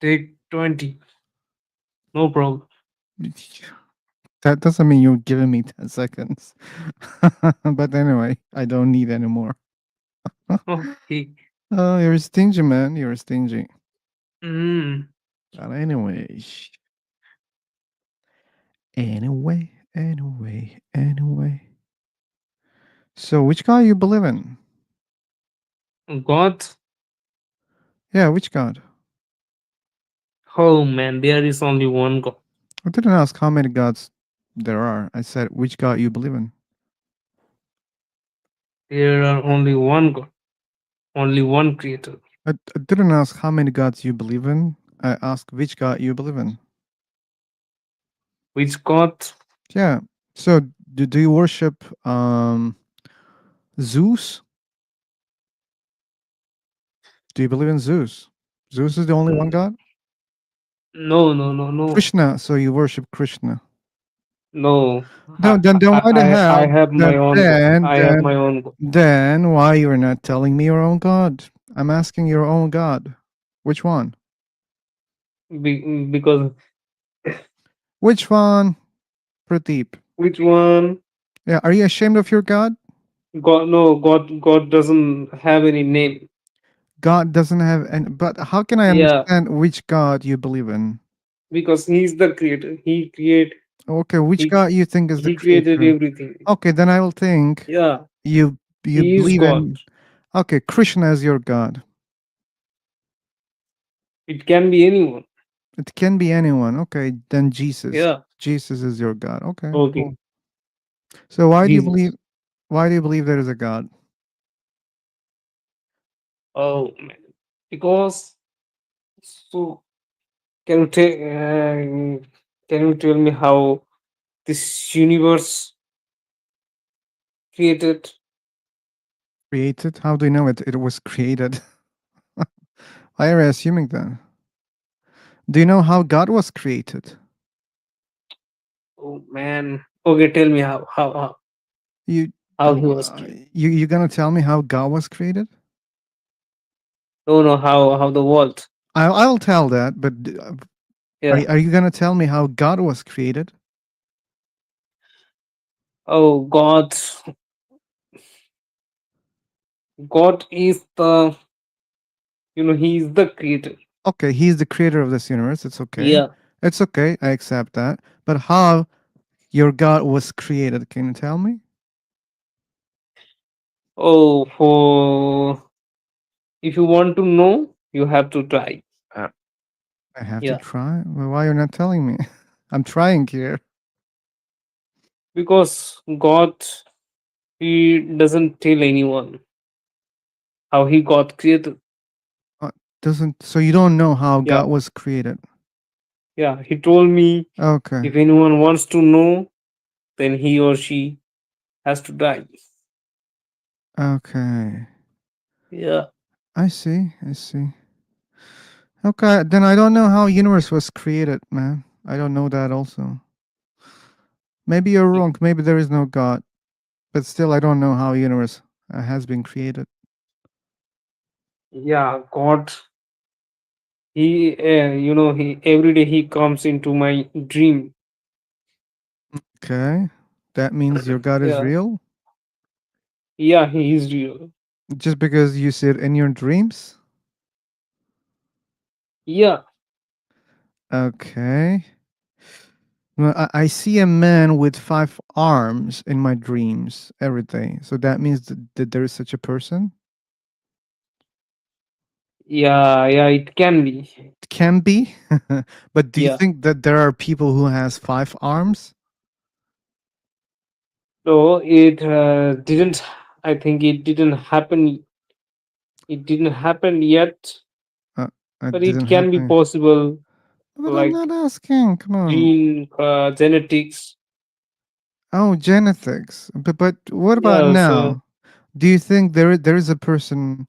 Take 20. No problem. That doesn't mean you're giving me 10 seconds. But anyway, I don't need any more. Okay. Oh, you're stingy, man. You're stingy. Mm. But anyway. So, which God you believe in? God? Yeah, which God? Oh man, there is only one God. I didn't ask how many gods there are. I said which God you believe in. There are only one God. Only one creator. I didn't ask how many gods you believe in. I asked which God you believe in. Which God? Yeah. So, do you worship Zeus? Do you believe in Zeus? Zeus is the only one Mm, God? no, no, no, no. Krishna, so you worship Krishna. No. No, then why the I hell? have my Then own God. then I have then my own God. then why you're not telling me your own God? I'm asking your own God. Which one? Because Which one? Pradeep. which one? Yeah, are you ashamed of your God? God, no, God doesn't have any name. God doesn't have any, but how can I Yeah, understand which God you believe in? because he's the creator. Okay, which He God you think is the he created creator? everything. Okay, then I will think Yeah, you he is believe God. in. Okay, Krishna is your God. It can be anyone. It can be anyone. Okay, then Jesus. Yeah. Jesus is your God. Okay, Okay. cool. So Jesus. why do you believe there is a God? Oh man. Because so can you tell can you tell me how this universe created? Created? How do you know it was created? Why are you assuming that? Do you know how God was created? Oh man. Okay, tell me You how he was created. you gonna tell me how God was created? No, no, how the world. I'll tell that, but Yeah. are you gonna tell me how God was created? Oh God. God is the he is the creator. Okay, He's the creator of this universe. It's okay. Yeah. It's okay. I accept that. But how your God was created? Can you tell me? Oh, for if you want to know, you have to try. I have to Yeah. try. Well, why you're not telling me? I'm trying here. Because God he doesn't tell anyone how he got created. Uh, doesn't so you don't know how Yeah. God was created? Yeah. He told me Okay. if anyone wants to know, then he or she has to die. Okay. Yeah. I see. I see. Okay, then I don't know how universe was created, man. I don't know that also. Maybe you're wrong. Maybe there is no God, but still, I don't know how universe has been created. Yeah. God he he every day he comes into my dream. Okay, that means your God is Yeah. real Yeah, he is real. just because you see it in your dreams. Yeah. Okay. Well, I see a man with 5 arms in my dreams every day. So that means that there is such a person. Yeah, yeah, it can be. It can be, but do you Yeah. think that there are people who has 5 arms? So it didn't. I think it didn't happen. It didn't happen yet, Uh, it but it didn't can be happen. possible, But I'm like not asking. Come on. genetics. Oh, genetics. But what about Yeah. So now? Do you think there is a person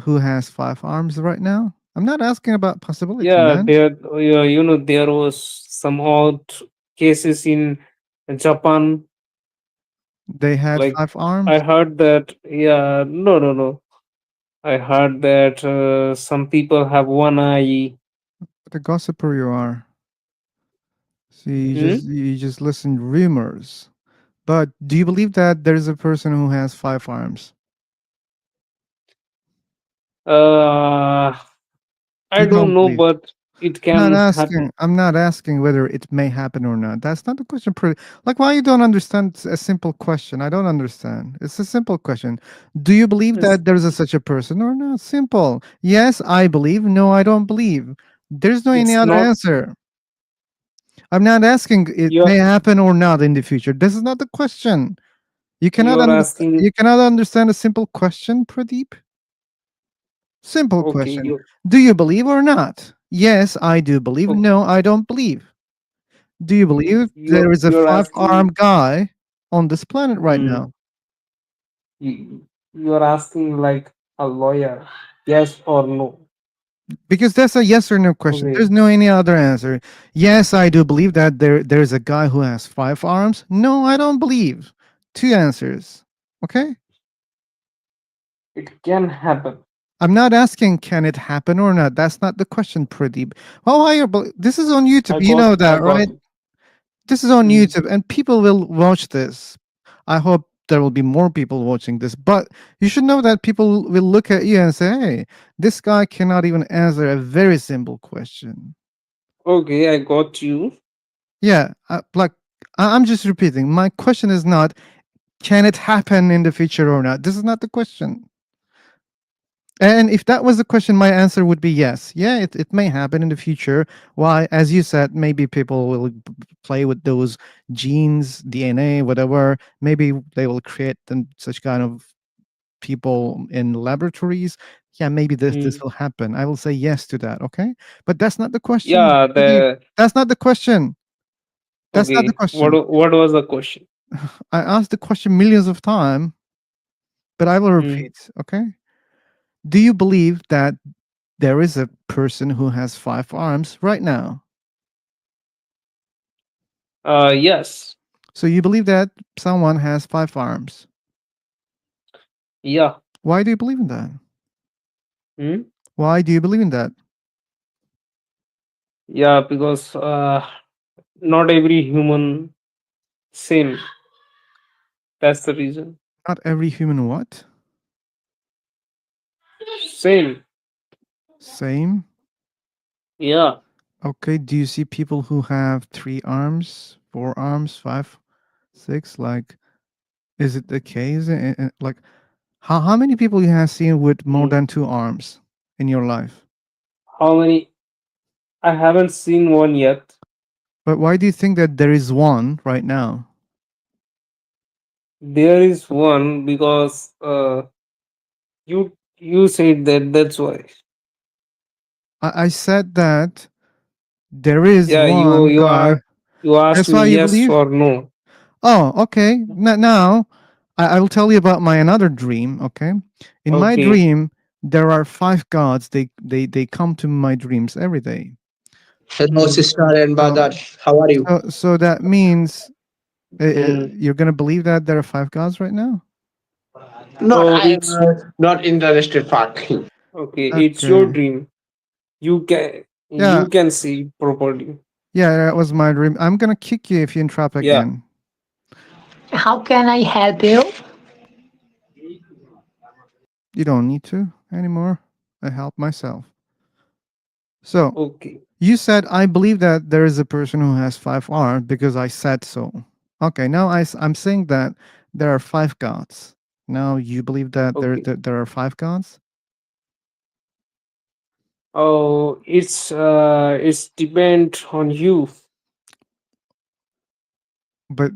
who has 5 arms right now? I'm not asking about possibility, yeah, man. there. Yeah, there was some odd cases in Japan. They had Like 5 arms. I heard that. Yeah. No, no, no. I heard that some people have one eye. What a gossiper you are. See, Hmm? you just listen rumors. But do you believe that there is a person who has five arms? Uh, I You don't don't know, believe. but it can happen. I'm not asking whether it may happen or not. That's not the question. Like, why you don't understand a simple question? I don't understand. It's a simple question. Do you believe It's that there's such a person or not? Simple. Yes, I believe. No, I don't believe. There's no any it's other not. answer. I'm not asking it may You're happen or not in the future. This is not the question. You cannot you're understand. asking. You cannot understand a simple question, Pradeep. Simple Okay, question. you Do you believe or not? Yes, I do believe. okay. No, I don't believe. Do you believe there is a You're asking. five-armed guy on this planet right Hmm, now? you're asking like a lawyer, yes or no. Because that's a yes or no question. Okay, There's no any other answer. Yes, I do believe that there's a guy who has five arms. No, I don't believe. Two answers. Okay? it can happen. I'm not asking can it happen or not. That's not the question, Pradeep. Oh, this is on YouTube. You know I that, got right? it. This is on Mm. YouTube and people will watch this. I hope there will be more people watching this, but you should know that people will look at you and say, hey, this guy cannot even answer a very simple question. Okay, I got you. Yeah, I'm just repeating. My question is not, can it happen in the future or not? This is not the question. And if that was the question, my answer would be yes. Yeah, it may happen in the future. Why? As you said, maybe people will play with those genes, DNA, whatever. Maybe they will create them, such kind of people in laboratories. Yeah, maybe this Mm. will happen. I will say yes to that. Okay, but that's not the question. Yeah, Pradeep. the That's not the question. That's not the okay. question. What was the question? I asked the question millions of times, but I will Mm. repeat. Okay. Do you believe that there is a person who has five arms right now? Yes. So you believe that someone has five arms. Yeah. Why do you believe in that? Mm? Why do you believe in that? Yeah, because not every human same. That's the reason. Not every human what? Same. Same. Yeah. Okay. Do you see people who have three arms, four arms, five, six? Like, is it the case? Like, how many people you have seen with more Mm. than two arms in your life? How many? I haven't seen one yet. But why do you think that there is one right now? There is one because you said that. That's why. I said that there is Yeah. one guy. You asked That's me why you yes believe? or no. Oh, okay. Now, I will tell you about my another dream. Okay, in my Okay. dream, there are five gods. They come to my dreams every day. Hello, Mm. sister and So brother. How are you? so that means Mm. you're gonna believe that there are five gods right now. Not, Oh, I am it's not interested part. okay. It's your Okay. dream. You can Yeah, you can see properly. yeah, that was my dream. I'm gonna kick you if you interrupt Yeah. again. How can I help you? You don't need to anymore. I help myself. So Okay. you said I believe that there is a person who has five arms because I said so. Okay, now I'm saying that there are five gods. Now you believe that Okay. there are five gods, Oh, it's depend on you but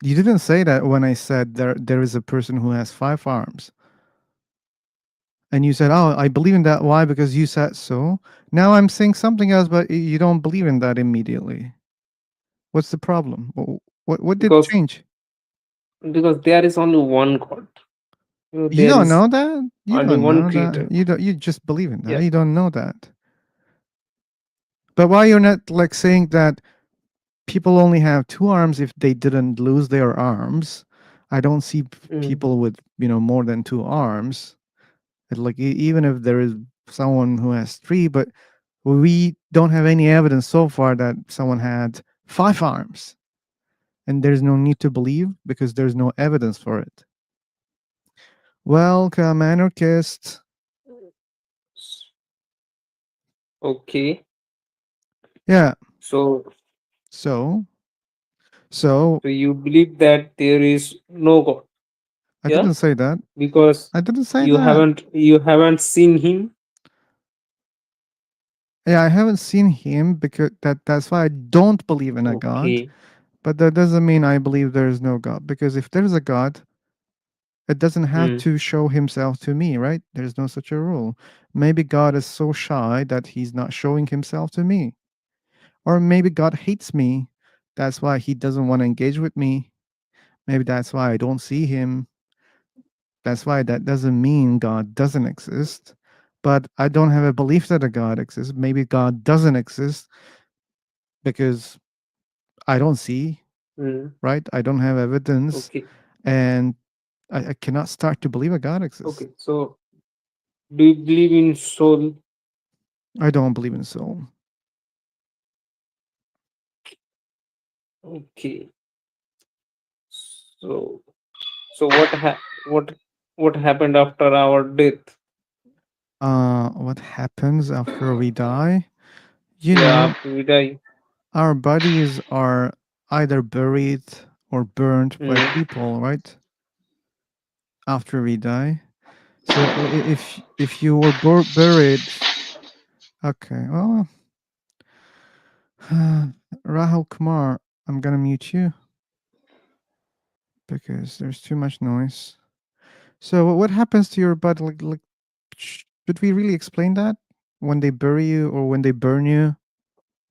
you didn't say that when I said there is a person who has five arms. And you said, "Oh, I believe in that. Why? Because you said so." Now I'm saying something else, but you don't believe in that immediately. What's the problem? What did because change? there is only one God. You There don't is know that. You only don't one know that. creator. You don't. You just believe in that. Yeah. You don't know that. But why you're not like saying that people only have two arms if they didn't lose their arms? I don't see Mm. people with more than two arms. Like even if there is someone who has three, but We don't have any evidence so far that someone had 5 arms, and there's no need to believe because there's no evidence for it. Welcome, anarchist. Okay. Yeah. So, So, so so you believe that there is no God, I yeah? didn't say that. Because I didn't say you that. haven't seen him. Yeah, I haven't seen him because that's why I don't believe in a God. Okay. But that doesn't mean I believe there is no God. Because if there's a God, it doesn't have Hmm. to show himself to me, right? There's no such a rule. Maybe God is so shy that he's not showing himself to me. Or maybe God hates me. That's why he doesn't want to engage with me. Maybe that's why I don't see him. That's why that doesn't mean God doesn't exist. But I don't have a belief that a God exists. Maybe God doesn't exist because I don't see, Hmm. right? I don't have evidence, Okay. and I cannot start to believe a God exists. Okay. So, do you believe in soul? I don't believe in soul. Okay. So, so what happened after our death? What happens after we die? You Yeah, know, after we die. our bodies are either buried or burned by Hmm. people, right? After we die. So if you were buried, okay. Well, Rahul Kumar, I'm gonna mute you because there's too much noise. So what happens to your body? Like, should we really explain that? When they bury you or when they burn you,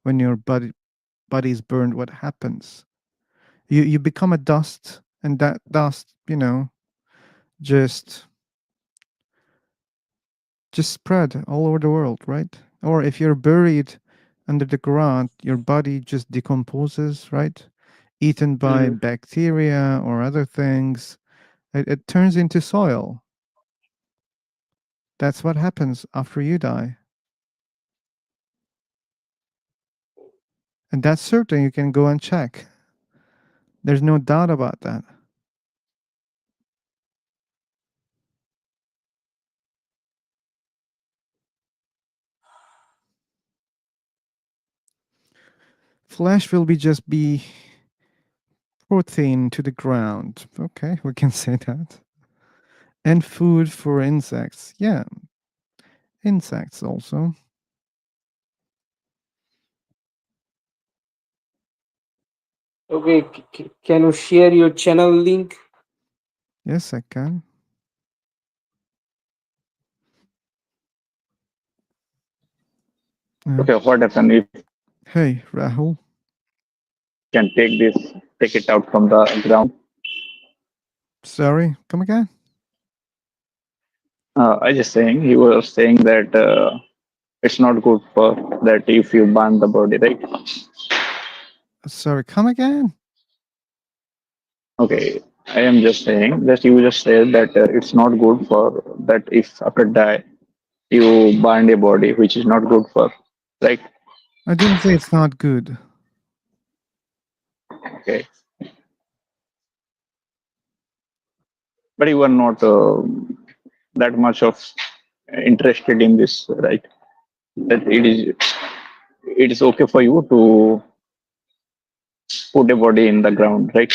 when your body is burned, what happens? You become a dust, and that dust, just spread all over the world, right? Or if you're buried under the ground, your body just decomposes, right? Eaten by Hmm. bacteria or other things. It turns into soil. That's what happens after you die. And that's certain. You can go and check. There's no doubt about that. Flesh will be protein to the ground. Okay, we can say that. And food for insects. Yeah, insects also. Okay. Can you share your channel link? Yes, I can. Okay, what happen if Hey, Rahul. can take it out from the ground? Sorry, come again? I just saying you were saying that it's not good for that if you burn the body, right? Sorry, come again? Okay, I am just saying that you just said that it's not good for that if after die you burn a body, which is not good for, right? I didn't say it's not good. Okay, but you are not that much of interested in this, right? That it is okay for you to put a body in the ground, right?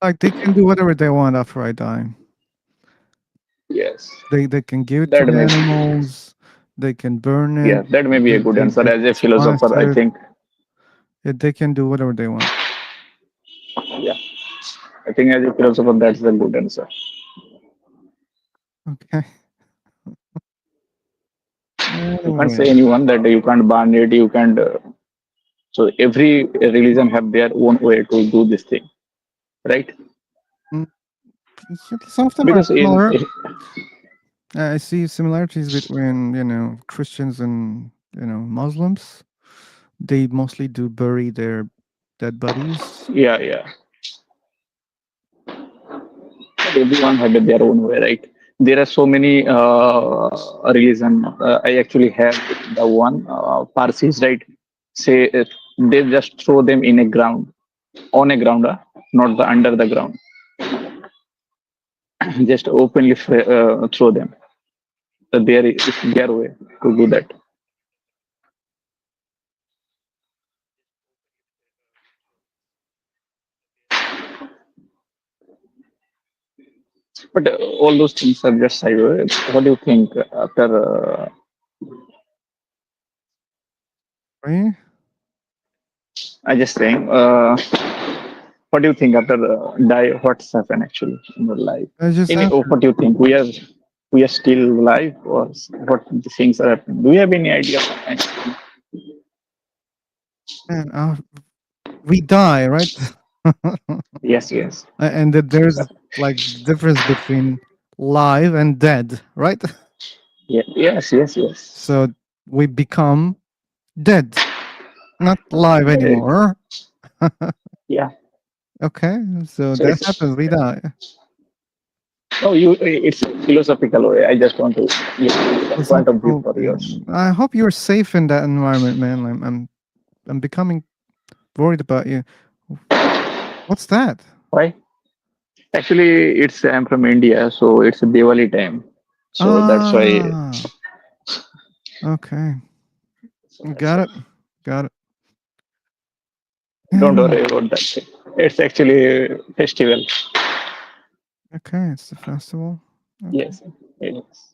Like they can do whatever they want after I die. Yes, They can give it to that may animals. They can burn it. yeah, that may be a good answer. They As can a smash philosopher, I it. think They can do whatever they want. yeah, I think as a philosopher, that's the good answer. Okay. You can't Anyway, say anyone that you can't ban it. You can't. So every religion have their own way to do this thing, right? mm, some of them are Because in similar. I see similarities between Christians and Muslims. They mostly do bury their dead bodies. yeah, yeah, but everyone have their own way, right? there are so many religion. I actually have the one Parsis, right? Say they just throw them in a ground, on a ground, not the under the ground. Just openly throw them. So there is their way to do that. But all those things are just side. What do you think after? Right? I just saying. What do you think after die? What's happened actually in your life? I just Any, answered. what do you think? We are still alive, or what the things are happening? Do you have any idea? Man, we die, right? Yes, yes, And that there's like difference between live and dead, right? yeah, yes, yes, yes. So we become dead, not live Eh, anymore. yeah. Okay, so So that it's happens. We die. no, you. It's a philosophical way. I just want to the point of view Philosophical. for yours. I hope you're safe in that environment, man. I'm becoming worried about you. What's that? Why? Actually, it's I'm from India, so it's Diwali time. So that's why. Ah, okay. That's Got why. it. Got it. Don't Yeah. worry about that thing. It's actually a festival. Okay, it's the festival. Okay. Yes, it is.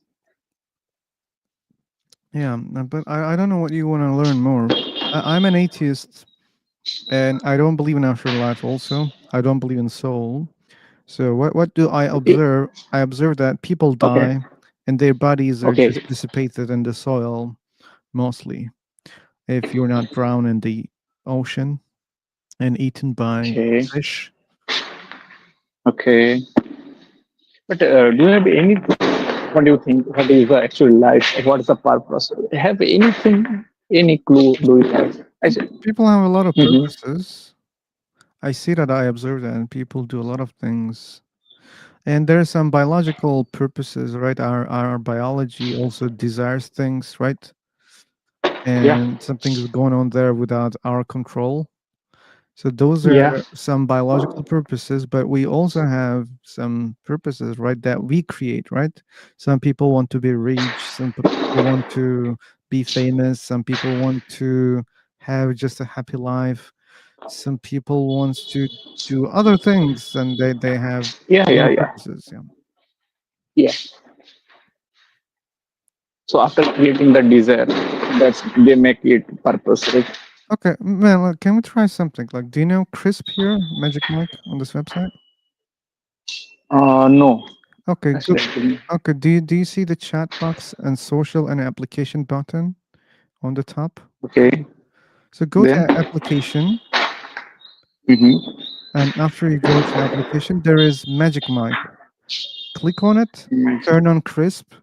Yeah, but I don't know what you want to learn more. I'm an atheist, and I don't believe in afterlife. Also, I don't believe in soul. So what do I It- observe? I observe that people okay, die, and their bodies are okay, just dissipated in the soil mostly. If you're not drowned in the ocean and eaten by okay, fish. okay. But do you have any? What do you think? What is the actual life? What is the purpose? Have anything? Any clue? Do you have? I said. People have a lot of Mm-hmm. purposes. I see that. I observe that, and people do a lot of things. And there are some biological purposes, right? Our biology also desires things, right? Yeah, And something is going on there without our control. So those yeah, are some biological purposes, but we also have some purposes, right, that we create, right? Some people want to be rich, some people want to be famous, some people want to have just a happy life, some people wants to do other things, and they have yeah, their yeah, yeah, purposes. Yeah. yeah. So after creating the desire, that's they make it purpose, right? Okay, man, can we try something? Like, do you know Crisp here, Magic Mike, on this website? No, Okay, good. actually, Okay, do you see the chat box and social and application button on the top? okay. So go Then, to application, mm-hmm. and after you go to application, there is Magic Mic. Click on it, turn on Crisp.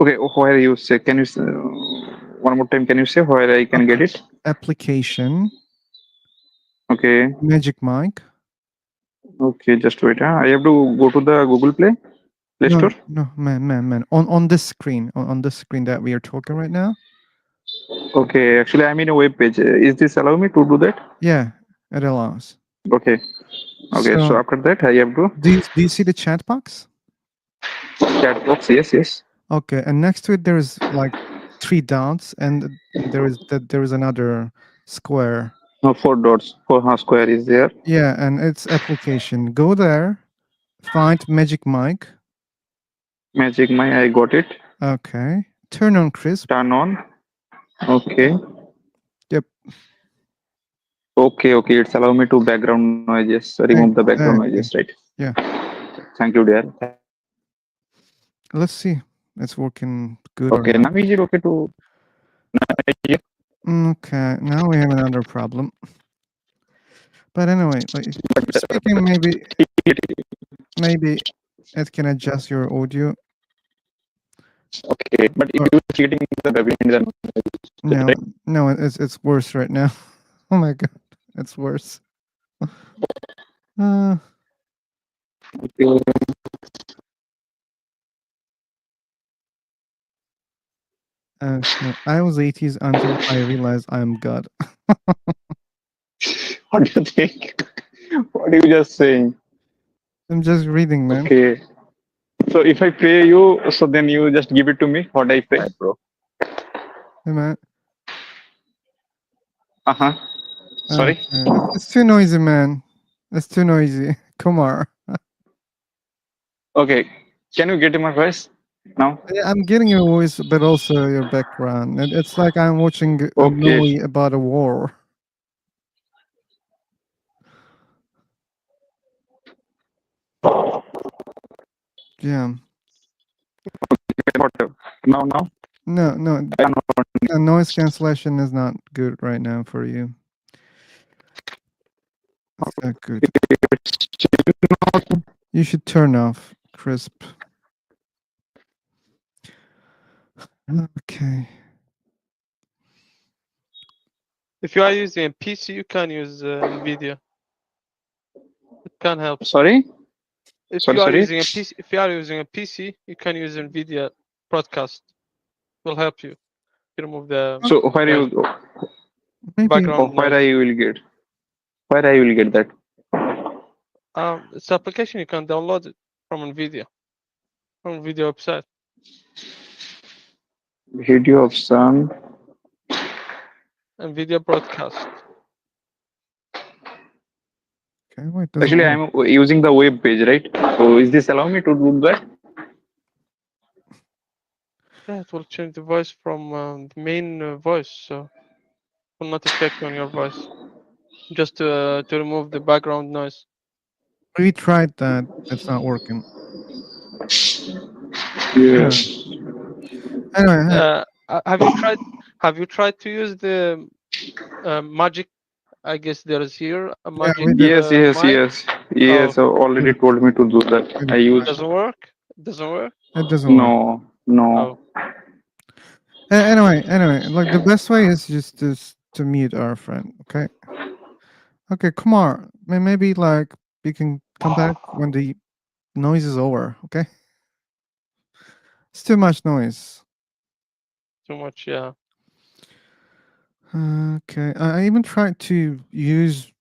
Okay, where you say? Can you one more time? Can you say where I can Okay, get it? application, Okay, Magic Mic. okay. Just wait. Huh? I have to go to the Google Play No, Store. no, man. On this screen, on this screen that we are talking right now. Okay, actually, I'm in a web page. Is this allow me to do that? Yeah, it allows. Okay, okay. So So after that, I have to do you see the chat box? chat box. Yes, yes. Okay, and next to it there is like three dots, and there is another square. No, four dots. Four square is there. Yeah, and it's application. Go there, find Magic Mic. Magic My, I got it. Okay, turn on Crisp. Turn on. Okay. Yep, Okay, okay. It's allow me to background noises. Remove the background noises, exactly. right? Yeah, Thank you, dear. let's see. It's working good or Okay, not. now is it okay to? Okay, now we have another problem. But anyway, like keep speaking. Maybe it can adjust your audio. Okay, but if Or you are getting the webinar, then no, right? no, it's worse right now. Oh my god, it's worse. Uh, Okay. Okay. I was atheist until I realized I am God. What do you think? What are you just saying? I'm just reading, man. Okay. So if I pray you, so then you just give it to me. What I pray? Right, bro. Hey, man. Uh huh. Sorry. It's too noisy, man. It's too noisy. Kumar. Okay. Can you get my voice now? Yeah, I'm getting your voice, but also your background. It's like I'm watching a Okay. movie about a war. Yeah. What? Now? No, no. Noise cancellation is not good right now for you. It's not good. You should turn off crisp. Okay. If you are using a PC, you can use NVIDIA. It can help. Sorry. If Sorry. you are Sorry. using a PC, you can use NVIDIA broadcast. Will help you to remove the So where noise, you? Maybe. background Where noise. I will get? Where I will get that? It's application you can download it from NVIDIA, from NVIDIA website. Video of sun. NVIDIA broadcast. Okay, wait, doesn't Actually, work. I'm using the web page, right? So is this allow me to do that? Yeah, it will change the voice from the main voice, so it will not affect on your voice. Just to remove the background noise. We tried that. It's not working. Yes. Anyway, Have you tried? Have you tried to use the magic? I guess there is here a magic we did. mic. Yes. Already told me to do that. I use. Doesn't work. Doesn't work. It doesn't work. No. Oh, Anyway, like the best way is just to mute our friend. Okay. Okay, Kumar. Maybe like you can come back when the noise is over. Okay. It's too much noise. too much. Yeah. Okay. I even tried to use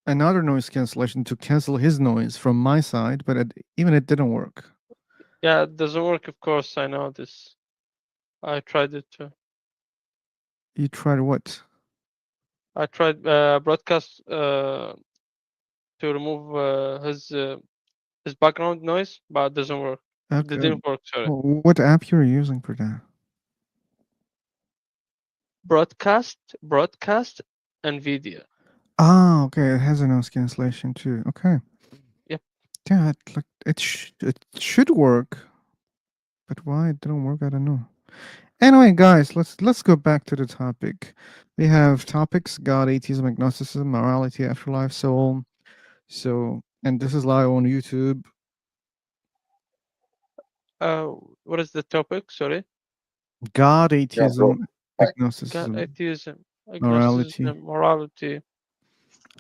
another noise cancellation to cancel his noise from my side, but even it didn't work. Yeah, it doesn't work. Of course, I know this. I tried it too. You tried what? I tried broadcast to remove his background noise, but it doesn't work. It Okay. didn't work. Sorry. What app you're using for that? Broadcast, NVIDIA. Ah, okay. It has a noise cancellation too. Okay. Yep. Yeah, it should work, but why it didn't work, I don't know. Anyway, guys, let's go back to the topic. We have topics: God, atheism, agnosticism, morality, afterlife, soul. So, and this is live on YouTube. What is the topic? Sorry. God, atheism, Hi. agnosticism, Atheism, morality, agnosticism, morality,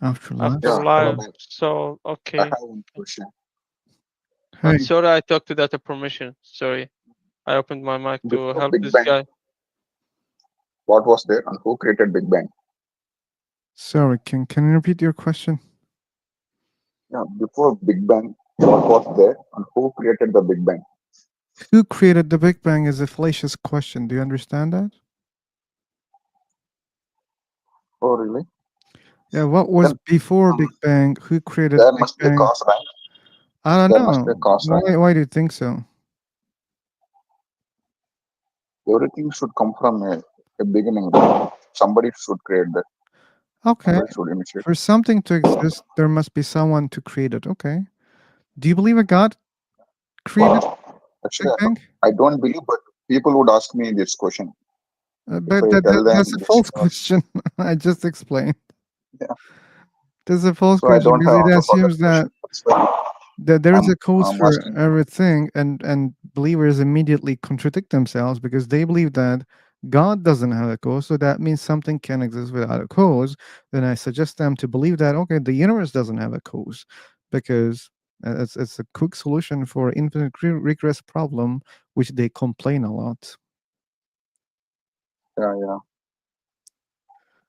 afterlife. Yeah, hello. afterlife. So I okay. have one question. Hey, Sorry, I talked without a permission. Sorry, I opened my mic to Before help Big this Bang, guy. what was there and who created Big Bang? sorry, can you repeat your question? Yeah, before Big Bang, what was there and who created the Big Bang? Who created the Big Bang is a fallacious question. Do you understand that? Oh, really? Yeah, what was Then before um, Big Bang? Who created there Big must be a Bang? cause, right? I don't There must be know. a cause, right? Why do you think so? Everything should come from a beginning. Right? Somebody should create that. Okay. Somebody should initiate. For something to exist, there must be someone to create it. Okay. Do you believe a God created Actually, Big Bang? I don't believe, but people would ask me this question. If But I tell them that's a this false question. I just explained. yeah, That's a false so I question don't because have it answer for that assumes that question. That's why there is a cause I'm for asking. everything, and believers immediately contradict themselves because they believe that God doesn't have a cause, so that means something can exist without a cause. Then I suggest them to believe that okay, the universe doesn't have a cause because It's a quick solution for infinite regress problem, which they complain a lot. Yeah.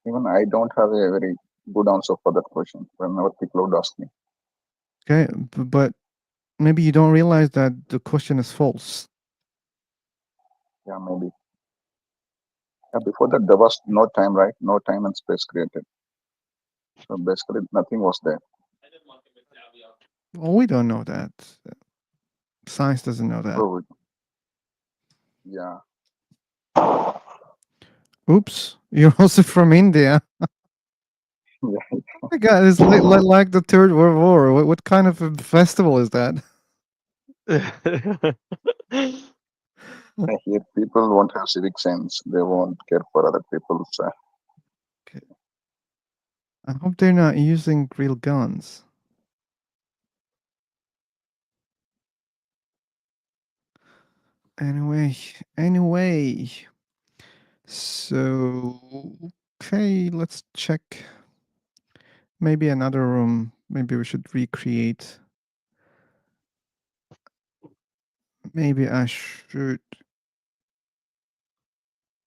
Even I don't have a very good answer for that question whenever people would ask me. Okay, but maybe you don't realize that the question is false. Yeah, maybe. Yeah, before that, there was no time, right? No time and space created. So basically, nothing was there. Well, we don't know that. Science doesn't know that. So, yeah. Oops, you're also from India. Yeah. My God, it's like the Third World War. What kind of a festival is that? I hear people won't have civic sense. They won't care for other people's. I hope they're not using real guns. Anyway. So, okay, let's check. Maybe another room. Maybe we should recreate. Maybe I should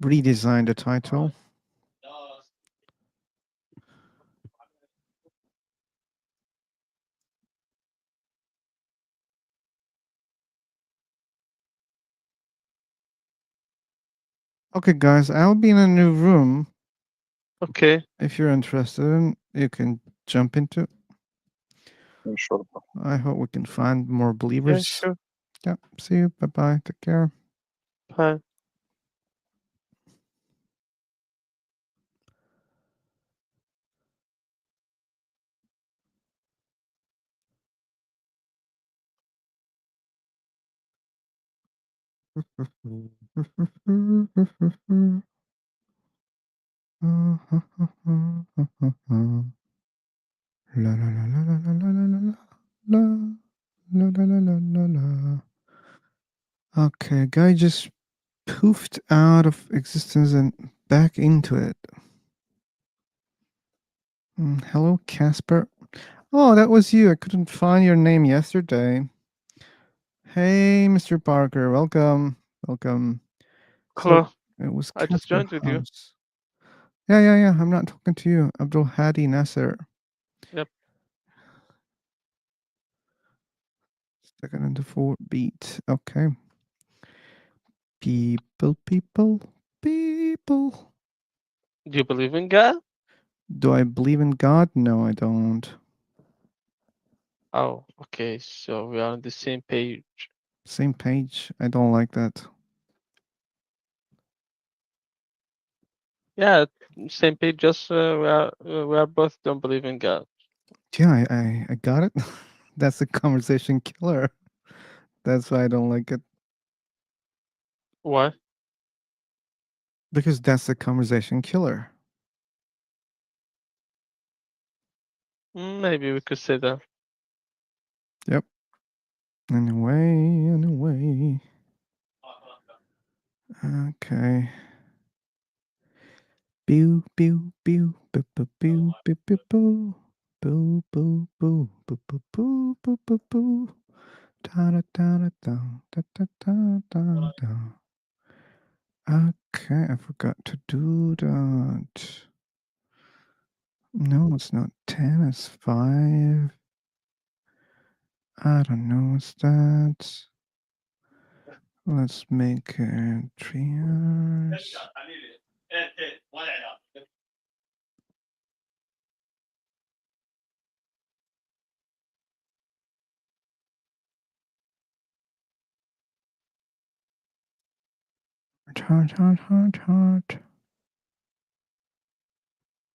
redesign the title. Okay, guys, I'll be in a new room. Okay. If you're interested, you can jump into. Sure. I hope we can find more Yeah, believers. sure. Yeah, see you. Bye bye. Take care. Bye. La la la la la la la la la la la la la la la. Okay, guy just poofed out of existence and back into it. Hello, Casper. Oh, that was you. I couldn't find your name yesterday. Hey, Mr. Parker. Welcome. Welcome. Hello. It was I just Casper joined with you. House. Yeah. I'm not talking to you. Abdul Hadi Nasser. Yep. Second and the fourth beat. Okay. People. Do you believe in God? Do I believe in God? No, I don't. Oh, okay. So we are on the same page. Same page. I don't like that. Yeah, same page. Just we are both don't believe in God. Yeah, I got it. That's a conversation killer. That's why I don't like it. Why? Because that's a conversation killer. Maybe we could say that. Yep. Anyway. Okay. Pew pew pew pew pew pew pew pew pew. Boo boo boo boo boo boo boo boo boo. Da da da da da da da da da. Okay, I forgot to do that. No, it's not 10, it's 5. I don't know what's that. Let's make it 3 hours. Heart.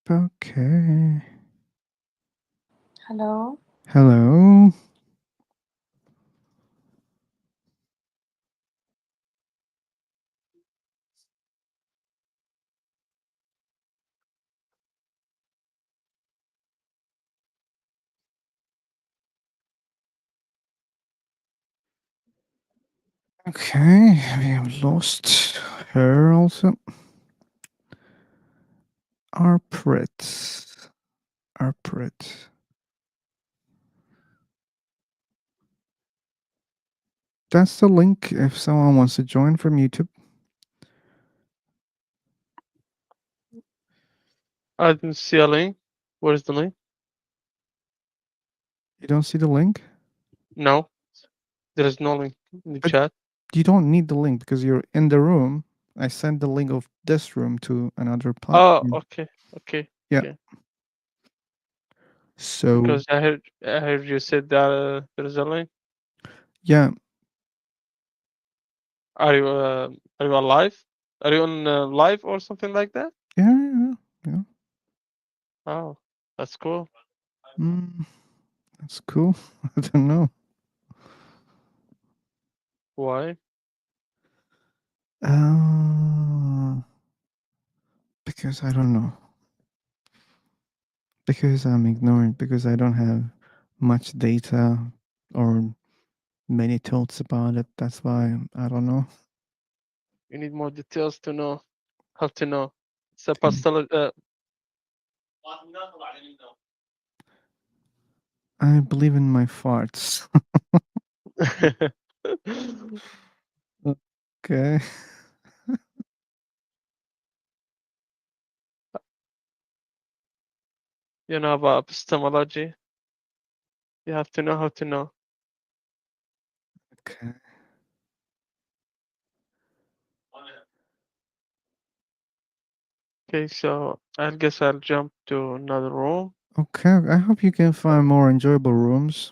Okay. Hello. Hello. Okay, we have lost her also. Arprit. That's the link if someone wants to join from YouTube. I didn't see a link. Where's the link? You don't see the link? No, there is no link in the But- chat. You don't need the link because you're in the room. I sent the link of this room to another Oh, platform. okay, okay. Yeah. okay. So Because I heard you said that there is a link. yeah, Are you alive? Are you on live or something like that? yeah. Oh, that's cool. That's cool. I don't know. Why? Because I don't know. Because I'm ignorant. Because I don't have much data or many thoughts about it. That's why I don't know. You need more details to know how to know. It's a Okay. pastel. I believe in my farts. Okay. You know about epistemology. You have to know how to know. Okay. Okay, so I guess I'll jump to another room. Okay. I hope you can find more enjoyable rooms.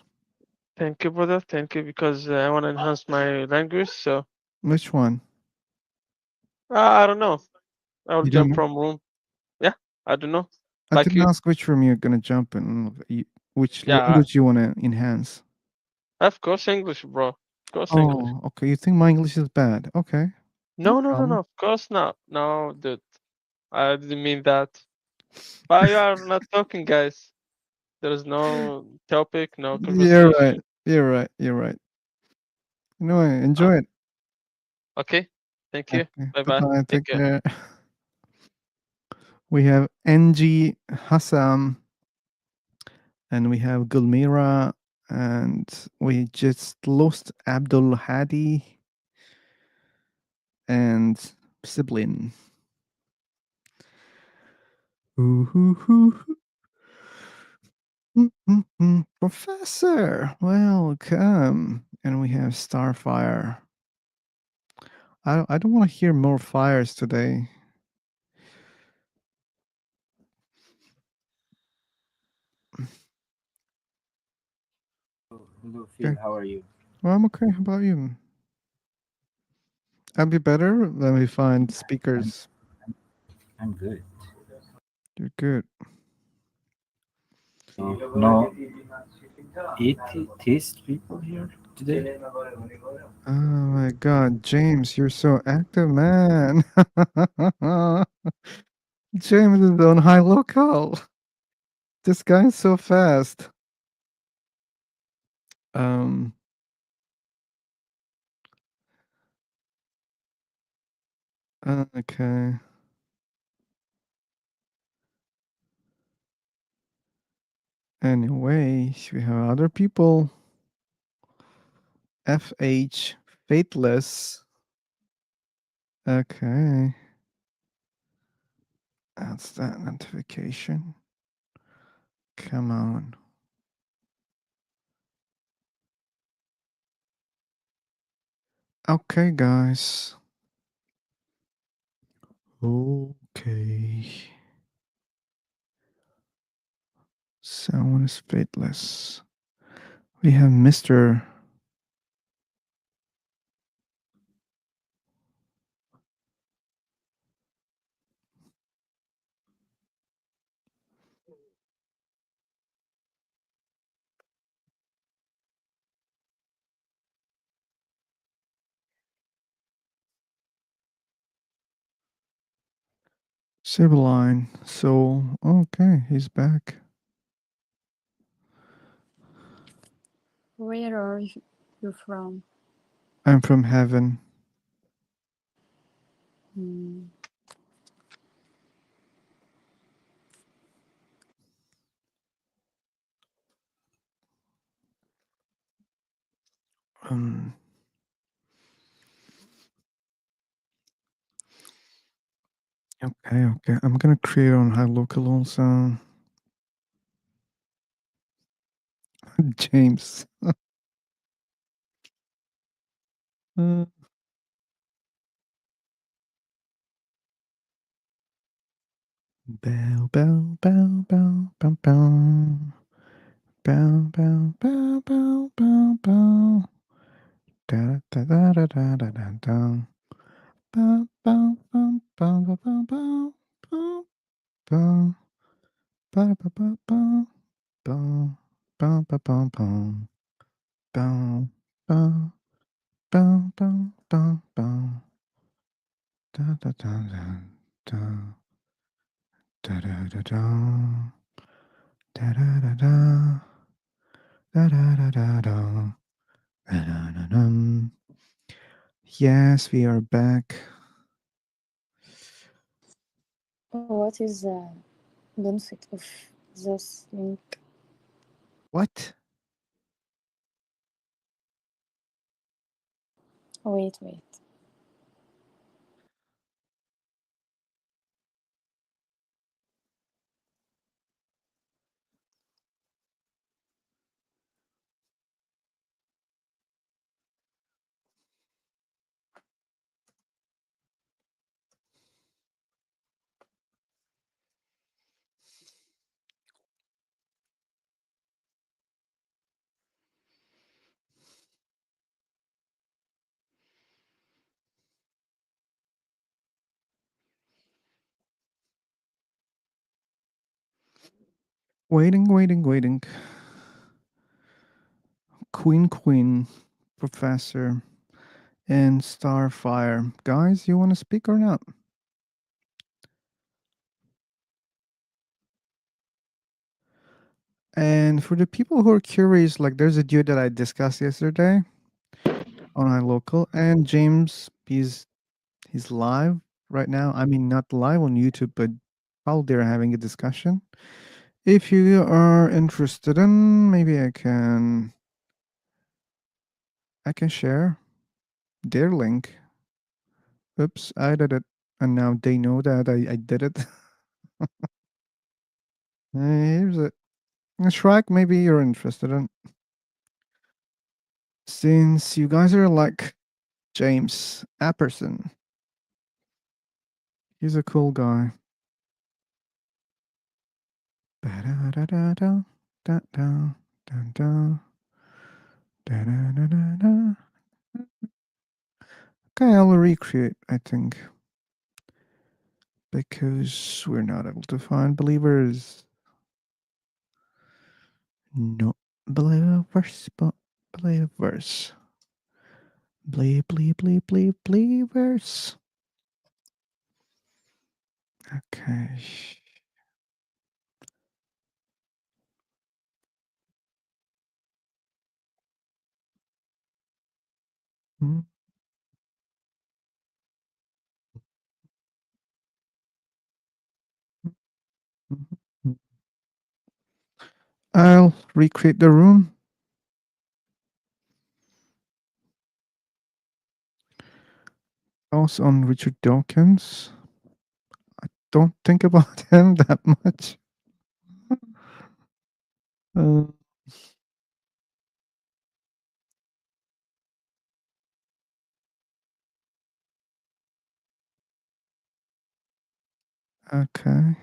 Thank you, brother. Thank you, because I want to enhance my language. So Which one? I don't know. I'll You don't jump know? from room. Yeah, I don't know. I Like didn't you. ask which room you're gonna jump in. Which Yeah, language you wanna enhance? of course English, bro. Of course English. Oh, okay. You think my English is bad? Okay. No No, no, no, problem. no. Of course not. No, dude. I didn't mean that. But you are not talking, guys. There is no topic, no You're right. conversation. You're right. You're right. No, Uh, enjoy it. okay. Thank you. Okay. Bye Bye bye. bye. Take Take care. care. We have NG Hassam and we have Gulmira and we just lost Abdul Hadi and Siblin. Professor, welcome. And we have Starfire. I don't want to hear more fires today. Hello, Phil. How are you? Well, I'm okay. How about you? I'll be better. Let me find speakers. I'm good. You're good. No atheist people here today. Oh my God, James, you're so active, man. James is on high local. This guy's so fast. Um. Okay. Anyway, we have other people. FH Faithless. Okay. That's that notification. Come on. Okay, guys. Okay. Someone is faithless. We have Mr. Sibylline. So, okay, he's back. Where are you from? I'm from heaven. Hmm. Um, Okay. I'm gonna create on high local also. James. Uh, Bow, bow, bow, bow, bow, bow. Bow, bow, bow, bow, bow, bow. Da da da da da da da da. Bow, bow, bow, bow, bow, bow, bow, bow, bow. Ba ba ba ba. Bow, bow, bow, bow, bow. Bow, bow, bow, bow, bow, bow. Da da da da da. Da da da da. Da da da da. Da da da da da. Da-da-da-dum. Yes, we are back. What is the benefit of this link? What? Wait. Waiting. Queen, Professor, and Starfire. Guys, you want to speak or not? And for the people who are curious, like there's a dude that I discussed yesterday on iLocal, and James, he's live right now. I mean, not live on YouTube, but out there having a discussion. If you are interested in, maybe I can share their link. Oops, I did it, and now they know that I did it. Here's it. Shrek, maybe you're interested in. Since you guys are like James Apperson, he's a cool guy. Ba-da-da-da-da, da-da, da-da, da-da-da-da-da. Okay, I'll recreate, I think, because we're not able to find believers. No believers, but believers. Believers. Okay. Mm, mm, mm. I'll recreate the room. Also on Richard Dawkins. I don't think about him that much. Uh, okay.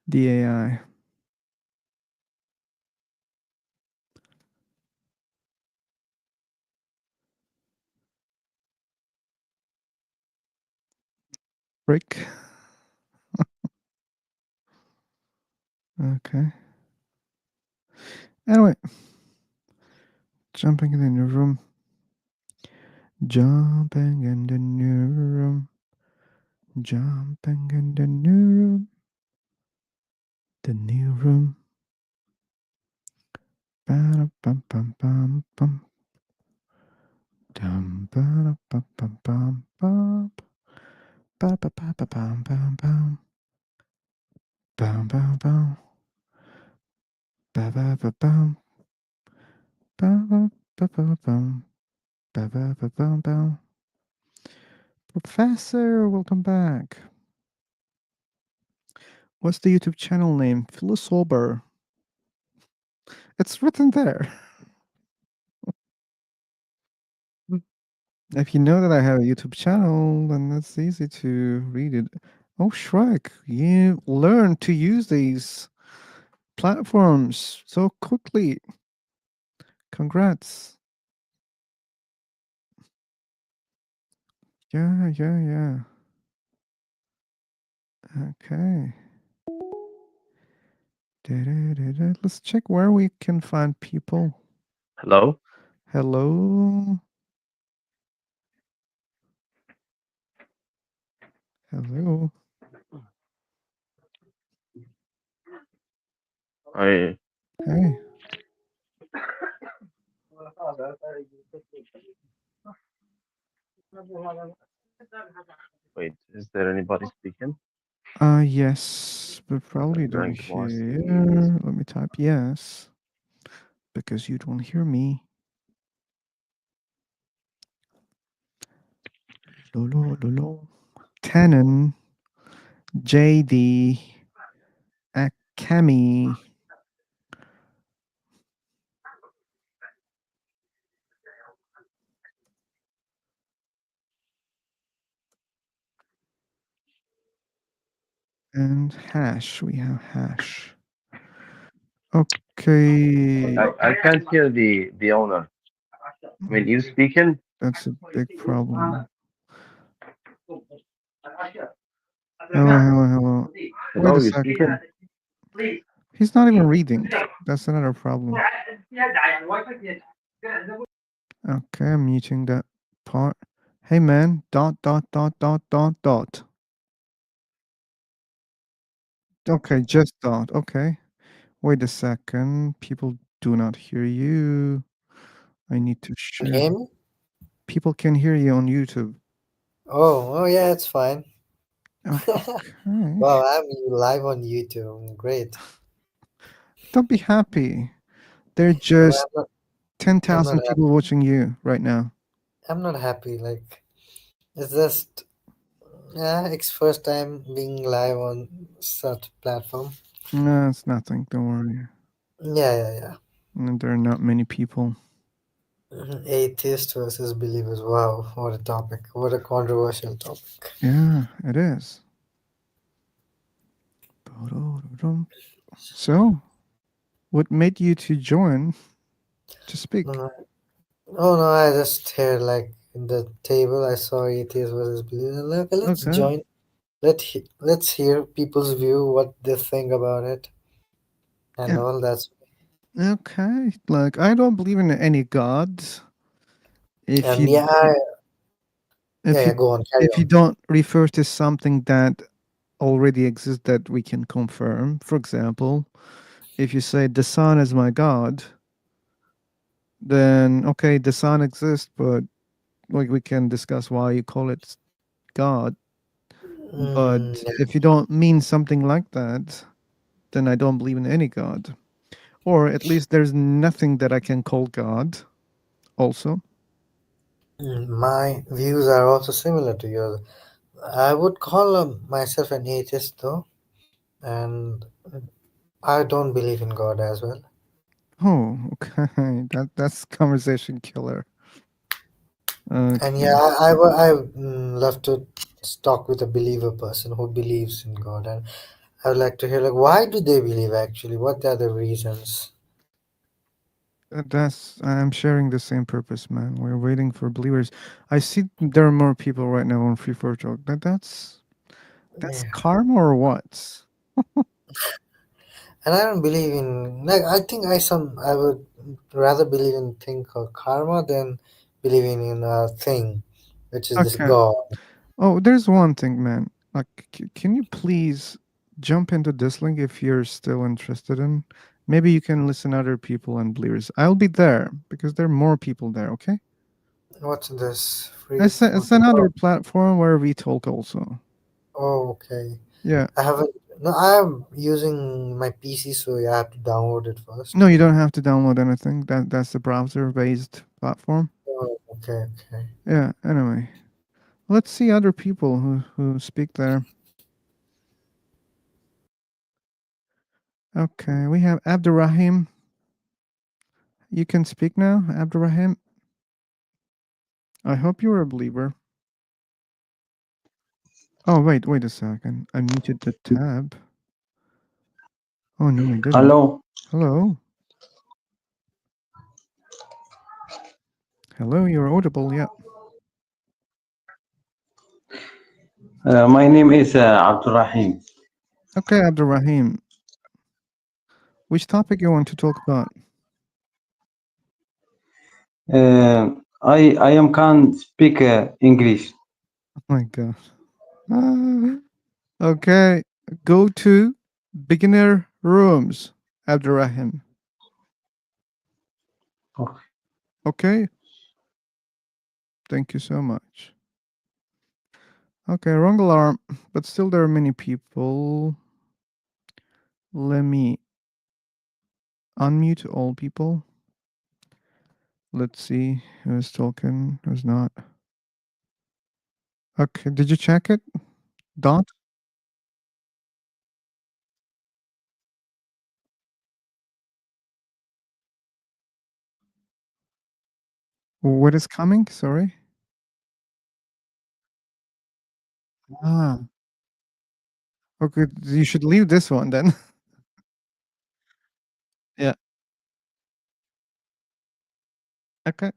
The AI. Brick. Okay. Anyway, jumping in the new room. Jumping in the new room. Jumping in the new room. The new room. Ba-da-bum-bum-bum-bum. Dum ba-da-bum-bum-bum-bum. Ba-ba-ba-ba-bum-bum-bum. Bum-bum-bum. Ba-ba-ba-bum. Ba, ba, ba, bum. Ba, ba, ba, bum, bum. Professor, welcome back. What's the YouTube channel name? Philosopher. It's written there. If you know that I have a YouTube channel, then it's easy to read it. Oh, Shrek, you learn to use these platforms so quickly. Congrats. Yeah, yeah, yeah. Okay. Da-da-da-da. Let's check where we can find people. Hello? Hello. Hello. I Hey. wait, is there anybody speaking? Yes, but probably don't Drank was hear. Let me type yes, because you don't hear me. Lolo, lolo. Tannen, JD, Akami. And hash. We have hash. Okay. I can't hear the owner. I mean, you speaking? That's a big problem. Hello, hello, hello. Wait Hello, a you speaking? second. He's not even reading. That's another problem. Okay, I'm muting that part. Hey man, dot, dot, dot, dot, dot, dot. Okay, just dot. Okay. Wait a second. People do not hear you. I need to Can you share. hear me? People can hear you on YouTube. Oh yeah, it's fine. Okay. Wow, I'm live on YouTube. Great. Don't be happy. There are No, just I'm not 10,000 happy. people watching you right now. I'm not happy. Like it's just yeah, it's first time being live on such platform. No, it's nothing. Don't worry. Yeah, yeah, yeah. And there are not many people. Atheist versus believers. Wow, what a topic. What a controversial topic. Yeah, it is. So, what made you to join to speak? No, no. Oh no, I just heard like in the table I saw atheist versus believers. Like, let's Okay. join. Let's hear people's view, what they think about it, and Yeah. all. That's Okay. Like, I don't believe in any gods. If and you yeah, if you Go on, carry if you on. don't refer to something that already exists that we can confirm, for example, if you say the sun is my god, then okay, the sun exists, but like we can discuss why you call it god. But Yeah. if you don't mean something like that, then I don't believe in any god. Or at least there's nothing that I can call god also. My views are also similar to yours. I would call myself an atheist though, and I don't believe in God as well. Oh, okay. That's conversation killer. And Okay. yeah, love to talk with a believer person who believes in God, and I would like to hear like why do they believe actually? What are the reasons? That's I'm sharing the same purpose, man. We're waiting for believers. I see there are more people right now on Free for Talk. That's Yeah. karma or what? And I don't believe in like I would rather believe in thing called karma than believing in a thing, which is this Okay. God. Oh, there's one thing, man. Like, can you please jump into this link if you're still interested in? Maybe you can listen to other people and believers. I'll be there because there are more people there. Okay. What's this free It's for? another platform where we talk also. Oh, okay. Yeah. I haven't No, I'm using my PC, so you have to download it first. No, you don't have to download anything. That's a browser-based platform. Oh, okay, okay. Yeah. Anyway, let's see other people who speak there. Okay, we have Abdurrahim. You can speak now, Abdurrahim. I hope you're a believer. Oh, wait a second. I muted the tab. Oh, no, I didn't. Hello. Hello. Hello, you're audible, yeah. My name is Abdurrahim. Okay, Abdurrahim. Which topic you want to talk about? I am can speak English. Oh my god. Okay, go to beginner rooms, Abdurrahim. Okay. Okay. Thank you so much. Okay, wrong alarm, but still there are many people. Let me unmute all people. Let's see who's talking, who's not. Okay, did you check it? Dot? What is coming? Sorry. Ah, okay. You should leave this one then. Yeah. Okay.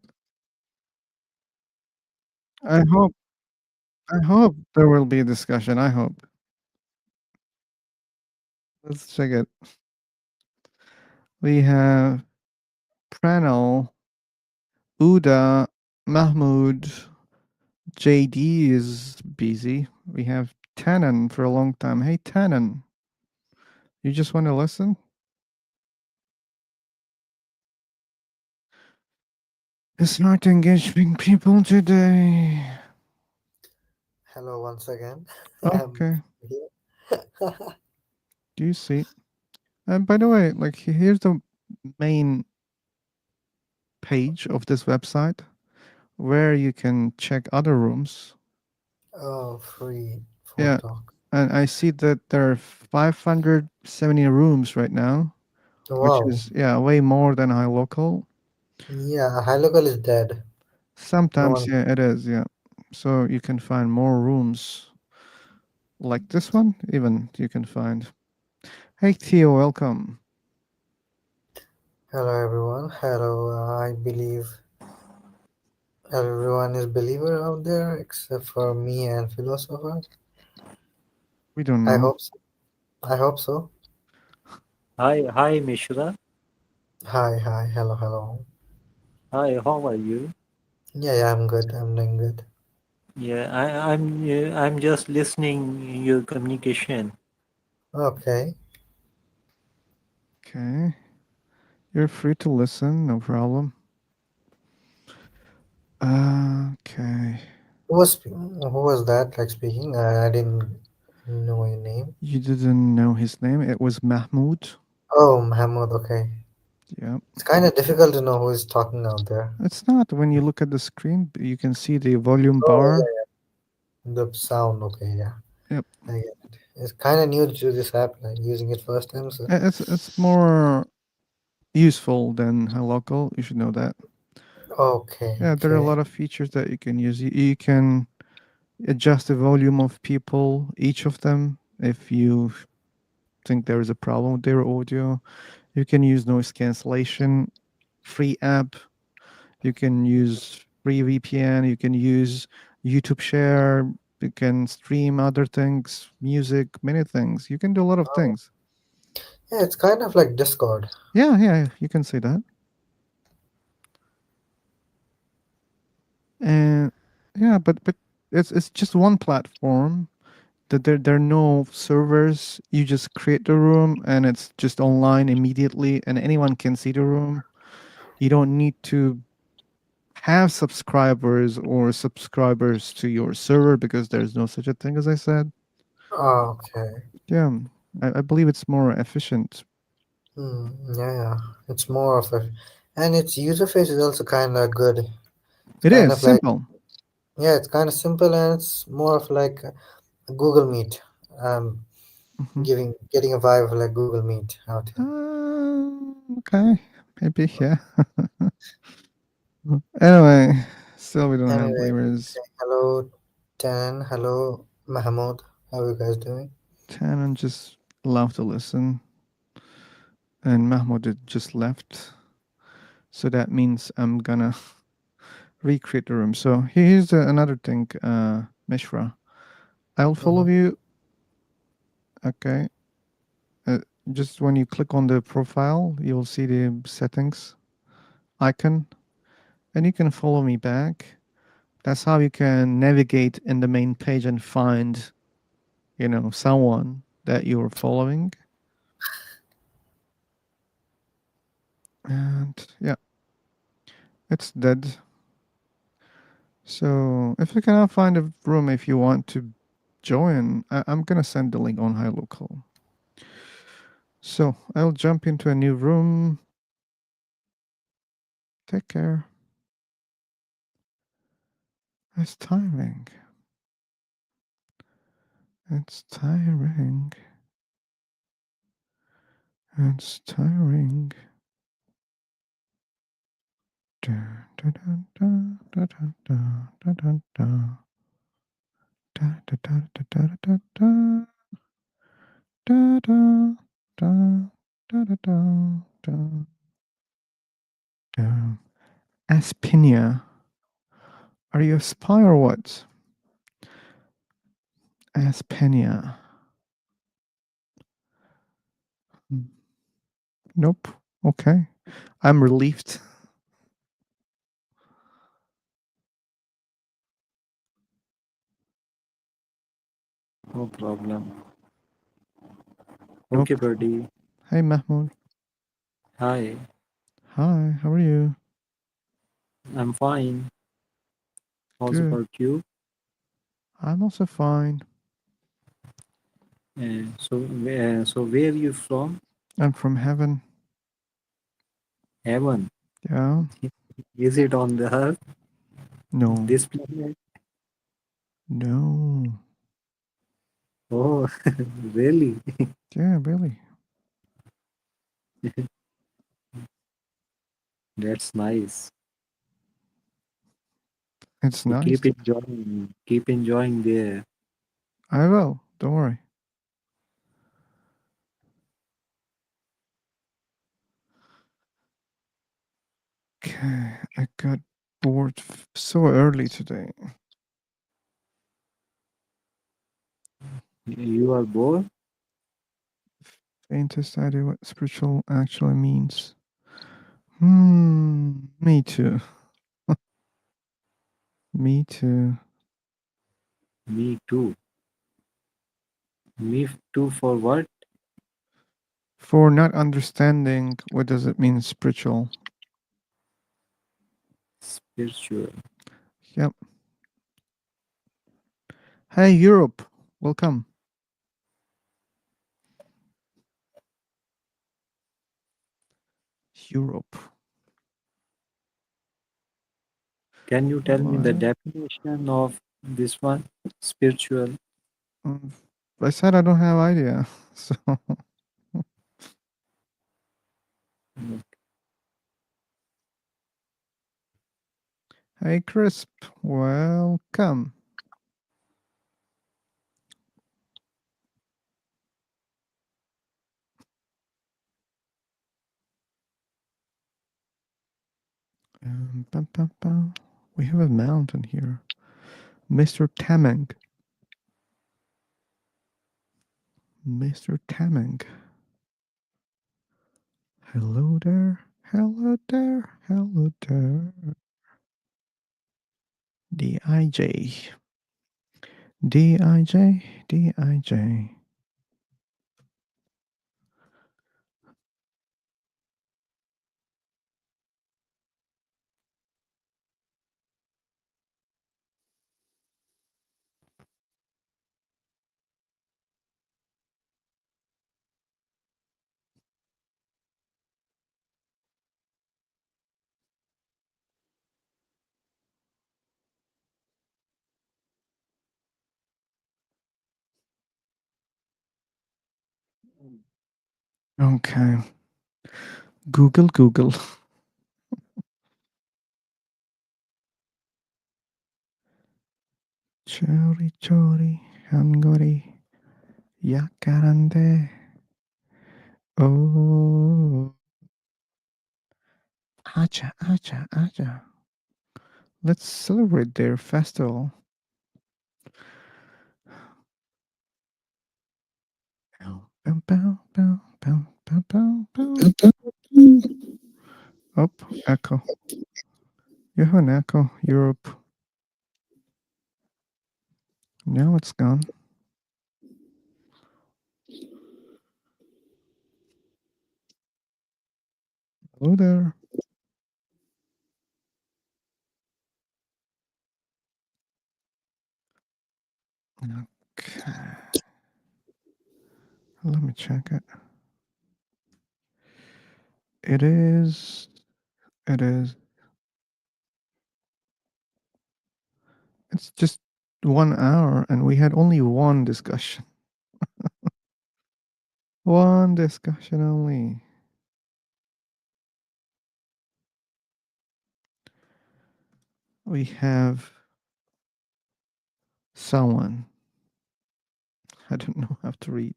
I hope. I hope there will be a discussion. I hope. Let's check it. We have Pranal, Uda, Mahmoud, JD is busy. We have Tannen for a long time. Hey, Tannen, you just want to listen? It's not engaging people today. Hello once again. Okay. Here. Do you see? And by the way, like here's the main page of this website where you can check other rooms. Oh, free phone Yeah. talk. And I see that there are 570 rooms right now, which Wow. is way more than High Local. Yeah, high local is dead. No Sometimes, one. yeah, it is, yeah. So you can find more rooms like this one, even you can find. Hey, Theo, welcome. Hello everyone. Hello. I believe everyone is believer out there except for me and philosopher. We don't I know. hope so. I hope so. Hi, Mishra. Hi, hi, hello, hello. Hi, how are you? Yeah, I'm good. I'm doing good. Yeah, I'm just listening your communication. Okay. Okay. You're free to listen, no problem. Okay. Who was that like speaking? I didn't know your name. You didn't know his name. It was Mahmoud. Oh, Mahmoud. Okay. Yeah. It's kind of difficult to know who is talking out there. It's not. When you look at the screen, you can see the volume Oh, bar. yeah. The sound. Okay, yeah. Yep. I get it. It's kind of new to this app, like using it first time. So. It's more useful than Local. You should know that. Okay. Yeah, there are a Okay. lot of features that you can use. You can adjust the volume of people, each of them, if you think there is a problem with their audio. You can use noise cancellation, free app. You can use free VPN. You can use YouTube Share. You can stream other things, music, many things. You can do a lot of things. Yeah, it's kind of like Discord. Yeah, you can say that. And yeah, but it's just one platform. That there are no servers. You just create the room and it's just online immediately, and anyone can see the room. You don't need to have subscribers to your server because there's no such a thing, as I said. Oh, okay. Yeah. I believe it's more efficient. Yeah, it's more of a, and its user face is also kind of good. It's It kind is of like, simple. yeah, it's kind of simple, and it's more of like a Google Meet. Um, Mhm. getting a vibe of like Google Meet out here. Okay, maybe yeah. Anyway, still we don't have Anyway, believers. hello, Tan. Hello, Mahmoud. How are you guys doing? Tannen just love to listen, and Mahmoud just left. So that means I'm gonna recreate the room. So here's another thing, Mishra. I'll follow Mm-hmm. you. Okay. Uh, just when you click on the profile, you'll see the settings icon, and you can follow me back. That's how you can navigate in the main page and find, someone that you're following. And yeah, it's dead. So if you cannot find a room, if you want to join, I'm gonna send the link on HiLocal. So I'll jump into a new room. Take care. It's tiring. It's tiring. It's tiring. Da, da, da, da, da, da, da, da, da. Da, da, da, da, da, da, da. Da, da, da, da, da, da, da, da. Aspinia. Are you a spy or what? Aspinia. Nope. Okay. I'm relieved. No problem. Nope. Okay, buddy. Hey, Mahmoud. Hi, Hi, how are you? I'm fine. How's Good. about you? I'm also fine. So where you from? I'm from heaven. Heaven. Yeah. Is it on the earth? No. This planet? No. Oh, really? Yeah, really. That's nice. It's So nice. keep enjoying there. I will. Don't worry. Okay. I got bored so early today. You are bored? Faintest idea what spiritual actually means. Me too. Me too. Me too. Me too for what? For not understanding what does it mean spiritual. Spiritual. Yep. Hey, Europe. Welcome. Europe. Can you tell me the Why? definition of this one? Spiritual. Um, I said I don't have idea. So, hey, Crisp. Welcome. Bum, bum, bum. We have a mountain here. Mr. Tamang. Mr. Tamang. Hello there. Hello there. Hello there. D-I-J. D-I-J. D-I-J. Okay. Google. Chori, hangori, yakarande. Oh, acha. Let's celebrate their festival. Bow, bow, bow, bow, bow, bow, bow. Up, echo. You have an echo, Europe. Now it's gone. Hello there. Okay. Let me check it. It is. It's just 1 hour, and we had only one discussion. One discussion only. We have someone. I don't know how to read.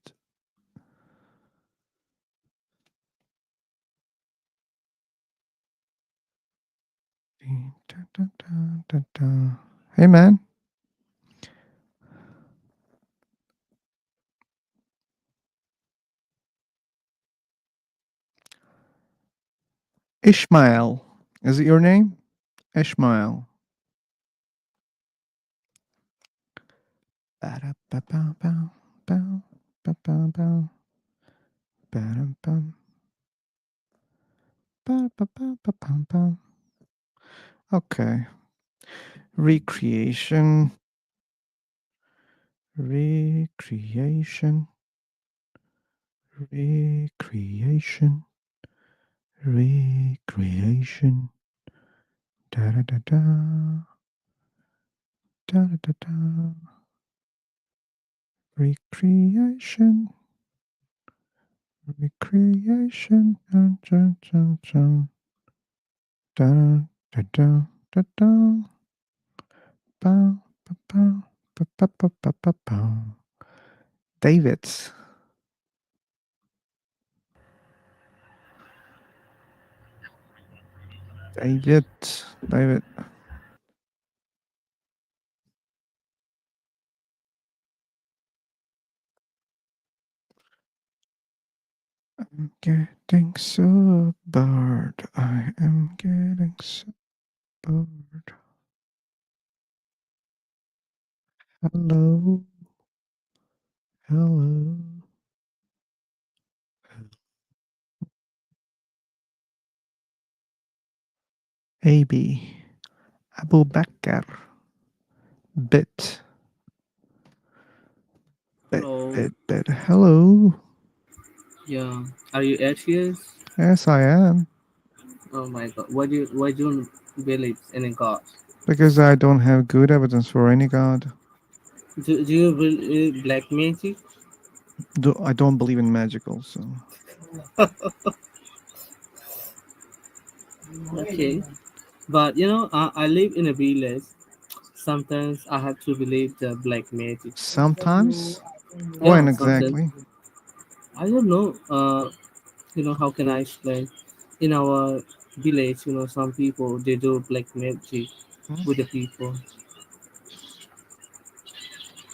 Hey, man. Ishmael. Is it your name? Ishmael. Okay. Recreation. Recreation. Recreation. Recreation. Da da da da. Da da da da. Recreation. Recreation. Dun, dun, dun, dun. Da da da da da. Bow, bow, bow, bow, bow, bow, bow, bow, bow. David. David. I'm getting so bored. I am getting so bored. Hello. Hello. AB. Abu Bakr. Bit. Hello. Hello. Yeah. Are you atheist? Yes, I am. Oh my god. Why do you believe in a god? Because I don't have good evidence for any god. Do you believe black magic? I don't believe in magical, so. Okay. But I live in a village. Sometimes I have to believe the black magic. Sometimes? When Yeah, sometimes. exactly? I don't know. How can I explain? In our village, some people they do black magic Hmm? with the people,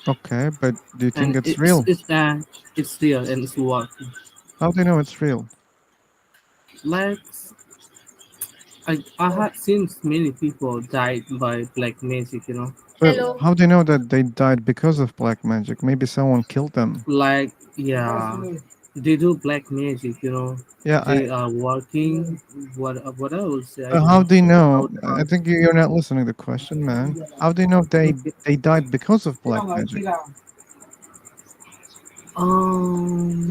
Okay, but do you think and it's it's real? it's uh it's real and it's working. How do you know it's real? Like I had seen many people died by black magic. But how do you know that they died because of black magic? Maybe someone killed them. Like yeah, they do black magic. Yeah, They are working. What I would say, I don't how know do you know? how the I think you're not listening to the question, man. How do you know okay. they died because of black magic? Um,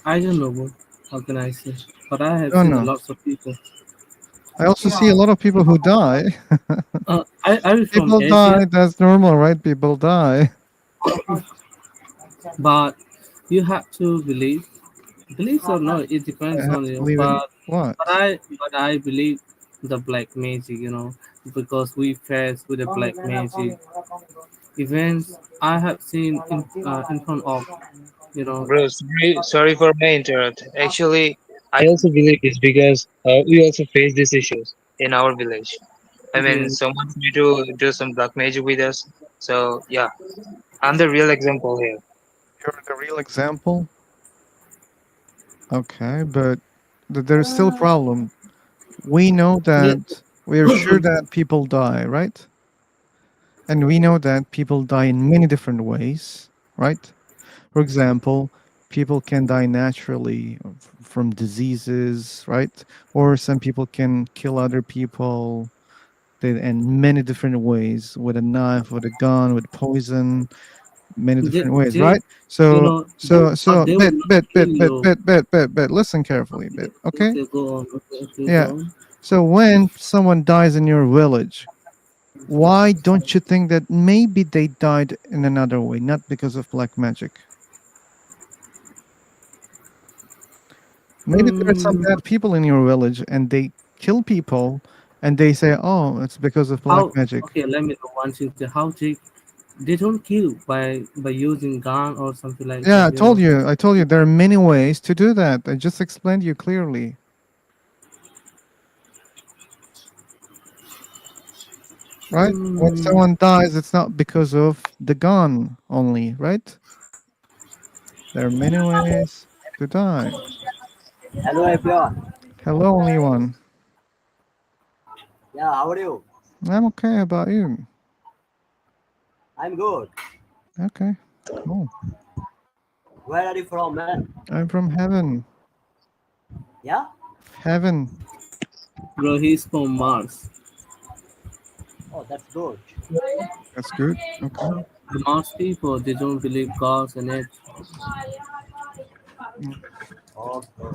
I don't know. How can I say? But I have No, seen a no. lots of people. I also see a lot of people who die. Are you from People Asia? die. That's normal, right? People die. But you have to believe Beliefs or not, it depends I have on to you. believe in But what? I believe the black magic, because we face with the black magic events I have seen in front of, you know. Bro, sorry for my interrupt. Actually, I also believe this because we also face these issues in our village. I mean, Yes. someone tried to do some black magic with us. So yeah, I'm the real example here. You're the real example. Okay, but there's still a problem. We know Yeah. that we are sure that people die, right? And we know that people die in many different ways, right? For example, people can die naturally from diseases, right? Or some people can kill other people in many different ways with a knife, with a gun, with poison, many different ways, they right? So, but they will not kill you. listen carefully, okay? Okay, go on. Okay, Yeah. go on. So when someone dies in your village, why don't you think that maybe they died in another way, not because of black magic? Maybe there are some Mm, bad people in your village and they kill people and they say, oh, it's because of black how? magic. Okay, let me know one thing. How they don't kill by using gun or something like Yeah, that. I told you there are many ways to do that. I just explained you clearly, right? When Mm, someone dies, it's not because of the gun only, right? There are many ways to die. Hello everyone. Hello, only one. Yeah, how are you? I'm okay. How about you? I'm good. Okay, cool. Where are you from, man? I'm from heaven. Yeah? Heaven. bro, he's from Mars. Oh, that's good. That's good. Okay. The Mars people, they don't believe gods and it. Mm, Okay.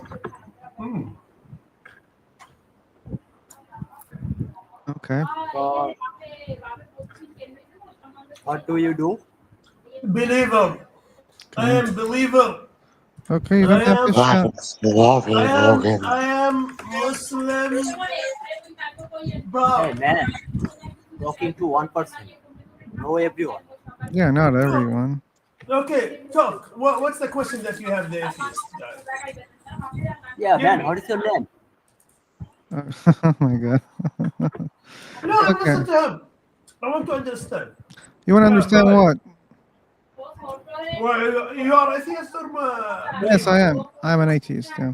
okay. So, what do you do? Believer. I Okay. am believer. Okay. You I don't have to am shout. I am Muslim, bro. Hey, man. Talking to one person. No, everyone. Yeah, not Talk. everyone. Okay, talk. What's the question that you have, the atheist guy? Yeah, Give man. me. What is your name? Oh my god. No, I'm Okay. listening to him. I want to understand. You want to Yeah, go understand ahead. what? Well, you are atheist or Yes, I believer? am. I'm an atheist. Yeah.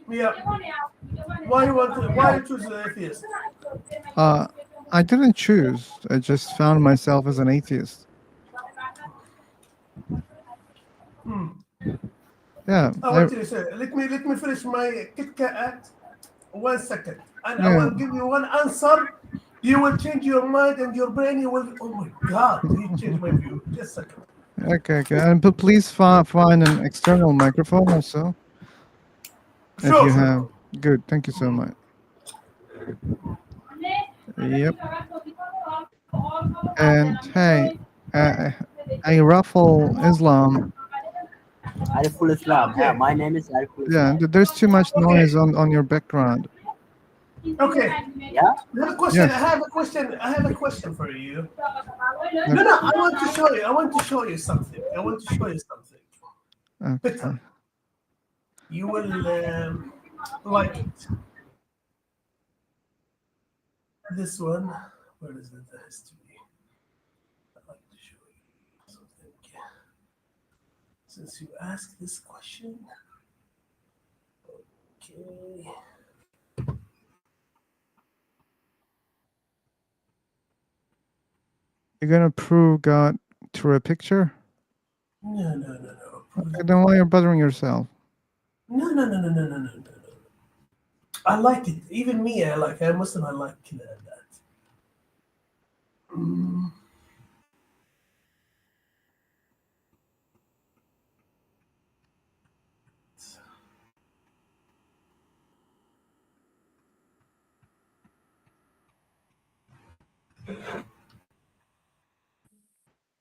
Yeah. Why you choose the atheist? Uh, I didn't choose. I just found myself as an atheist. Hmm. Yeah. I want you to say. Let me finish my Kit Kat. 1 second, and I Yeah. will give you one answer. You will change your mind and your brain. You will. Oh my God! He changed my view. Just a second. Okay. Okay. And but please find an external microphone also if Sure, you sure, have. bro. Good. Thank you so much. Yep. And hey, uh, I ruffle Islam. Ariful Islam. Yeah, Okay, my name is Ariful Yeah. Islam. There's too much noise okay, on your background. okay. Yeah? I have a question. I Yes. have a question. I have a question for you. No, no. Okay. I want to show you. I want to show you something. I want to show you something better. Okay. You will like it. This one. Where is it? The history. I'd like to show you something. Since you asked this question, okay. You're gonna prove God through a picture? No, no, no, no. Okay, then why are you bothering yourself? No, no, no, no, no, no, no, no. I like it. Even me, I like. I'm Muslim. I like that. Mm,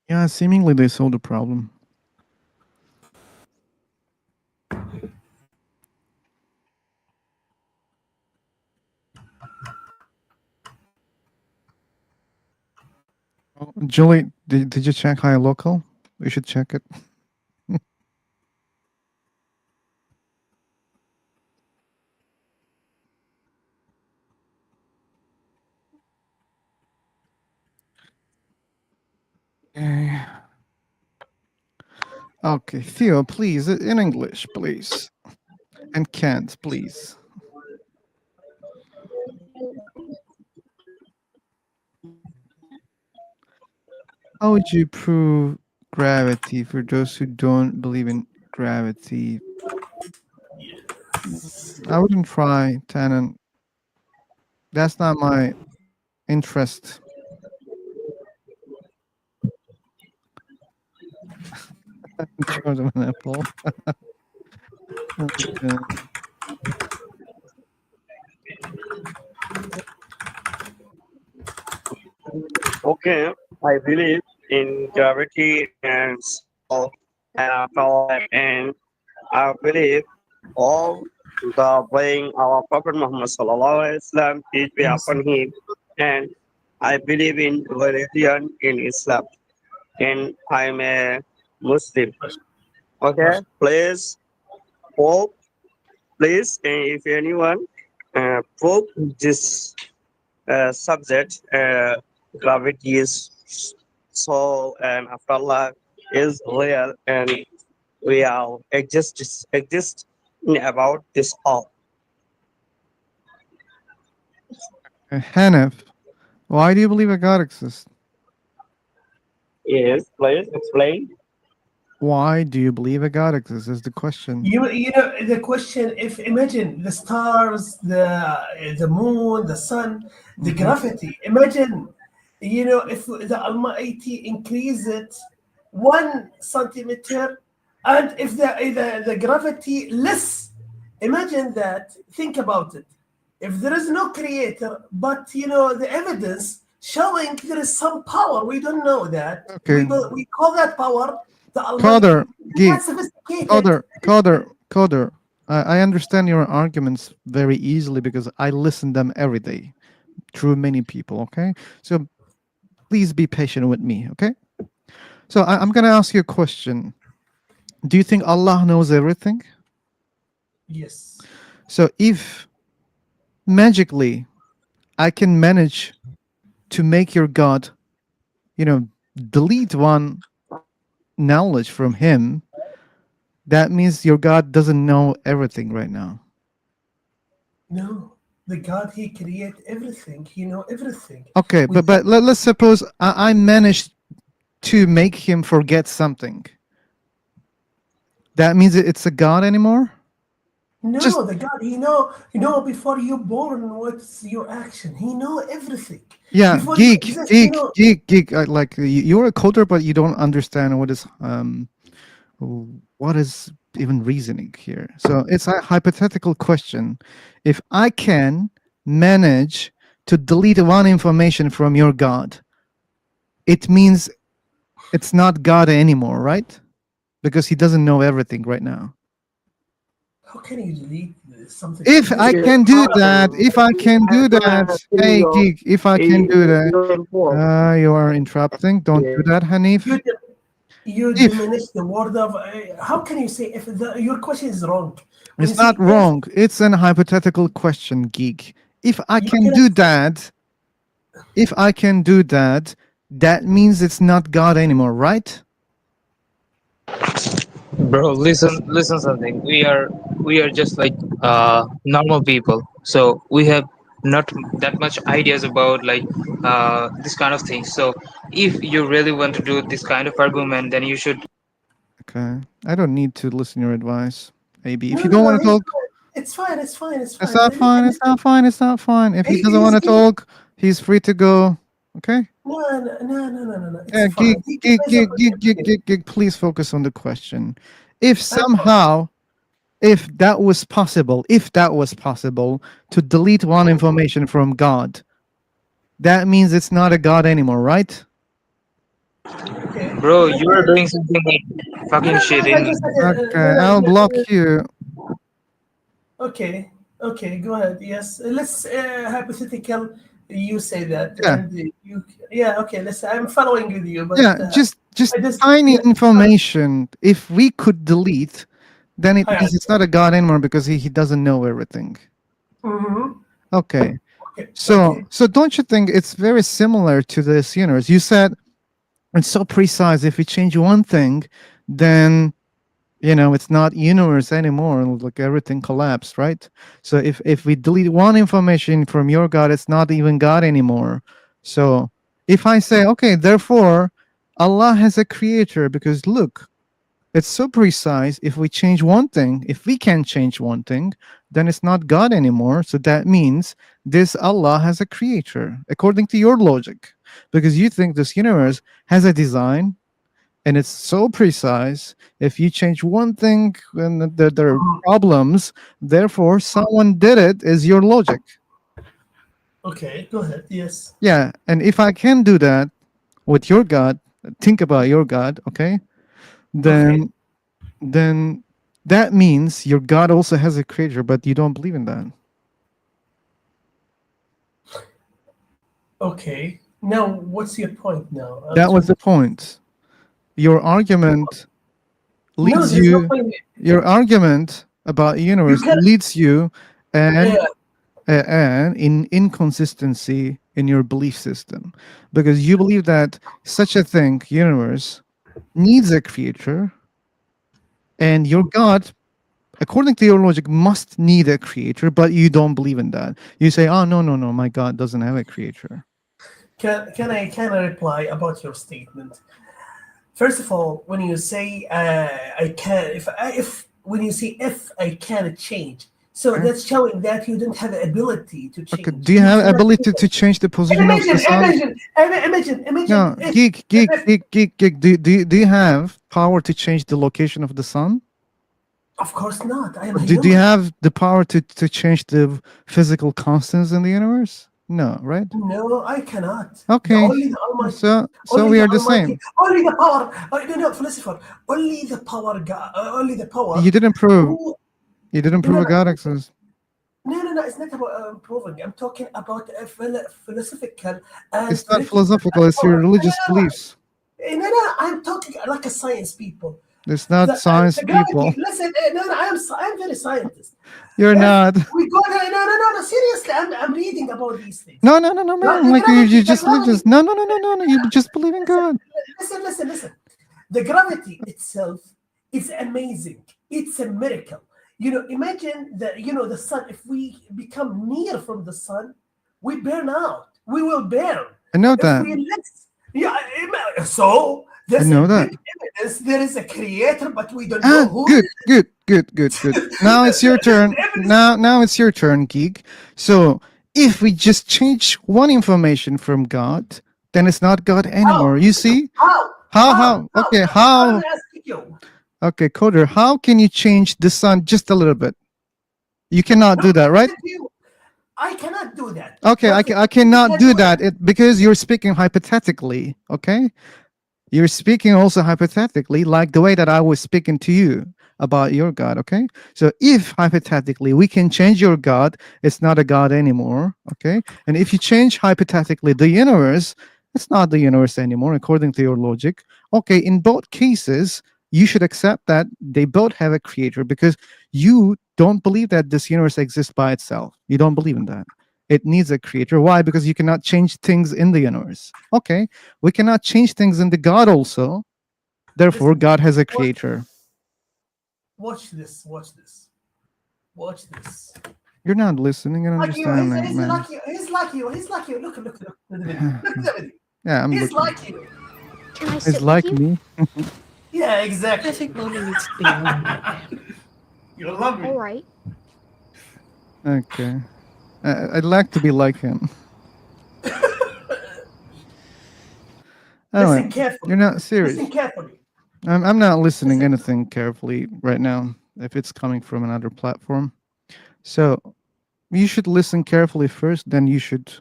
Yeah, seemingly they solved the problem. Oh, Julie, did you check high local? We should check it. Okay. Okay, Theo, please, in English, please. And Kent, please. How would you prove gravity for those who don't believe in gravity? I wouldn't try, Tannen. That's not my interest. Chosen an apple. Okay. Okay, I believe in gravity and soul and afterlife, and I believe all the way our Prophet Muhammad sallallahu alaihi wasallam peace be upon him, and I believe in religion in Islam, and I'm a Muslim. Okay, please, Pope, please, and if anyone Pope this subject, gravity is soul and afterlife is real, and we are exist about this all. Hanif, why do you believe a God exists? Yes, please explain. Why do you believe a God exists is the question. You know the question. If imagine the stars, the moon, the sun, the Mhm. gravity. Imagine, you know, if the Almighty increase it 1 centimeter, and if the gravity less, imagine that. Think about it. If there is no creator, but you know the evidence showing there is some power, we don't know that. Okay. We call that power the Almighty. Coder, geek, That's sophisticated. Coder. I understand your arguments very easily because I listen them every day through many people. Okay, so please be patient with me. Okay, so I'm gonna ask you a question. Do you think Allah knows everything? Yes. So if magically I can manage to make your God, delete one knowledge from him, that means your God doesn't know everything right now. No, the God He create everything. He know everything. Okay, We but let's suppose I managed to make him forget something. That means it's a God anymore? no, the God He know before you born what's your action. He know everything. Yeah, Before you geek, exist, geek, geek, geek. Like you're a coder, but you don't understand what is even reasoning here. So it's a hypothetical question. If I can manage to delete one information from your God, it means it's not God anymore, right? Because he doesn't know everything right now. How can you delete something? If I can do that, hey geek, if I can do that, you are interrupting. Don't do that, Hanif. You diminish the word of. How can you say if your question is wrong? When It's you say not wrong. It's an hypothetical question, geek. If I can do that, that means it's not God anymore, right? Bro, listen something. We are just like normal people, so we have not that much ideas about like this kind of things. So if you really want to do this kind of argument, then you should. Okay. I don't need to listen to your advice. Maybe if no, you no, don't no, want to talk, it's fine. It's fine. It's it's fine. not fine. It's not fine. It's not fine. If he doesn't He's want to talk, he's free to go. Okay. No, no, no, no, no, no. It's Yeah, fine. geek, please focus on the question. If somehow, if that was possible to delete one information from God, that means it's not a God anymore, right? Bro, you are doing something like fucking shit in. Okay, I'll block you. Okay, okay, go ahead. Yes, let's hypothetical You say that, Yeah. and you, yeah, okay. Listen, I'm following with you, but Yeah, just I just tiny yeah. information. If we could delete, then it I means it's not a god anymore because he doesn't know everything. Mm-hmm. Okay. Okay. So don't you think it's very similar to this universe? You said it's so precise. If we change one thing, then it's not universe anymore. Like everything collapsed, right? So if we delete one information from your God, it's not even God anymore. So if I say, okay, therefore Allah has a creator, because look, it's so precise. If we change one thing, if we can change one thing, then it's not God anymore. So that means this Allah has a creator, according to your logic, because you think this universe has a design and it's so precise. If you change one thing, and there are problems, therefore someone did it, is your logic. Okay, go ahead. Yes. Yeah, and if I can do that with your God, think about your God, okay? Then that means your God also has a creator, but you don't believe in that. Okay. Now, what's your point now? That was the point. Your argument No, leads there's no you. point. Your argument about universe can- leads you, and Yeah. and in inconsistency in your belief system, because you believe that such a thing, universe, needs a creator, and your God, according to your logic, must need a creator, but you don't believe in that. You say, oh, no, my God doesn't have a creator. Can I reply about your statement? First of all, when you say I can, if when you say if I can change, so Okay. that's showing that you don't have the ability to change. Okay. Do you have ability to change the position of the sun? Imagine. No, geek. Do you have power to change the location of the sun? Of course not. I am a Do you human. have the power to change the physical constants in the universe? No, right? No, I cannot. Okay. Only the Almighty. So only we the are the Almighty, same. Only the power. No, philosopher. Only the power. Only the power. You didn't prove. who- You didn't No, prove no, a God exists. No. It's not about proving. I'm talking about a philosophical and It's not theoretical philosophical. It's your religious beliefs. No. I'm talking like a science people. It's not science The gravity. people. Listen, no. I'm very scientist. You're If not. we go no. Seriously, I'm reading about these things. No, man. The Like gravity, you the just gravity. no. You just believe in God. Listen. The gravity itself is amazing. It's a miracle. Imagine the sun. If we become near from the sun, we burn out. We will burn. I know If that. we so I there's know a that. big evidence. There is a creator, but we don't know who. Good. Now it's your turn. Now it's your turn, geek. So if we just change one information from God, then it's not God anymore. You see? How? Okay, how? I'm asking you. Okay, Coder, how can you change the sun just a little bit? You cannot do that, right? I cannot do that. Okay, I cannot do that because you're speaking hypothetically, okay? You're speaking also hypothetically, like the way that I was speaking to you about your God, okay? So if hypothetically we can change your God, it's not a God anymore, okay? And if you change hypothetically the universe, it's not the universe anymore, according to your logic. Okay, in both cases, you should accept that they both have a creator because you don't believe that this universe exists by itself. You don't believe in that. It needs a creator. Why? Because you cannot change things in the universe. Okay, we cannot change things in the God also. Therefore, God has a creator. Watch this. You're not listening and Like you, understanding, he's man. like you. He's like you. Look at the video. Look at the video. Yeah, I'm He's looking. like you. Can I He's sit like with you? me. Yeah, exactly. I think Mommy needs to be alone. You love me. All right. Okay. I'd like to be like him. Listen Oh, carefully. you're not serious. Listen carefully. I'm not listening anything carefully right now if it's coming from another platform. So you should listen carefully first, then you should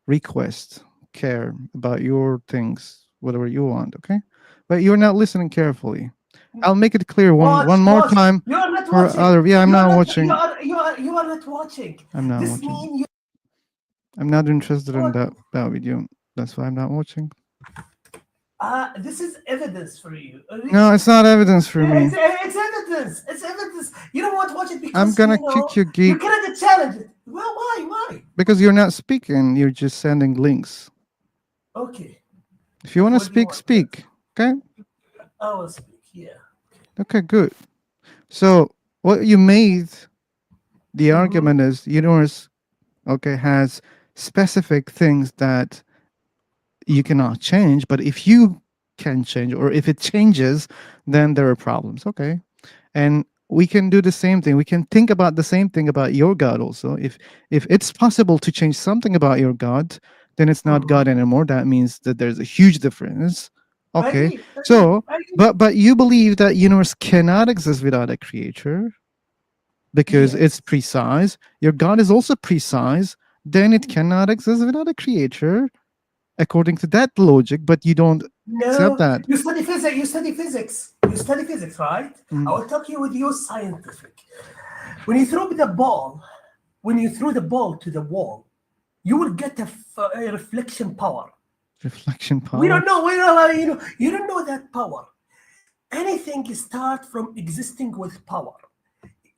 request care about your things, whatever you want, okay? But you're not listening carefully. I'll make it clear one more time. You are not for watching. other, yeah, I'm not watching. You are not watching. I'm not This watching. means I'm not interested in that video. That's why I'm not watching. This is evidence for you. No, it's not evidence for me. It's evidence. It's evidence. You don't want to watch it because I'm gonna kick you, you geek, cannot challenge it. Well, why? because you're not speaking. You're just sending links. Okay, If you want to what do you speak, want? speak. Okay. I will speak. Yeah. Okay. Good. So what you made the argument is universe, okay, has specific things that you cannot change, but if you can change or if it changes, then there are problems. Okay. And we can do the same thing. We can think about the same thing about your God also. If it's possible to change something about your God, then it's not God anymore. That means that there's a huge difference. Okay. So but you believe that universe cannot exist without a creator because it's precise. Your God is also precise, then it cannot exist without a creator according to that logic, but you don't accept No, that. you study physics. You study physics. You study physics, right? I will talk you with your scientific. When you throw the ball, to the wall, you will get a reflection power. Reflection power. We don't know. We don't. You don't know that power. Anything starts from existing with power.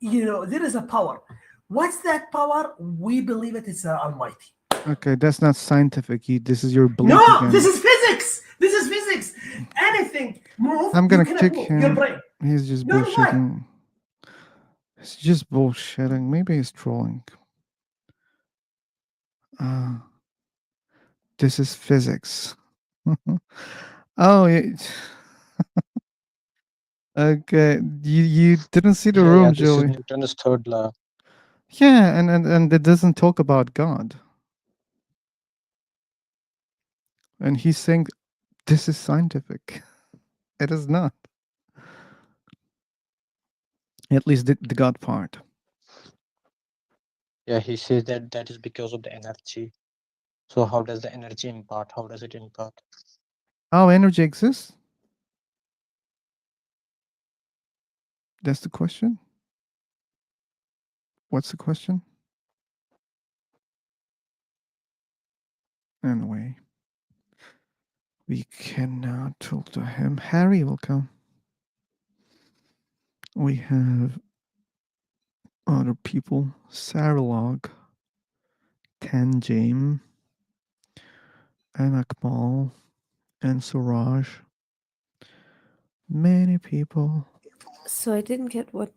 There is a power. What's that power? We believe it is Almighty. Okay, that's not scientific. This is your belief No, again. this is physics. This is physics. Anything move, I'm gonna you cannot kick move. Your him. brain. He's just No, why? bullshitting. He's just bullshitting. Maybe he's trolling. This is physics. Oh, okay. You didn't see the Yeah, room, this is Joey. Newton's third law. Yeah, and it doesn't talk about God. And he's saying this is scientific. It is not. At least the God part. Yeah, he says that is because of the energy. So how does the energy impart? How does it impart? How energy exists? That's the question. What's the question? Anyway, we cannot talk to him. Harry will come. We have other people. Saralog, Tanjim, and Akmal, and Suraj. Many people. So I didn't get what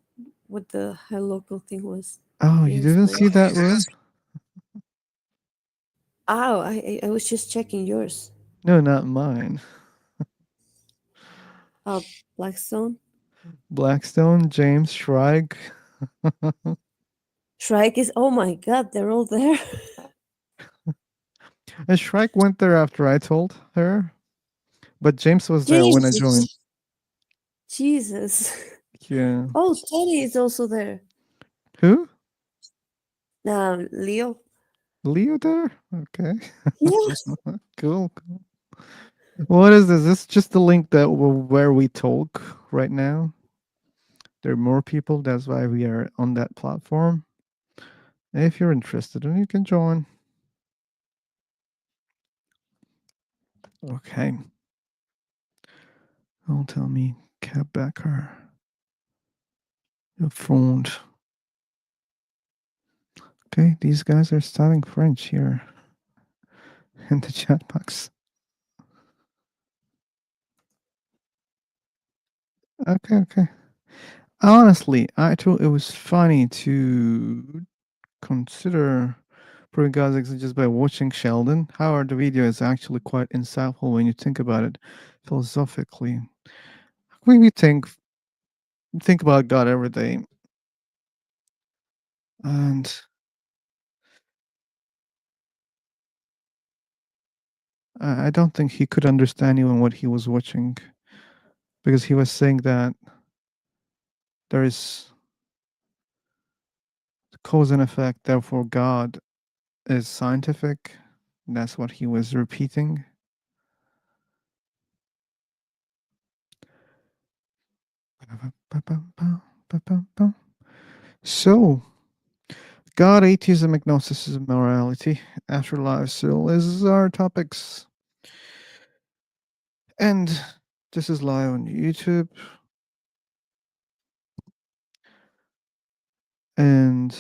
the high local thing was. Oh, Can you didn't explain? see that room? Oh, I was just checking yours. No, not mine. Oh, Blackstone. Blackstone, James, Shrike. Shrike is. Oh my God, they're all there. And Shrike went there after I told her, but James was there when I joined. Jesus. Yeah. Oh, Teddy is also there. Who? Leo. Leo there? Okay. Yes. Cool. What is this? This is just the link that where we talk right now. There are more people. That's why we are on that platform. If you're interested, then you can join. Okay. Don't tell me Cap Becker. Your phone. Okay, these guys are studying French here in the chat box. Okay. Honestly, I thought it was funny to consider proving God's existence just by watching Sheldon. However, the video is actually quite insightful when you think about it philosophically. We think about God every day, and I don't think he could understand even what he was watching, because he was saying that there is cause and effect, therefore God is scientific. That's what he was repeating. So God, atheism, agnosticism, morality, afterlife, soul is our topics. And this is live on YouTube. And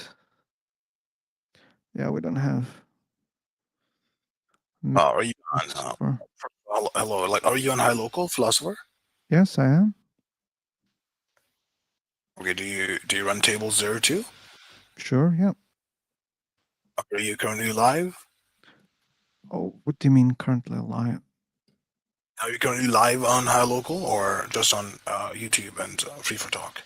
yeah, we don't have. Are you on? Hello, like, are you on High Local Philosopher? Yes, I am. Okay, do you run tables there too? Sure, yeah. Are you currently live? Oh, what do you mean currently live? Are you currently live on High Local or just on YouTube and Free for Talk?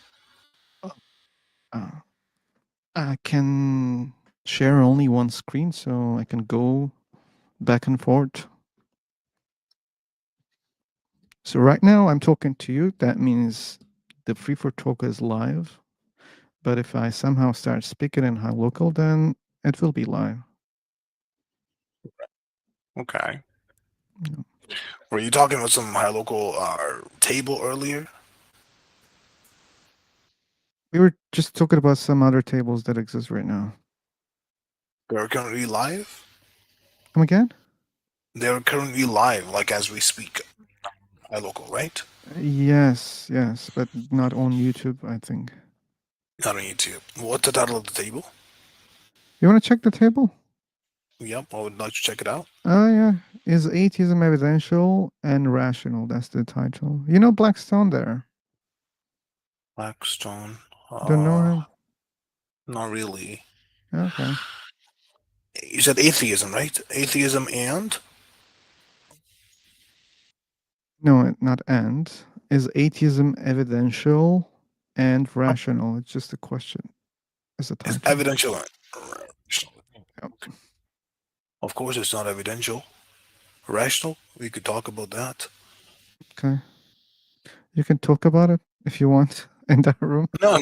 I can share only one screen, so I can go back and forth. So right now I'm talking to you. That means the Free for Talk is live. But if I somehow start speaking in High Local, then it will be live. Okay. Were you talking about some High Local table earlier? We were just talking about some other tables that exist right now. They're currently live? Come again? They're currently live, like as we speak. High Local, right? Yes, but not on YouTube, I think. Not on YouTube. What's the title of the table? You want to check the table? Yep, I would like to check it out. Oh, yeah. Is atheism evidential and rational? That's the title. You know Blackstone there? Blackstone. Don't know him? Not really. Okay. You said atheism, right? Atheism and? No, not and. Is atheism evidential and rational? It's just a question. It's a title. It's evidential. Of course, it's not evidential. Rational? We could talk about that. Okay. You can talk about it if you want in that room. No,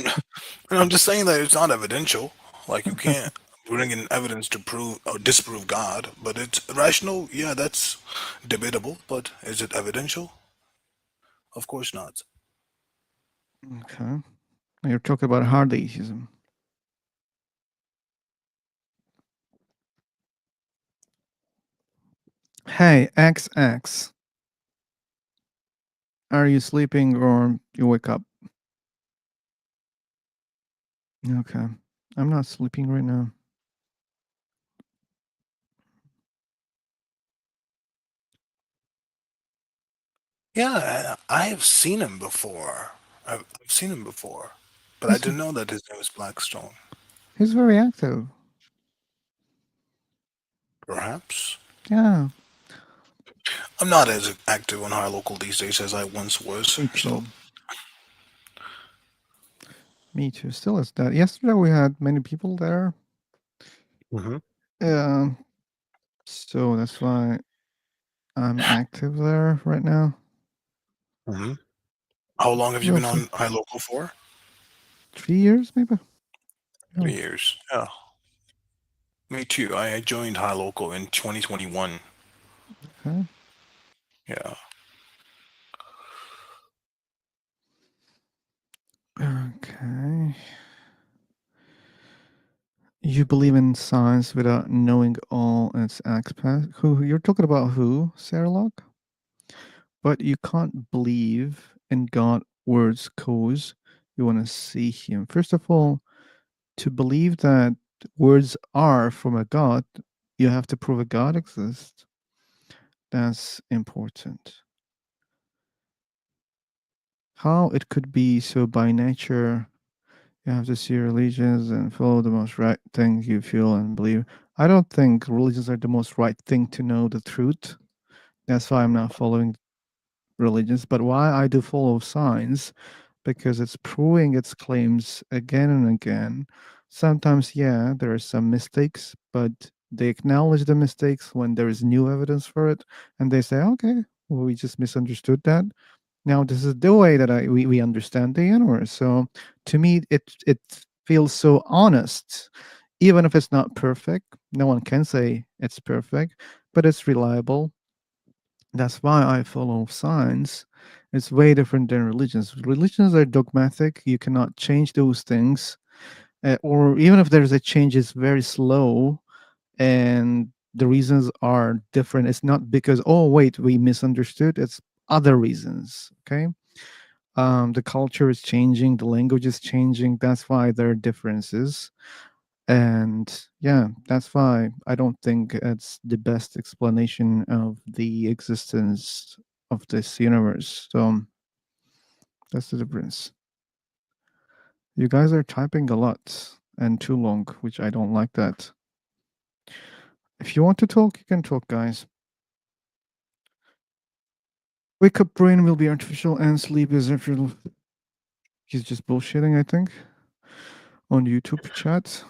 I'm just saying that it's not evidential. Like, you can't bring in evidence to prove or disprove God, but it's rational. Yeah, that's debatable, but is it evidential? Of course not. Okay. You're talking about hard atheism. Hey, XX. Are you sleeping or you wake up? Okay. I'm not sleeping right now. Yeah, I have seen him before. I've seen him before, but I didn't know that his name was Blackstone. He's very active. Perhaps. Yeah. I'm not as active on High Local these days as I once was. Me too. So Me too. Still is that. Yesterday we had many people there. So that's why I'm active there right now. How long have you We'll been see. on High Local for? 3 years, maybe. 3 years. Yeah. Me too. I joined High Local in 2021. Okay. Yeah. Okay. You believe in science without knowing all its aspects. Who you're talking about? Who, Sarah? But you can't believe in God words cause you want to see Him. First of all, to believe that words are from a God, you have to prove a God exists. That's important. How it could be so by nature, you have to see religions and follow the most right thing you feel and believe. I don't think religions are the most right thing to know the truth. That's why I'm not following religions. But why I do follow science, because it's proving its claims again and again. Sometimes, yeah, there are some mistakes, but they acknowledge the mistakes when there is new evidence for it, and they say, okay, well, we just misunderstood that. Now this is the way that we understand the universe. So to me, it feels so honest, even if it's not perfect. No one can say it's perfect, but it's reliable. That's why I follow science. It's way different than religions. Religions are dogmatic. You cannot change those things. or even if there's a change, it's very slow, and the reasons are different. It's not because, oh wait, we misunderstood. It's other reasons. Okay. The culture is changing, the language is changing. That's why there are differences. And yeah, that's why I don't think it's the best explanation of the existence of this universe. So that's the difference. You guys are typing a lot and too long, which I don't like that. If you want to talk, you can talk, guys. Wake up brain will be artificial and sleep is artificial. He's just bullshitting, I think, on YouTube chat.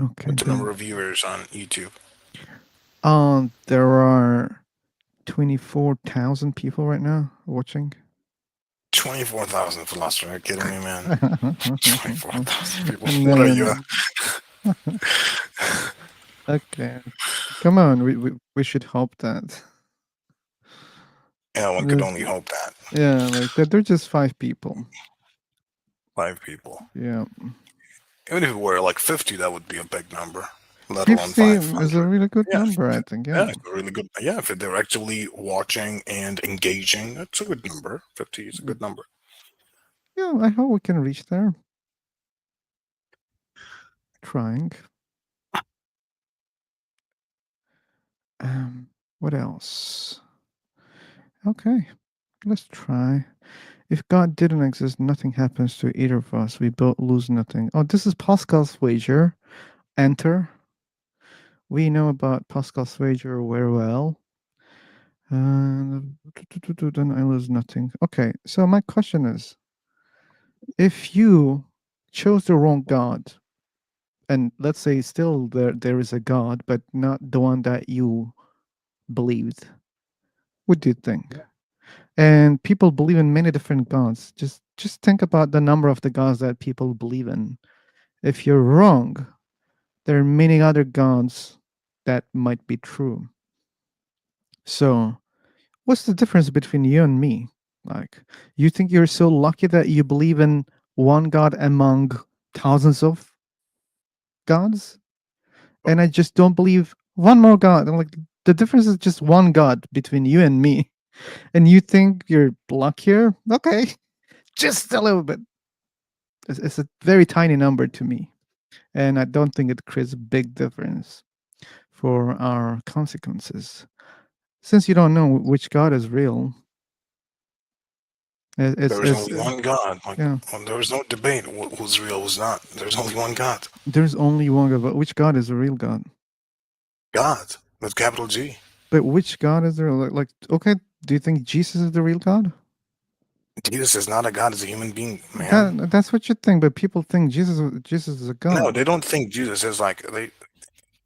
Okay. What's the number of viewers on YouTube? There are 24,000 people right now watching. 24,000 philosopher. Are you kidding me, man? 24,000 people. And What are you? Okay, come on. We should hope that. Yeah, one could only hope that. Yeah, like that. They're just 5 people. 5 people. Yeah. Even if it were like 50, that would be a big number. Let 50 alone 500. is a really good number, I think. Yeah. Yeah, it's a really good. Yeah, if they're actually watching and engaging, that's a good number. 50 is a good number. Yeah, I hope we can reach there. Trying. What else? Okay, let's try. If God didn't exist, nothing happens to either of us. We both lose nothing. Oh, this is Pascal's wager. Enter. We know about Pascal's wager very well. Then I lose nothing. Okay, so my question is, if you chose the wrong God, and let's say still there is a God, but not the one that you believed, what do you think? And people believe in many different gods. Just think about the number of the gods that people believe in. If you're wrong, there are many other gods that might be true. So, what's the difference between you and me? Like, you think you're so lucky that you believe in one God among thousands of gods? And I just don't believe one more God. I'm like, the difference is just one God between you and me. And you think you're luckier? Okay, just a little bit. It's a very tiny number to me. And I don't think it creates a big difference for our consequences. Since you don't know which God is real, There is only one God. Like, yeah. there was no debate who's real, who's not. There's only one God. There's only one God, but which God is the real God? God with capital G. But which God is there? Like, okay, do you think Jesus is the real God? Jesus is not a God; is a human being, man. That's what you think, but people think Jesus is a God. No, they don't think Jesus is like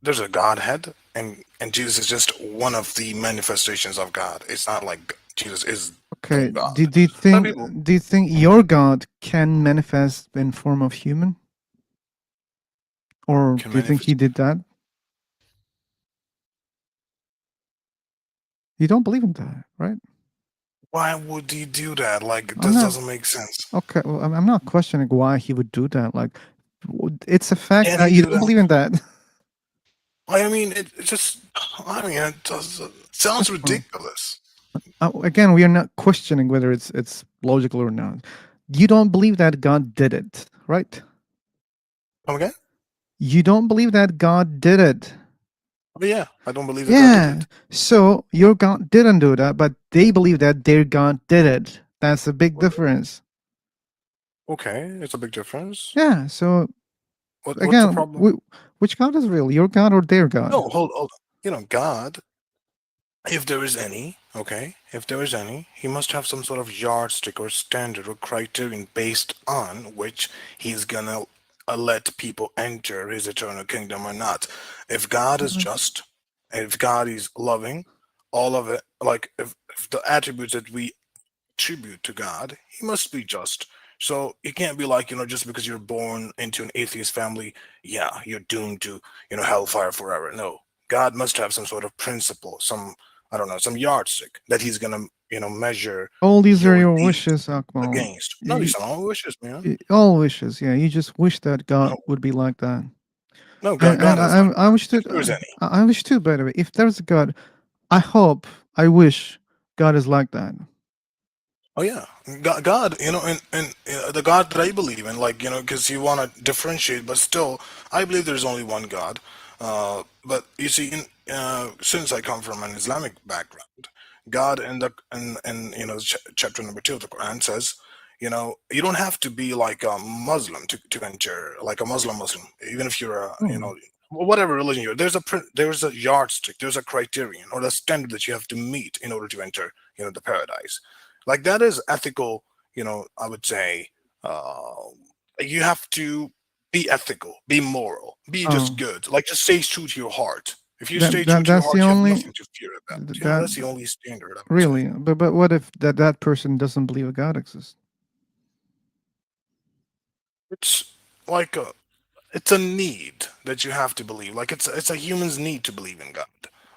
there's a Godhead, and Jesus is just one of the manifestations of God. It's not like Jesus is Okay. God. Do you think your God can manifest in form of human? Or do you think he did that? You don't believe in that, right? Why would he do that? Like, this doesn't make sense. Okay, well, I'm not questioning why he would do that. Like, it's a fact Can that he you do don't that? believe in that. I mean, it just, I mean, it sounds ridiculous. Again, we are not questioning whether it's logical or not. You don't believe that God did it, right? Come again? You don't believe that God did it. But yeah, I don't believe that God did Yeah. So your God didn't do that, but they believe that their God did it. That's a big difference. Okay, it's a big difference. Yeah. So What's the again, problem? which God is real? Your God or their God? No, hold on. You know, God, if there is any, okay, if there is any, he must have some sort of yardstick or standard or criterion based on which he's gonna let people enter his eternal kingdom or not. If God is just, if God is loving, all of it, like if the attributes that we attribute to God, he must be just. So it can't be like, just because you're born into an atheist family, you're doomed to, hellfire forever. No, God must have some sort of principle, some I don't know, some yardstick that he's gonna, measure All these are your your deeds wishes, Akmal. against. No, these are all wishes, man. All wishes. Yeah, you just wish that God No, would be like that. no, And God is like I that. wish If that there's any. I wish too. By the way, if there's a God, I wish God is like that. Oh yeah, God, and the God that I believe in, like because you want to differentiate, but still, I believe there's only one God. But you see, since I come from an Islamic background, God in the in chapter number 2 of the Quran says, you don't have to be like a Muslim to enter, like a Muslim, even if you're a whatever religion you're. There's a yardstick, there's a criterion or the standard that you have to meet in order to enter, the paradise. Like that is ethical, I would say. You have to be ethical, be moral, be just Oh, good, like just stay true to your heart. If you stay that true that to your that's the heart, you have only nothing to fear about. Yeah, that that's the only standard, I would say. really. But what if that person doesn't believe a God exists? It's like it's a need that you have to believe. Like it's a human's need to believe in God.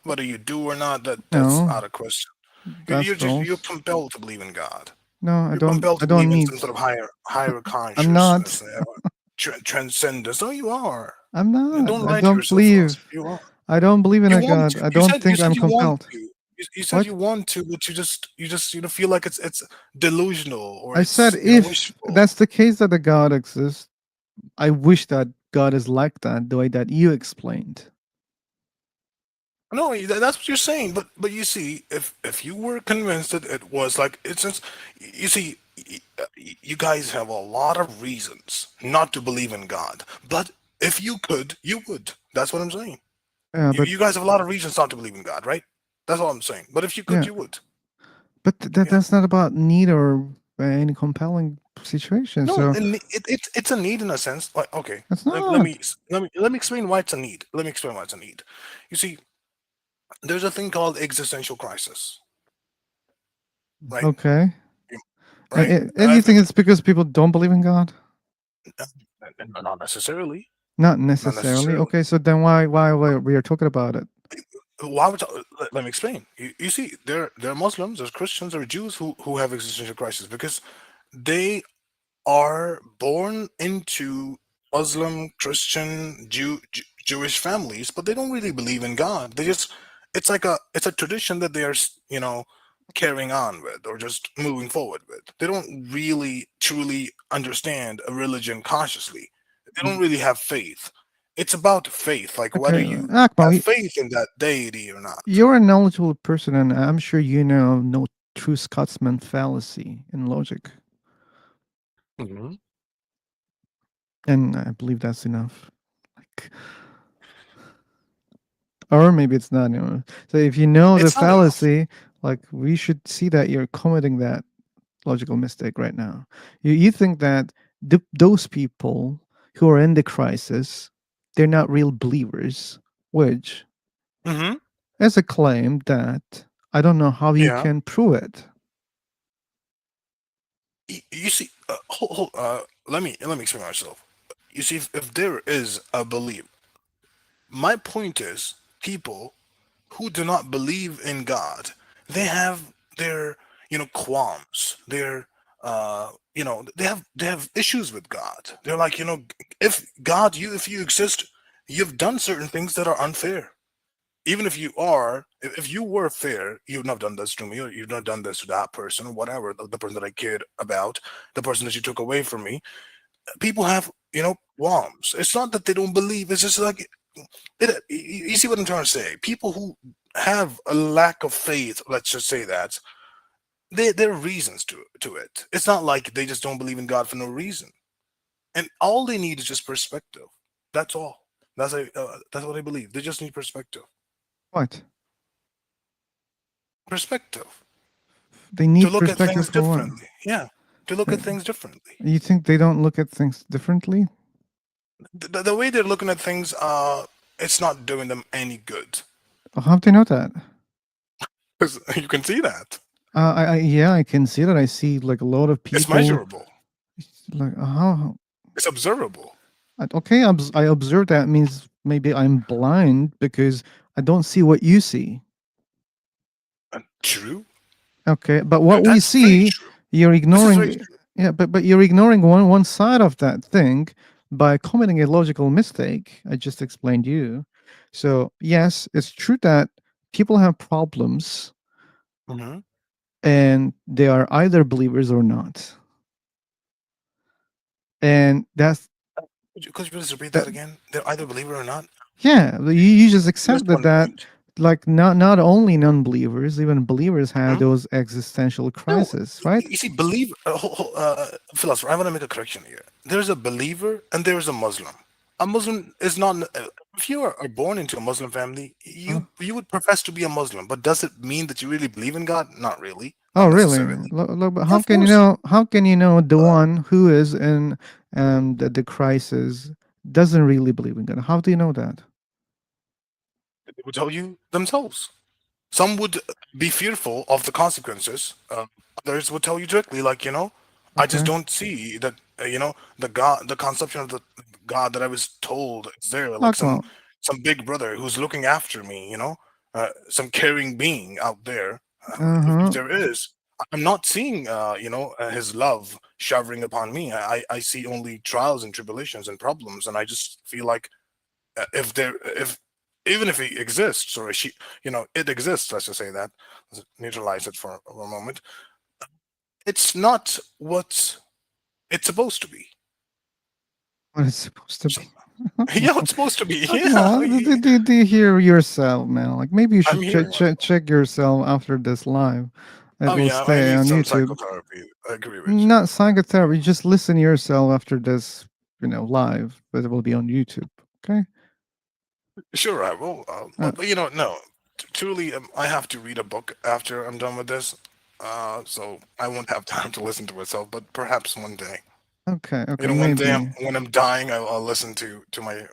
Whether you do or not, that's No, out of question. that's You're false. compelled to believe in God. No, I You're don't. compelled I to believe don't in need. some sort of higher I'm not. consciousness, transcendence. No, you are. I'm not. Don't I lie to don't yourself, Philosophy. believe. You are. I don't believe in You a want God. to. I You don't said you think said I'm you want compelled. to. You said What? you want to, but you feel like it's delusional or I said it's if wishful. that's the case that a God exists, I wish that God is like that, the way that you explained. No, that's what you're saying. But you see, if you were convinced that it was like it's just, you see, you guys have a lot of reasons not to believe in God. But if you could, you would. That's what I'm saying. Yeah, but You guys have a lot of reasons not to believe in God, right? That's all I'm saying. But if you could, yeah, you would. but Yeah. that's not about need or any compelling situation. No, So it's a need in a sense. Like, okay, that's let me not let me explain why it's a need. Let me explain why it's a need. You see, there's a thing called existential crisis, right? okay. You- And, Right? and you think it's because people don't believe in God? Not necessarily. Not Not necessarily. necessarily. Okay, so then why we are talking about it? Why would let me explain? You see, there are Muslims, there's Christians, there are Jews who have existential crisis because they are born into Muslim, Christian, Jewish families, but they don't really believe in God. They just it's a tradition that they are carrying on with or just moving forward with. They don't really truly understand a religion consciously. They don't really have faith. It's about faith, like whether Okay, you Akmal, have faith in that deity or not. you're a knowledgeable person, and I'm sure you know no true Scotsman fallacy in logic, Hmm. and I believe that's enough. Like, or maybe it's not enough. So if you know the It's not enough. fallacy, like we should see that you're committing that logical mistake right now. You think that those people who are in the crisis, they're not real believers, which Hmm. is a claim that I don't know how you Yeah. can prove it. You see, let me explain myself. You see, if there is a belief, my point is people who do not believe in God, they have their qualms, their they have issues with God. They're like if God, if you exist, you've done certain things that are unfair. Even if you were fair, you would not have done this to me, or you've not done this to that person, or whatever, the person that I cared about, the person that you took away from me. People have, qualms. It's not that they don't believe. It's just like, you see what I'm trying to say? People who have a lack of faith, let's just say that, there are reasons to it. It's not like they just don't believe in God for no reason. And all they need is just perspective. That's all. That's what I believe. They just need perspective. What? Perspective. They To need look at perspective things for what? differently. Yeah. To look Uh, at things differently. You think they don't look at things differently? The way they're looking at things, it's not doing them any good. How do you know that? 'Cause you can see that. Yeah, I can see that. I see like a lot of It's people. measurable. Like how? It's observable. Okay, I observe that means maybe I'm blind because I don't see what you see. true. Okay, but what we That's very see, true. you're This is very ignoring. true. Yeah, but you're ignoring one side of that thing by committing a logical mistake. I just explained you. So yes, it's true that people have problems, Mm-hmm. and they are either believers or not. And that's Could you please repeat that. that again? They're either believer or not. Yeah, you just Just accepted one that. point. Like not only non-believers, even believers have Hmm? those existential No, crises, right? you see, believer, philosopher. I want to make a correction here. There's a believer and there's a Muslim. A Muslim is not. If you are born into a Muslim family, you would profess to be a Muslim, but does it mean that you really believe in God? Not really, Oh, not really? necessarily. Look, but Yeah, how of can you course. know? How can you know the one who is in the crisis doesn't really believe in God? How do you know that? They would tell you themselves. Some would be fearful of the consequences. Others would tell you directly, like, I just Okay. don't see that, the God, the conception of the God that I was told is there, like some Akmal. some big brother who's looking after me, some caring being out there. If Uh-huh. there is, I'm not seeing, his love showering upon me. I see only trials and tribulations and problems, and I just feel like if even if he exists or she, it exists, let's just say that, let's neutralize it for a moment, it's not what it's supposed to be. What it's supposed to be. Yeah, it's supposed to be. Yeah, Akmal, do you hear yourself, man? Like maybe you I'm should hearing myself. check yourself after this live. It Oh will yeah, I stay need on some YouTube. psychotherapy. I agree with you. Not psychotherapy. Just listen yourself after this, live, but it will be on YouTube. Okay. Sure, I will. But no, truly, I have to read a book after I'm done with this, so I won't have time to listen to myself. But perhaps one day. Okay. Okay. One day Maybe. when I'm dying, I'll listen to my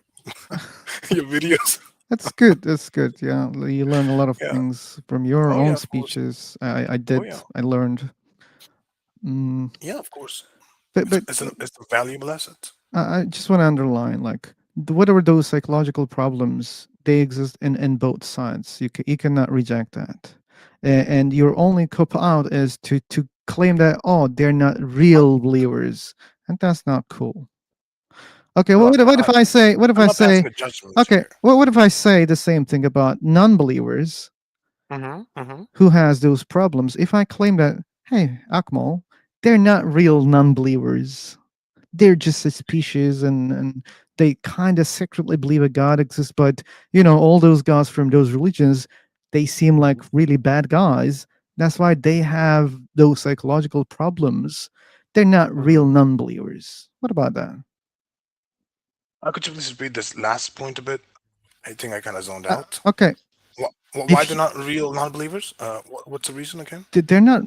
your videos. That's good. That's good. Yeah, you learn a lot of Yeah. things from your Oh yeah, own of course. speeches. I Oh did. yeah. I learned. Mm, Yeah, of course. but It's a valuable asset. I just want to underline, like, whatever those psychological problems, they exist in both sides. You cannot reject that, and your only cop out is to claim that, oh, they're not real believers, and that's not cool. Okay, Look, what if I say I'm not passing a judgment okay, here. what if I say the same thing about non-believers Mm-hmm. who has those problems? If I claim that, hey, Akmal, they're not real non-believers, they're just suspicious, and they kind of secretly believe a god exists, but all those gods from those religions, they seem like really bad guys. That's why they have those psychological problems. They're not real non-believers. What about that? Could you please repeat this last point a bit? I think I kind of zoned out. Okay. Why they're not real non-believers? What's the reason again? They're not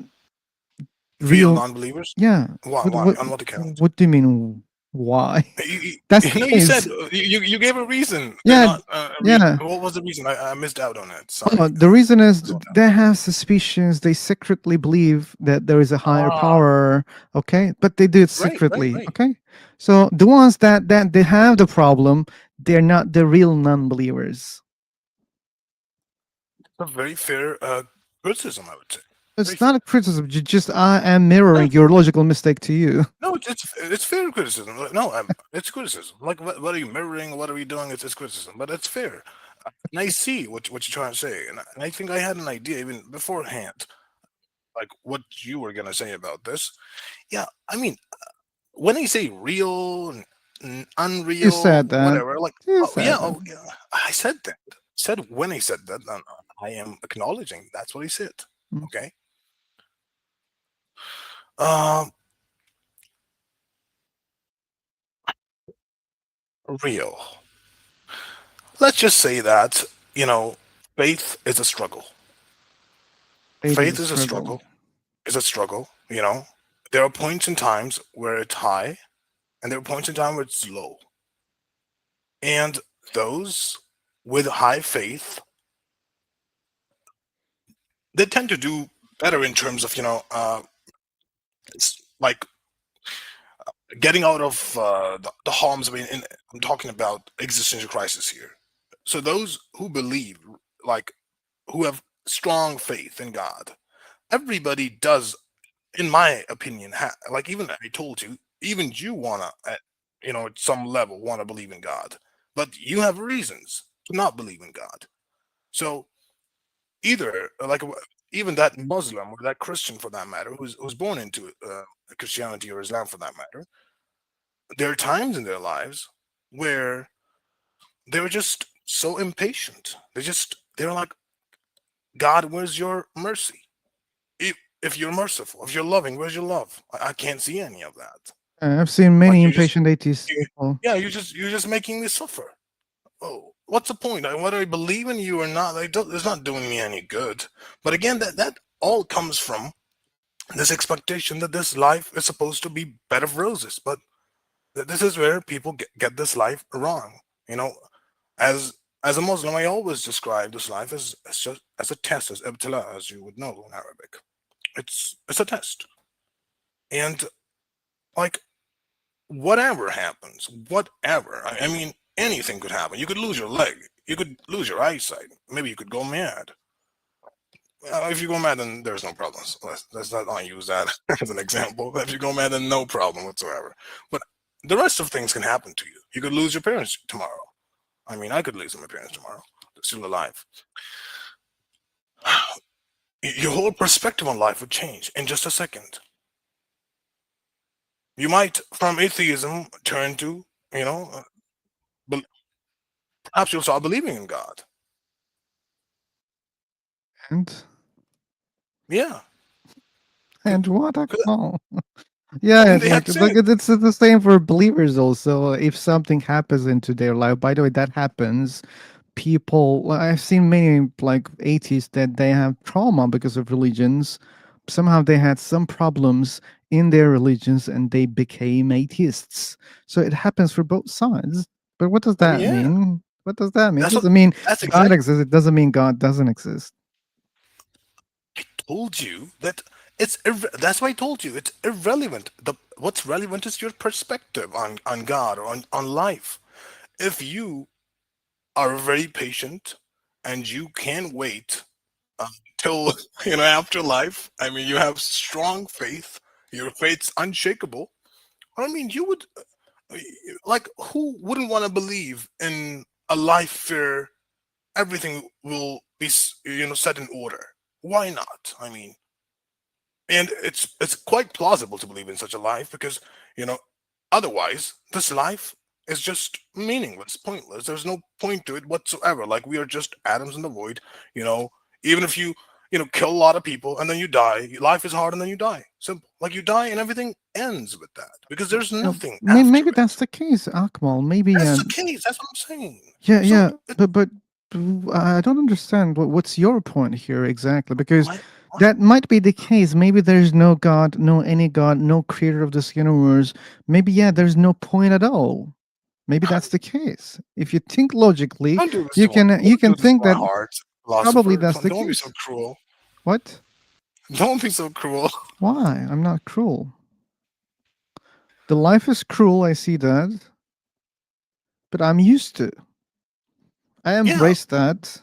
Real real. non-believers? Yeah. Why? What Why? what On what account? what do you mean why? You, That's the no, thing you said is, you gave a reason. They're yeah, not real. yeah. What was the reason? I missed out on it. Oh, Sorry. the reason is they have suspicions. They secretly believe that there is a higher Ah, power. Okay, but they do it right, right, secretly. right. Okay, so the ones that they have the problem, they're not the real non-believers. A very fair criticism, I would say. It's not a criticism. Just I am mirroring your logical mistake to you. No, it's fair criticism. No, it's criticism. Like, what are you mirroring? What are you doing? It's criticism, but it's fair. And I see what you're trying to say, and I think I had an idea even beforehand, like what you were gonna say about this. Yeah, I mean, when I say real, You unreal, said that. whatever, like, You said that. oh yeah, I said that. Said when I said that, I am acknowledging that's what he said. Mm. Okay. Um, real. Let's just say that, faith is a struggle. Faith is a Faith is a struggle. struggle. Is a struggle. There are points in times where it's high, and there are points in time where it's low. And those with high faith, they tend to do better in terms of, it's like getting out of the harms. I mean, I'm talking about existential crisis here. So those who believe, like, who have strong faith in God. Everybody does, in my opinion, like even I told you, even you wanna, at at some level, wanna believe in God, but you have reasons to not believe in God. So either even that Muslim or that Christian for that matter, who's born into Christianity or Islam for that matter, there are times in their lives where they're just so impatient. They're like, God, where's your mercy? If you're merciful, if you're loving, where's your love? I can't see any of that. I've seen Like many impatient atheist people. yeah, you're just making me suffer. Oh, what's the point? Whether I believe in you or not, it's not doing me any good. But again, that all comes from this expectation that this life is supposed to be bed of roses. But this is where people get this life wrong. As a Muslim, I always describe this life as just as a test, as ibtila, as you would know in Arabic. It's a test, and like whatever happens, whatever. I mean, anything could happen. You could lose your leg. You could lose your eyesight. Maybe you could go mad. If you go mad, then there's no problems. Let's not use that as an example. If you go mad, then no problem whatsoever. But the rest of things can happen to you. You could lose your parents tomorrow. I mean, I could lose my parents tomorrow. They're still alive. Your whole perspective on life would change in just a second. You might, from atheism, turn to, perhaps you'll start believing in God. And Yeah. and what? Oh. Yeah, I mean, it's they had like sin. it's the same for believers also. If something happens into their life, by the way, that happens. People, I've seen many like atheists that they have trauma because of religions. Somehow they had some problems in their religions and they became atheists. So it happens for both sides. But what does I mean, that yeah. mean? What does that mean? It That's what. doesn't mean That's God exactly. exists. It doesn't mean God doesn't exist. Told you that that's why I told you it's irrelevant. What's relevant is your perspective on God or on life. If you are very patient and you can wait till afterlife, I mean, you have strong faith. Your faith's unshakable. I mean, you would like, who wouldn't want to believe in a life where everything will be set in order? Why not? I mean, and it's quite plausible to believe in such a life because otherwise this life is just meaningless, pointless. There's no point to it whatsoever. Like, we are just atoms in the void. Even if you kill a lot of people and then you die, life is hard and then you die. Simple. Like, you die and everything ends with that because there's nothing after. Maybe that's the case, Akmal. Maybe That's the case. That's what I'm saying. yeah, So yeah, but I don't understand what's your point here exactly, because that might be the case. Maybe there's no God, no any God, no creator of this universe. Maybe there's no point at all. Maybe that's the case. If you think logically, don't do this you to my, can you don't can do this to think my that heart, probably philosopher. that's the Don't be case. so cruel. What? Don't be so cruel. Why? I'm not cruel. The life is cruel, I see that. But I'm used to. I embrace that.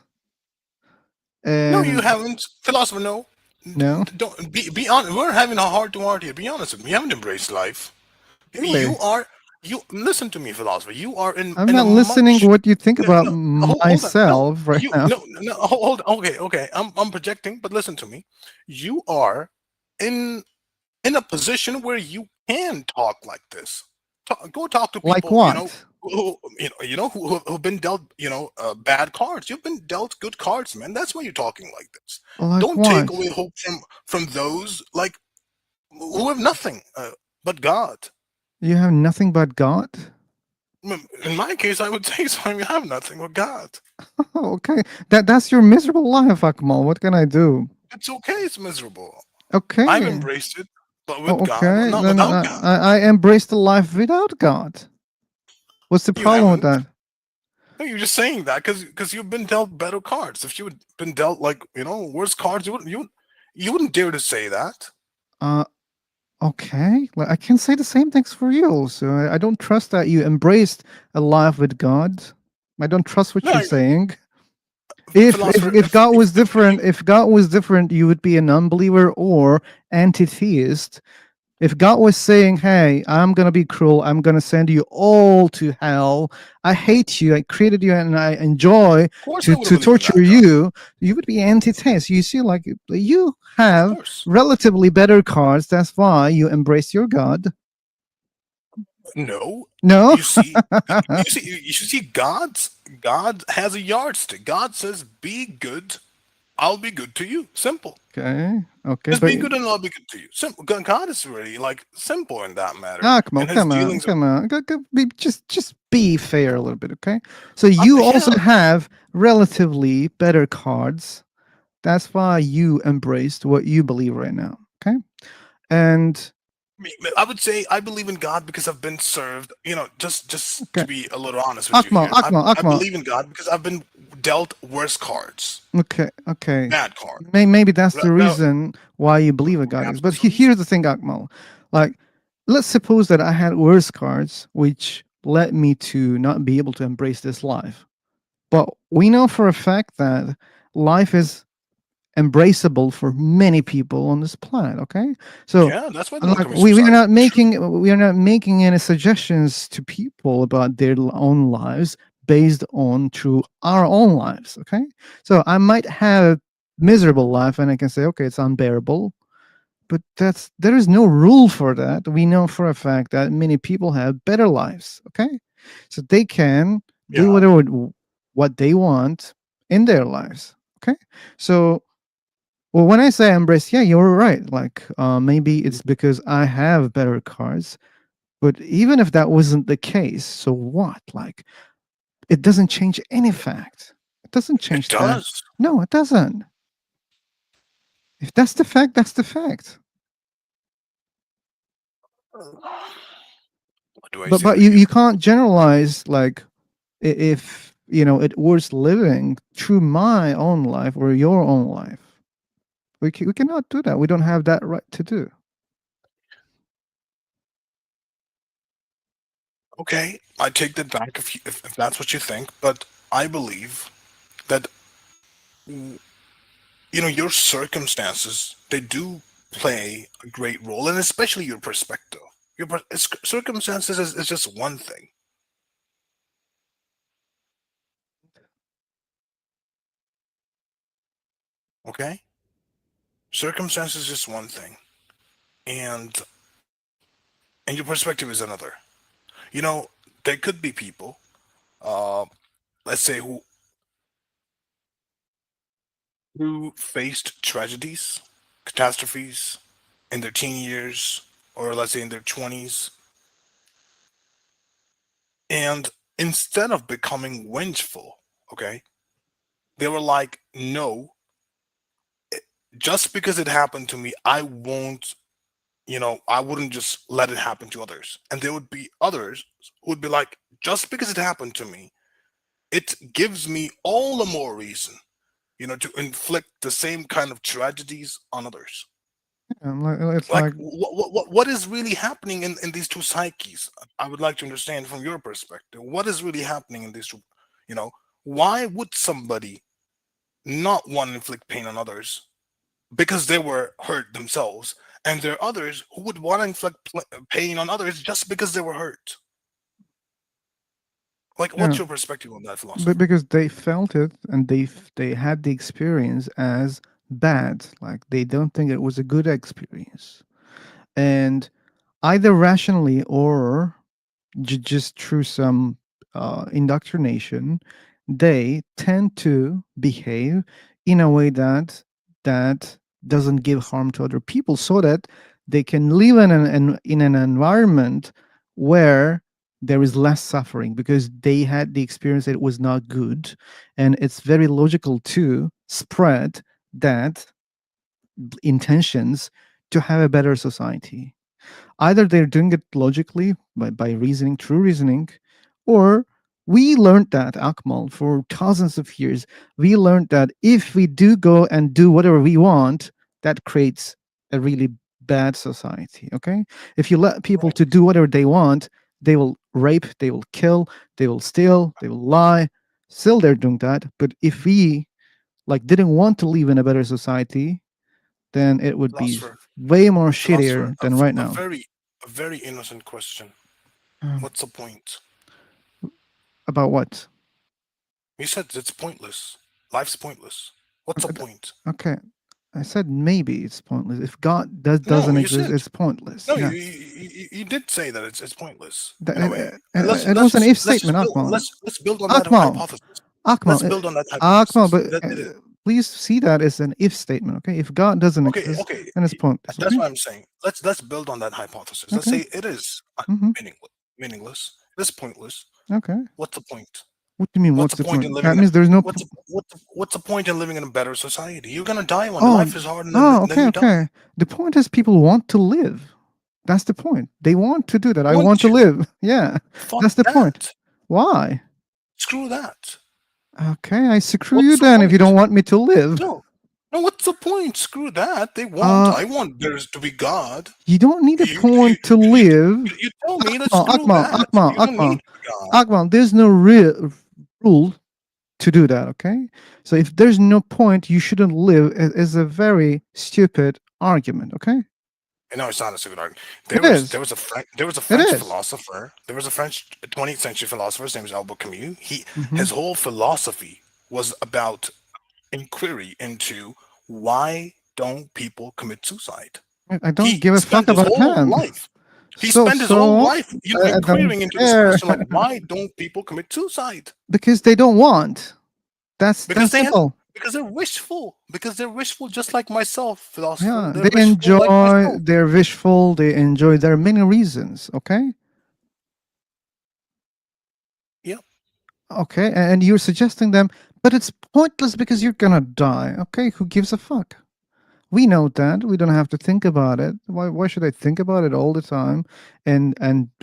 No, you And haven't, philosopher. No, no, don't be honest. We're having a heart to heart here. Be honest with me. You haven't embraced life. really. You listen to me, philosopher. You are I'm in a not listening much. what you think about Hold on. No, myself right now. no. Hold. Okay. I'm projecting, but listen to me. You are in a position where you can talk like this. Go talk to Like people. what? Who've been dealt bad cards. You've been dealt good cards, man. That's why you're talking like this. Like Don't take what? away hope from those like who have nothing but God. You have nothing but God? In my case, I would say so. I mean, I have nothing but God. Okay. That's your miserable life, Akmal. What can I do? It's okay. It's miserable. Okay. I've embraced it, but with God, Okay. not Then without God. I embrace the life without God. What's the You problem with haven't. that? No, you're just saying that because you've been dealt better cards. If you had been dealt like worse cards, you wouldn't dare to say that. Okay. Like, I can say the same things for you also. I don't trust that you embraced a life with God. I don't trust what No, you're saying. If philosopher. if God was different, if God was different, you would be an unbeliever or anti-theist. If God was saying, "Hey, I'm gonna be cruel. I'm gonna send you all to hell. I hate you. I created you, and I enjoy Of course, I would to believe in torture that God. you would be anti-theist. You see, like you Of have course. relatively better cards. That's why you embrace your God. No, No. you see, God has a yardstick. God says, "Be good, I'll be good to you." Simple. Okay. Okay. Just But be good and I'll be good to you. Simple. God is really like simple in that matter. Akmal, And his come on, dealings. come on. Just be fair a little bit, okay? So I'm, you yeah, also have relatively better cards. That's why you embraced what you believe right now, okay? And I would say I believe in God because I've been served. Just okay, to be a little honest with you Akmal, here, Akmal, I Akmal. believe in God because I've been dealt worse cards, Okay, okay. bad cards. Maybe that's the Well, reason why you believe in God is. But absolutely. here's the thing, Akmal. Like, let's suppose that I had worse cards, which led me to not be able to embrace this life. But we know for a fact that life is embraceable for many people on this planet. Okay, so Yeah, that's why they don't like commit suicide. we are not making any suggestions to people about their own lives based on through our own lives. Okay, so I might have a miserable life, and I can say, okay, it's unbearable. But there is no rule for that. We know for a fact that many people have better lives. Okay, so they can do Yeah. what they want in their lives. Okay, so well, when I say embrace, yeah, you're right. Like maybe it's because I have better cards, but even if that wasn't the case, so what? Like it doesn't change any fact. It doesn't It change that. does. No, it doesn't. If that's the fact, that's the fact. What do I But say to you you? can't generalize like if it worth living through my own life or your own life. We cannot do that. We don't have that right to do. Okay, I take that back if that's what you think, but I believe that your circumstances, they do play a great role, and especially your perspective. Circumstances is just one thing. Okay, circumstances is just one thing, and your perspective is another. There could be people, uh, let's say, who faced tragedies, catastrophes in their teen years, or let's say in their 20s, and instead of becoming vengeful, okay, they were like, no, just because it happened to me, I wouldn't just let it happen to others. And there would be others who would be like, just because it happened to me, it gives me all the more reason, to inflict the same kind of tragedies on others. It's Like, like what is really happening in these two psyches? I would like to understand from your perspective, what is really happening in these two, why would somebody not want to inflict pain on others because they were hurt themselves, and there are others who would want to inflict pain on others just because they were hurt? Like, yeah. what's your perspective on that, But philosopher? because they felt it and they had the experience as bad, like they don't think it was a good experience, and either rationally or just through some indoctrination, they tend to behave in a way that doesn't give harm to other people, so that they can live in an environment where there is less suffering because they had the experience that it was not good, and it's very logical to spread that intentions to have a better society. Either they're doing it logically by reasoning, true reasoning, or we learned that, Akmal, for thousands of years. We learned that if we do go and do whatever we want, that creates a really bad society. Okay, if you let people to do whatever they want, they will rape, they will kill, they will steal, they will lie. Still they're doing that. But if we like didn't want to live in a better society, then it would be Philosopher, way more philosopher, shittier than right a now. very innocent question. Um, What's the point? About what? You said it's pointless. Life's pointless. What's the point? Okay, I said maybe it's pointless. If God No, doesn't you exist, said it's pointless. no. Yeah, You did say that it's pointless That- in a way. it was an if statement, Akmal. Let's build on that Akmal, hypothesis. Akmal, Let's build on that Akmal, hypothesis. but That it is. please see that as an if statement, okay? If God doesn't Okay, exist, okay. then it's pointless. That's Okay. what I'm saying. Let's build on that hypothesis. Let's Okay. say it is Mhm. meaningless. It's pointless. Okay. What's the point? What do you mean? What's What's the the point point? in living? That means there's no. What's the point in living in a better society? You're gonna die one day. Oh, Life is hard, and then okay, you die. okay. The point is, people want to live. That's the point. They want to do that. I Want want to to. live. Yeah, Fuck that's the that. point. Why? Screw that. Okay, I screw What's you the then if you point? don't want me to live. No, no. What's the point? Screw that. They want. Uh, I want there to be God. You don't need a You point to live. you tell me to Akmal, screw Akmal, that. Akmal, You don't Akmal, need God. Akmal. There's no real rule to do that. Okay, so if there's no point, you shouldn't live. Is a very stupid argument. Okay, No, it's not a stupid argument. it is. There was a It French is. philosopher. There was a French 20th century philosopher. His name is Albert Camus. Mhm. His whole philosophy was about inquiry into why don't people commit suicide. I don't He give a fuck spent his about whole him. life. He So spent his whole what? life, I don't inquiring into this care. question, like why don't people commit suicide? Because they don't want. That's Because they have, simple. because they're wishful. Because they're wishful, just like myself, philosopher. Yeah, They're they wishful like enjoy. myself. They're wishful. They enjoy. There are many reasons. Okay. Yep. Okay, and you're suggesting them, but it's pointless because you're gonna die. Okay, who gives a fuck? We know that. We don't have to think about it. Why should I think about it all the time and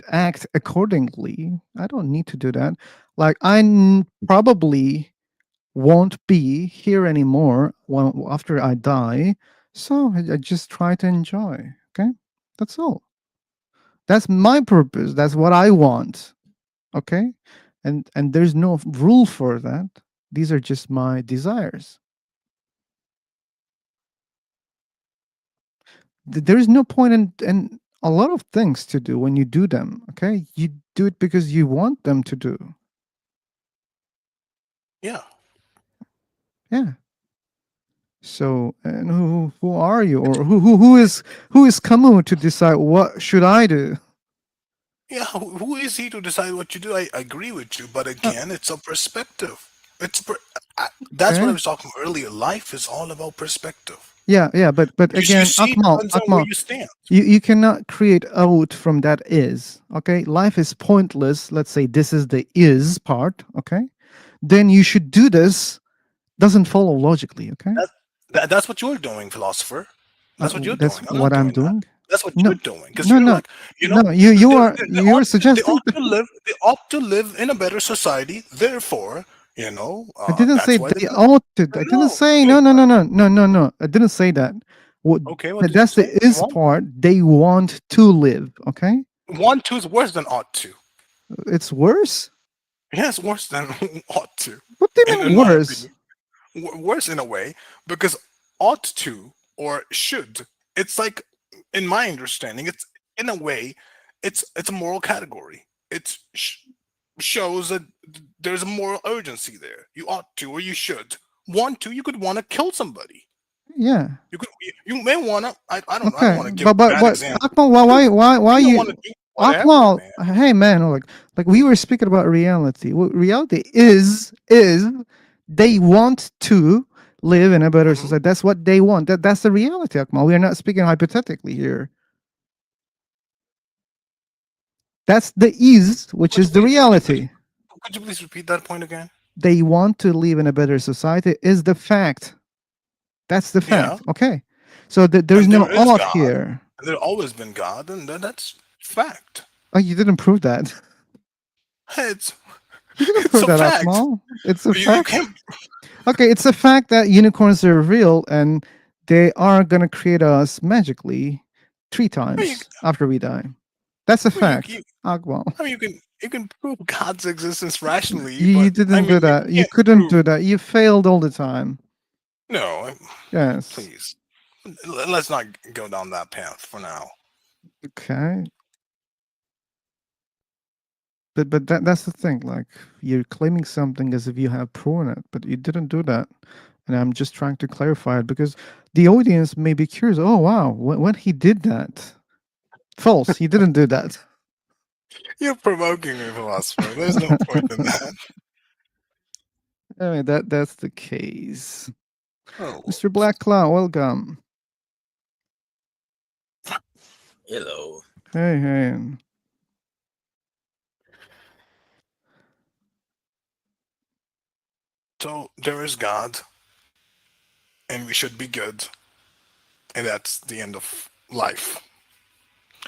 act accordingly? I don't need to do that. Like probably won't be here anymore after I die. So I just try to enjoy. Okay, that's all. That's my purpose. That's what I want. Okay, and there's no rule for that. These are just my desires. There is no point in a lot of things to do when you do them. Okay, you do it because you want them to do. Yeah. Yeah. So, and who are you, or who is Camus to decide what should I do? Yeah, who is he to decide what you do? I agree with you, but again, it's a perspective. That's what I Okay. was talking about earlier. Life is all about perspective. Yeah, but You again, see, it Akmal, depends on where Akmal, you stand. you cannot create out from that is. Okay, life is pointless. Let's say this is the is part. Okay, then you should do this. Doesn't follow logically. Okay, That's what you're doing, philosopher. That's what you're that's doing. I'm what not I'm doing that. doing. That's what No, you're doing. Because no, you're no, like, you know, no. You they- are they you're ought, suggesting. they ought to live in a better society. Therefore, I didn't say that's why they they do. ought to. I didn't say no. I didn't say that. What, Okay, what did you that's the say? is part. They want to live. Okay, Want to is worse than ought to. it's worse. Yeah, it's worse than ought to. What do you mean In my worse? opinion, worse in a way, because ought to or should, it's like, in my understanding, it's in a way, it's a moral category. It shows that there's a moral urgency there. You ought to or you should. Want to, you could want to kill somebody. Yeah. You may want to. I don't Okay, want to give but bad examples. Akmal, why You don't you want to do whatever, Akmal? man. Hey man, like we were speaking about reality. What reality is they want to live in a better Mm-hmm. society. That's what they want. That's the reality, Akmal. We are not speaking hypothetically here. That's the is, which is the reality. Could you please repeat that point again? They want to live in a better society is the fact. That's the Yeah. fact. Okay. So there's And no there is ought God, here. and there's always been God, and that's fact. Oh, you didn't prove that. It's You didn't it's prove a that, fact. Akmal. It's a You fact. can't. Okay, it's a fact that unicorns are real and they are gonna create us magically 3 times after we die. That's a Well, fact, Akmal. I mean, you can prove God's existence rationally, You but didn't I mean, do that. You can't couldn't prove. do that. You failed all the time. No, Yes. please. Let's not go down that path for now. Okay. But that's the thing. Like, you're claiming something as if you have proven it, but you didn't do that. And I'm just trying to clarify it because the audience may be curious. Oh wow, when he did that, false. He didn't do that. You're provoking me, philosopher. There's no point in that. I mean, that's the case. Oh, Mr. Black Cloud, welcome. Hello. Hey. so there is God, and we should be good, and that's the end of life.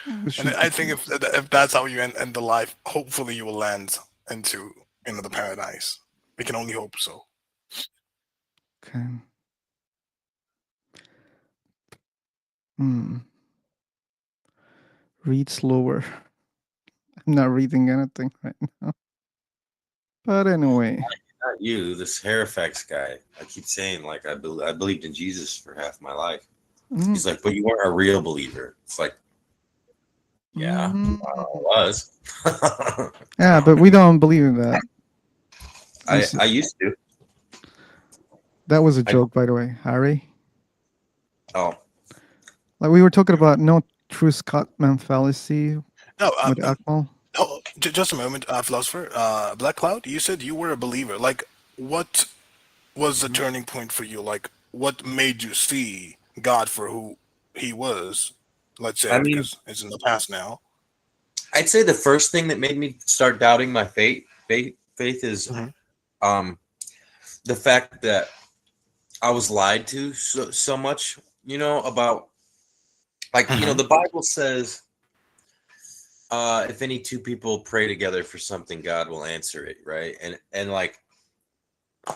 And I think if that's how you end the life, hopefully you will land into the paradise. We can only hope so. Okay. Read slower. I'm not reading anything right now. But anyway. Not you, this Halifax guy. I keep saying, like, I believed in Jesus for half my life. He's like, but you weren't a real believer. It's like, yeah, I was. Yeah, but we don't believe in that. I used to. That was a joke, by the way, Harry. Oh. Like, we were talking about no true Scotsman fallacy with Akmal. Oh, just a moment, philosopher. Black Cloud, you said you were a believer. Like, what was the turning point for you? Like, what made you see God for who he was? Let's say, because it's in the past now. I'd say the first thing that made me start doubting my faith is the fact that I was lied to so much, about, like, the Bible says, if any two people pray together for something, God will answer it, right? And like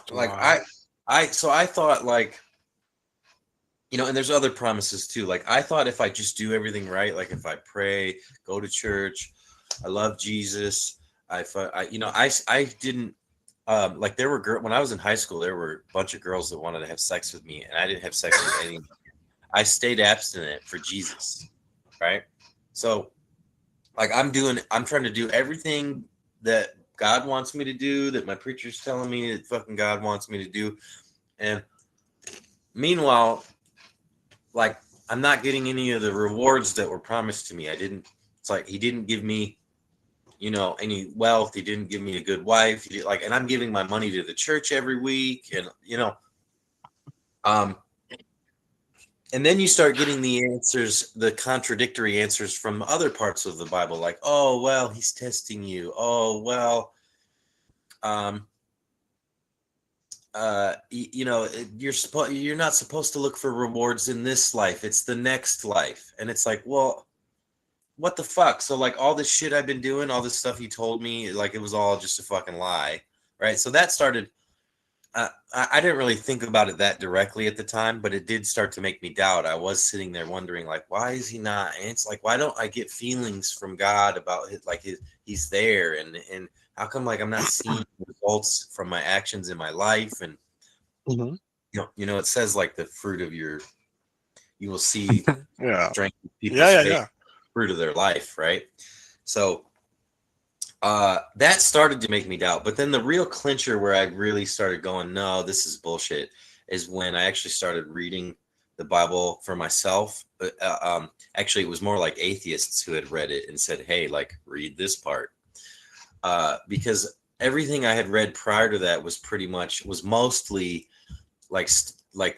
wow. I thought, like, and there's other promises too. Like, I thought if I just do everything right, like if I pray, go to church, I love Jesus, I didn't like, there were when I was in high school, there were a bunch of girls that wanted to have sex with me, and I didn't have sex with any. I stayed abstinent for Jesus, right? So, like, I'm trying to do everything that God wants me to do, that my preacher's telling me that fucking God wants me to do. And meanwhile, like, I'm not getting any of the rewards that were promised to me. It's like, he didn't give me, any wealth. He didn't give me a good wife. And I'm giving my money to the church every week. And, and then you start getting the answers, the contradictory answers from other parts of the Bible, like, oh, well, he's testing you. Oh, well, you're not supposed to look for rewards in this life. It's the next life. And it's like, well, what the fuck? So, like, all this shit I've been doing, all this stuff he told me, like, it was all just a fucking lie, right? So that started. I didn't really think about it that directly at the time, but it did start to make me doubt. I was sitting there wondering, like, why is he not? And it's like, why don't I get feelings from God about it? Like, he's there, and how come, like, I'm not seeing results from my actions in my life? And it says, like, the fruit of you will see strength of people's faith, fruit of their life, right? So that started to make me doubt. But then the real clincher where I really started going, no, this is bullshit, is when I actually started reading the Bible for myself. Actually, it was more like atheists who had read it and said, hey, like, read this part. Because everything I had read prior to that was mostly like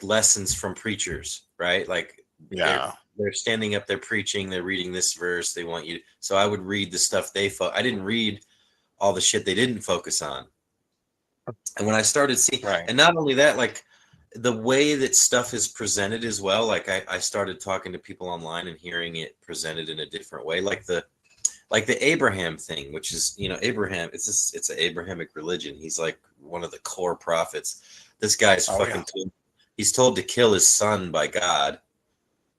lessons from preachers, right? Like, they're standing up, they're preaching, they're reading this verse, they want you. So I would read the stuff I didn't read all the shit they didn't focus on. And when I started seeing, and not only that, like, the way that stuff is presented as well, like, I started talking to people online and hearing it presented in a different way, like the Abraham thing, which is, Abraham, it's an Abrahamic religion. He's like one of the core prophets. This guy's he's told to kill his son by God.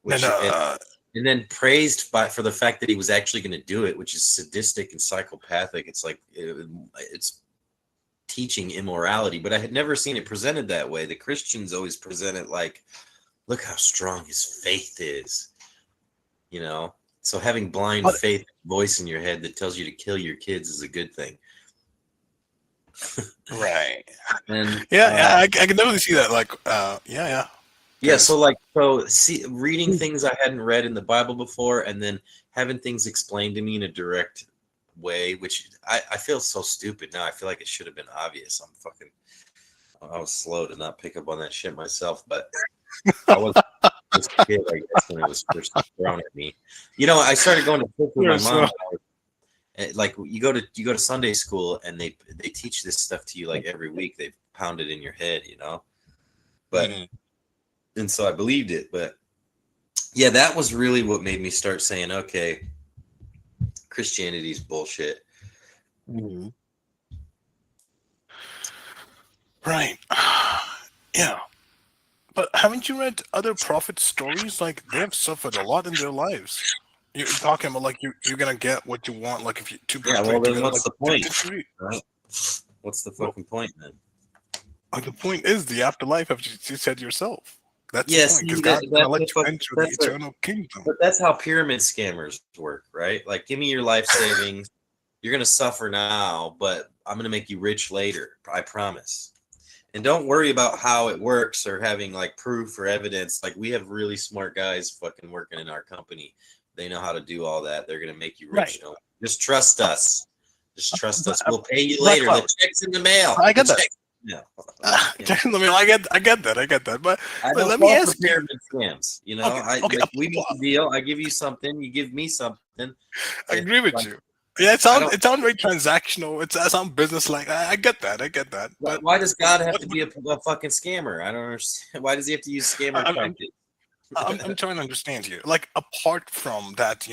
And then praised for the fact that he was actually going to do it, which is sadistic and psychopathic. It's like, it's teaching immorality, but I had never seen it presented that way. The Christians always present it like, look how strong his faith is, you know? So having blind But faith voice in your head that tells you to kill your kids is a good thing. right, And yeah, I can definitely see that. Like, yeah, yeah, because so see, reading things I hadn't read in the Bible before, and then having things explained to me in a direct way, which I feel so stupid now. I feel like it should have been obvious. I was slow to not pick up on that shit myself, but I was a kid, I guess, when it was first thrown at me. You know, I started going to church with my you're mom. so Like you go to Sunday school, and they teach this stuff to you like every week. They pound it in your head, you know. But and so I believed it, but yeah, that was really what made me start saying, okay, Christianity's bullshit. right. Yeah, but haven't you read other prophet stories? Like they have suffered a lot in their lives. You're talking about like you're gonna get what you want. Like if you two Yeah, people well play then together, what's like the point? right? What's the Well, fucking point then? like the point is the afterlife, as you said yourself. That's the Yeah, point, because see, God's gonna that's let the you fuck, enter the eternal kingdom. but that's how pyramid scammers work, right? Like, give me your life savings. You're gonna suffer now, but I'm gonna make you rich later. I promise. And don't worry about how it works or having like proof or evidence. Like, we have really smart guys fucking working in our company. They know how to do all that. They're gonna make you rich. Right. You know? Just trust us. Just trust us. We'll pay you Black later. Cloud. The check's in the mail. I get The that. check's in the mail. Technically, I get that. But I don't let me fall for ask you. pyramid scams. You know, Okay. we make a deal. I give you something. You give me something. I If, agree with like, you. Yeah, I don't. it sounds very transactional. It sounds business like. I get that. But Why does God have to be a fucking scammer? I don't understand. Why does he have to use scammer I'm, tactics? I'm trying to understand here. Like apart from that,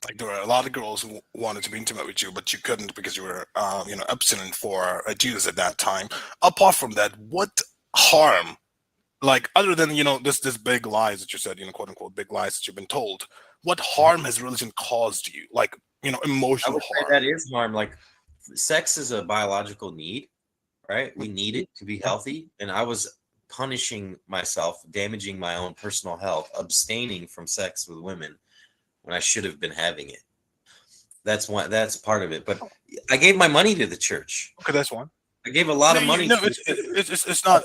like there were a lot of girls who wanted to be intimate with you, but you couldn't because you were, abstinent for Jesus at that time. Apart from that, what harm, like other than this big lies that you said, quote unquote big lies that you've been told, what harm has religion caused you? Like I emotional would say harm. that is harm. Like, sex is a biological need, right? We need it to be healthy. And I was punishing myself, damaging my own personal health, abstaining from sex with women when I should have been having it. That's part of it. But I gave my money to the church. Okay, that's one. I gave a lot of money. No, it's not.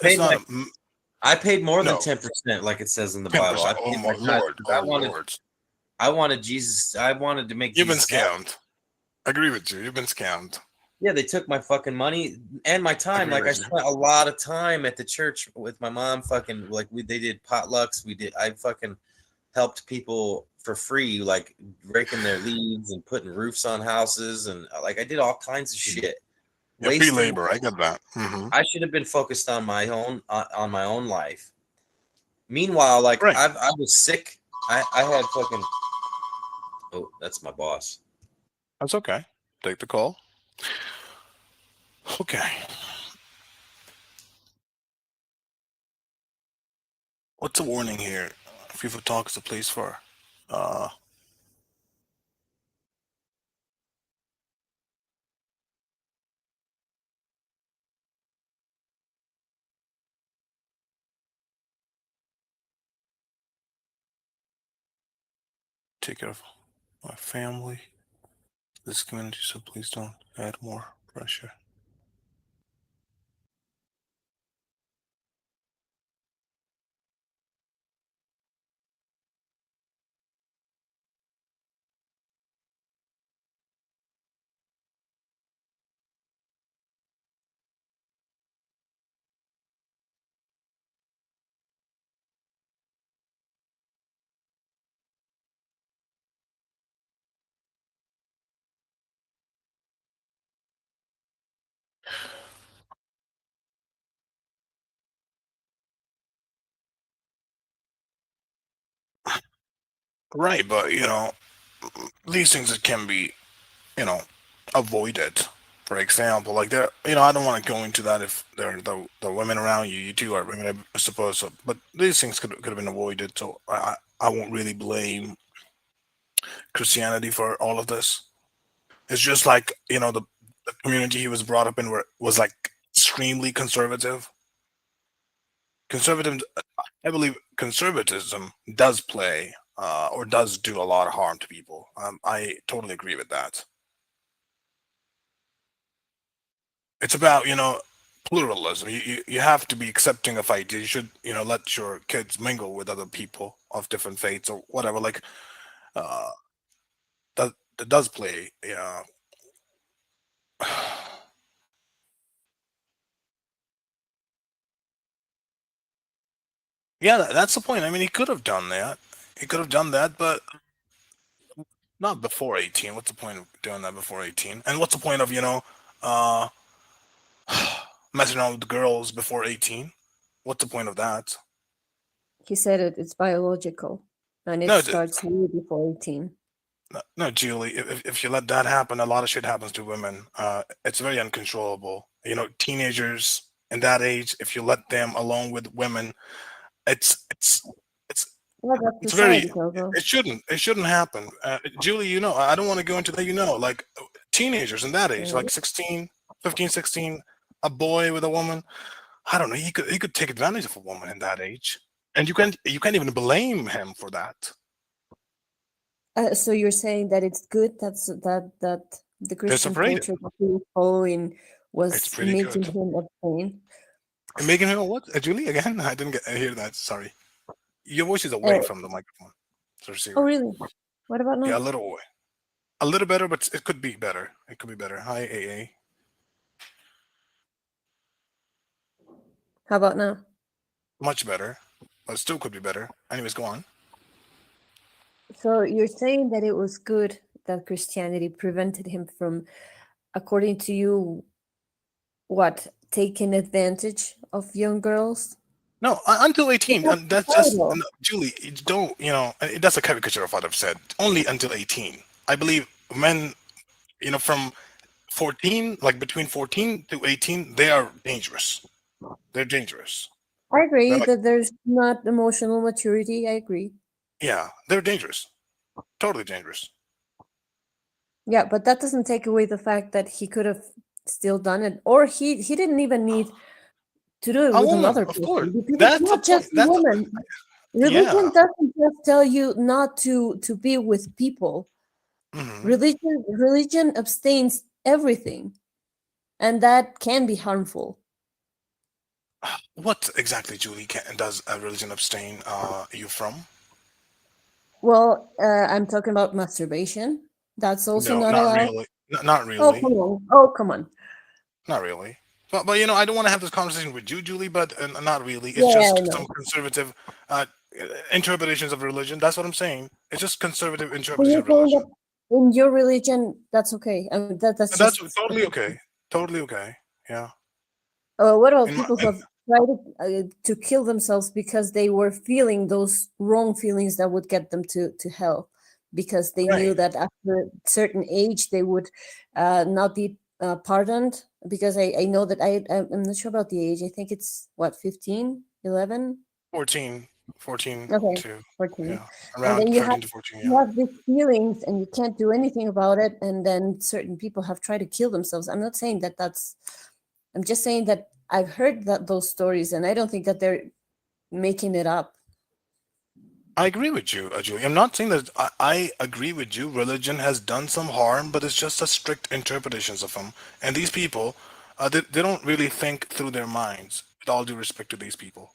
I paid more than No. 10%, like it says in the 10%. Bible. I Oh paid my my lord! tithes. I wanted Jesus. I wanted to make. You've been Jesus happy. scammed. I agree with you. You've been scammed. Yeah, they took my fucking money and my time. Like, I spent a lot of time at the church with my mom. Fucking like they did potlucks. I fucking helped people for free, like raking their leaves and putting roofs on houses, and like I did all kinds of shit. Yeah, free labor. I get that. Mm-hmm. I should have been focused on my own life. Meanwhile, like I was sick. I had fucking. Oh, that's my boss. That's okay. Take the call. Okay. What's the warning here? FIFA Talk is the place for. Take care of my family, this community, so please don't add more pressure. Right, but these things that can be, avoided. For example, like I don't want to go into that if there are the women around you. You two are women, I suppose. So, but these things could have been avoided. So I won't really blame Christianity for all of this. It's just like the community he was brought up in was like extremely conservative. Conservative, I believe conservatism does play or does do a lot of harm to people. I totally agree with that. It's about pluralism. You have to be accepting of ideas. You should let your kids mingle with other people of different faiths or whatever. Like uh, that does play. Yeah. Yeah, that's the point. I mean, he could have done that. He could have done that, but not before 18. What's the point of doing that before 18? And what's the point of, uh, messing around with girls before 18? What's the point of that? He said it's biological and it No, starts way before 18. no, Julie. If you let that happen, a lot of shit happens to women. It's very uncontrollable. Teenagers in that age, if you let them alone with women, it's it's it's Well, that's it's very. societal, though. It shouldn't happen. Julie, I don't want to go into that. Like teenagers in that age, like 16, 15, 16, a boy with a woman. I don't know. He could take advantage of a woman in that age, and you can't even blame him for that. So you're saying that it's good that the Christian afraid. culture that he was following It's was pretty making good. him abstain? And making him a what? Julie again? I didn't hear that. Sorry. Your voice is away from the microphone. So receiver. Oh, really? What about now? Yeah, a little away. A little better, but it could be better. It could be better. Hi, AA. How about now? Much better, but it still could be better. Anyways, go on. So you're saying that it was good that Christianity prevented him from, according to you, what, taking advantage of young girls? No, until 18. That's That's just societal. Julie. Don't That's a caricature of what I've said. Only until 18. I believe men, from 14, like between 14 to 18, they are dangerous. They're dangerous. I agree They're like, that there's not emotional maturity. I agree. yeah, they're dangerous. Totally dangerous. Yeah, but that doesn't take away the fact that he could have still done it, or he didn't even need to do it A with woman, another of person, course. because it's That's the not point. just a woman. Yeah. Religion doesn't just tell you not to be with people. Mm-hmm. Religion abstains everything, and that can be harmful. What exactly, Julie, does a religion abstain you from? Well, I'm talking about masturbation. That's also No, not not allowed. really. Not Oh, really. come on. Oh, come on. Not really. But I don't want to have this conversation with you, Julie. But not really. It's Yeah, I just some know. conservative interpretations of religion. That's what I'm saying. It's just conservative So interpretation you're of saying religion. that in your religion, that's okay. I mean, that's And that's just totally okay. Totally okay. Yeah. What about In my, people who have tried to kill themselves because they were feeling those wrong feelings that would get them to hell, because they knew right. that after a certain age they would not be pardoned? Because I know that I'm not sure about the age. I think it's what, 15, 11? 14 Okay, to 14. yeah, And around then 13 to 14. you Yeah. have these feelings and you can't do anything about it, and then certain people have tried to kill themselves. I'm not saying that I'm just saying that I've heard those stories, and I don't think that they're making it up. I agree with you, Julie. I'm not saying that I agree with you. Religion has done some harm, but it's just a strict interpretations of them. And these people, they don't really think through their minds. With all due respect to these people,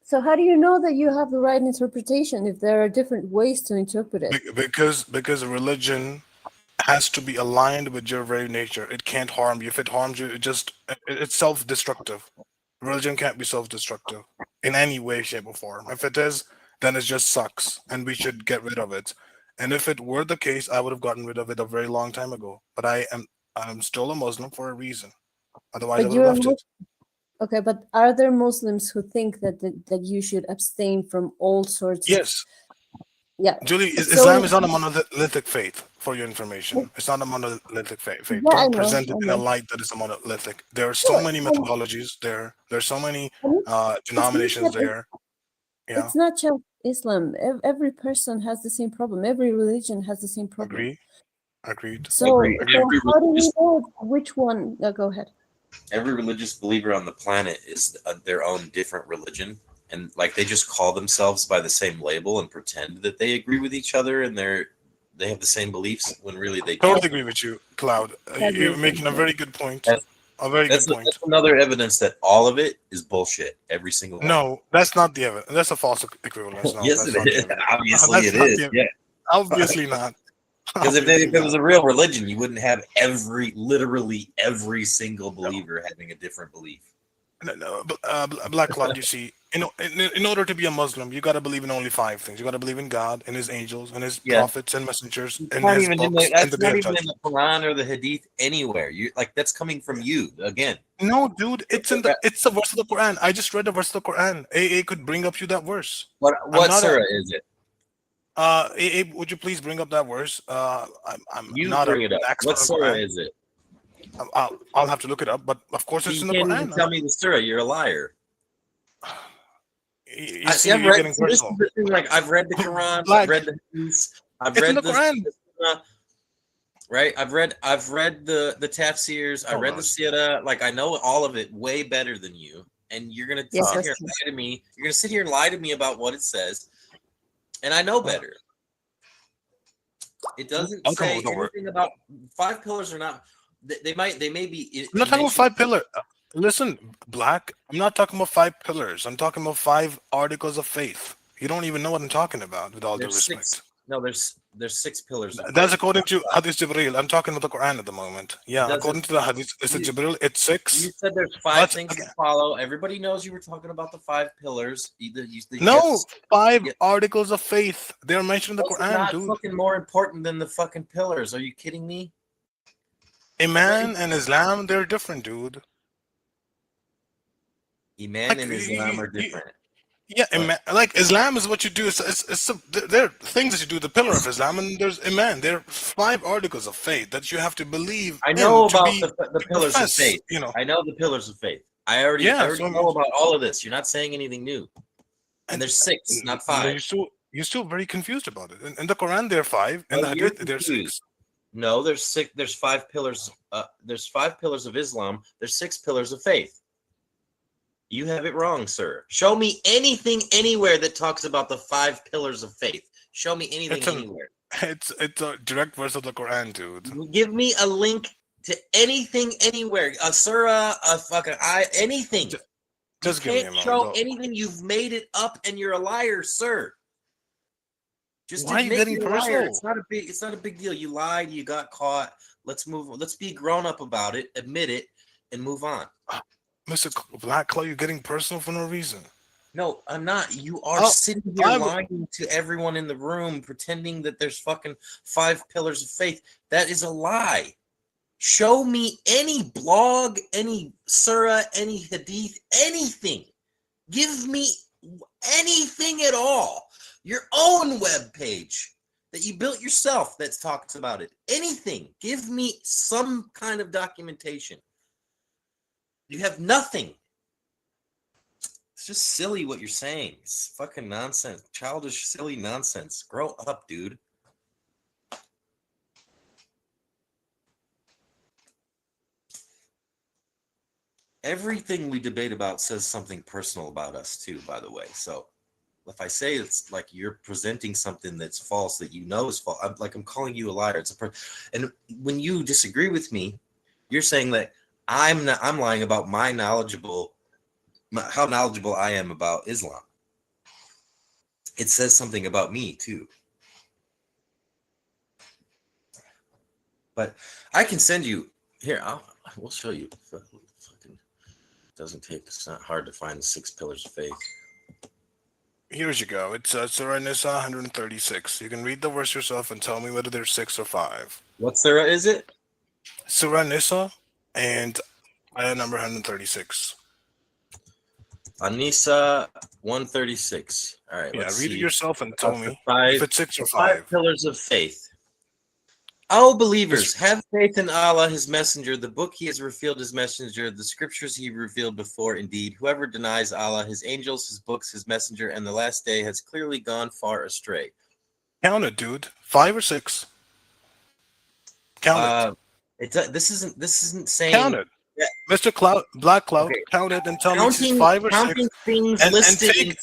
So how do you know that you have the right interpretation if there are different ways to interpret it? because religion has to be aligned with your very nature. It can't harm you. If it harms you, it's self-destructive. Religion can't be self-destructive in any way, shape, or form. If it is, then it just sucks, and we should get rid of it. And if it were the case, I would have gotten rid of it a very long time ago. But I'm still a Muslim for a reason. Otherwise, I But would have left it. okay, but are there Muslims who think that you should abstain from all sorts of? Yes, Yeah. Julie, So Islam is not a monolithic faith, for your information. It's not a monolithic faith. yeah, I Don't know, present I it in a know. light that is a monolithic. There are so Sure. many methodologies there. There's so many It's not denominations that there. Yeah, it's not just Islam. Every person has the same problem. Every religion has the same problem. agree. Agreed. So, Every so every how do we religious know which one? Go ahead. every religious believer on the planet is their own different religion, and like they just call themselves by the same label and pretend that they agree with each other and they have the same beliefs when really they don't. Totally agree with you, Cloud. That You're makes making sense. a Yeah. very good point. That's A very good point. that's another evidence that all of it is bullshit. Every single one. No, that's not the evidence. That's a false equivalence. No, Yes, that's it not the is. evidence. Obviously, That's it not is. the. Yeah. Obviously not. Because if Obviously it was not. a real religion, you wouldn't have literally every single believer having a different belief. No, Black Cloud, you see, in order to be a Muslim, you got to believe in only 5 things. You got to believe in God and His angels and His Yeah, prophets and messengers it's and not His even in books and the that's Day not of even in the Judgment. Quran or the Hadith anywhere. You like that's coming from you again. No, dude, it's the verse of the Quran. I just read the verse of the Quran. AA could bring up you that verse. I'm What not a. surah is it? AA, would you please bring up that verse? I'm You not bring an it up. expert What on surah Quran. is it? I'll have to look it up, but of course it's You in the can't even Quran. tell me the surah. You're a liar. You I see, see. I've you're read. getting See, this is personal. the thing. Like I've read the Quran. I've Black, read the Hadiths. I've it's in read the the Quran. Sunnah, right. I've read the tafsirs. I Oh read the Lord. sirah. Like I know all of it way better than you. And you're gonna Yes, sit that's here and true. lie to me. You're gonna sit here and lie to me about what it says, and I know better. It doesn't I'll come up say with a word. anything about 5 pillars or not. They may be I'm not talking about mentioned. 5 pillars. Listen, Black. I'm not talking about 5 pillars. I'm talking about 5 articles of faith. You don't even know what I'm talking about. With all due There's respect, 6. No, there's 6 pillars of that's faith. according to Hadith Jibril. I'm talking about the Quran at the moment. It Yeah, doesn't. according to the Hadith, it's a You, Jibril. It's you 6. said there's 5 But things to again, follow. Everybody knows you were talking about the 5 pillars. You no, 5 yeah, articles of faith. They're mentioned in the those are Quran, not dude. fucking more important than the fucking pillars. Are you kidding me? Iman and Islam, they're different, dude. Iman Like, and Islam are different. yeah, But like Islam is what you do. There are things that you do. The pillar of Islam, and there's Iman. There are 5 articles of faith that you have to believe I in know to about be the to pillars of profess. faith. You know, I know the pillars of faith. I already yeah. So I mean, know about all of this. You're not saying anything new. And there's 6, not 5. you're still very confused about it. In the Quran, there are 5. In No, the you're Hadith, there are confused. 6. No, there's 6. There's 5 pillars. There's 5 pillars of Islam. There's 6 pillars of faith. You have it wrong, sir. Show me anything anywhere that talks about the 5 pillars of faith. Show me anything anywhere. It's a direct verse of the Quran, dude. Give me a link to anything anywhere. A surah, a fucking anything. Just you give me a can't moment. show anything. You've made it up, and you're a liar, sir. Just Why are you admit getting you're a liar. personal? It's not a big deal. You lied. You got caught. Let's move on. Let's be grown up about it. Admit it, and move on. Mr. Black Claw, you're getting personal for no reason. No, I'm not. You are sitting here lying to everyone in the room, pretending that there's fucking 5 pillars of faith. That is a lie. Show me any blog, any surah, any hadith, anything. Give me anything at all. Your own web page that you built yourself that talks about it. Anything. Give me some kind of documentation. You have nothing. It's just silly what you're saying. It's fucking nonsense. Childish, silly nonsense. Grow up, dude. Everything we debate about says something personal about us too, by the way. So if I say it's like you're presenting something that's false that you know is false, I'm calling you a liar. And when you disagree with me, you're saying that I'm lying about how knowledgeable I am about Islam. It says something about me too. But I can send you here. We'll show you. Fucking doesn't take. It's not hard to find the 6 pillars of faith. Here you go. It's Surah Nisa 136. You can read the verse yourself and tell me whether there's 6 or 5. What surah is it? Surah Nisa and ayah number 136. Anisa 136. All right. Yeah, let's read see. it yourself and tell me if it's 6 or 5 5. pillars of faith. O believers, have faith in Allah, His Messenger, the book He has revealed His Messenger, the scriptures He revealed before. Indeed, whoever denies Allah, His angels, His books, His Messenger, and the last day has clearly gone far astray. Count it, dude. 5 or 6? Count This isn't saying. Count it. Mr. Black Cloud, Okay. count it and tell me if it's 5 or 6. Counting things And listed take in.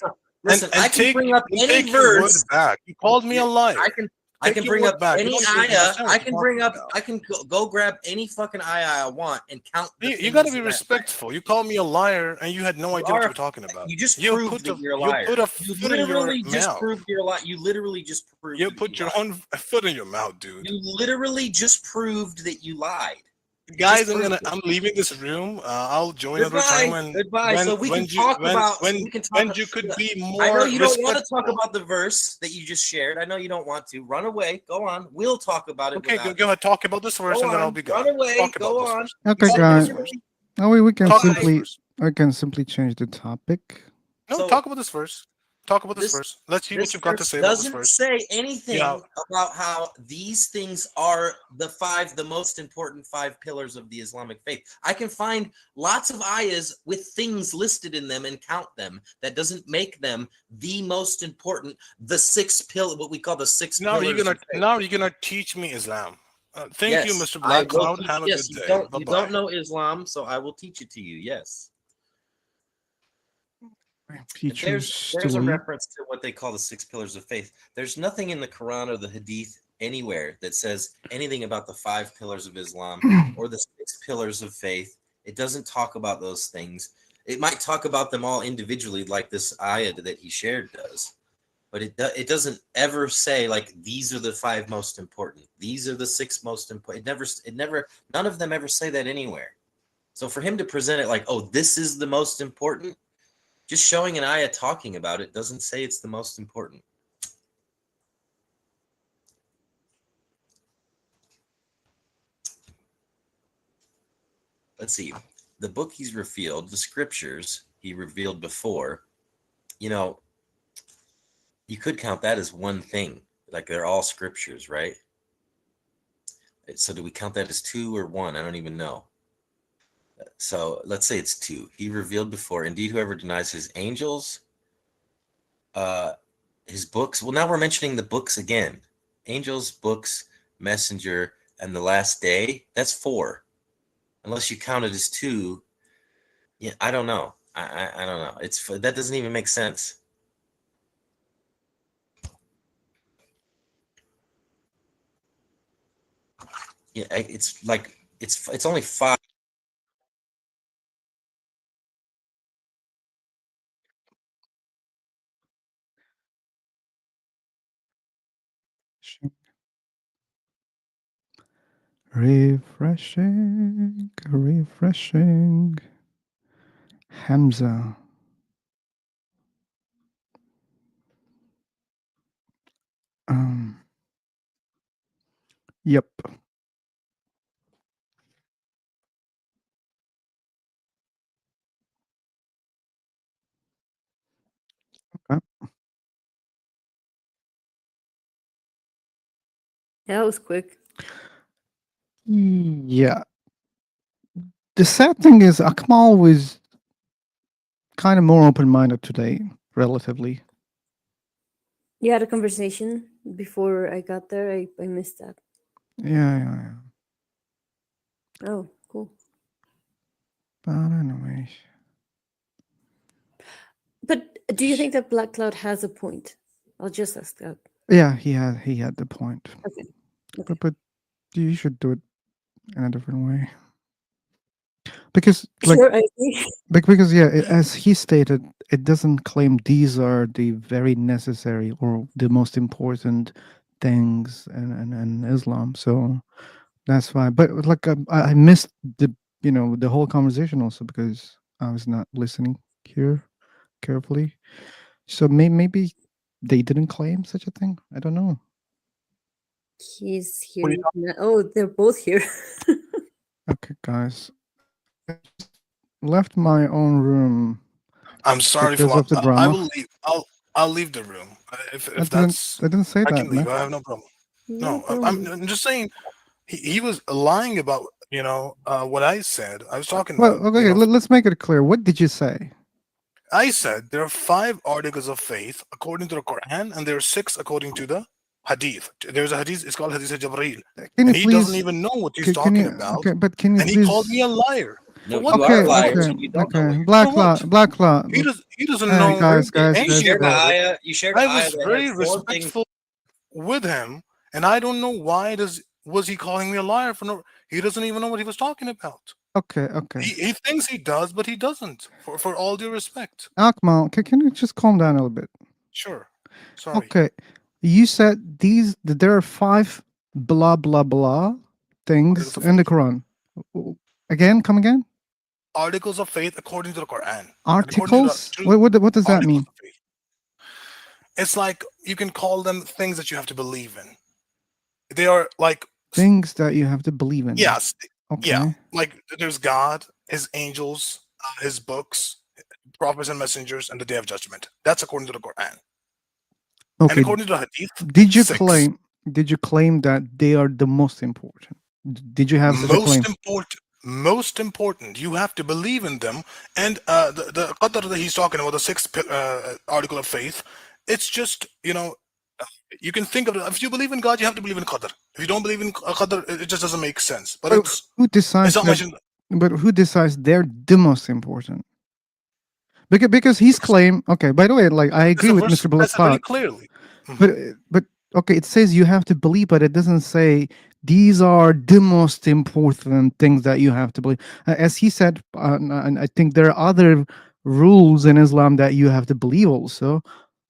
Listen, I can take bring up any take your word verse. back. You called me a liar. I can Take your bring word up back. You any don't even ayah. understand I what can you're bring talking up. about. I can go grab any fucking ayah I want and count. You got to be respectful. You called me a liar, and you had no idea what you were talking about. You just You proved that you're a you liar. put a You foot in your literally just mouth. proved you're a liar. You literally just proved. You that put your lied. own foot in your mouth, dude. You literally just proved that you lied. Guys, I'm leaving this room. I'll join another time when Goodbye. when So we when can you talk when about. when So we can talk. when you could be more I know you don't want to respectful. talk about the verse that you just shared. I know you don't want to. Run away. Go on. We'll talk about it. Okay, without go ahead. Talk about this verse, Go and then I'll on. be Run gone. away. Talk Go about this on. verse. Okay, Talk about this guys. verse. Oh, we can Talk about this simply verse. change the topic. No, talk about this verse. Talk about this verse. Let's see what This you've got to verse say about this doesn't verse. say anything Yeah. about how these things are the most important 5 pillars of the Islamic faith. I can find lots of ayahs with things listed in them and count them. That doesn't make them the most important. The 6 pillar, what we call the 6 Now pillars. you're gonna teach me Islam. Thank you, Mr. Black Cloud. Have a good day. Bye You bye. don't know Islam, so I will teach it to you. Yes. There's a reference to what they call the 6 pillars of faith. There's nothing in the Quran or the Hadith anywhere that says anything about the 5 pillars of Islam or the 6 pillars of faith. It doesn't talk about those things. It might talk about them all individually, like this ayah that he shared does, but it doesn't ever say like these are the 5 most important. These are the 6 most important. None of them ever say that anywhere. So for him to present it like, oh, this is the most important. Just showing an ayah talking about it doesn't say it's the most important. Let's see. The book he's revealed, the scriptures he revealed before, you could count that as one thing. Like they're all scriptures, right? So do we count that as 2 or 1? I don't even know. So let's say it's 2. He revealed before, indeed, whoever denies his angels, his books. Well, now we're mentioning the books again. Angels, books, messenger, and the last day. That's 4. Unless you count it as 2. Yeah, I don't know. I don't know. That doesn't even make sense. Yeah, it's like it's only 5. Refreshing. Hamza. Yep. Okay. That was quick. Yeah. The sad thing is, Akmal was kind of more open-minded today, relatively. You had a conversation before I got there. I missed that. Yeah. Oh, cool. But anyways. But do you think that Black Cloud has a point? I'll just ask that. Yeah, he had the point. Okay. But you should do it in a different way. Because Sure, I agree. because as he stated, it doesn't claim these are the very necessary or the most important things in Islam. So that's why. But like I missed the whole conversation also because I was not listening here carefully. So maybe they didn't claim such a thing. I don't know. He's here. Oh, they're both here. Okay, guys. I just left my own room. I'm sorry because of the drama. I will leave. I'll leave the room if that's. I didn't say I that, can leave. man. I have no problem. No No, problem. I'm just saying he was lying about what I said. I was talking Well, about okay, let's make it clear. What did you say? I said there are 5 articles of faith according to the Quran, and there are 6 according to the hadith. There's a hadith, it's called Hadith Jabreel. Can you And he doesn't please? even know what he's Can talking you? about. Okay, but can you And he called me please? a liar. No, For what? you are Okay, a For liar what? okay, and you don't know okay. what you're Black talking law, about. black law. He doesn't Hey, know guys, guys, You guys. anything shared an about it. ayah. You shared an I ayah was that very had four things. respectful with him, and I don't know why was he calling me a liar for no. He doesn't even know what he was talking about. Okay, okay. He thinks he does, but he doesn't. For all due respect. Akmal, can you just calm down a little bit? Sure. Sorry. Okay, you said that there are 5 blah blah blah things Articles of in the faith. Quran. Again, come again. Articles of faith according to the Quran. And according to the Articles. true What does that articles mean? of faith. It's like you can call them things that you have to believe in. They are like Things that you have to believe in. yes, yeah. Okay. Like there's God, his angels, his books, prophets and messengers, and the day of judgment. That's according to the Quran. And Okay. according to the Hadith, Did you 6. claim that they are the most important? Did you have such a claim? Most important, you have to believe in them. And the qadr that he's talking about, the 6th article of faith, it's just, you can think of it. If you believe in God, you have to believe in qadr. If you don't believe in qadr, it just doesn't make sense. But Who decides not that? mentioned. But who decides they're the most important? Because his claim. Okay. By the way, like I agree with Mr. That's very Bulakat. clearly. But okay, it says you have to believe, but it doesn't say these are the most important things that you have to believe. As he said, and I think there are other rules in Islam that you have to believe also,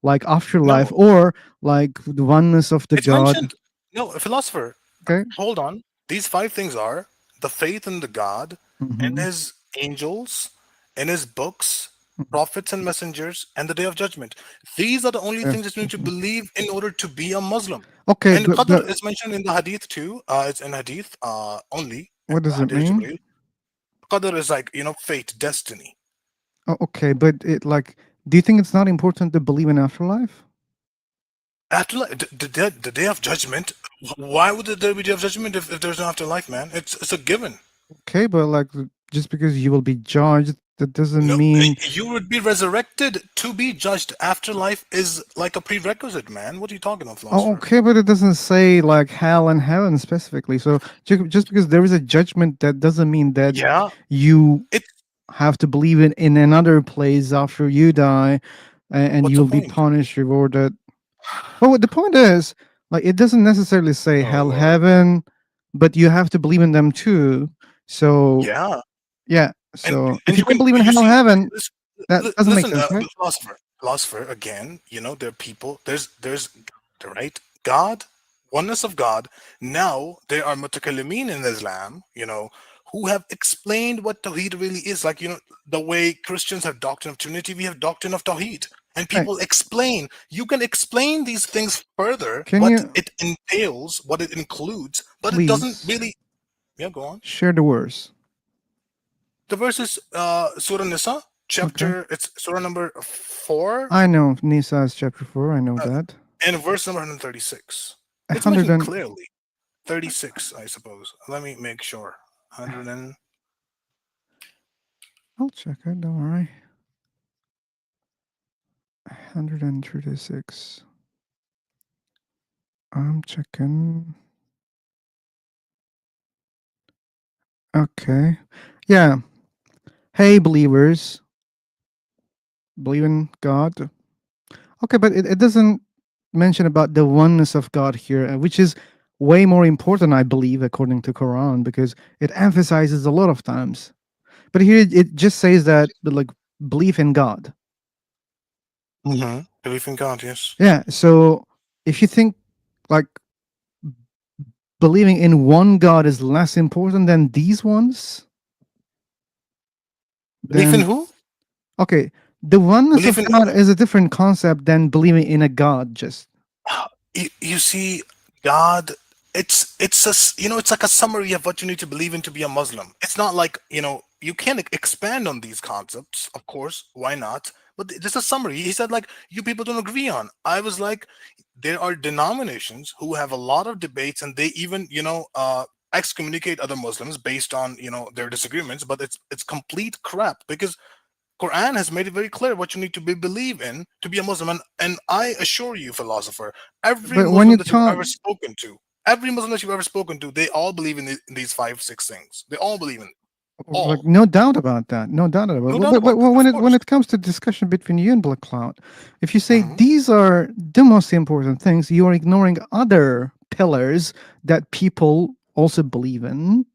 like afterlife or like the oneness of the It's God. mentioned. No, a philosopher. Okay. Hold on. These 5 things are the faith in the God, and Mhm. his angels, and his books, prophets and messengers, and the day of judgment. These are the only things that you need to believe in order to be a Muslim. Okay, And qadr is mentioned in the hadith too. It's in hadith only. What does it Hadith mean? Jibreel. Qadr is like, fate, destiny. Oh, okay, but do you think it's not important to believe in afterlife? Afterlife, the day of judgment. Why would there be day of judgment if there's no afterlife, man? It's a given. Okay, but like just because you will be judged, that doesn't No, mean you would be resurrected to be judged. Afterlife is like a prerequisite, man. What are you talking about, Oh, philosopher? okay, but it doesn't say like hell and heaven specifically. So just because there is a judgment, that doesn't mean that Yeah, you have to believe in another place after you die, and What's the you'll be point? punished, rewarded. But what the point is, like, it doesn't necessarily say Oh, hell, Lord. heaven, but you have to believe in them too. So Yeah. yeah. And So if and you you don't can believe in you hell, see heaven, that doesn't make listen, sense, right? philosopher again. There are people. There's God, right? God, oneness of God. Now there are mutakallimin in Islam. Who have explained what Tawheed really is. Like the way Christians have doctrine of Trinity, we have doctrine of Tawheed, and Right. people explain. You can explain these things further, Can what you it entails, what it includes, but it doesn't please really. Yeah, go on. share the words? The verse is Surah Nisa, chapter. It's Surah number 4, I know Nisa is chapter 4. I know that. and verse number 136. It's 100 mentioned and clearly. 36, I suppose. Let me make sure. 100 and I'll check it. Don't worry. 136. I'm checking. Okay. Yeah. Hey, believers. Believe in God. Okay, but it doesn't mention about the oneness of God here, which is way more important, I believe, according to Quran, because it emphasizes a lot of times. But here it just says that, like, belief in God. belief in God. Yes. Yeah. So if you think like believing in one God is less important than these ones, Belief in then who? okay, the oneness Belief of in God is a different concept than believing in a God. Just you see, God. It's like a summary of what you need to believe in to be a Muslim. It's not like you can expand on these concepts, of course. Why not? But just a summary. He said like you people don't agree on. I was like, there are denominations who have a lot of debates, and they even excommunicate other Muslims based on their disagreements. But it's complete crap because Quran has made it very clear what you need to believe in to be a Muslim. And I assure you, philosopher, every But when Muslim you that you've talk, ever spoken to, every Muslim that you've ever spoken to, they all believe in these 5, 6 things. They all believe in it. like, All. no doubt about that, no doubt about No it. doubt about But that, when of it course. comes to discussion between you and Black Cloud, if you say Mhm. these are the most important things, you are ignoring other pillars that people also believe in,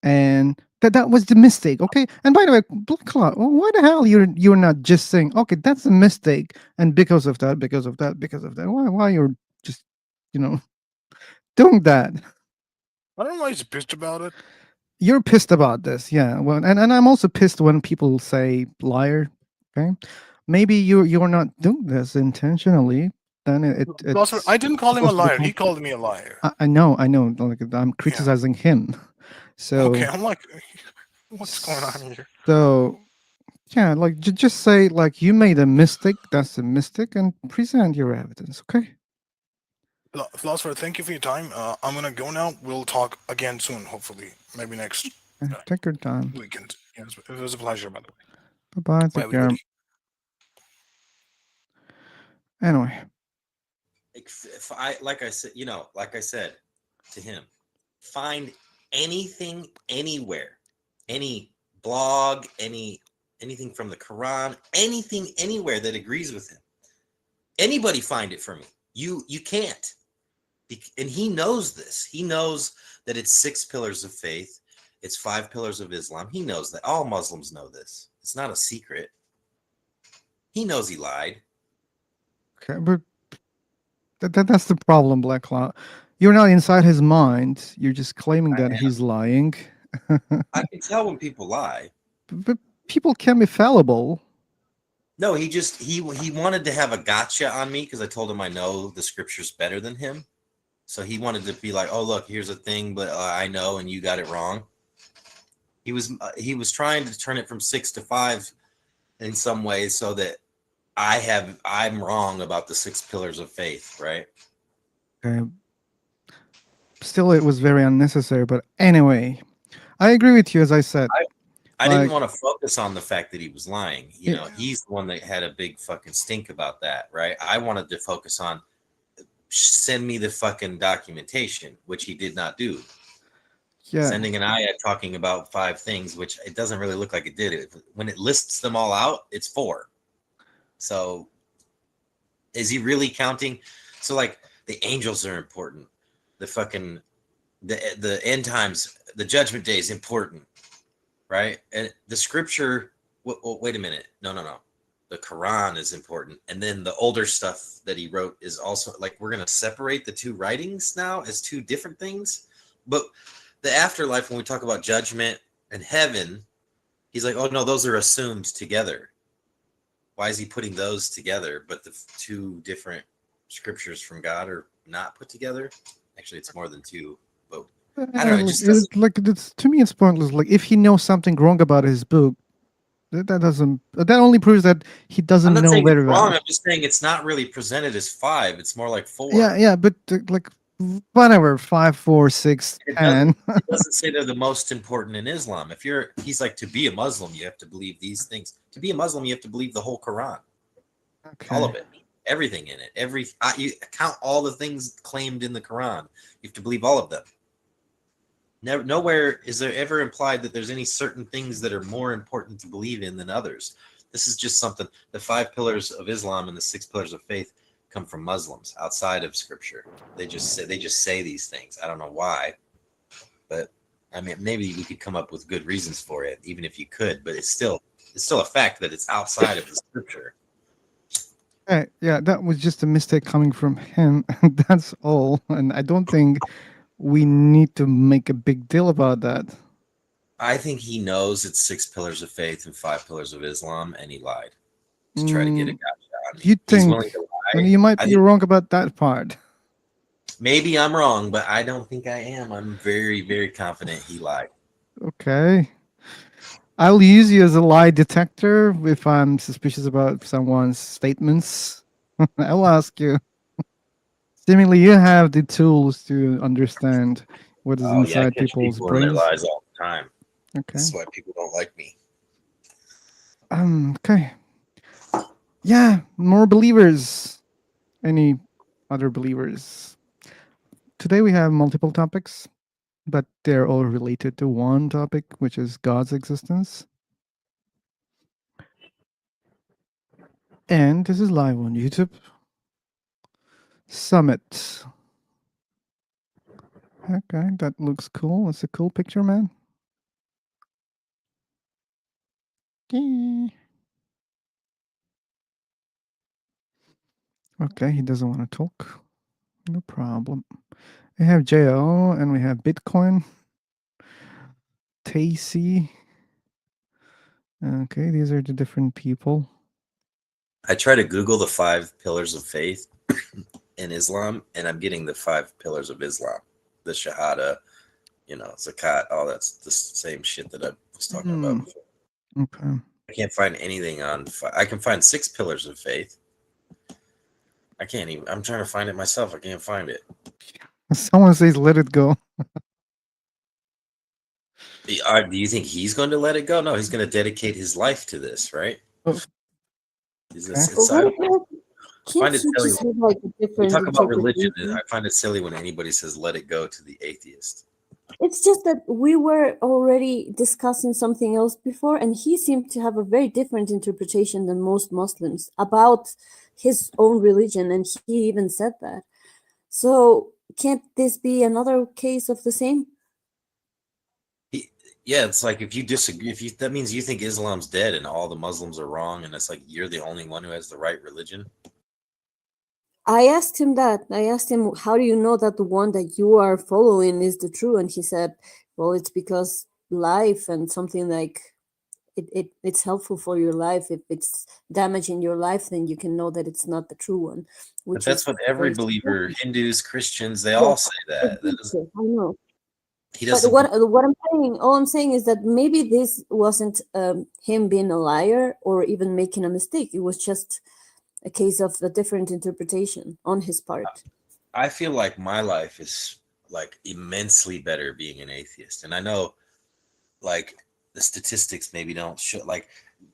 and that was the mistake. Okay, and by the way, Black Cloud, well, why the hell you're not just saying, okay, that's a mistake, and because of that, because of that, because of that, why you're just, you know, doing that? I don't know why he's pissed about it. You're pissed about this, yeah. Well, and I'm also pissed when people say liar. Okay, maybe you're not doing this intentionally. Then Philosopher, it's I didn't call him a supposed to be liar. He called me a liar. I know, I know. Like, I'm criticizing him. Okay, So I'm like, what's going on here? so yeah, like just say like you made a mistake. That's a mistake, and present your evidence. Okay. Philosopher, thank you for your time. I'm gonna go now. We'll talk again soon, hopefully, maybe next Take your time. weekend. Yes, it was a pleasure, by the way. Bye bye. Bye, Take care. everybody. Anyway, If I, like I said, like I said to him, find anything anywhere, any blog, anything from the Quran, anything anywhere that agrees with him. Anybody find it for me. You can't. And he knows this. He knows that it's 6 pillars of faith. It's 5 pillars of Islam. He knows that. All Muslims know this. It's not a secret. He knows he lied. okay, but that's the problem, Black Cloud. You're not inside his mind. You're just claiming that he's lying. I can tell when people lie. But people can be fallible. No, he wanted to have a gotcha on me because I told him I know the scriptures better than him. So he wanted to be like, "Oh, look, here's a thing, but I know, and you got it wrong." He was trying to turn it from 6 to 5 in some ways, so that I'm wrong about the 6 pillars of faith, right? Okay. Still, it was very unnecessary. But anyway, I agree with you. As I said, I didn't want to focus on the fact that he was lying. You know, Yeah. he's the one that had a big fucking stink about that, right? I wanted to focus on send me the fucking documentation, which he did not do. Yeah. Sending an ayat talking about 5 things, which it doesn't really look like it did. When it lists them all out, it's 4. So is he really counting? So like the angels are important. The fucking the end times, the judgment day is important, right? And the scripture. Wait a minute. No. The Quran is important, and then the older stuff that he wrote is also like we're gonna separate the 2 writings now as 2 different things. But the afterlife, when we talk about judgment and heaven, he's like, oh no, those are assumed together. Why is he putting those together? But the 2 different scriptures from God are not put together. Actually, it's more than 2. But I don't know. It just doesn't. To me, it's pointless. Like, if he knows something wrong about his book, that only proves that he doesn't I'm not know saying very it's well. wrong. I'm just saying it's not really presented as 5. It's more like 4. Yeah, but like whatever, 5, 4, 6, It 10. doesn't say they're the most important in Islam. He's like, to be a Muslim, you have to believe these things. To be a Muslim, you have to believe the whole Quran, all of it, everything in it. You count all the things claimed in the Quran. You have to believe all of them. Nowhere is there ever implied that there's any certain things that are more important to believe in than others. This is just something. The 5 pillars of Islam and the 6 pillars of faith come from Muslims outside of Scripture. They just say these things. I don't know why, but I mean, maybe we could come up with good reasons for it, even if you could. But it's still a fact that it's outside of the Scripture. Yeah, that was just a mistake coming from him. That's all. And I don't think we need to make a big deal about that. I think he knows it's 6 pillars of faith and 5 pillars of Islam, and he lied to try to get a gotcha on me. You He's think willing to lie. you might I be think wrong about that part. maybe I'm wrong, but I don't think I am. I'm very, very confident he lied. Okay. I'll use you as a lie detector if I'm suspicious about someone's statements. I'll ask you. Seemingly, you have the tools to understand what is Oh yeah, I inside catch people's people in their brains. lies all the time. Okay. That's why people don't like me. Okay. Yeah, more believers. Any other believers? Today we have multiple topics, but they're all related to one topic, which is God's existence. And this is live on YouTube. Summit. Okay, that looks cool. It's a cool picture, man. Okay, he doesn't want to talk. No problem. We have JO and we have Bitcoin. Tacy. Okay, these are the different people. I try to Google the 5 pillars of faith in Islam, and I'm getting the 5 pillars of Islam, the Shahada, Zakat, all that's the same shit that I was talking about before. Okay. I can't find anything on. I can find 6 pillars of faith. I can't even. I'm trying to find it myself. I can't find it. Someone says, "Let it go." Do you think he's going to let it go? No, he's going to dedicate his life to this, right? Oh. I find it silly. Just have like a We different talk about religion, and interpretation? I find it silly when anybody says "let it go" to the atheist. It's just that we were already discussing something else before, and he seemed to have a very different interpretation than most Muslims about his own religion, and he even said that. So, can't this be another case of the same? Yeah, it's like if you disagree, that means you think Islam's dead and all the Muslims are wrong, and it's like you're the only one who has the right religion. I asked him that. I asked him, how do you know that the one that you are following is the true? And he said, well, it's because life and something like it's helpful for your life. If it's damaging your life, then you can know that it's not the true one. But that's what every believer, Hindus, Christians, they all say that. I know. He But doesn't. what I'm saying, all I'm saying is that maybe this wasn't him being a liar or even making a mistake. It was just a case of a different interpretation on his part. I feel like my life is like immensely better being an atheist, and I know, like, the statistics maybe don't show. Like,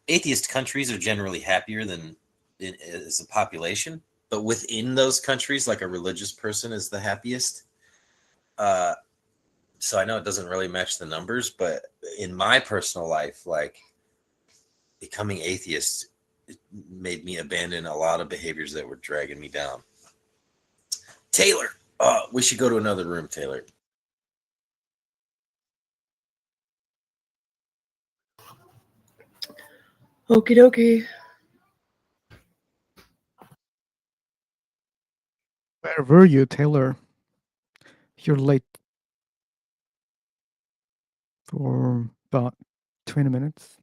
atheist countries are generally happier than as a population, but within those countries, like, a religious person is the happiest. So I know it doesn't really match the numbers, but in my personal life, like, becoming atheist, it made me abandon a lot of behaviors that were dragging me down. Taylor, we should go to another room, Taylor. Okie dokie. Where were you, Taylor? You're late for about 20 minutes.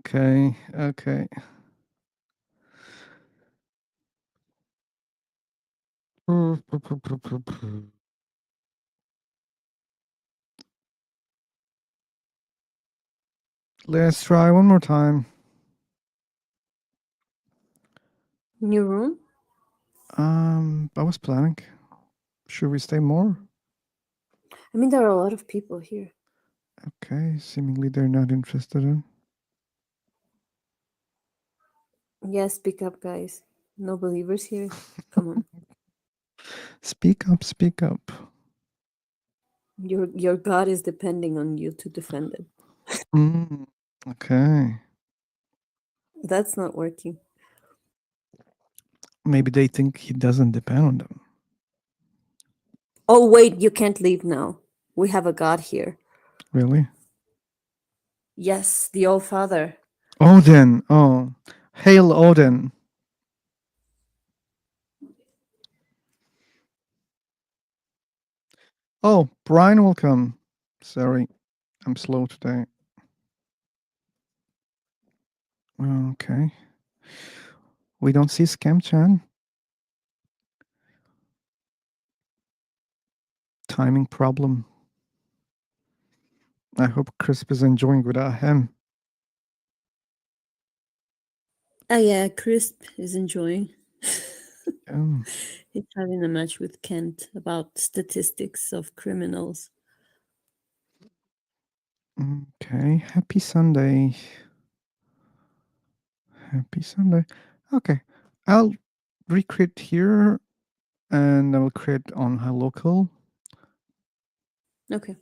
Okay. Let's try one more time. New room? I was planning. Should we stay more? I mean, there are a lot of people here. Okay, seemingly they're not interested in. Yeah, speak up, guys. No believers here. Come on. Speak up, speak up. Your God is depending on you to defend it. Okay. That's not working. Maybe they think he doesn't depend on them. Oh, wait, you can't leave now. We have a God here. Really? Yes, the All Father. Odin. Oh, hail Odin. Oh, Brian will come. Sorry, I'm slow today. Okay. We don't see Scam Chan. Timing problem. I hope Crisp is enjoying without him. Oh yeah, Crisp is enjoying. He's having a match with Kent about statistics of criminals. Okay, happy Sunday. Happy Sunday. Okay, I'll recreate here, and I will create on high local. Okay.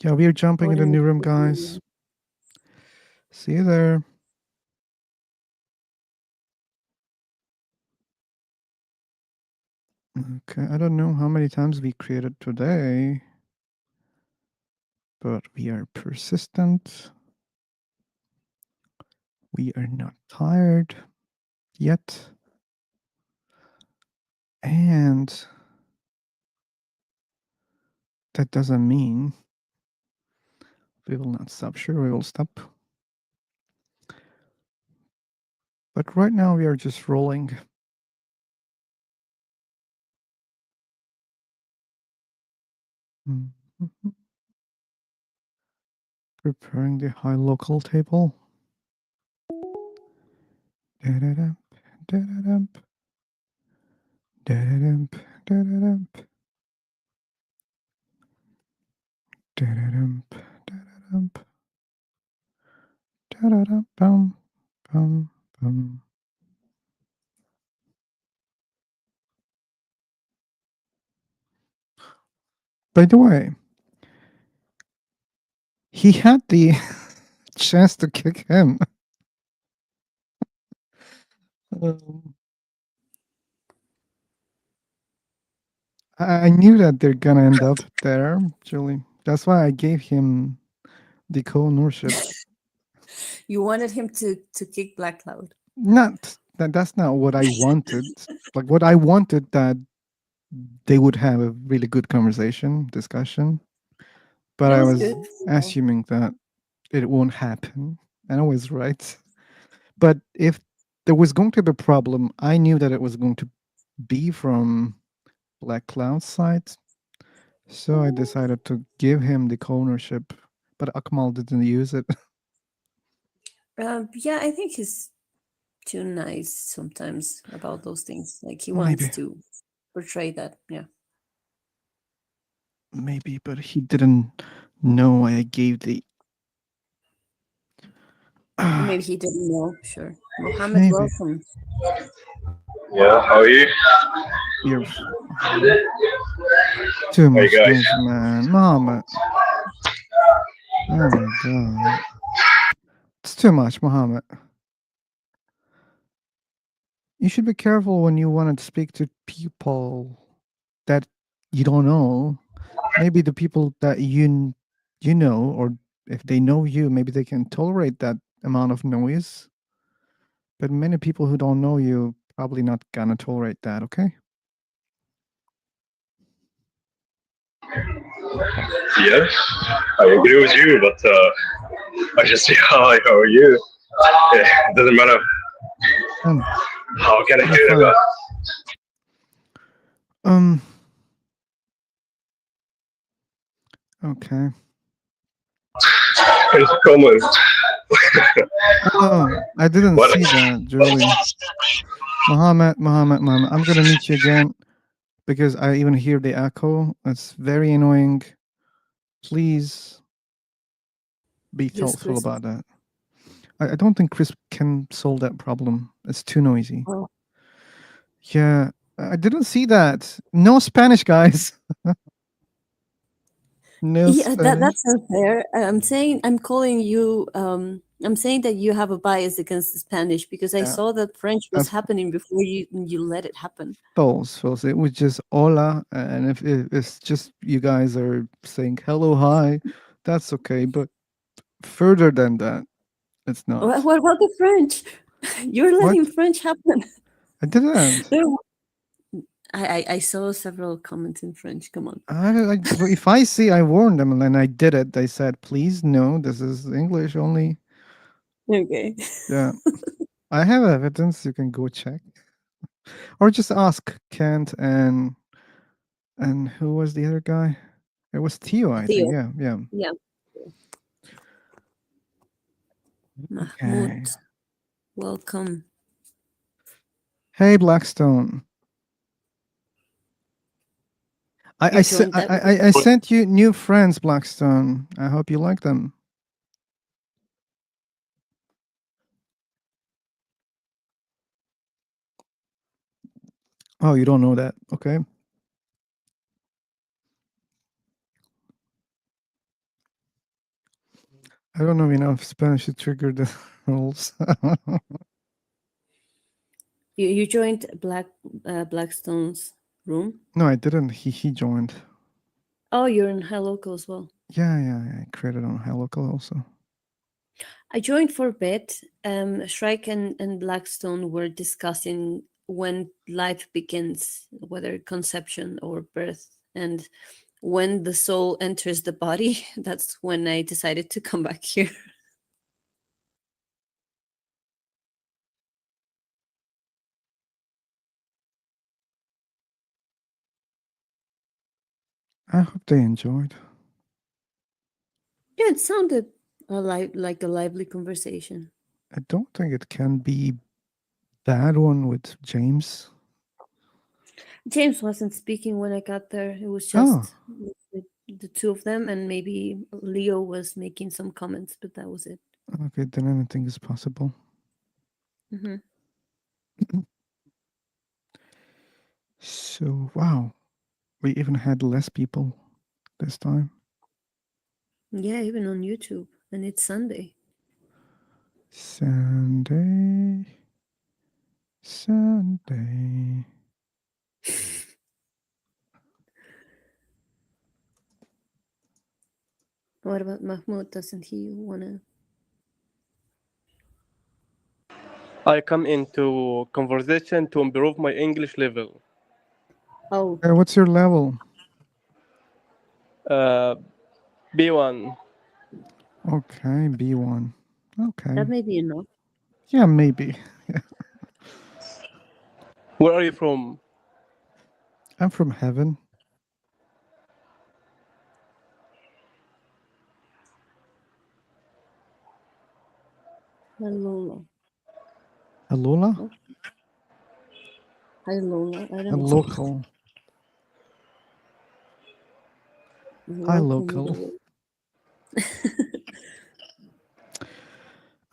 Yeah, we are jumping in the According new room, to guys. See you there. Okay, I don't know how many times we created today, but we are persistent. We are not tired yet. And that doesn't mean we will not stop. Sure, we will stop. But right now we are just rolling. Preparing the high local table. Da-da-dump, da-da-dump. Da-da-dump, da-da-dump. Da-da-dump, da-da-dump. Da-da-dump, bum, bum, bum. By the way, he had the chance to kick him. Um, I knew that they're gonna end up there, Julie. That's why I gave him the co-ownership. You wanted him to kick Black Cloud. Not that. That's not what I wanted. Like what I wanted that they would have a really good conversation, discussion. But That I was was good. assuming that it won't happen, and I was right. But if there was going to be a problem, I knew that it was going to be from Black Cloud's side. So I decided to give him the co-ownership, but Akmal didn't use it. Yeah, I think he's too nice sometimes about those things. Like he Maybe. wants to portray that. Yeah. Maybe, but he didn't know I gave the. Or maybe he didn't know. Sure. Mohammed, Maybe. welcome. Yeah, how are you? You're too Hey much guys. noise, man. Muhammad. Oh my god. It's too much, Muhammad. You should be careful when you want to speak to people that you don't know. Maybe the people that you know, or if they know you, maybe they can tolerate that amount of noise. But many people who don't know you probably not gonna tolerate that. Okay. Yes, I agree with you, but I just say hi, how are you? It doesn't matter. How can I That's hear fine. about? Okay. It's common. Oh, I didn't What? see that, Julie. Muhammad. I'm gonna meet you again because I even hear the echo. It's very annoying. Please be Yes, thoughtful Chris. about that. I don't think Chris can solve that problem. It's too noisy. Oh. Yeah, I didn't see that. No Spanish, guys. No Yeah, Spanish. that's unfair. I'm calling you. I'm saying that you have a bias against the Spanish because I Yeah. saw that French was That's happening before you let it happen. false. It was just hola, and if it's just you guys are saying hello, hi, that's okay. But further than that, it's not. What about the French? You're What? letting French happen. I didn't. I saw several comments in French. Come on. If I see, I warned them, and I did it. They said, "Please, no, this is English only." Okay. Yeah, I have evidence. You can go check, or just ask Kent and who was the other guy? It was Theo, I think. Theo. Yeah. Yeah. Mahmoud, Okay. welcome. Hey, Blackstone. I, You I, se- joined that I, room? I sent you new friends, Blackstone. I hope you like them. Oh, you don't know that. Okay. I don't know enough Spanish to trigger the rules. You joined Blackstone's room? No, I didn't. He joined. Oh, you're in High Local as well. Yeah, I created on High Local also. I joined for a bit. Shrike and Blackstone were discussing when life begins, whether conception or birth, and when the soul enters the body. That's when I decided to come back here. I hope they enjoyed. Yeah, it sounded like a lively conversation. I don't think it can be that one with James. James wasn't speaking when I got there. It was Oh. just the two of them, and maybe Leo was making some comments, but that was it. Okay, then anything is possible. Hmm. So, wow. We even had less people this time. Yeah, even on YouTube, and it's Sunday. Sunday. What about Mahmoud? Doesn't he wanna? I come into conversation to improve my English level. Oh. What's your level? B1. Okay, B1. Okay. That may be enough. Yeah, maybe. Where are you from? I'm from heaven. Lola. Alola? Oh. Hi, Lola. I A don't know. local. Hi, local.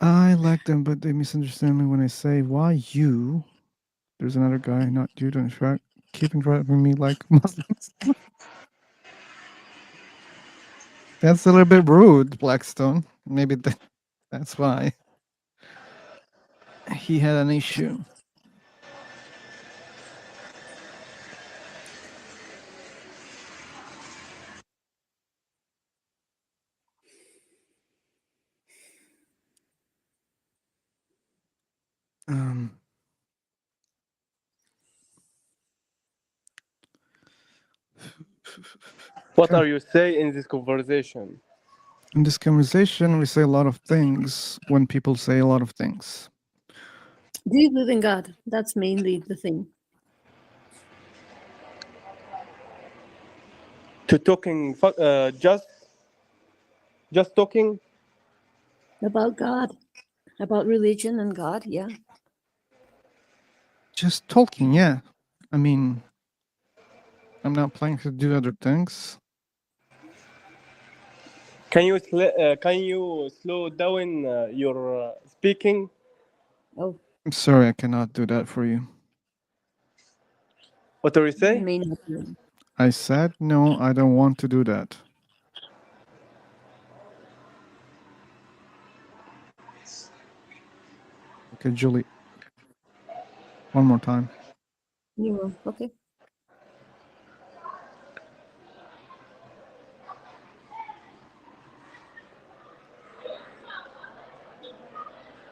I like them, but they misunderstand me when I say, why you? There's another guy, not you, don't keep interrupting me like Muslims. That's a little bit rude, Blackstone. Maybe that's why. He had an issue. What are you saying in this conversation? In this conversation, we say a lot of things when people say a lot of things. Do you believe in God? That's mainly the thing. To talking, just talking About God, about religion and God, yeah. Just talking, yeah. I mean, I'm not planning to do other things. Can you slow down your speaking? Oh, I'm sorry, I cannot do that for you. What do you say? may not be. I said, no, I don't want to do that. Okay, Julie. One more time. You will, okay.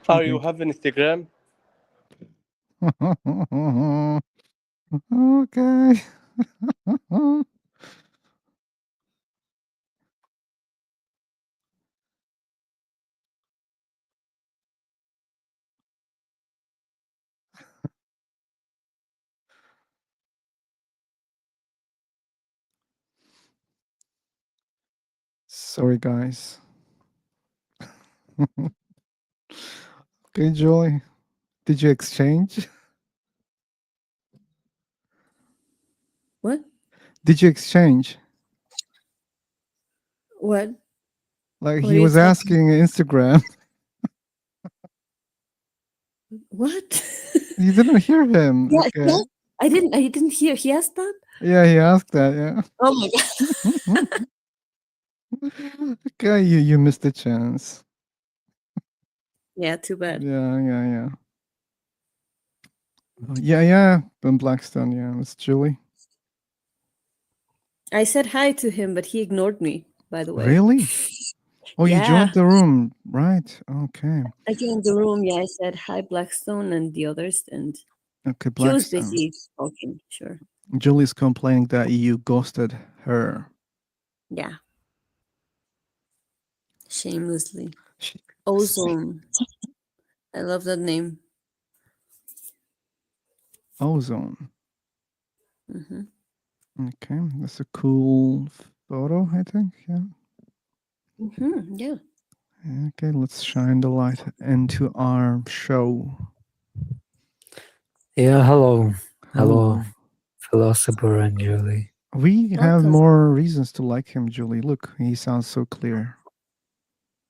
Are you have Instagram? Okay. Sorry, guys. Okay, Julie. Did you exchange? What? Did you exchange? What? Like What he are you was talking? asking Instagram. What? You didn't hear him. Yeah, Okay. yeah. I didn't hear. He asked that. Yeah, he asked that. Yeah. Oh my god. Okay, you missed the chance. Yeah, too bad. Yeah. Yeah. From Blackstone. Yeah, it's Julie. I said hi to him, but he ignored me. By the way. Really? Oh, you Yeah. joined the room, right? Okay. I joined the room. Yeah, I said hi, Blackstone, and the others, and Okay, he was Blackstone. busy talking. Sure. Julie's complaining that you ghosted her. Yeah. Shamelessly. Ozone. I love that name. Ozone. Hmm. Okay, that's a cool photo, I think. Yeah. Yeah. Okay, let's shine the light into our show. Yeah, hello. Hello. Philosopher and Julie. We have Welcome. more reasons to like him, Julie. Look, he sounds so clear.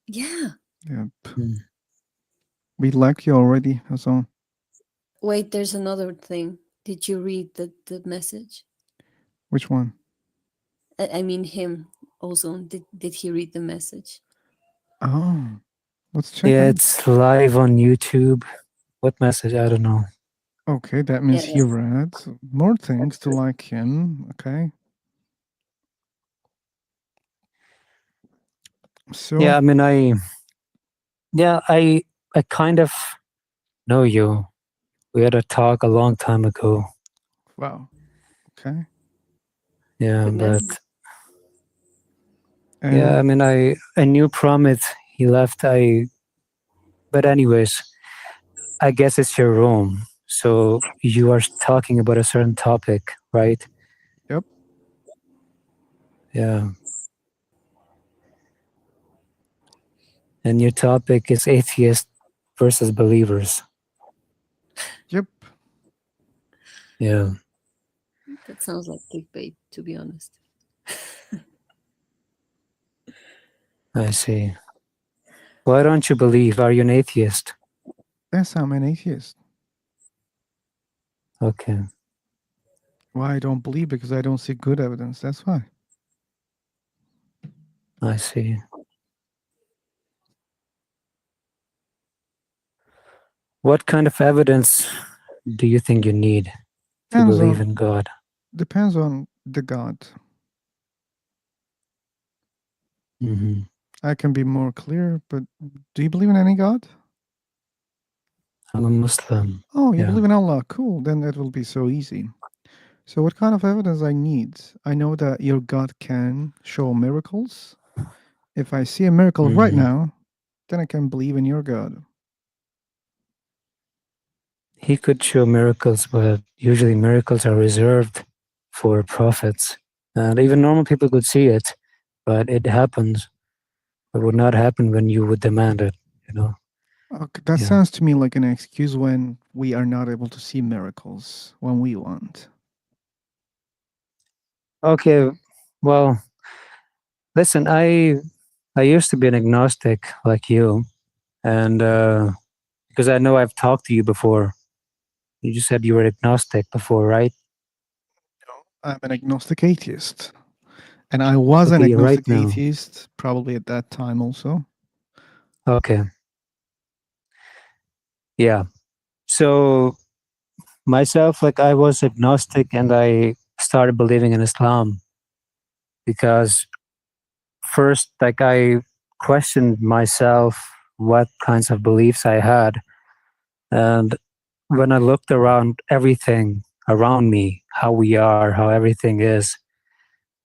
Yeah. Yep. We like you already, Ozone. Wait, there's another thing. Did you read the message? Which one? I mean him, Ozone. Did he read the message? Oh, let's check Yeah, it. it's live on YouTube. What message? I don't know. Okay, that means Yeah, he read more things to like him. Okay. So Yeah, I mean, I kind of know you. We had a talk a long time ago. wow. Okay. Yeah, Goodness. but And yeah, I mean, I knew Promit. He left. But anyways, I guess it's your room. So you are talking about a certain topic, right? Yep. Yeah. And your topic is atheist versus believers. Yep. Yeah. That sounds like clickbait, to be honest. I see. Why don't you believe? Are you an atheist? Yes, I'm an atheist. Okay. Why I don't believe? Because I don't see good evidence. That's why. I see. What kind of evidence do you think you need to Depends believe on in God? depends on the God. Hmm. I can be more clear, but do you believe in any God? I'm a Muslim. Oh, you Yeah. believe in Allah. Cool. Then it will be so easy. So what kind of evidence I need? I know that your God can show miracles. If I see a miracle right now, then I can believe in your God. He could show miracles, but usually miracles are reserved for prophets. And even normal people could see it, but it happens. It would not happen when you would demand it, you know? Okay, that Yeah. sounds to me like an excuse when we are not able to see miracles when we want. Okay, well, listen, I used to be an agnostic like you, and because I know I've talked to you before. You just said you were agnostic before, right? I'm an agnostic atheist. And I was an Okay, right agnostic now. atheist probably at that time also. Okay. Yeah. So myself, like I was agnostic and I started believing in Islam because first, like I questioned myself what kinds of beliefs I had. And when I looked around everything around me, how we are, how everything is,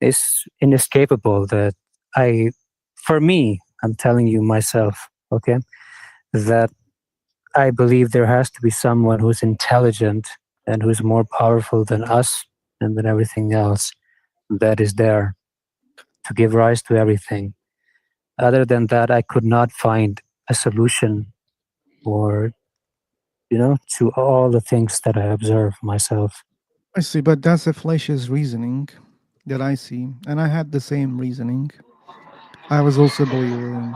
it's inescapable that for me, I'm telling you myself, okay, that I believe there has to be someone who's intelligent and who's more powerful than us and than everything else that is there to give rise to everything. Other than that, I could not find a solution or, to all the things that I observe myself. I see, but that's a fallacious reasoning. that I see, and I had the same reasoning. I was also a believer, and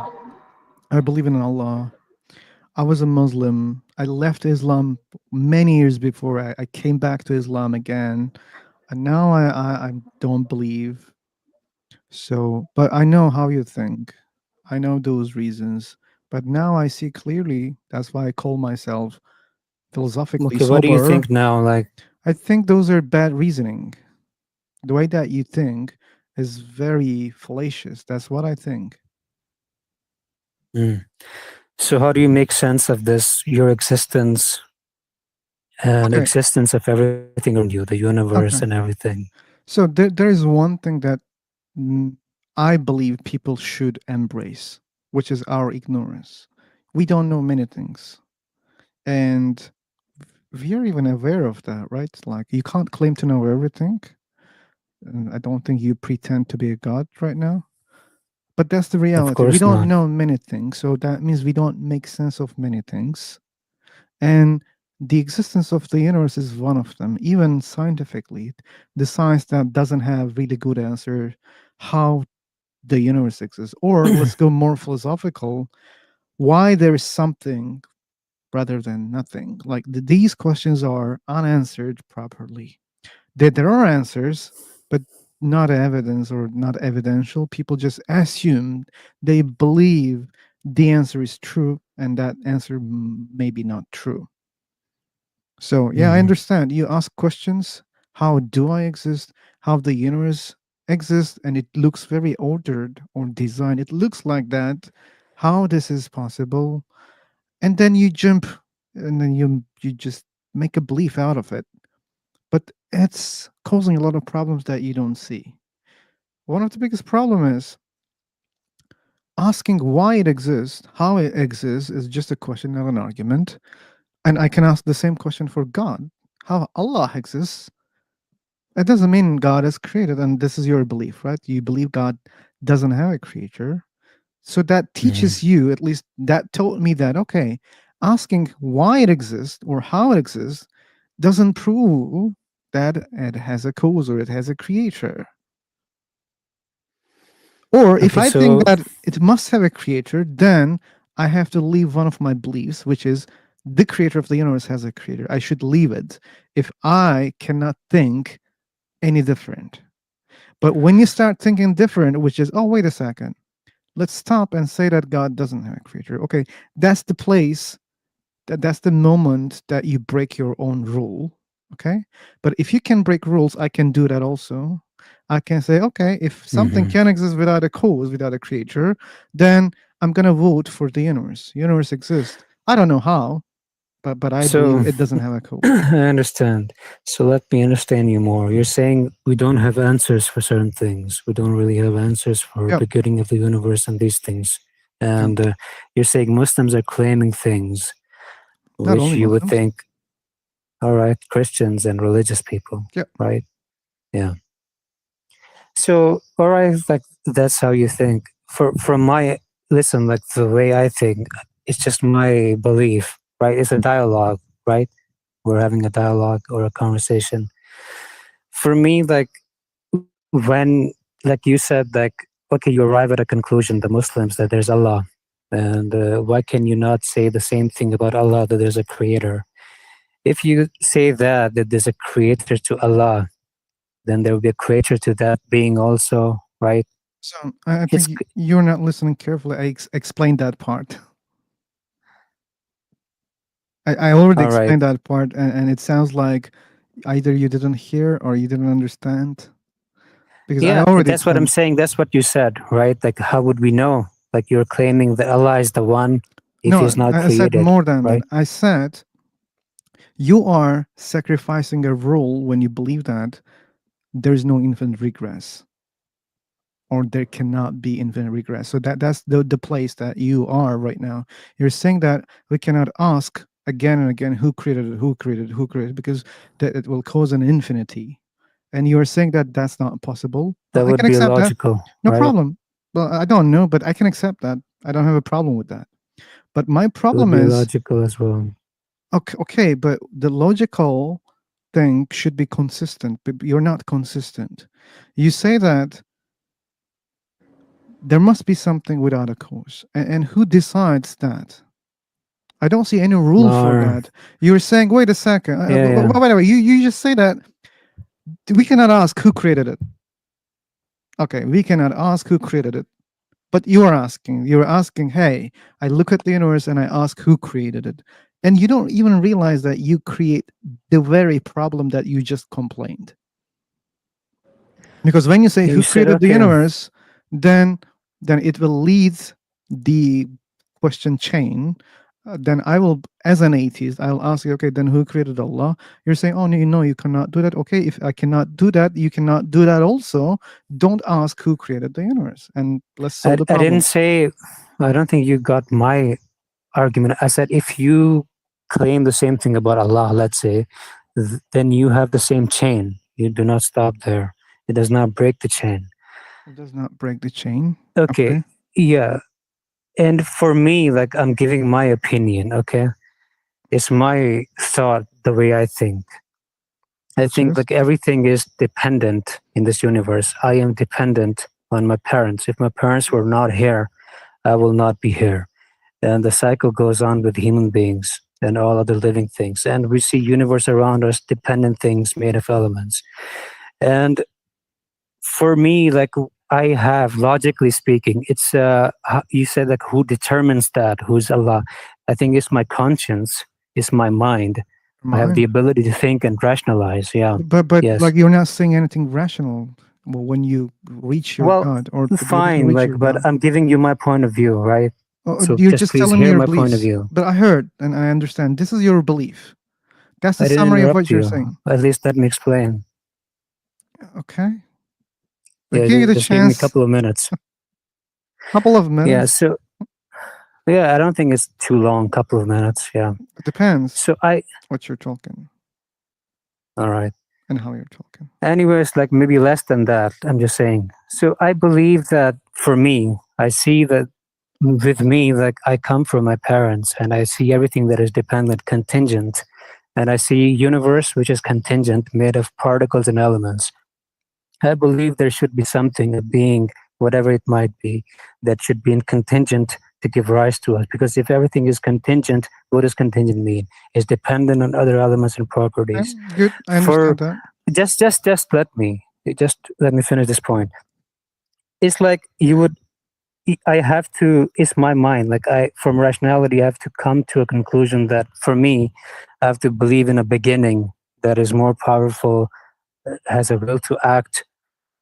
I believe in Allah. I was a Muslim. I left Islam many years before I came back to Islam again, and now I don't believe. So, but I know how you think. I know those reasons, but now I see clearly. That's why I call myself philosophically Okay, what do you sober. think now? Like, I think those are bad reasoning. The way that you think is very fallacious. That's what I think. mm. So how do you make sense of this? Your existence and Okay. existence of everything around you, the universe Okay. and everything. So there is one thing that I believe people should embrace, which is our ignorance. We don't know many things, and we are even aware of that, right? Like you can't claim to know everything. And I don't think you pretend to be a god right now. But that's the Of reality. We course don't not. know many things, so that means we don't make sense of many things. And the existence of the universe is one of them. Even scientifically, the science that doesn't have really good answer how the universe exists. Or let's go more philosophical, why there is something rather than nothing. Like these questions are unanswered properly. There are answers, but not evidence or not evidential. People just assume, they believe the answer is true, and that answer may be not true. So yeah, I understand. You ask questions. How do I exist? How the universe exists, and it looks very ordered or designed. It looks like that. How this is possible? And then you jump, and then you just make a belief out of it. But it's causing a lot of problems that you don't see. One of the biggest problem is asking why it exists, how it exists is just a question, not an argument. And I can ask the same question for God. How Allah exists, it doesn't mean God is created, and this is your belief, right? You believe God doesn't have a creator. So that teaches you, at least that taught me that, okay, asking why it exists or how it exists doesn't prove that it has a cause or it has a creator. Or if Okay, I think so that it must have a creator, then I have to leave one of my beliefs, which is the creator of the universe has a creator. I should leave it if I cannot think any different. But when you start thinking different, which is, oh, wait a second, let's stop and say that God doesn't have a creator. Okay, that's the place, that's the moment that you break your own rule. Okay, but if you can break rules, I can do that also. I can say, okay, if something can exist without a cause, without a creator, then I'm gonna vote for the universe. Universe exists. I don't know how, but I believe so it doesn't have a cause. I understand. So let me understand you more. You're saying we don't have answers for certain things. We don't really have answers for Yep. beginning of the universe and these things. And you're saying Muslims are claiming things Not which only you would Muslims. think, all right, Christians and religious people, Yep. right? Yeah. So, all right, like that's how you think. From my listen, like the way I think, it's just my belief, right? It's a dialogue, right? We're having a dialogue or a conversation. For me, like when, like you said, like okay, you arrive at a conclusion, the Muslims, that there's Allah, and why can you not say the same thing about Allah, that there's a creator? If you say that there's a creator to Allah, then there will be a creator to that being also, right? So I It's think you're not listening carefully. I explained that part. I already all right. explained that part, and it sounds like either you didn't hear or you didn't understand. Because I Yeah, already that's what I'm explained. saying. That's what you said, right? Like, how would we know? Like, you're claiming that Allah is the one if No, He's not I said created, more than that. right? I said you are sacrificing a rule when you believe that there is no infinite regress, or there cannot be infinite regress. So that's the place that you are right now. You're saying that we cannot ask again and again who created it, who created it, who created it, because that it will cause an infinity. And you are saying that that's not possible. That I would can be accept that. logical, No right? problem. Well, I don't know, but I can accept that. I don't have a problem with that. But my It would problem be is, logical as well. okay, but the logical thing should be consistent, but you're not consistent. You say that there must be something without a cause, and who decides that? I don't see any rule for No. that. You're saying, wait a second. Yeah. By the way, you just say that we cannot ask who created it. Okay, we cannot ask who created it. But you're asking, hey, I look at the universe and I ask who created it. And you don't even realize that you create the very problem that you just complained. Because when you say You who said, created the okay. universe, then it will lead the question chain. Then I will, as an atheist, I'll ask you, okay, then who created Allah? You're saying, oh, no, you cannot do that. Okay, if I cannot do that, you cannot do that also. Don't ask who created the universe, and let's solve the I problem. didn't say, I don't think you got my argument. I said, if you claim the same thing about Allah, let's say, then you have the same chain. You do not stop there. It does not break the chain. It does not break the chain. Okay. Yeah. And for me, like, I'm giving my opinion, okay? It's my thought, the way I think. I think like everything is dependent in this universe. I am dependent on my parents. If my parents were not here, I will not be here. And the cycle goes on with human beings and all other living things. And we see universe around us, dependent things made of elements. And for me, like, I have, logically speaking, it's you said like who determines that? Who's Allah? I think it's my conscience, it's my mind. I have the ability to think and rationalize. Yeah. But yes. like you're not saying anything rational when you reach your Well, God or fine, reach like, your but God. I'm giving you my point of view, right? So You're just just please telling me hear your my point of beliefs. view. But I heard and I understand. This is your belief. That's the I didn't summary of what interrupt you're you. saying. At least let me explain. Okay. I Yeah, give you the just give me a chance. couple of minutes. Couple of minutes. Yeah, so yeah, I don't think it's too long. Couple of minutes. Yeah. It depends. So what you're talking all right. and how you're talking. Anyways, like maybe less than that. I'm just saying. So I believe that for me, I see that with me, like I come from my parents, and I see everything that is dependent, contingent, and I see universe which is contingent, made of particles and elements. I believe there should be something, a being, whatever it might be, that should be in contingent to give rise to us. Because if everything is contingent, what does contingent mean? It's dependent on other elements and properties. Good. I understand that. Just let me finish this point. It's like I have to, it's my mind. Like from rationality, I have to come to a conclusion that for me, I have to believe in a beginning that is more powerful, has a will to act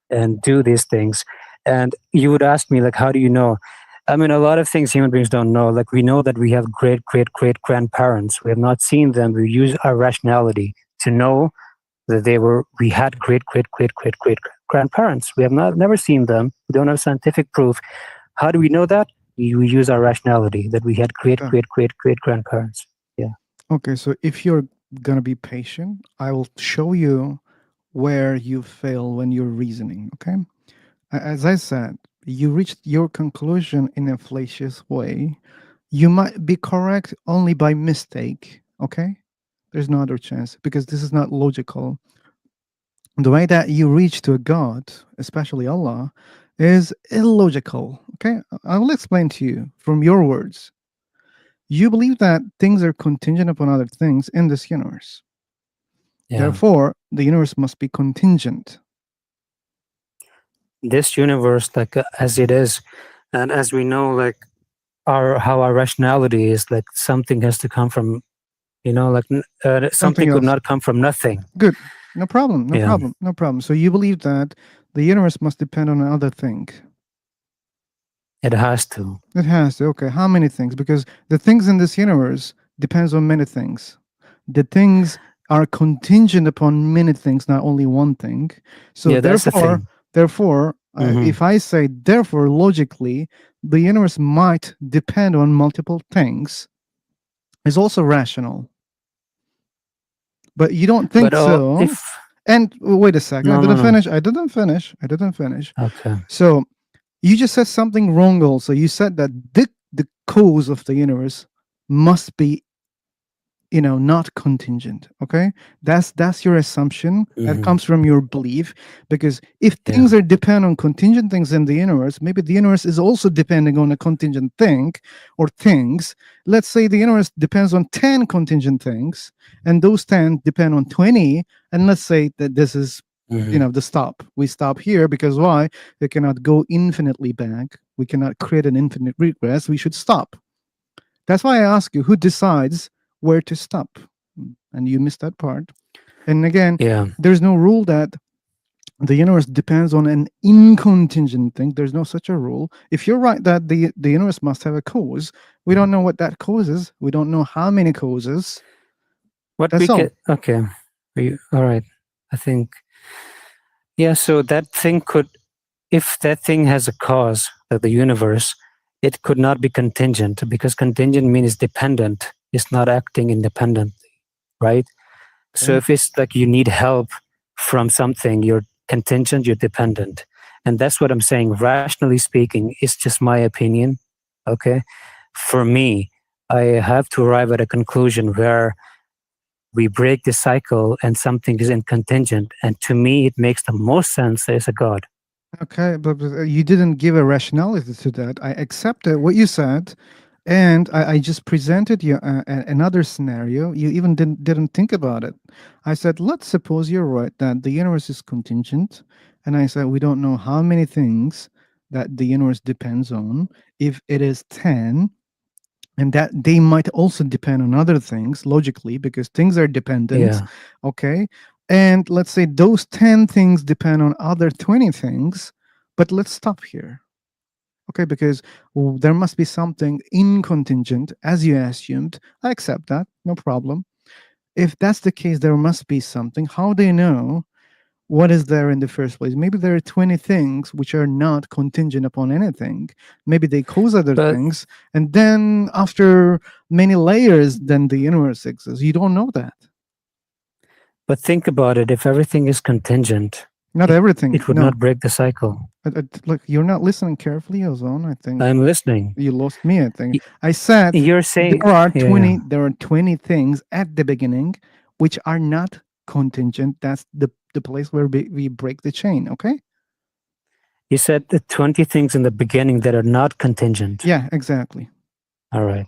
and do these things. And you would ask me, like, how do you know? I mean, a lot of things human beings don't know. Like, we know that we have great grandparents. We have not seen them. We use our rationality to know that we had great grandparents. We have never seen them. We don't have scientific proof. How do we know that? We use our rationality that we had great grandparents. Yeah. Okay, so if you're gonna be patient, I will show you where you fail when you're reasoning. Okay, as I said, you reached your conclusion in a fallacious way. You might be correct only by mistake. Okay, there's no other chance because this is not logical. The way that you reach to a God, especially Allah, is illogical. Okay, I will explain to you from your words. You believe that things are contingent upon other things in this universe. Yeah. Therefore, the universe must be contingent. This universe, like as it is, and as we know, like how our rationality is, like something has to come from, like something could else. not come from nothing. Good. No problem. No Yeah. problem. No problem. So you believe that the universe must depend on another thing. It has to. It has to. Okay. How many things? Because the things in this universe depends on many things. The things are contingent upon many things, not only one thing. So Yeah, that's the therefore, thing. if I say therefore, logically, the universe might depend on multiple things, is also rational. But you don't think so. And wait a second. No, I didn't no. finish. I didn't finish. Okay. So you just said something wrong also. You said that the cause of the universe must be not contingent. Okay, that's your assumption that Mhm. comes from your belief, because if Yeah. things are depend on contingent things in the universe, maybe the universe is also depending on a contingent thing or things. Let's say the universe depends on 10 contingent things, and those 10 depend on 20, and let's say that this is Mhm. the stop. We stop here because why? We cannot go infinitely back. We cannot create an infinite regress. We should stop. That's why I ask you, who decides where to stop? And you missed that part. And again, Yeah. there's no rule that the universe depends on an incontingent thing. There's no such a rule. If you're right that the universe must have a cause, we don't know what that cause is. We don't know how many causes. What That's we all. could okay. All right. I think yeah, so that thing could if that thing has a cause, like the universe, it could not be contingent because contingent means dependent. It's not acting independently, right? So Okay. if it's like you need help from something, you're contingent, you're dependent. And that's what I'm saying. Rationally speaking, it's just my opinion. Okay. For me, I have to arrive at a conclusion where we break the cycle and something is in contingent. And to me, it makes the most sense there's a God. Okay, but you didn't give a rationality to that. I accepted what you said, and I just presented you another scenario. You even didn't think about it. I said, let's suppose you're right that the universe is contingent, and I said we don't know how many things that the universe depends on. If it is 10, and that they might also depend on other things logically because things are dependent. Yeah. Okay, and let's say those 10 things depend on other 20 things, but let's stop here. Okay, because there must be something incontingent as you assumed. I accept that, no problem. If that's the case, there must be something. How do you know what is there in the first place? Maybe there are 20 things which are not contingent upon anything. Maybe they cause other But things, and then after many layers, then the universe exists. You don't know that. but think about it. If everything is contingent, Not everything. it would No. not break the cycle. Look, you're not listening carefully, Ozone. I think I'm listening. you lost me. I think I said You're saying there are yeah, 20. yeah. There are 20 things at the beginning which are not contingent. That's the place where we break the chain. Okay. You said the 20 things in the beginning that are not contingent. Yeah, exactly. All right.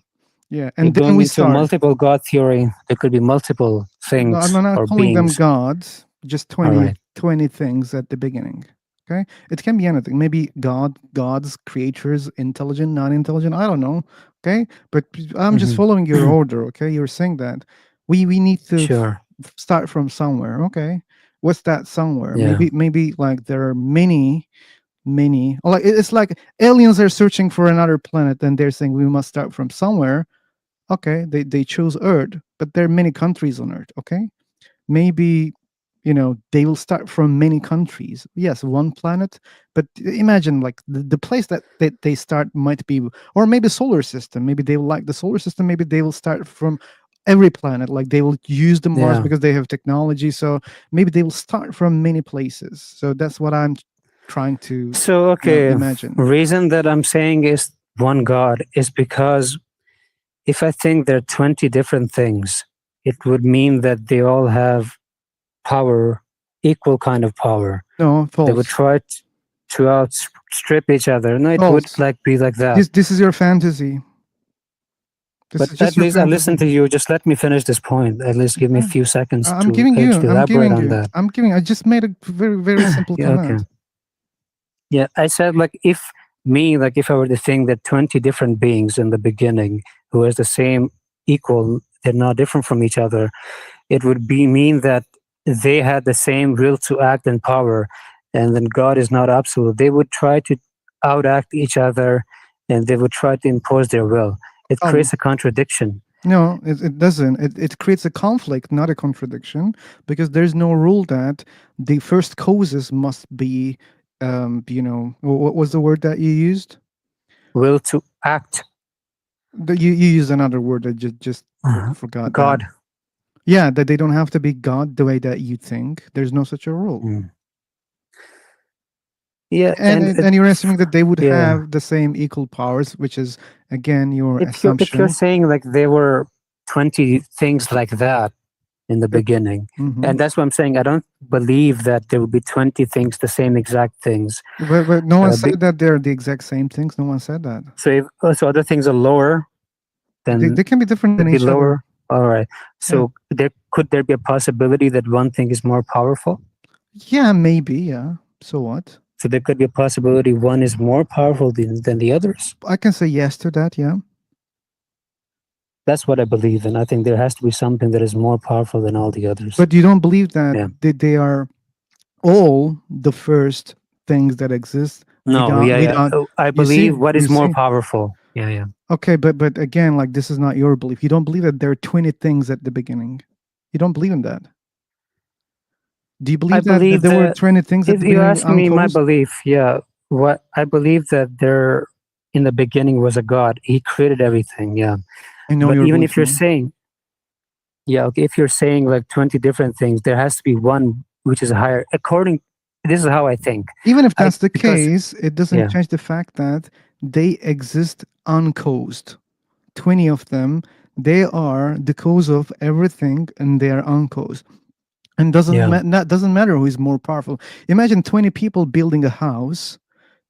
Yeah, You're and then going we into a start. multiple God theory. There could be multiple No, I'm things not or calling them beings. gods. Just All 20, right. 20 things at the beginning. Okay, it can be anything. Maybe gods, creatures, intelligent, non-intelligent. I don't know. Okay, but I'm just Mhm. following your order. Okay, you're saying that we need to Sure. start from somewhere. Okay, what's that somewhere? Yeah. Maybe like there are many, like it's like aliens are searching for another planet, and they're saying we must start from somewhere. Okay, they chose Earth, but there are many countries on Earth. Okay, maybe they will start from many countries. Yes, one planet, but imagine like the place that they start might be, or maybe solar system. Maybe they will like the solar system. Maybe they will start from every planet, like they will use the Mars Yeah. because they have technology. So maybe they will start from many places. So that's what I'm trying to So okay, imagine. reason that I'm saying is one God is because if I think there are 20 different things, it would mean that they all have power, equal kind of power. No, They would false. try to outstrip each other. No, it would False. like be like that. This is your fantasy. This But is just at your least I listen fantasy. to you. Just let me finish this point. At least give me a few seconds I'm to giving you. actually I'm elaborate giving on you. that. I'm giving. I just made a very simple Yeah, okay. command. Yeah, I said like if I were to think that 20 different beings in the beginning who has the same equal, they're not different from each other, it would mean that they had the same will to act and power, and then God is not absolute. They would try to outact each other, and they would try to impose their will. It creates a contradiction. No, it doesn't. It creates a conflict, not a contradiction, because there's no rule that the first causes must be, what was the word that you used? Will to act. You used another word. I just forgot God. that. Yeah, that they don't have to be God the way that you think. There's no such a rule. Yeah, and you're assuming that they would yeah. have the same equal powers, which is again your If you're assumption. saying like they were 20 things like that in the beginning. Mhm. And that's what I'm saying. I don't believe that there will be 20 things, the same exact things. But no one Uh, be- said that they're the exact same things. No one said that. So if so other things are lower, then They can be different than could be each other. lower. All right. So could there be a possibility that one thing is more powerful? Yeah, maybe. Yeah. So what? So there could be a possibility one is more powerful than the others. I can say yes to that. Yeah. That's what I believe in. I think there has to be something that is more powerful than all the others. But you don't believe that Yeah. they are all the first things that exist. No, I you see, believe what is you more see? powerful. Yeah. Okay, but again, like this is not your belief. You don't believe that there are 20 things at the beginning. You don't believe in that. Do you believe, that there were 20 things at if the you beginning? ask me my unclosed? belief, what I believe that there in the beginning was a God. He created everything. Yeah. I know But your even belief, if you're man. saying, okay, if you're saying like 20 different things, there has to be one which is higher. This is how I think. Even if that's the because- case, it doesn't Yeah. change the fact that they exist uncaused. 20 of them, they are the cause of everything, and they are uncaused. And doesn't matter who is more powerful. Imagine 20 people building a house.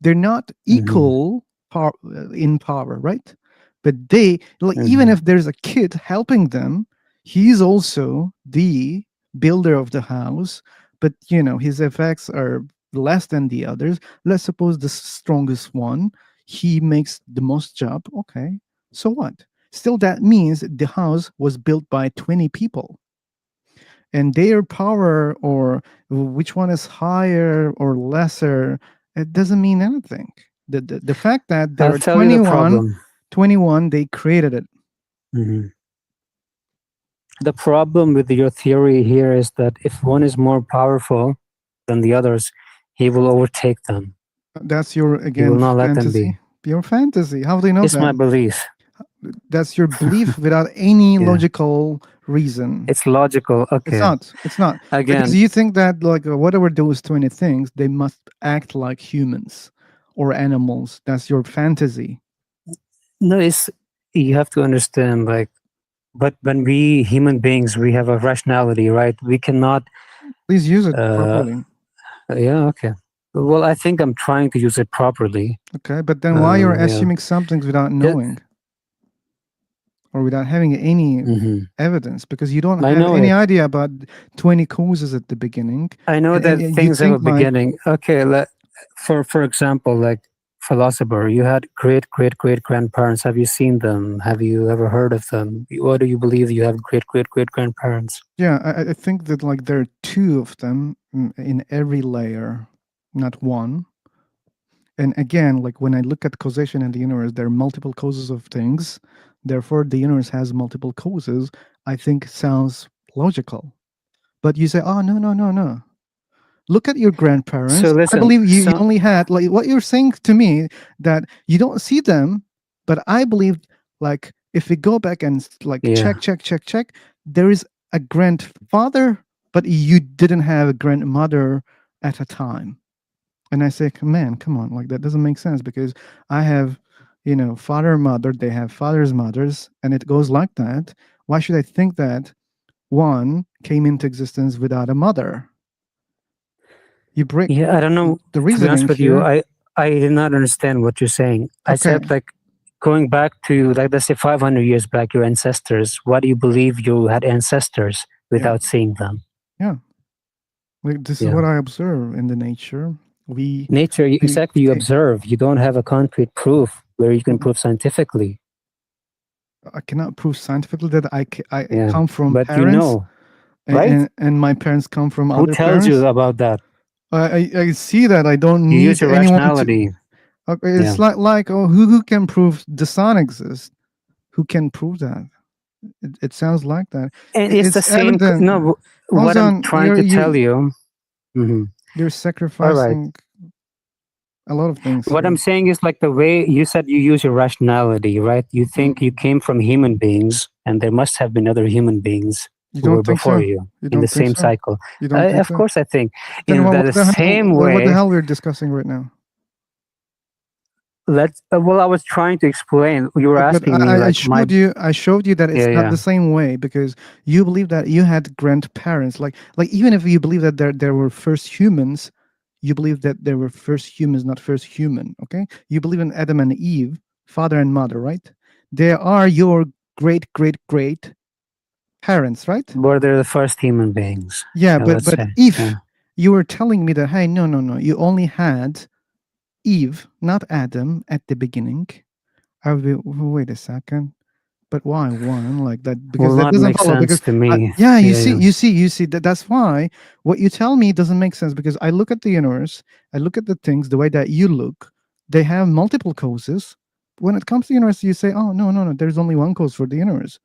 They're not equal in power, right? But they, like, even if there's a kid helping them, he's also the builder of the house. But his effects are less than the others. Let's suppose the strongest one, he makes the most job. Okay, so what? Still, that means the house was built by 20 people. And their power, or which one is higher or lesser, it doesn't mean anything. The fact that there I'll are tell you the 21, problem. they created it. Mhm. The problem with your theory here is that if one is more powerful than the others, he will overtake them. That's your, He will again, not let them fantasy. be. Your fantasy. How do you know It's that? my belief. That's your belief without any Yeah. logical reason. It's logical. Okay. It's not. Again, Because you think that, like, whatever those 20 things, they must act like humans or animals. That's your fantasy. no, you have to understand, like, but when we human beings, we have a rationality, right? We cannot. Please use it properly. Yeah. Okay. Well, I think I'm trying to use it properly. Okay, but then why you're Yeah. assuming something without knowing or without having any evidence? Because you don't I have know any it. idea about 20 causes at the beginning. I know and that you things have a think, like, beginning. Okay, for example, like philosopher, you had great grandparents. Have you seen them? Have you ever heard of them? What do you believe you have great grandparents? Yeah, I think that, like, there are two of them in every layer, not one. And again, like, when I look at causation in the universe, there are multiple causes of things. Therefore, the universe has multiple causes. I think sounds logical. But you say, oh, no. Look at your grandparents. So I listen, believe you only had, like, what you're saying to me, that you don't see them, but I believe, like, if we go back and, like, Yeah. check, there is a grandfather, but you didn't have a grandmother at a time. And I say, man, come on, like, that doesn't make sense, because I have, father and mother, they have fathers, mothers, and it goes like that. Why should I think that one came into existence without a mother? You break Yeah, I don't know. the To be honest reasoning with you, here. I did not understand what you're saying. I said, Okay. like, going back to, like, let's say 500 years back, your ancestors. Why do you believe you had ancestors without seeing them? Yeah. Like, this is Yeah. what I observe in the nature. Nature, exactly. You observe. You don't have a concrete proof where you can prove scientifically. I cannot prove scientifically that I Yeah, come from but parents, you know, right? and my parents come from Who other tells parents. you about that? I see that. I don't You need use your anyone rationality. to. Okay, it's like who can prove the sun exists? Who can prove that? It sounds like that. And it's the same. evident. No, what I'm trying to tell you. You're sacrificing a lot of things. What here. I'm saying is, like, the way you said you use your rationality, right? You think you came from human beings, and there must have been other human beings You who were don't think before so? you You in don't the think same so? cycle. You don't think Of so? course, I think Then in what the the hell? same What the way. hell we're discussing right now? let's. Well, I was trying to explain. You were But asking me I like my. showed you that it's Yeah, not yeah. the same way because you believe that you had grandparents. Like even if you believe that there were first humans, you believe that there were first humans, not first human. Okay, you believe in Adam and Eve, father and mother, right? They are your great parents, right? Were they the first human beings? Yeah, Let's but say. if Yeah. you were telling me that, hey, no, you only had Eve, not Adam, at the beginning, I would be, wait a second. But why one like that? Because Will that not doesn't make follow. sense Because to me. yeah, you Yeah, yeah. see that's why what you tell me doesn't make sense. Because I look at the universe, I look at the things the way that you look. They have multiple causes. When it comes to the universe, you say, "Oh no, there's only one cause for the universe."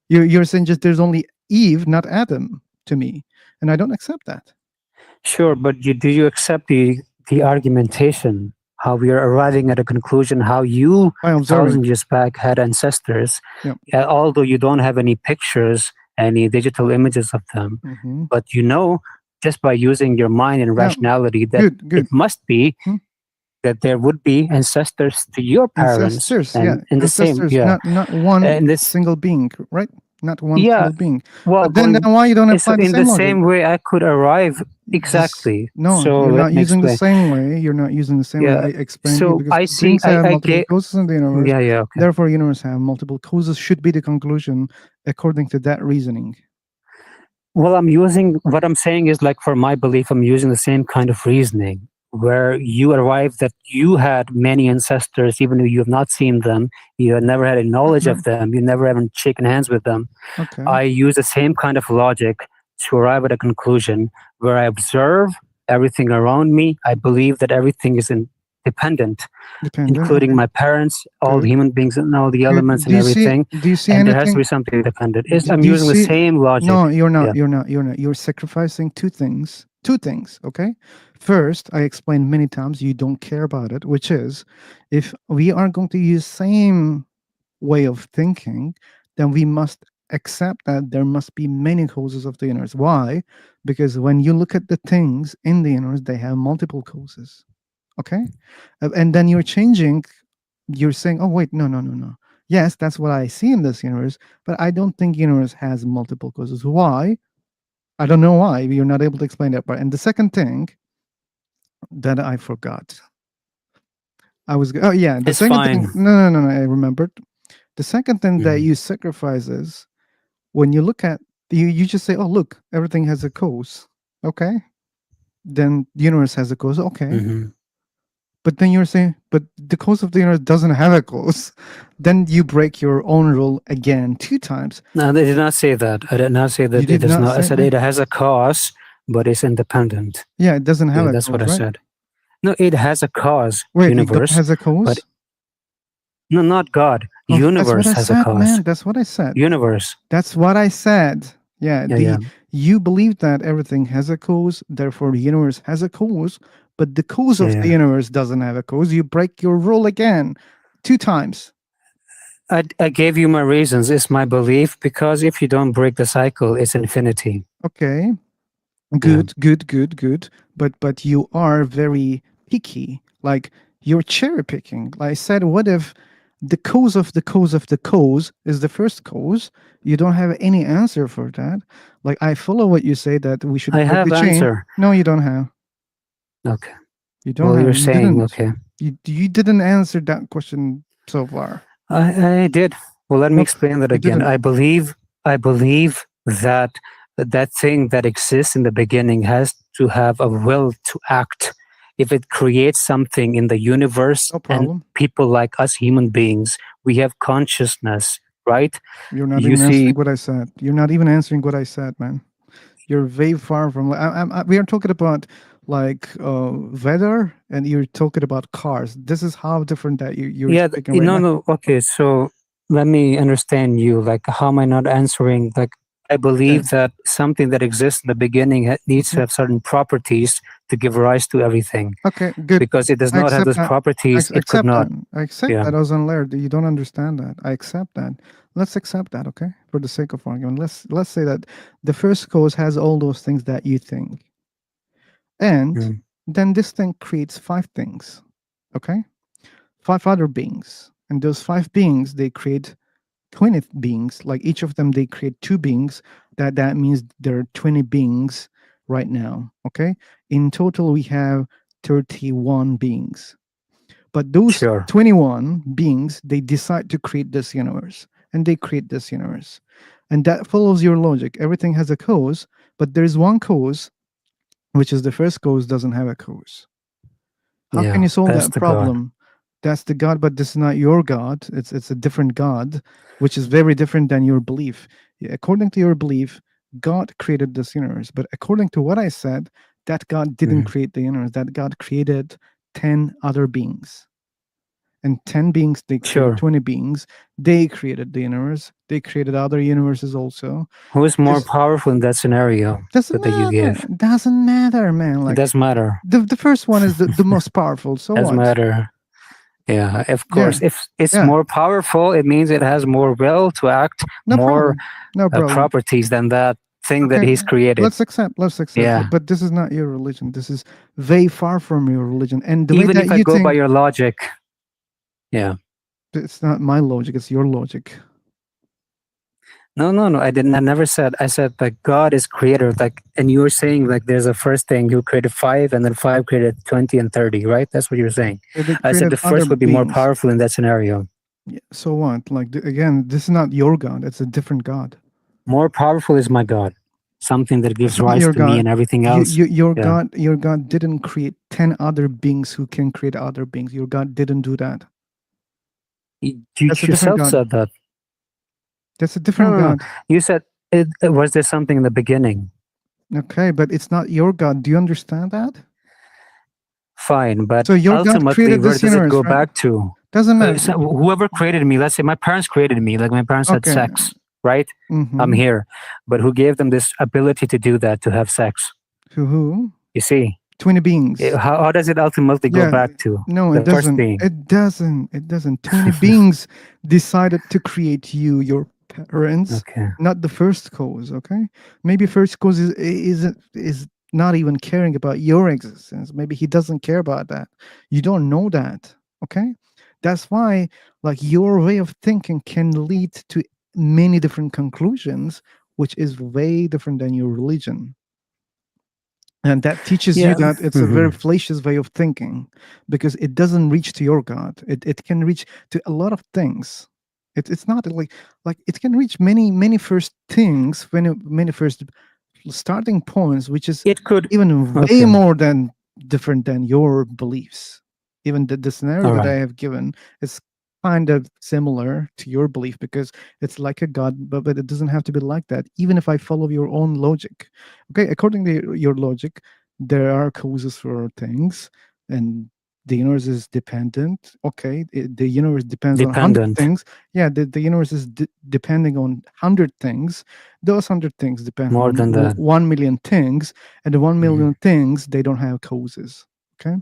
You're saying just there's only Eve, not Adam, to me, and I don't accept that. Sure, but do you accept the argumentation? How we are arriving at a conclusion? How you By observing. thousands years back had ancestors, Yep. although you don't have any pictures, any digital images of them, Mhm. but you know just by using your mind and Yeah, rationality that good. it must be that there would be ancestors to your parents, Ancestors, and yeah, in the same, ancestors, yeah, not one and this, single being, right? Not one yeah. single being. Well, But then going why you don't so apply the in the same logic? same way, I could arrive exactly. No, So you're let not me using the explain. same way. You're not using the same way. Yeah. I explained to you So because I see. things have I multiple get. causes in the universe. Yeah, yeah. Okay. Therefore, universe have multiple causes should be the conclusion according to that reasoning. Well, I'm using what I'm saying is like for my belief, I'm using the same kind of reasoning where you arrived that you had many ancestors, even though you have not seen them, you had never had any knowledge of them, you never even shaken hands with them. Okay. I use the same kind of logic to arrive at a conclusion where I observe everything around me. I believe that everything is independent, including okay. my parents, all the human beings, and all the elements Do and you see? everything. Do you see And anything? there has to be something independent. I'm Do you using the see? same logic. No, you're not. Yeah. You're not. You're not. You're sacrificing two things. Two things. Okay. First, I explained many times you don't care about it, which is, if we are going to use same way of thinking, then we must accept that there must be many causes of the universe. Why? Because when you look at the things in the universe, they have multiple causes. Okay, and then you're changing. You're saying, "Oh wait, no. Yes, that's what I see in this universe, but I don't think universe has multiple causes. Why? I don't know why. You're not able to explain that part. And the second thing that I forgot. Oh yeah, the It's second fine. thing. No. I remembered. The second thing that you sacrifice is when you look at you just say, "Oh look, everything has a cause." Okay, then the universe has a cause. Okay, but then you're saying, but the cause of the universe doesn't have a cause. Then you break your own rule again 2 times. No, they did not say that. I did not say that You it did does not not. I say said that? it has a cause, but it's independent. Yeah, it doesn't have Yeah, a that's what I cause, right? said. No, it has a cause. Wait, God Universe has a cause? but no, not God. Oh, that's what Universe I has a said, cause. man. That's what I said. Universe. That's what I said. Yeah, Yeah. you believe that everything has a cause, therefore the universe has a cause, but the cause of the Yeah. universe doesn't have a cause. You break your rule again 2 times. I gave you my reasons. It's my belief because if you don't break the cycle, it's infinity. Okay. Good. But you are very picky. Like you're cherry picking. Like I said, what if the cause of the cause of the cause is the first cause? You don't have any answer for that. Like I follow what you say that we should I break have the chain. answer. No, you don't have. Okay. You don't Well, have. you're You saying didn't. okay. You didn't answer that question so far. I did. Well, let me Nope, explain that you again. didn't. I believe that that thing that exists in the beginning has to have a will to act. If it creates something in the universe No and problem. people like us human beings, we have consciousness, right? You're not You even see, answering what I said. You're not even answering what I said, man. You're very far from. We are talking about like weather, and you're talking about cars. This is how different that you're yeah, speaking right now. no. Okay, so let me understand you. Like, how am I not answering? Like, I believe that something that exists in the beginning needs to have certain properties to give rise to everything. Okay, good. Because it does I not have accept those that. properties, I it could accept not. that. I accept Yeah. that, Ozan You don't understand that. I accept that. Let's accept that, okay? For the sake of argument, let's say that the first cause has all those things that you think, and then this thing creates 5 things. Okay, 5 other beings, and those 5 beings, they create 20 beings. Like each of them, they create 2 beings. That means there are 20 beings right now. Okay, in total we have 31 beings. But those Sure. 21 beings, they decide to create this universe, and they create this universe. And that follows your logic. Everything has a cause, but there's one cause, which is the first cause doesn't have a cause. How can Yeah, you solve that's that the God. problem? That's the God, but this is not your God. It's a different God, which is very different than your belief. According to your belief, God created this universe. But according to what I said, that God didn't Mhm. create the universe. That God created 10 other beings. And 10 beings, they created Sure. 20 beings. They created the universe. They created other universes also. Who is more Just powerful in that scenario doesn't that you matter. give? Doesn't matter, man. It Like does matter. the first one is the most powerful. So Does what? matter. Yeah, of Yeah. course. If it's Yeah. more powerful, it means it has more will to act, No more problem. No problem. properties than that thing that Okay, he's created. let's accept. Let's accept. Yeah. But this is not your religion. This is very far from your religion. And the way Even that if I you go by think, your logic, yeah. it's not my logic. It's your logic. No. I didn't. I never said. I said that God is creator. Like, and you were saying like there's a first thing who created 5, and then 5 created 20 and 30, right? That's what you were saying. They I said created the other first would be more beings. powerful in that scenario. Yeah, so what? Like again, this is not your God. It's a different God. More powerful is my God. Something that gives It's not rise your to me God. and everything else. Your Yeah. Your God didn't create 10 other beings who can create other beings. Your God didn't do that. You That's a different yourself God. said that. That's a different No. God. You said was there something in the beginning? Okay, but it's not your God. Do you understand that? Fine, but So your God ultimately, created where this does it universe, go right? back to? Doesn't matter. So whoever created me, let's say my parents created me, like my parents had Okay. sex, right? I'm Mhm. here. But who gave them this ability to do that, to have sex? Who? You see? 20 beings. How does it ultimately go Yeah. back to No, the it first doesn't. being? It doesn't. It doesn't. 20 beings decided to create you, your parents, Okay. not the first cause. Okay, maybe first cause is not even caring about your existence. Maybe he doesn't care about that. You don't know that. Okay, that's why like your way of thinking can lead to many different conclusions, which is way different than your religion. And that teaches you Yeah. that it's a very fallacious way of thinking because it doesn't reach to your God. It can reach to a lot of things. It's not like it can reach many first things, many first starting points, which is It could even way okay. more than different than your beliefs. Even the scenario All that I right. have given is kind of similar to your belief because it's like a God, but it doesn't have to be like that. Even if I follow your own logic, okay, according to your logic, there are causes for things, and the universe is dependent. Okay, the universe depends on 100 Dependent. things. Yeah, the universe is depending on 100 things. Those 100 things depend More on than that. 1 million things, and the 1 million things, they don't have causes. Okay,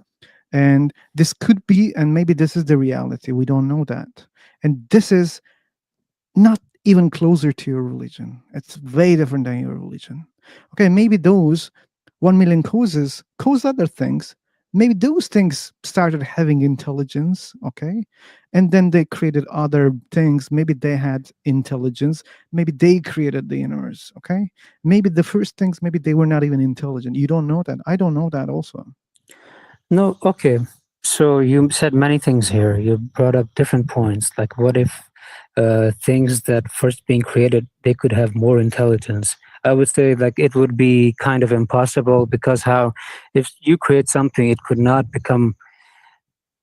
and this could be, and maybe this is the reality, we don't know that, and this is not even closer to your religion. It's way different than your religion. Okay, maybe those 1 million causes cause other things. Maybe those things started having intelligence, okay? And then they created other things. Maybe they had intelligence. Maybe they created the universe, okay? Maybe the first things, maybe they were not even intelligent. You don't know that. I don't know that also. No, okay. So you said many things here. You brought up different points. Like, what if things that first being created, they could have more intelligence? I would say like it would be kind of impossible because how if you create something, it could not become.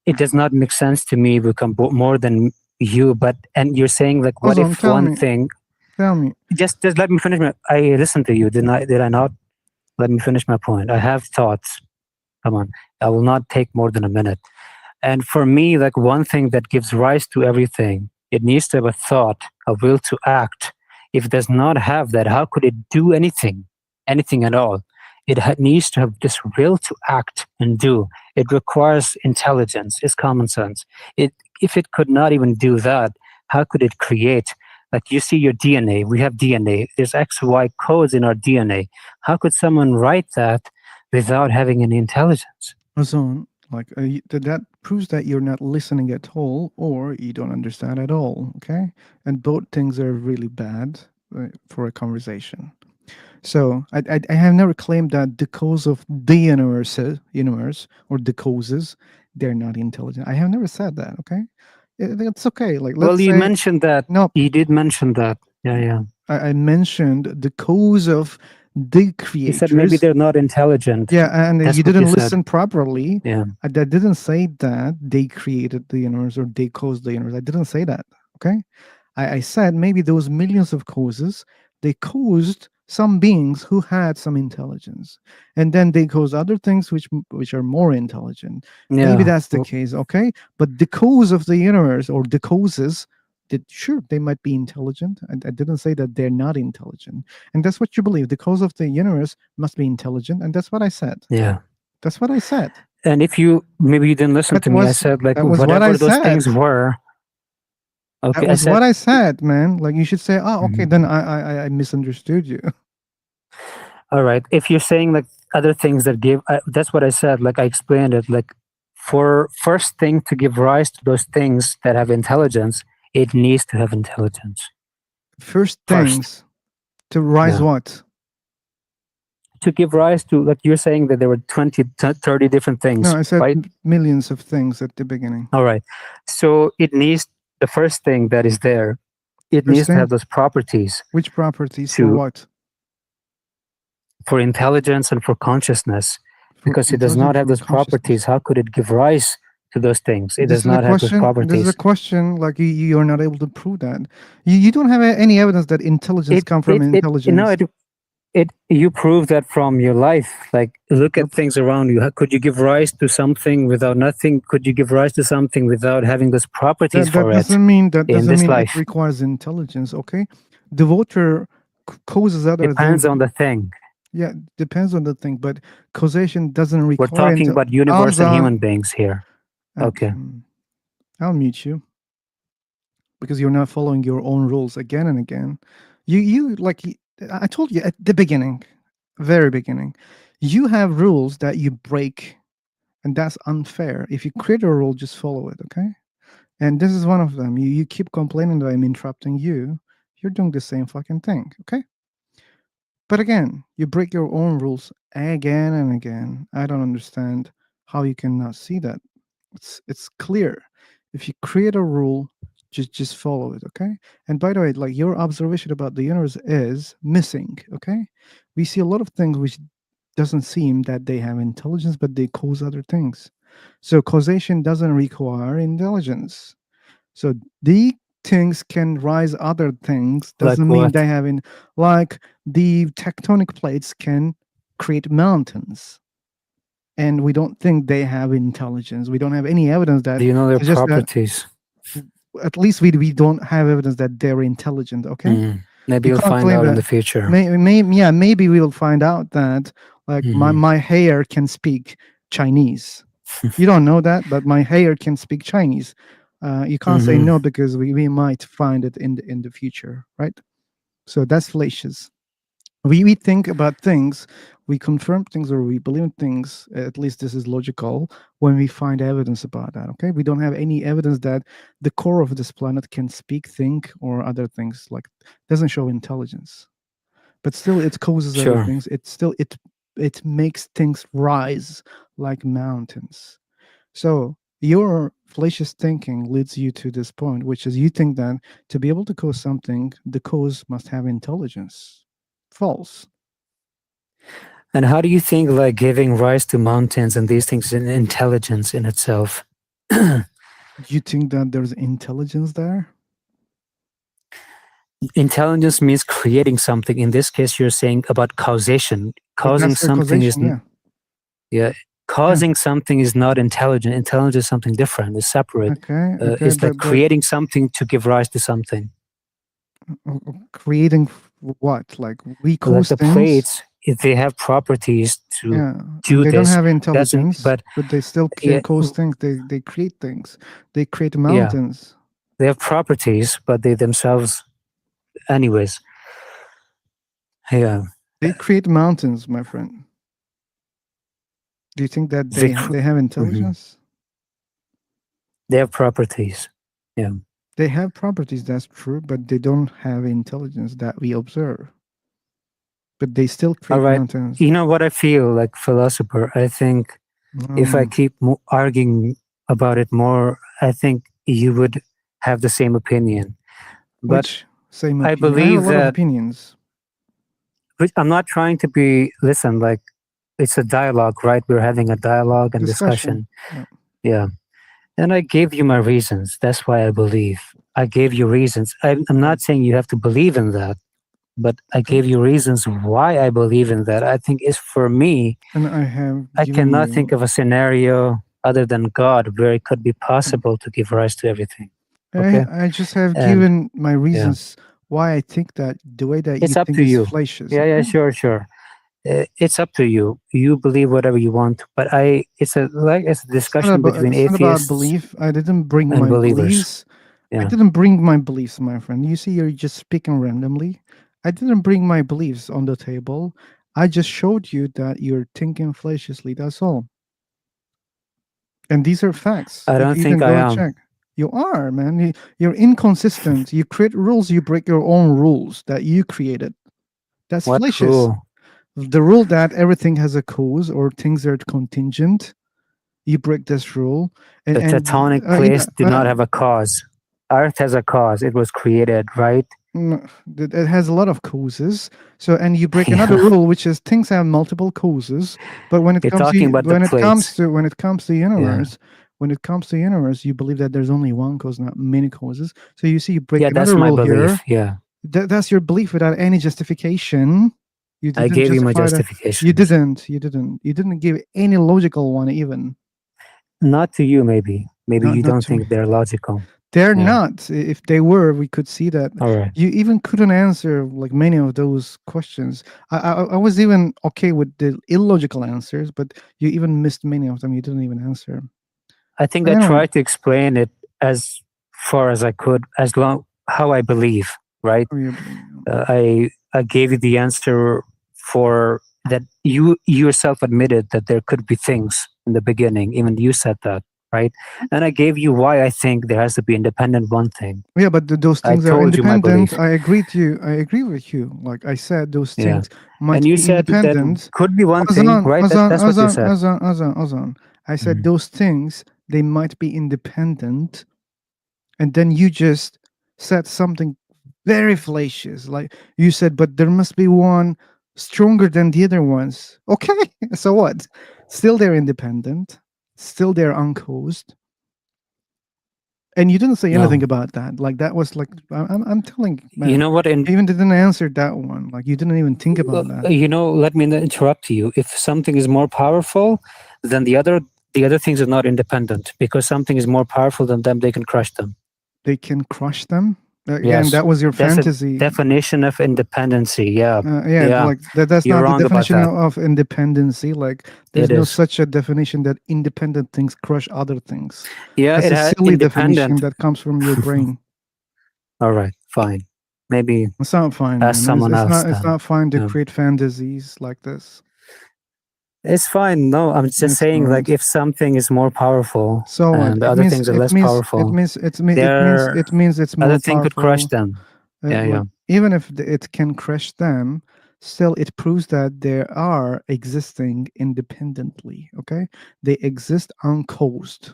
It does not make sense to me become more than you. But and you're saying like, what Ozan, if one thing? tell me. Just let me finish. I listened to you. Did I not? Let me finish my point. I have thoughts. Come on. I will not take more than a minute. And for me, like one thing that gives rise to everything, it needs to have a thought, a will to act. If it does not have that, how could it do anything at all? It needs to have this will to act and do. It requires intelligence, it's common sense. If it could not even do that, how could it create? Like you see your DNA, we have DNA. There's X, Y codes in our DNA. How could someone write that without having any intelligence? Ozan, like that proves that you're not listening at all or you don't understand at all. Okay, and both things are really bad for a conversation. So I have never claimed that the cause of the universe or the causes, they're not intelligent. I have never said that. Okay, it's okay. Like, let's Well, you say mentioned that. no. You did mention that. Yeah. I mentioned the cause of the You said maybe creators. they're not intelligent. Yeah, and That's you what you didn't said. listen properly. Yeah. I didn't say that they created the universe or they caused the universe. I didn't say that. Okay, I said maybe those millions of causes, they caused some beings who had some intelligence, and then they cause other things which are more intelligent. Maybe Yeah. that's the case. Okay, but the cause of the universe or the causes, sure, they might be intelligent. I didn't say that they're not intelligent, and that's what you believe. The cause of the universe must be intelligent, and that's what I said. Yeah. That's what I said. And if you maybe you didn't listen to me, I said like that was what whatever I those said. things were. Okay, That was what I said, man. Like, you should say, "Oh, okay." Then I misunderstood you. All right. If you're saying like other things that give, that's what I said. Like I explained it. Like for first thing to give rise to those things that have intelligence, it needs to have intelligence. First things to rise what? To give rise to, like you're saying that there were 20, 30 different things. No, I said right? millions of things at the beginning. All right. So it needs the first thing that is there. It needs to have those properties. Which properties? For what? For intelligence and for consciousness. Because it does not have those properties, how could it give rise to those things? It does not have those properties. This is a question. Like, you are not able to prove that. You don't have any evidence that intelligence comes from intelligence. You prove that from your life. Like, look at things around you. Could you give rise to something without nothing? Could you give rise to something without having those properties That for doesn't mean that in this life? it requires intelligence. Okay, the water causes other Depends things. on the thing. Yeah, depends on the thing, but causation doesn't require. We're talking about universe and human beings here. Okay. I'll mute you because you're not following your own rules again and again. You like I told you at the beginning, very beginning, you have rules that you break, and that's unfair. If you create a rule, just follow it, okay? And this is one of them. You keep complaining that I'm interrupting you. You're doing the same fucking thing, okay? But again, you break your own rules again and again. I don't understand how you cannot see that. It's clear. If you create a rule, just follow it, okay? And by the way, like, your observation about the universe is missing, okay? We see a lot of things which doesn't seem that they have intelligence, but they cause other things. So causation doesn't require intelligence. So the things can rise other things doesn't Like mean what? they have like the tectonic plates can create mountains, and we don't think they have intelligence. We don't have any evidence that. Do you know their it's just that- properties? at least we don't have evidence that they're intelligent. Okay, Maybe you'll can't find claim out in that. the future. Maybe we will find out that, like, my hair can speak Chinese. You don't know that, but my hair can speak Chinese. You can't say no because we might find it in the future, right? So that's fallacious. We think about things, we confirm things, or we believe in things. At least this is logical when we find evidence about that. Okay, we don't have any evidence that the core of this planet can speak, think, or other things. Like, doesn't show intelligence, but still it causes other Sure. things. It makes things rise like mountains. So your fallacious thinking leads you to this point, which is you think that to be able to cause something, the cause must have intelligence. False. And how do you think like giving rise to mountains and these things is an intelligence in itself? You think that there's intelligence there? Intelligence means creating something. In this case, you're saying about causation. Causing That's the something is causation, causing something is not intelligent. Intelligence is something different. It's separate. Okay. It's like creating something to give rise to something. Creating what? Like, we cause Like the things? plates, if they have properties to do they this, don't have intelligence, but they still can cause things. They create things. They create mountains. they have properties, but they themselves, anyways. Yeah. They create mountains, my friend. Do you think that they have intelligence? They have properties. Yeah. They have properties, that's true, but they don't have intelligence that we observe. But they still All create right. nonsense. You know what I feel like philosopher? I think if I keep arguing about it more, I think you would have the same opinion. But Which same I opinion? I have a believe lot of that opinions. I'm not trying to be, listen, like it's a dialogue, right? We're having a dialogue and discussion. Yeah. Yeah. And I gave you my reasons. That's why I believe. I gave you reasons. I'm not saying you have to believe in that, but I gave you reasons why I believe in that. I think it's for me. And I have I given cannot you- think of a scenario other than God where it could be possible to give rise to everything. Okay? I just have And- given my yeah. reasons why I think that the way that It's you up think to is you. fallacious. Yeah, yeah, sure. It's up to you. You believe whatever you want, but it's a discussion between It's not about atheists belief. I didn't bring and my believers. beliefs. I Yeah. didn't bring my beliefs, my friend. You see, you're just speaking randomly. I didn't bring my beliefs on the table. I just showed you that you're thinking fallaciously. That's all. And these are facts. I don't you think can I go and am. check. You are, man. You're inconsistent. You create rules. You break your own rules that you created. That's What fallacious. rule? The rule that everything has a cause or things are contingent. You break this rule. The tectonic plates do not have a cause. Earth has a cause. It was created, right? It has a lot of causes. So, and you break another rule, which is things have multiple causes. But when it You're comes talking to about the when it comes plates. to when it comes to universe, when it comes to universe, you believe that there's only one cause, not many causes. So you see, you break Yeah, that's another my rule belief. here. Yeah. That's your belief without any justification. You I didn't gave you my justify that. justifications. You didn't give any logical one even. Not to you, maybe. Maybe you Not don't to me. think they're logical. They're Yeah. not. If they were, we could see that. All right. You even couldn't answer like many of those questions. I was even okay with the illogical answers, but you even missed many of them. You didn't even answer. I think But I anyway, tried to explain it as far as I could, as long how I believe, right? how you believe. I gave you the answer for that. You yourself admitted that there could be things in the beginning. Even you said that, right? And I gave you why I think there has to be independent one thing. Yeah, but those I things are told you my independent. belief. I agree to you. I agree with you. Like I said, those Yeah. things might And you be said that independent. could be one thing, right? That's what you said. Ozan. I said those things, they might be independent. And then you just said something very fallacious. Like you said, but there must be one stronger than the other ones. Okay, so what? Still they're independent. Still they're uncaused. And you didn't say anything about that. Like that was like I'm telling you, man. You know what? You even didn't answer that one. Like you didn't even think about that. You know, let me interrupt you. If something is more powerful, then the other things are not independent, because something is more powerful than them. They can crush them. They can crush them. Again, Yes, that was your that's fantasy. a definition of independency. Yeah, Like that's You're not the wrong about definition that. of independency. Like there's It no is. such a definition that independent things crush other things. Yeah, That's it a has silly definition independent. that comes from your brain. All right, fine. Maybe It's not fine, ask man. someone else. It's then. not fine to Yeah. create fantasies like this. It's fine. No, I'm just It's saying, not. like, if something is more powerful So what? and the other things are less powerful, it means it's more other thing could crush powerful. them. Yeah. Even if it can crush them, still it proves that they are existing independently. Okay, they exist uncaused.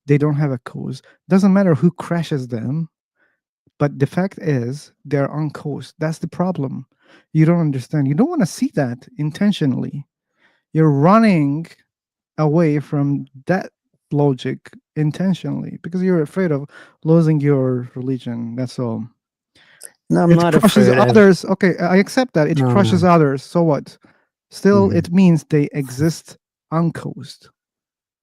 They don't have a cause. Doesn't matter who crashes them, but the fact is they're uncaused. That's the problem. You don't understand. You don't want to see that intentionally. You're running away from that logic intentionally because you're afraid of losing your religion. That's all. No, I'm It not crushes afraid. others. Okay, I accept that. It No, crushes no. others. So what? Still, Mhm. it means they exist uncaused.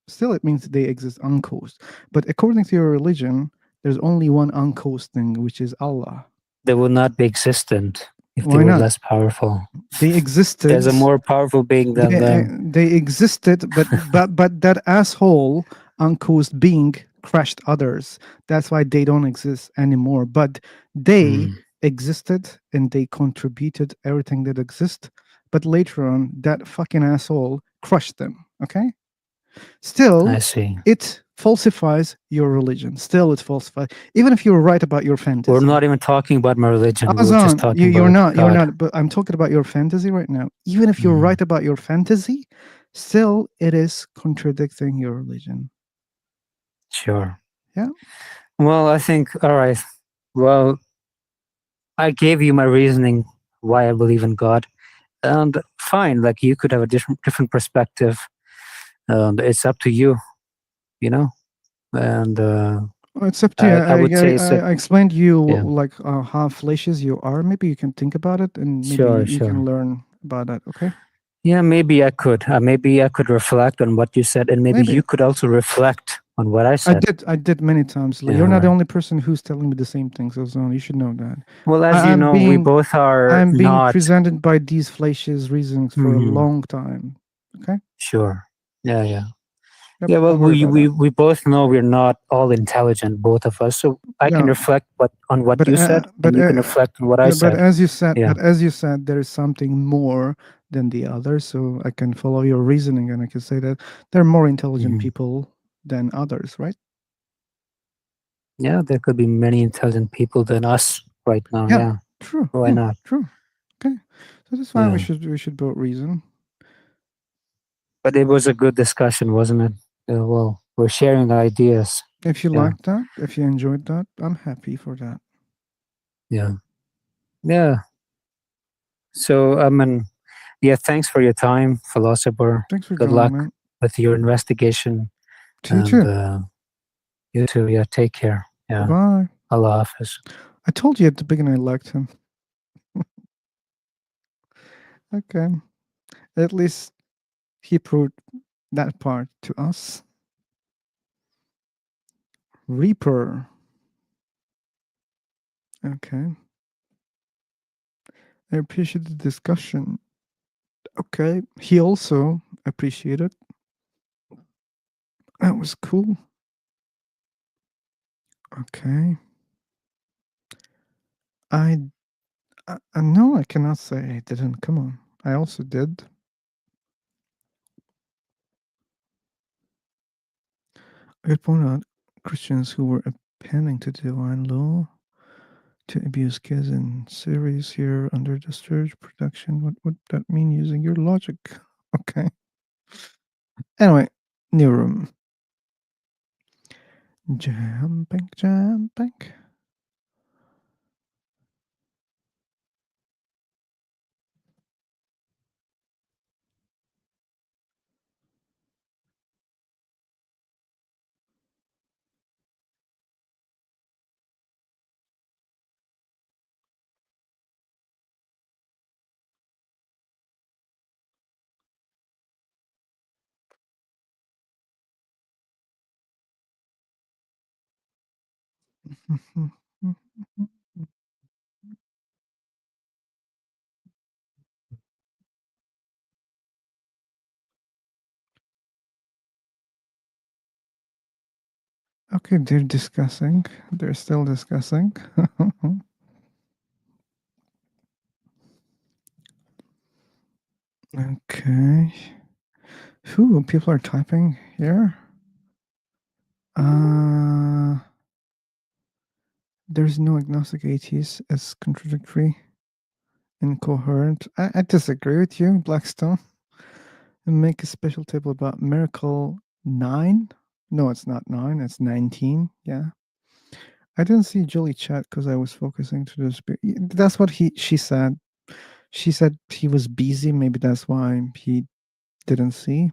Still, it means they exist uncaused. But according to your religion, there's only one uncaused thing, which is Allah. They would not be existent if they Why were not? less powerful. They existed. There's a more powerful being than them. They existed, but that asshole uncaused being crushed others. That's why they don't exist anymore. But they existed and they contributed everything that exists. But later on, that fucking asshole crushed them. Okay. Still, I see. it falsifies your religion. Still, it falsifies. Even if you're right about your fantasy. We're not even talking about my religion. We're just Azan, talking you're about not. You're God. not. But I'm talking about your fantasy right now. Even if you're right about your fantasy, still, it is contradicting your religion. Sure. Yeah. Well, I think, all right. Well, I gave you my reasoning why I believe in God. And fine, like you could have a different perspective. It's up to you, you know? And Well, it's up to you. I would say it's I explained to you yeah. like how fallacious you are. Maybe you can think about it, and maybe Sure, you can sure. learn about that. Okay. Yeah, maybe I could. Maybe I could reflect on what you said, and maybe Maybe. you could also reflect on what I said. I did many times. Yeah, You're not the right. only person who's telling me the same things, Ozone. You should know that. Well, as you know, we both are I'm being not presented by these fallacious reasons for a long time. Okay. sure. Yeah, yeah. Yep, Yeah, well, don't worry about that. we both know we're not all intelligent, both of us. So I can No. reflect on what you said, but and you can reflect on what I yeah, said. but as you said, Yeah. there is something more than the other. So I can follow your reasoning, and I can say that there are more intelligent people than others, right? Yeah, there could be many intelligent people than us right now. Yeah. True. Why yeah, not? True. Okay. So that's why Yeah. we should both reason. But it was a good discussion, wasn't it? Well, we're sharing ideas. If you Yeah. liked that, if you enjoyed that, I'm happy for that. Yeah. Yeah. So, yeah, thanks for your time, philosopher. Thanks for Good coming, luck man. with your investigation. You too. You too. Yeah, take care. Yeah. Bye. Allah Hafiz. I told you at the beginning I liked him. Okay. At least he proved that part to us. Reaper. Okay. I appreciate the discussion. Okay. He also appreciated. That was cool. Okay. No, I cannot say I didn't. Come on. I also did. I could point out Christians who were appending to divine law to abuse kids in series here under the Sturge production. What would that mean using your logic? Okay. Anyway, new room. Jumping. Okay, they're discussing. They're still discussing. Okay. Whew, people are typing here. There's no agnostic atheist as contradictory, incoherent. I disagree with you, Blackstone. And make a special table about Miracle 9. No, it's not 9, it's 19. Yeah. I didn't see Julie chat because I was focusing to the spirit. That's what she said. She said he was busy. Maybe that's why he didn't see.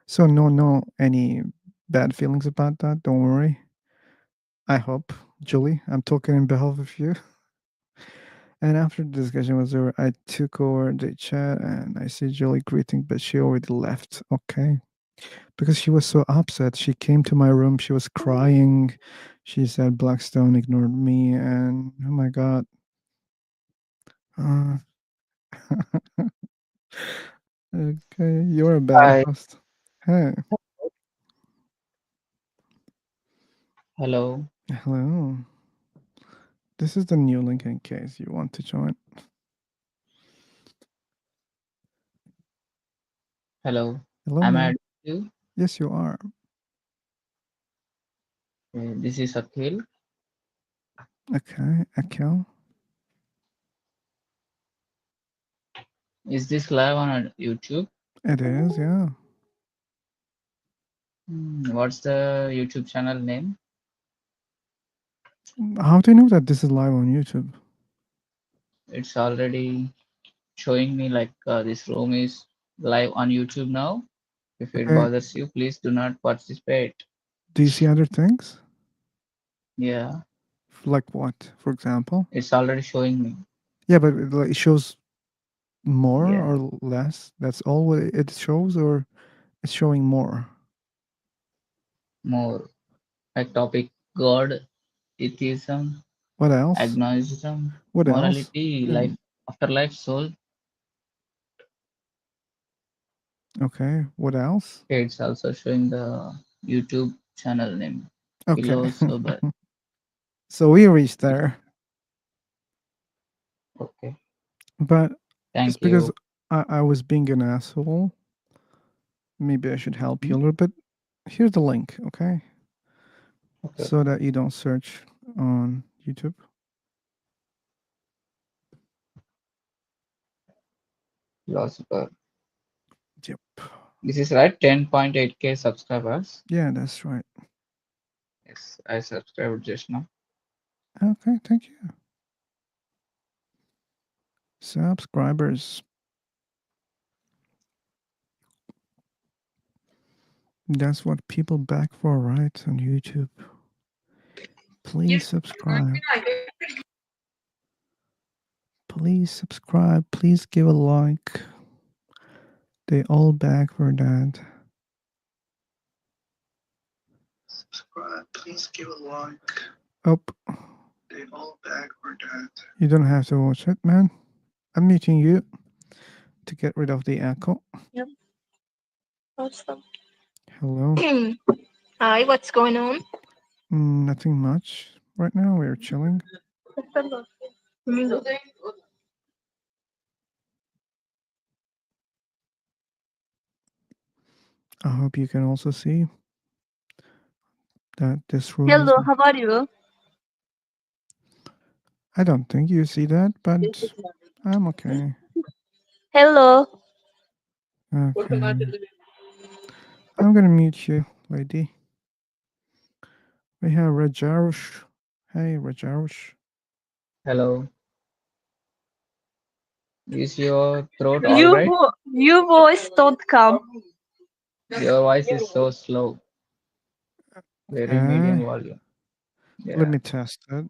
So no any bad feelings about that. Don't worry. I hope, Julie. I'm talking in behalf of you. And after the discussion was over, I took over the chat and I see Julie greeting, but she already left. Okay. Because she was so upset. She came to my room. She was crying. She said Blackstone ignored me. And oh my God. Okay. You're a bad Hi. host. Hey. Hello. Hello. This is the new link in case you want to join. Hello. Hello, Am I man. audible to you? Yes, you are. This is Akhil. Okay, Akhil. Is this live on YouTube? It is, yeah. What's the YouTube channel name? How do you know that this is live on YouTube? It's already showing me like this room is live on YouTube now. If it Okay. bothers you, please do not participate. Do you see other things? Yeah, Like what, for example? it's already showing me. Yeah, but it shows more Yeah, or less? That's all what it shows, or it's showing more? more like topic God, atheism, What else? agnosticism, What else? morality, Yeah. life, afterlife, soul. Okay, what else? Okay, it's also showing the YouTube channel name Okay. below sober. So we reached there. Okay, But thank just because you. I was being an asshole, maybe I should help you a Hmm? little bit. Here's the link, okay? Okay, So that you don't search on YouTube. philosopher. Yep. This is right, 10.8K subscribers. Yeah, that's right. Yes, I subscribed just now. Okay, thank you. Subscribers. That's what people back for, right? On YouTube. Please subscribe. Please subscribe. Please give a like. They all back for that. Subscribe. Please give a like. Oh. They all back for that. You don't have to watch it, man. I'm muting you to get rid of the echo. Yep. Awesome. Hello. Hi, what's going on? Nothing much. Right now we're chilling. I hope you can also see that this room is. Hello, how are you? I don't think you see that, but I'm okay. Hello. Okay. I'm gonna mute you, lady. We have Rajarush. Hey, Rajarush. Hello. Is your throat all You right? your voice don't come. Your voice is so slow. Very medium Okay. volume. Let Yeah, me test that.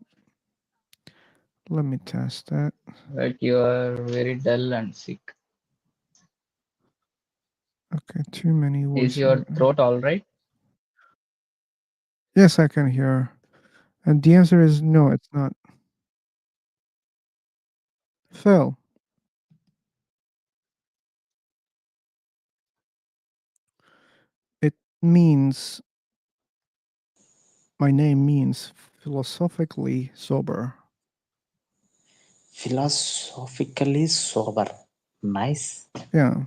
Let me test that. like you are very dull and sick. Okay, too many Is voices. your throat all right? Yes, I can hear. And the answer is no, it's not. Phil. It means, my name means philosophically sober. Philosophically sober. Nice. Yeah,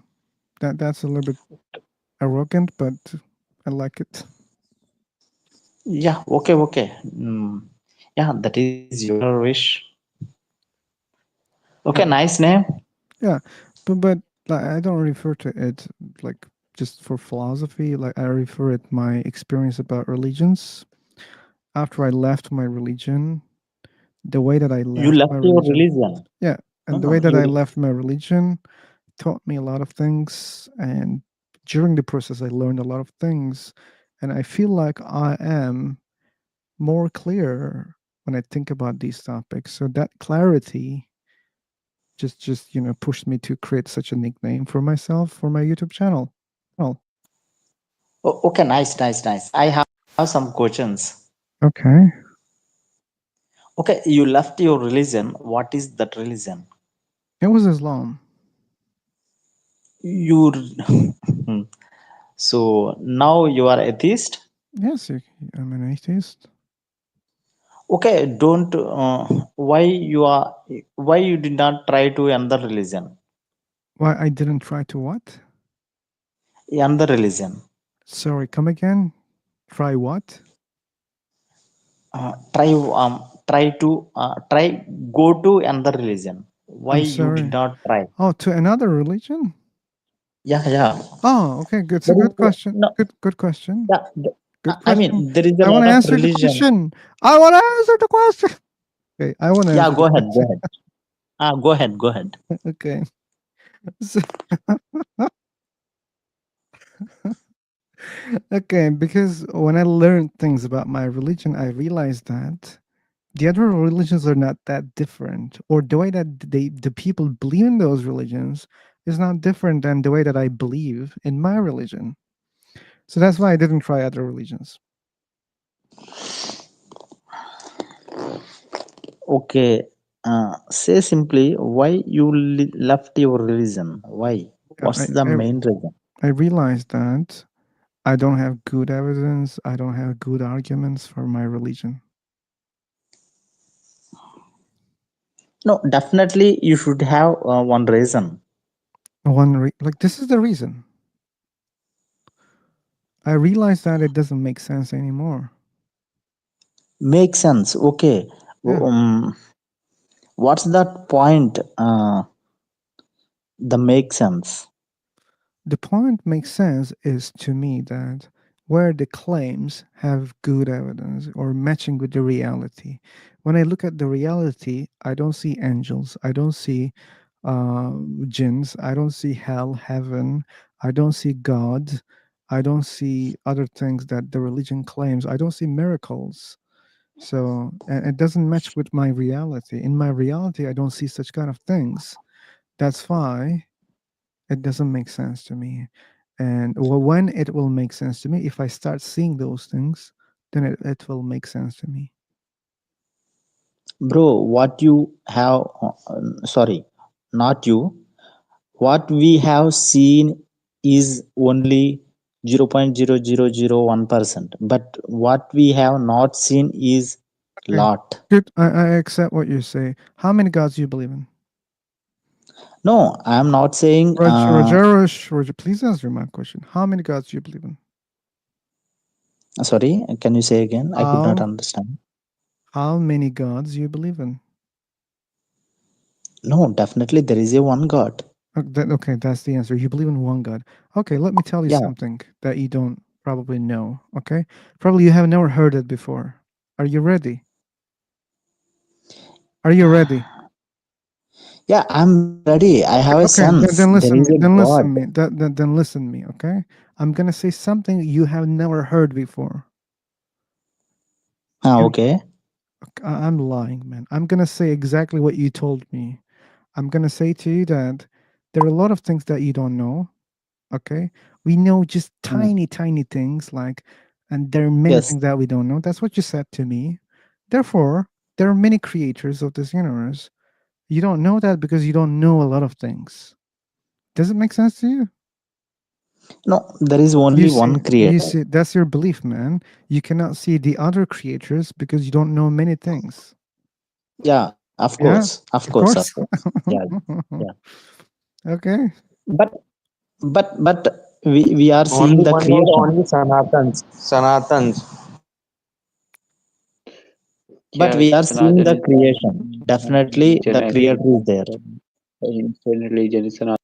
that's a little bit arrogant, but I like it. Yeah, okay. Yeah, that is your wish. Okay, Yeah. nice name. Yeah, but like, I don't refer to it like just for philosophy. Like I refer it my experience about religions. After I left my religion, the way that I You left left my your religion. religion. Yeah, No, and the no, way that I you. left my religion taught me a lot of things, and during the process I learned a lot of things, and I feel like I am more clear when I think about these topics. So that clarity just pushed me to create such a nickname for myself for my YouTube channel. Well, Okay, nice. I have some questions. okay. Okay, you left your religion. What is that religion? It was Islam. You. So now you are atheist. Yes, I'm an atheist. Okay, don't. Why you did not try to another religion? Why I didn't try to what? Another religion. Sorry, come again. Try what? try go to another religion. Why I'm you did sorry. not try? Oh, to another religion? Yeah. Oh, okay. Good. It's a There is good question. no. Good question. Yeah, Good I mean, question. there is a I want lot to of answer the religion. question. I want to answer the question. Okay, I want to Yeah, answer the go ahead. Go question. ahead. Go ahead. Go ahead. Okay. So, okay, because when I learned things about my religion, I realized that the other religions are not that different, or the way that the people believe in those religions is not different than the way that I believe in my religion. So that's why I didn't try other religions. Okay. Say simply why you left your religion. Why? Yeah, What's the main reason? I realized that I don't have good evidence. I don't have good arguments for my religion. No, definitely you should have one reason. Like this is the reason. I realized that it doesn't make sense anymore. Make sense. Okay. Yeah. What's that point? The make sense. The point makes sense is to me that where the claims have good evidence or matching with the reality. When I look at the reality, I don't see angels. I don't see jinns. I don't see hell, heaven. I don't see God. I don't see other things that the religion claims. I don't see miracles. So and it doesn't match with my reality. In my reality, I don't see such kind of things. That's why it doesn't make sense to me. And when it will make sense to me, if I start seeing those things, then it will make sense to me. Bro, what you have, sorry, not you, what we have seen is only 0.0001%, but what we have not seen is Okay. lot. Good. I accept what you say. How many gods do you believe in? No, I am not saying. Roger, please answer my question. How many gods do you believe in? Sorry, can you say again? I could not understand. How many gods do you believe in? No, definitely there is a one God. Okay, that's the answer. You believe in one God. Okay, let me tell you Yeah. something that you don't probably know. Okay, probably you have never heard it before. Are you ready? Are you ready? Yeah, I'm ready. I have a Okay, sense. then There listen is me. a Then God. listen me. Then listen me. Okay, I'm gonna say something you have never heard before. Okay. I'm lying, man. I'm gonna say exactly what you told me. I'm gonna say to you that there are a lot of things that you don't know. Okay, we know just tiny, tiny things like, and there are many Yes. things that we don't know. That's what you said to me. Therefore, there are many creators of this universe. You don't know that because you don't know a lot of things. Does it make sense to you? No, there is only one You creator. see, that's your belief, man. You cannot see the other creators because you don't know many things. Yeah, of Yeah, course. Of of course, of course. course. Yeah. Yeah. Okay. But we are seeing Only the one God, creation. only Sanatans. Sanatans. But we are seeing the creation. Definitely the creator is there. Religion is an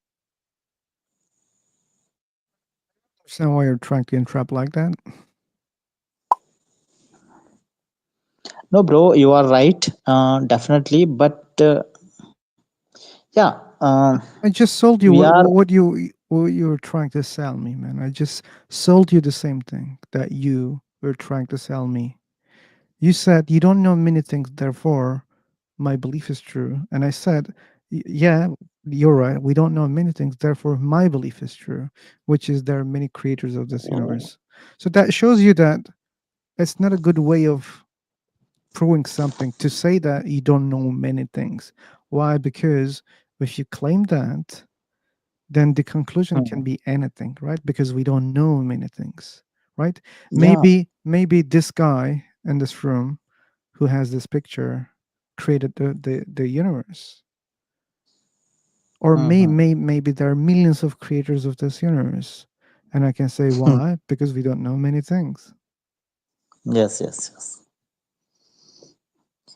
Understand why you're trying to interrupt like that? No, bro, you are right. Definitely. But yeah, I just sold you we are. what you were trying to sell me, man. I just sold you the same thing that you were trying to sell me. You said you don't know many things, therefore my belief is true. And I said, yeah, you're right. We don't know many things, therefore my belief is true, which is there are many creators of this universe. So that shows you that it's not a good way of proving something to say that you don't know many things. Why? Because if you claim that, then the conclusion can be anything, right? Because we don't know many things, right? Yeah. Maybe this guy in this room who has this picture created the universe. Or maybe there are millions of creators of this universe. And I can say why? Because we don't know many things. Yes, yes, yes.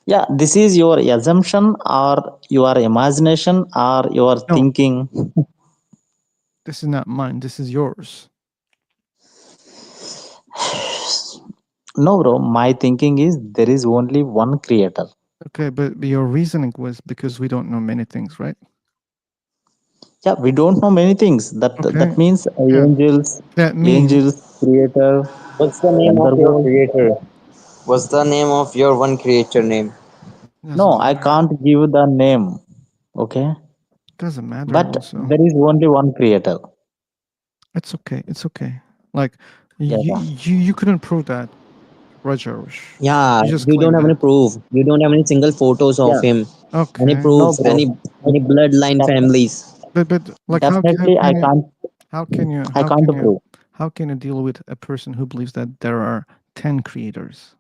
Yeah, this is your assumption or your imagination or your No, thinking. this is not mine. This is yours. No, bro, my thinking is there is only one creator. Okay, but your reasoning was because we don't know many things, right? Yeah, we don't know many things. Okay. That means Yeah. That means angels, creator, What's the name of your underworld. creator? What's the name of your one creator name? No, doesn't I matter. can't give the name. Okay, Doesn't matter but also. there is only one creator. It's okay. It's okay. Like Yeah, you couldn't prove that, Rajarish. Yeah, You just you don't claimed have any it. proof. You don't have any single photos of yeah. him, any Okay. No, proofs, bro. any bloodline Def- families. But like how Definitely, can you I can't prove. how can you deal with a person who believes that there are 10 creators?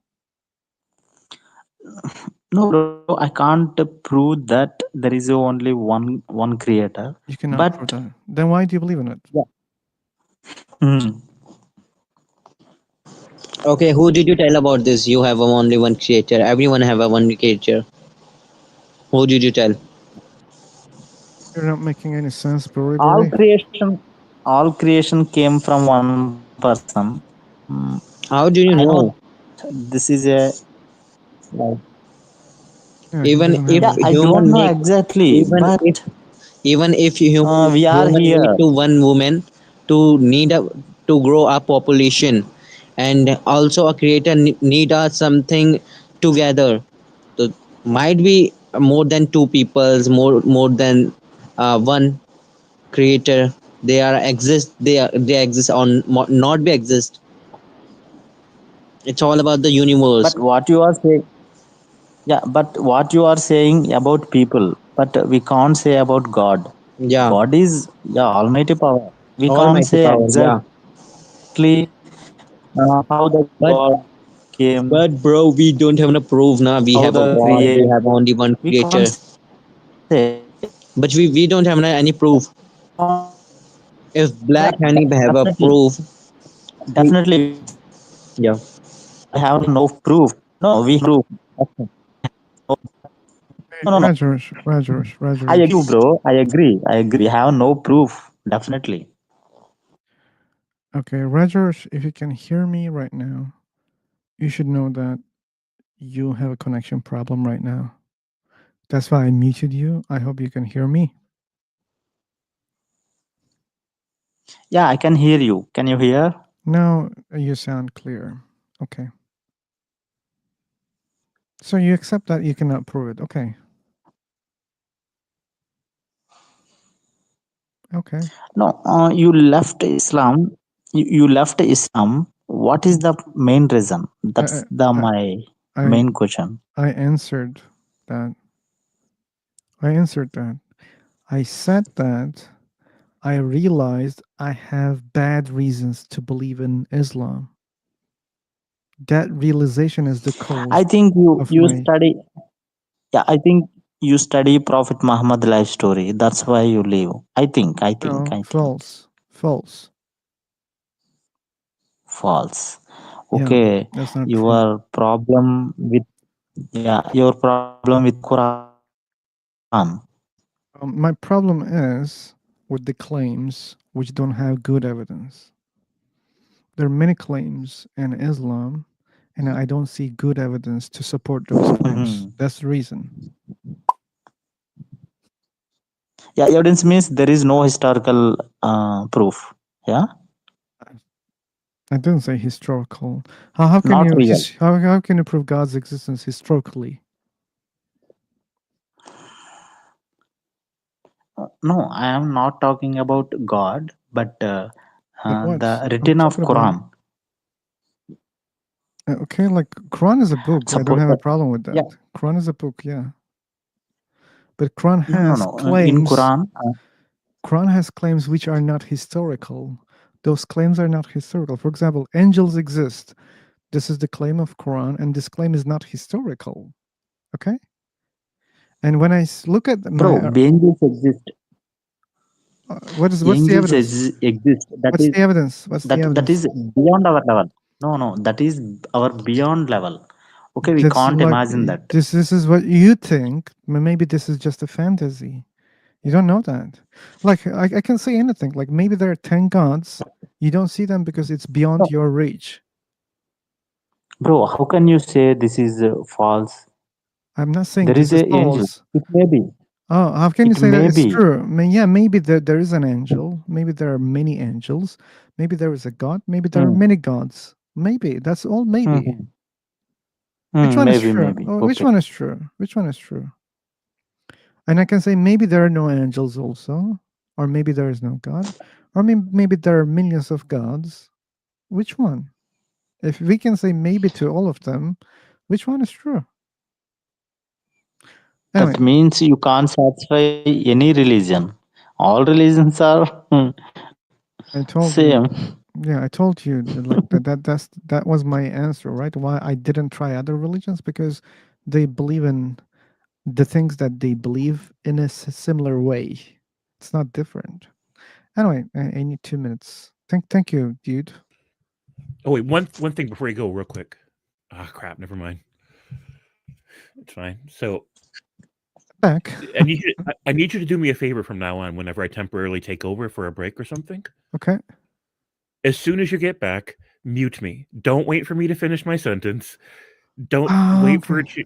No, bro, I can't prove that there is only one creator. You cannot But prove that. Then why do you believe in it? yeah, hmm. Okay, who did you tell about this? You have only one creator. Everyone have a one creator. Who did you tell? You're not making any sense, bro. all creation, all creation came from one person. How I do you know know? this is a like. Yeah, he Even doesn't Yeah, have if a I don't human know make, exactly, even but if even if we are human need here. to one woman to to grow a population, and also a creator need a something together. So might be more than two peoples, more than one creator. They are exist. They exist on not be exist. It's all about the universe. But what you are saying, yeah, but what you are saying about people, but we can't say about God. Yeah, God is yeah Almighty power. We can't almighty say power. Yeah, exactly how the God but came, bro, we don't have a proof now. how We the have a God. creator. We have only one We can't creator. say. But we don't have any We proof. can't. If Yeah, Black Honey have a definitely, proof, we definitely we have no proof. yeah. No, we have no proof. Hey, No, no, no. I agree, Rajarish. bro. I agree. I agree. We have no proof. Definitely. Okay, Rajarish, if you can hear me right now, you should know that you have a connection problem right now. That's why I muted you. I hope you can hear me. Yeah, I can hear you. Can you hear? Now you sound clear. Okay. So you accept that you cannot prove it. Okay. Okay. No, you left Islam. You left Islam. What is the main reason? I That's the I my I main question. I answered that. I answered that. I said that I realized I have bad reasons to believe in Islam. That realization is the I cause think of you my study. Yeah, I think you study Prophet Muhammad life story. That's why you leave. I think. I think. no I think. false. False. False. Yeah, Okay. that's not true. Your problem with your problem with Quran. My problem is with the claims which don't have good evidence. There are many claims in Islam, and I don't see good evidence to support those claims. That's the reason. Yeah, evidence means there is no historical proof. Yeah, I didn't say historical. How can not you real. how can you prove God's existence historically? No, I am not talking about God, but But what? the I'm written of talking about Quran. okay, like Quran is a book. I don't Suppose have a that. problem with Yeah, that. Quran is a book, yeah. But Quran no, no, has no. In claims. Quran, Quran has claims which are not historical. Those claims are not historical. For example, angels exist. This is the claim of Quran, and this claim is not historical. Okay. And when I look at bro, my angels exist. what's the Angels evidence? exist. That What's is the evidence? What's the that evidence? is beyond our level. No, no, that is our beyond level. Okay, we That's can't like imagine that. this is what you think. Maybe this is just a fantasy. You don't know that. Like I can say anything. Like maybe there are 10 gods. You don't see them because it's beyond your reach. Bro, how can you say this is false? I'm not saying There this is is a angel. false. It may be. Oh, how can you It say that may it's be. true? I mean, yeah, maybe there is an angel. Maybe there are many angels. Maybe there is a god. Maybe there are Hmm. many gods. Maybe that's all. Maybe. Mhm. Which one is Maybe, true? maybe. Oh, which Okay. one is true? Which one is true? And I can say maybe there are no angels also, or maybe there is no God, or maybe there are millions of gods. Which one? If we can say maybe to all of them, which one is true? Anyway, That means you can't satisfy any religion. All religions are I told same. you. Yeah, I told you like that was my answer, right? Why I didn't try other religions because they believe in the things that they believe in a similar way. It's not different. Anyway, I need 2 minutes. Thank you, dude. Oh wait, one thing before you go, real quick. Ah, crap. Never mind. It's fine. So Back. I need you to do me a favor from now on. Whenever I temporarily take over for a break or something, Okay. as soon as you get back, mute me. Don't wait for me to finish my sentence. Don't Ah, wait for okay. it to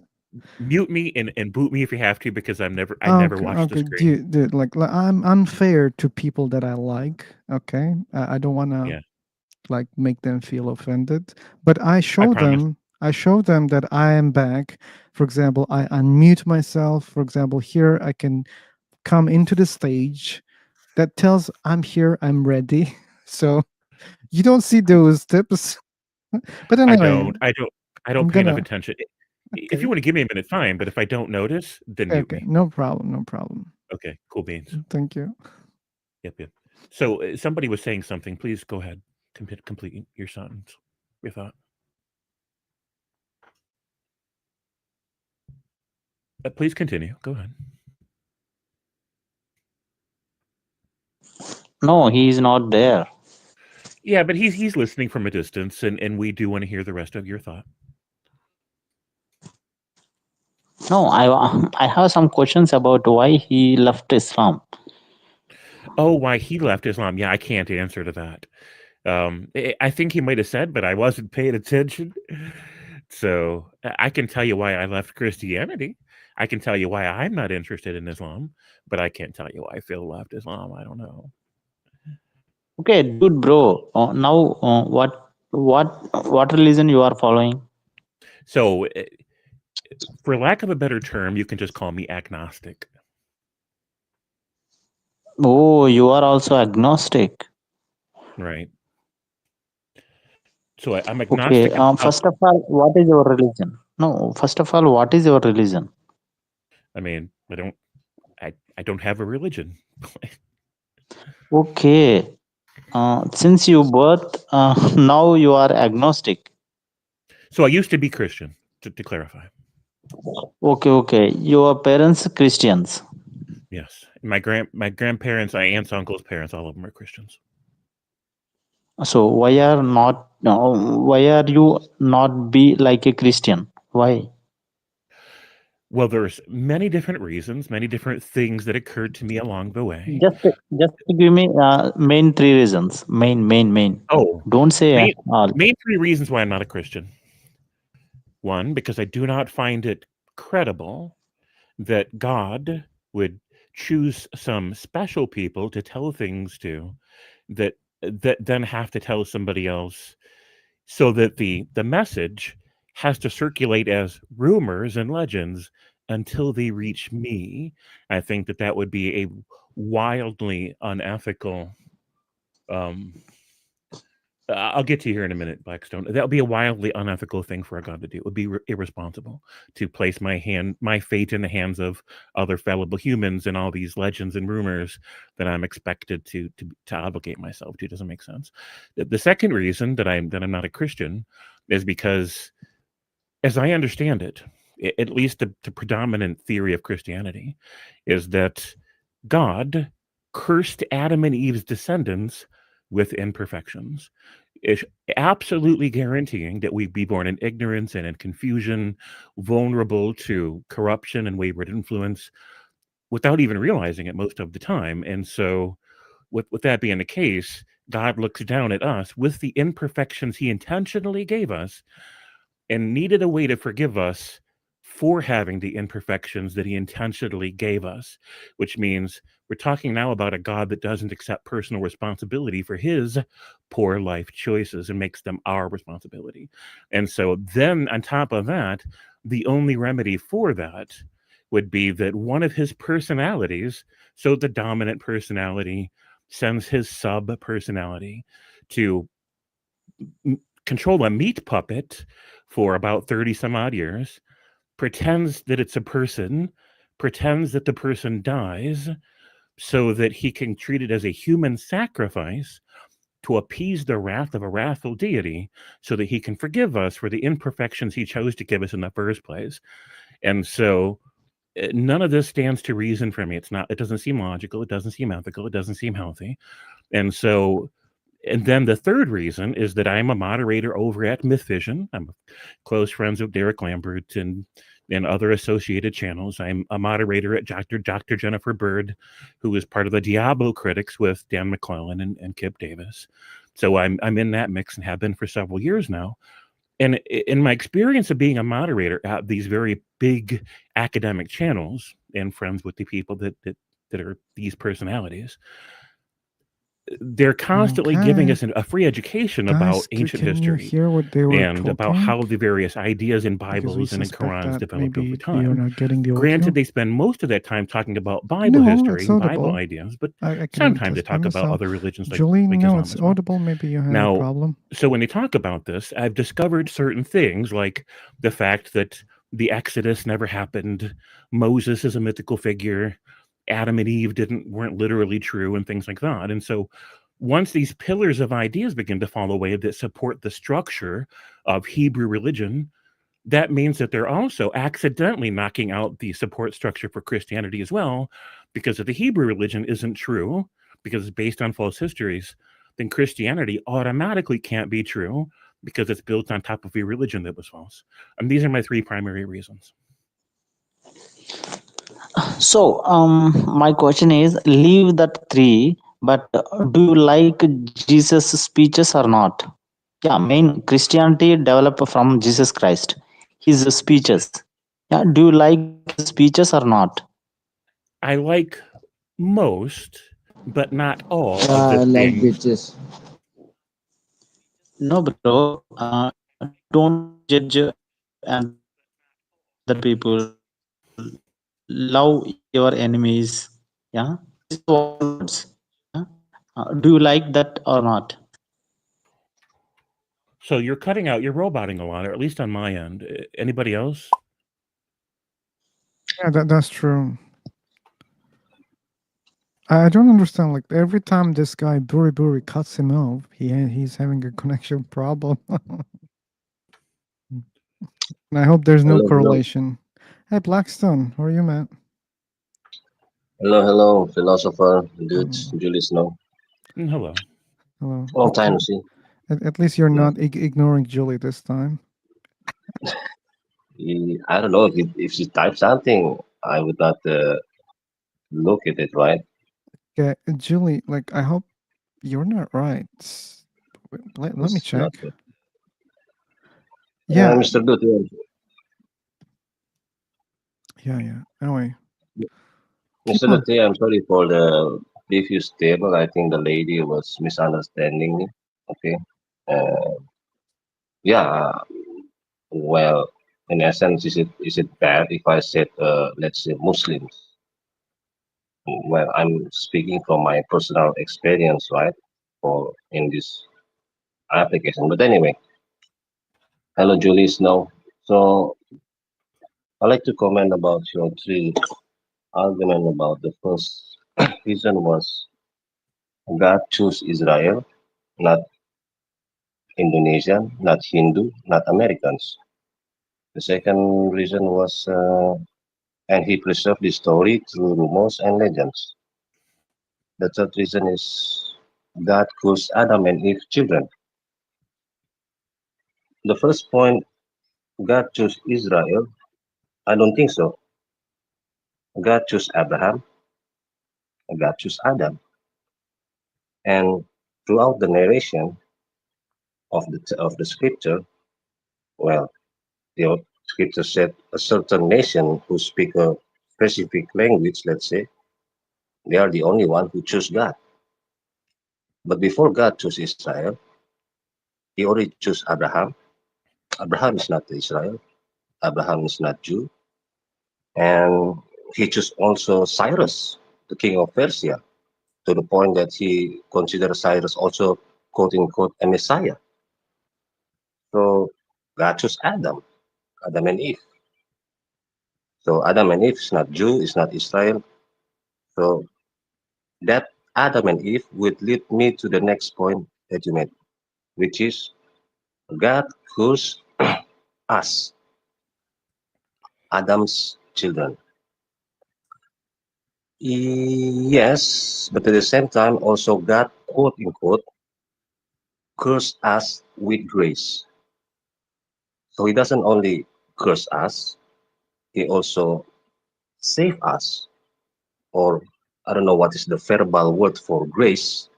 mute me and boot me if you have to because I never watched the Okay, screen. dude, like I'm unfair to people that I like. Okay, I don't want to Yeah, like make them feel offended, but I I show promise. them. I show them that I am back. For example, I unmute myself. For example, here I can come into the stage. That tells I'm here. I'm ready. So you don't see those tips, but I anyway, don't. I don't. I don't I'm pay enough gonna. attention. If you Okay. want to give me a minute, fine. But if I don't notice, then mute Okay. me. No problem. No problem. Okay, cool beans. Thank you. Yep, yep. So somebody was saying something. Please go ahead. Complete your sentence. Your thought. Please continue. Go ahead. No, he is not there. Yeah, but he's listening from a distance, and we do want to hear the rest of your thought. No, I have some questions about why he left Islam. Oh, why he left Islam? Yeah, I can't answer to that. I think he might have said, but I wasn't paying attention. So I can tell you why I left Christianity. I can tell you why I'm not interested in Islam, but I can't tell you why Phil left Islam. I don't know. Okay, dude, bro. Now, what religion you are following? So, for lack of a better term, you can just call me agnostic. Oh, you are also agnostic. Right. So I'm Okay. agnostic about. First of all, what is your religion? No. First of all, what is your religion? I mean, I don't have a religion. Okay. Since you birth, now you are agnostic. So I used to be Christian, to clarify. Okay. Your parents Christians. Yes, my grandparents, my aunts, uncles, parents, all of them are Christians. So why are you not be like a Christian? Why? Well, there's many different reasons, many different things that occurred to me along the way. Just give me main three reasons. Main. Oh, Don't say all. main three reasons why I'm not a Christian. One, because I do not find it credible that God would choose some special people to tell things to that then have to tell somebody else, so that the message has to circulate as rumors and legends until they reach me. I think that would be a wildly unethical. I'll get to you here in a minute, Blackstone. That would be a wildly unethical thing for a god to do. It would be irresponsible to place my fate in the hands of other fallible humans and all these legends and rumors that I'm expected to obligate myself to. It doesn't make sense. The second reason that I'm not a Christian is because, as I understand it, at least the predominant theory of Christianity is that God cursed Adam and Eve's descendants with imperfections. is absolutely guaranteeing that we'd be born in ignorance and in confusion, vulnerable to corruption and wayward influence without even realizing it most of the time. And so, with that being the case, God looks down at us with the imperfections he intentionally gave us and needed a way to forgive us for having the imperfections that he intentionally gave us, which means we're talking now about a God that doesn't accept personal responsibility for his poor life choices and makes them our responsibility. And so then on top of that, the only remedy for that would be that one of his personalities, so the dominant personality sends his sub personality to control a meat puppet for about 30 some odd years, pretends that it's a person, pretends that the person dies so that he can treat it as a human sacrifice to appease the wrath of a wrathful deity so that he can forgive us for the imperfections he chose to give us in the first place. And so none of this stands to reason for me. It doesn't seem logical, it doesn't seem ethical, it doesn't seem healthy. And so and then the third reason is that I'm a moderator over at MythVision. I'm close friends with Derek Lambert and other associated channels. I'm a moderator at Dr. Jennifer Bird, who is part of the Diablo Critics with Dan McClellan and Kip Davis. So I'm in that mix and have been for several years now. And in my experience of being a moderator at these very big academic channels and friends with the people that are these personalities, they're constantly giving us Okay. a free education Guys, about ancient can you history hear what they were and about talking? how the various ideas in Because we Bibles and in suspect Qurans that developed over maybe you're time. not getting the audio. Granted, they spend most of that time talking about Bible No, it's history and Bible audible. ideas, but I can even sometimes they test by talk about myself. other religions Julie, like no, Islam it's as well. audible. Maybe you have a Now, problem. so when they talk about this, I've discovered certain things like the fact that the Exodus never happened, Moses is a mythical figure, Adam and Eve weren't literally true, and things like that. And so once these pillars of ideas begin to fall away that support the structure of Hebrew religion, that means that they're also accidentally knocking out the support structure for Christianity as well, because if the Hebrew religion isn't true, because it's based on false histories, then Christianity automatically can't be true because it's built on top of a religion that was false. And these are my three primary reasons. So, my question is, leave that three, but do you like Jesus' speeches or not? Yeah, main Christianity developed from Jesus Christ, his speeches. Yeah, do you like his speeches or not? I like most, but not all of Yeah, the I like things. bitches. No, bro. Don't judge other people. Love your enemies. Yeah, these are the wise words. Yeah. Do you like that or not? So you're cutting out, you're roboting a lot, or at least on my end. Anybody else? Yeah, that's true. I don't understand. Like every time this guy Buri Buri cuts him off, he's having a connection problem. And I hope there's no Hello, hello. correlation. Hey, Blackstone, how are you, man? Hello, hello, philosopher, dudes, Julie Snow. Hello. Hello. Long time to see. At least you're Yeah. not ignoring Julie this time. I don't know if she typed something, I would not look at it, right? Okay, Julie, like I hope you're not right. Let me It's not check. good. Yeah, Mr. Dude, yeah. Anyway, keep Mr. on. Dude, I'm sorry for the previous table. I think the lady was misunderstanding me. Okay. Uh, yeah. Well, in essence, is it bad if I said let's say Muslims? Well, I'm speaking from my personal experience, right? For in this application. But anyway, hello, Julie Snow. So I'd like to comment about your three argument about the first reason was God chose Israel, not Indonesian, not Hindu, not Americans. The second reason was, and he preserved the story through rumors and legends. The third reason is God caused Adam and Eve children. the first point, God chose Israel. I don't think so. God chose Abraham. God chose Adam. And throughout the narration of the scripture, well, the scripture said a certain nation who speak a specific language, let's say, they are the only one who choose God. But before God chose Israel, he already chose Abraham. Abraham is not Israel. Abraham is not Jew. And he chose also Cyrus, the king of Persia, to the point that he considers Cyrus also, quote unquote, a Messiah. So God chose Adam and Eve. So Adam and Eve is not Jew, is not Israel. So that Adam and Eve would lead me to the next point that you made, which is God chose us, Adam's children. Yes, but at the same time, also God, quote unquote, cursed us with grace. So He doesn't only curse us, He also save us. Or I don't know what is the verbal word for grace,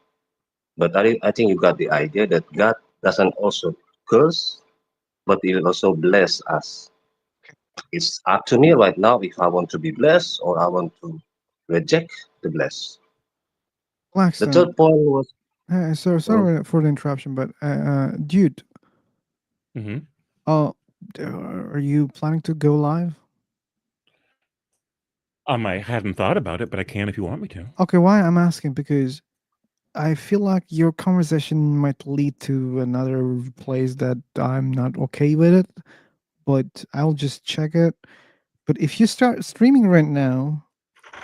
but I think you got the idea that God doesn't also curse, but He will also bless us. It's up to me right now if I want to be blessed or I want to reject the bless. The Blackstone. third point was Sorry for the interruption, but dude, Mm-hmm. are you planning to go live? I hadn't thought about it, but I can if you want me to. Okay, why I'm asking because I feel like your conversation might lead to another place that I'm not okay with it, but I'll just check it. But if you start streaming right now,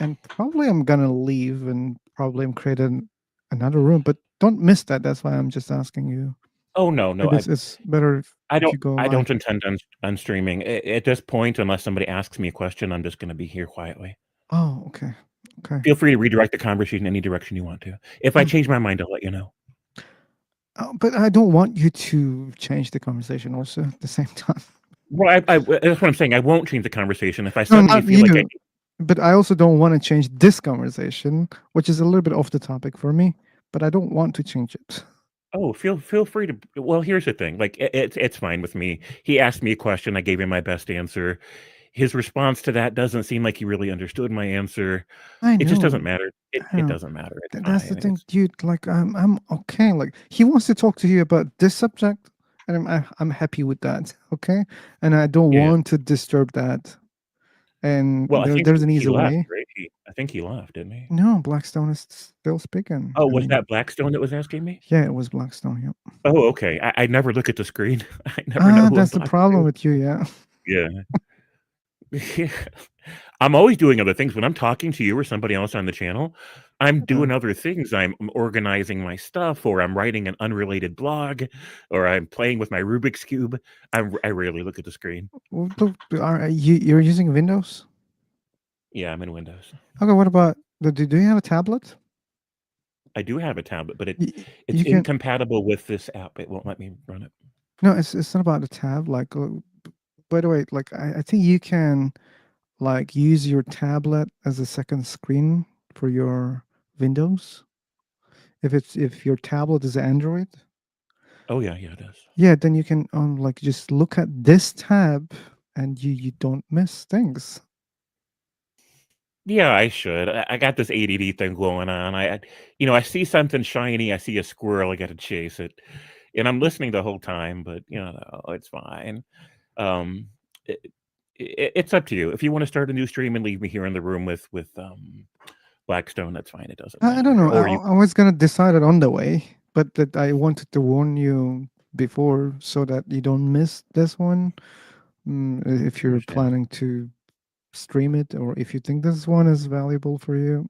and probably I'm gonna leave and probably I'm creating another room, but don't miss that. That's why I'm just asking you. Oh no, no, Maybe it's better if you go I live. don't intend on streaming at this point unless somebody asks me a question. I'm just going to be here quietly. Oh, okay, okay. Feel free to redirect the conversation in any direction you want to. If I change my mind, I'll let you know. But I don't want you to change the conversation also at the same time. Well, that's what I'm saying. I won't change the conversation if I No, suddenly not feel you. like But I also don't want to change this conversation, which is a little bit off the topic for me. But I don't want to change it. Oh, feel free to. Well, here's the thing. Like it's fine with me. He asked me a question. I gave him my best answer. His response to that doesn't seem like he really understood my answer. I It just doesn't know. matter. I It know. doesn't matter. It's That's the fine. thing, dude. Like I'm okay. Like he wants to talk to you about this subject, and I'm happy with that. Okay, and I don't Yeah. want to disturb that. And Well, I think there's an he easy left, way. right? I think he left, didn't he? No, Blackstone is still speaking. Oh, I was mean, that Blackstone that was asking me? yeah, it was Blackstone. Yep. Oh, okay. I never look at the screen. I never know who I'm That's the talking problem to. with you. Yeah. Yeah. Yeah. I'm always doing other things. When I'm talking to you or somebody else on the channel, I'm doing other things. I'm organizing my stuff, or I'm writing an unrelated blog, or I'm playing with my Rubik's Cube. I rarely look at the screen. You're using Windows? Yeah, I'm in Windows. Okay. What about do you have a tablet? I do have a tablet, but it's You can. incompatible with this app. It won't let me run it. No, it's not about the tab. Like, by the way, like I think you can like use your tablet as a second screen for your Windows. If your tablet is Android. Oh yeah, it does. Yeah, then you can like just look at this tab, and you don't miss things. Yeah, I should. I got this ADD thing going on. I see something shiny. I see a squirrel. I got to chase it, and I'm listening the whole time. But it's fine. Um, it's up to you. If you want to start a new stream and leave me here in the room with Blackstone, that's fine. It doesn't matter. I don't know. Or you, I was gonna decide it on the way, but that I wanted to warn you before so that you don't miss this one. If you're planning to stream it, or if you think this one is valuable for you.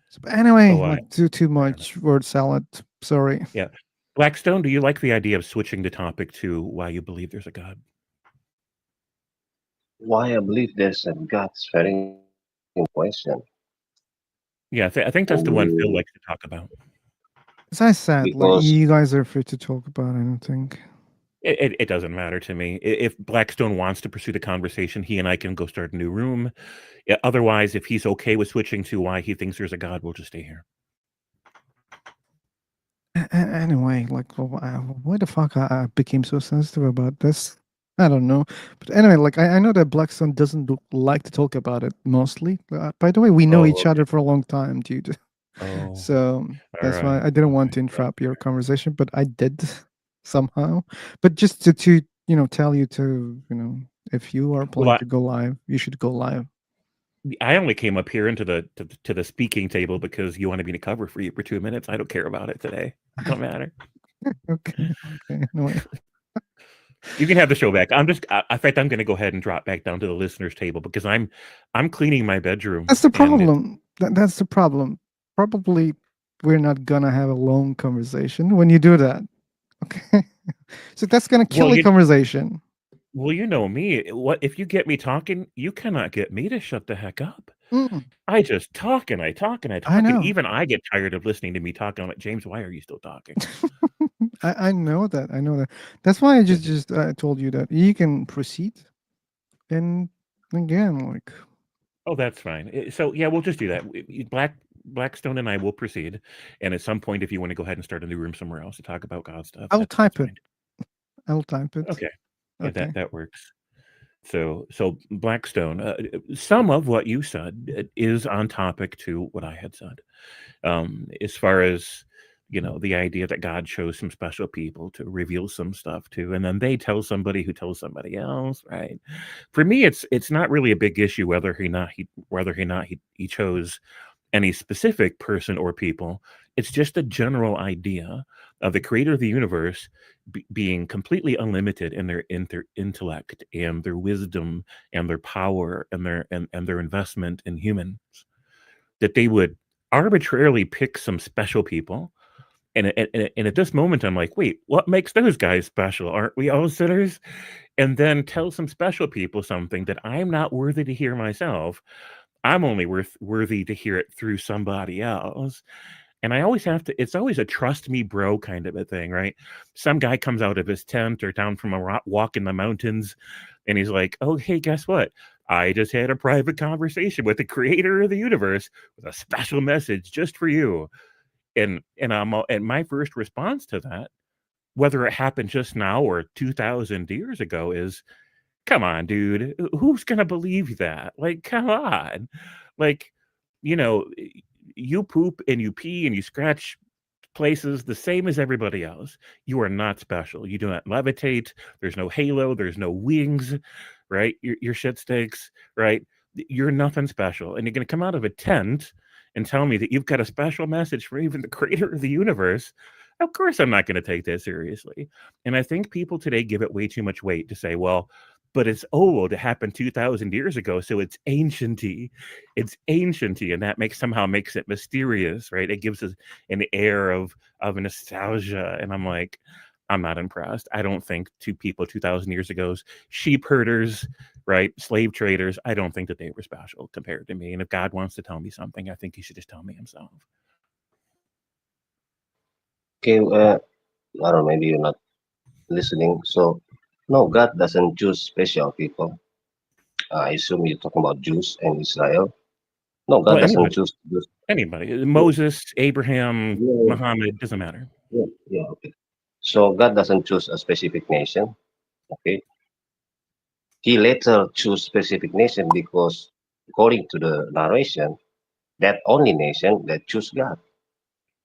So, but anyway, like too much word salad. Sorry. Yeah, Blackstone. Do you like the idea of switching the topic to why you believe there's a God? why I believe there's a God is very important question. Yeah, I think that's the one Phil likes to talk about. As I said, like Because you guys are free to talk about anything. It doesn't matter to me. If Blackstone wants to pursue the conversation, he and I can go start a new room. Otherwise, if he's okay with switching to why he thinks there's a God, we'll just stay here. Anyway, like, why the fuck I became so sensitive about this? I don't know. But anyway, like, I know that Blackstone doesn't like to talk about it mostly. By the way, we know each okay. other for a long time, dude. Oh, So that's why alright, I didn't want to interrupt your conversation, but I did somehow. But just to tell you to, if you are Well, planning to go live, you should go live. I only came up here into the speaking table because you wanted me to cover for you for 2 minutes. I don't care about it today. It don't matter. Okay. Anyway. You can have the show back. In fact, I'm gonna go ahead and drop back down to the listeners table because I'm cleaning my bedroom. That's the and it's problem. That's the problem. Probably we're not gonna have a long conversation when you do that. Okay. So that's gonna kill Well, the you conversation. well, you know me. What if you get me talking, you cannot get me to shut the heck up. Mm, I just talk and I talk and I I talk, and know. even I get tired of listening to me talking. I'm like, James, why are you still talking? I know that. I know that. That's why I just told you that you can proceed. And again, like, Oh, that's fine. So yeah, we'll just do that. Blackstone and I will proceed, and at some point, if you want to go ahead and start a new room somewhere else to talk about God stuff, I'll that's type it. fine. I'll type it. Okay, yeah, Okay. that works. So Blackstone, some of what you said is on topic to what I had said, as far as the idea that God chose some special people to reveal some stuff to, and then they tell somebody who tells somebody else, right? For me, it's not really a big issue whether or not he chose any specific person or people. It's just a general idea of the creator of the universe being completely unlimited in their intellect and their wisdom and their power and their investment in humans, that they would arbitrarily pick some special people. And at this moment, I'm like, wait, what makes those guys special? Aren't we all sinners? And then tell some special people something that I'm not worthy to hear myself. I'm only worthy to hear it through somebody else. And I always have to, it's always a trust me, bro kind of a thing, right? Some guy comes out of his tent or down from a walk in the mountains and he's like, oh, hey, guess what? I just had a private conversation with the creator of the universe with a special message just for you. And my first response to that, whether it happened just now or 2,000 years ago, is, come on, dude, who's gonna believe that? Like, come on. Like, you know, you poop and you pee and you scratch places the same as everybody else. You are not special. You do not levitate. There's no halo. There's no wings, right? Your shit stinks, right? You're nothing special. And you're going to come out of a tent and tell me that you've got a special message for even the creator of the universe. Of course, I'm not going to take that seriously. And I think people today give it way too much weight to say, well, but it's old. It happened 2,000 years ago, so it's ancienty. It's ancienty, and that somehow makes it mysterious, right? It gives us an air of nostalgia, and I'm like, I'm not impressed. I don't think two people 2,000 years ago, sheep herders, right, slave traders, I don't think that they were special compared to me. And if God wants to tell me something, I think he should just tell me himself. Okay, I don't know, maybe you're not listening. So, no, God doesn't choose special people. I assume you're talking about Jews and Israel. No, God Well, doesn't choose Jews. anybody, Yeah, Moses, Abraham, yeah, Muhammad, doesn't matter. yeah, okay. So God doesn't choose a specific nation. Okay, He later choose specific nation because, according to the narration, that only nation that choose God,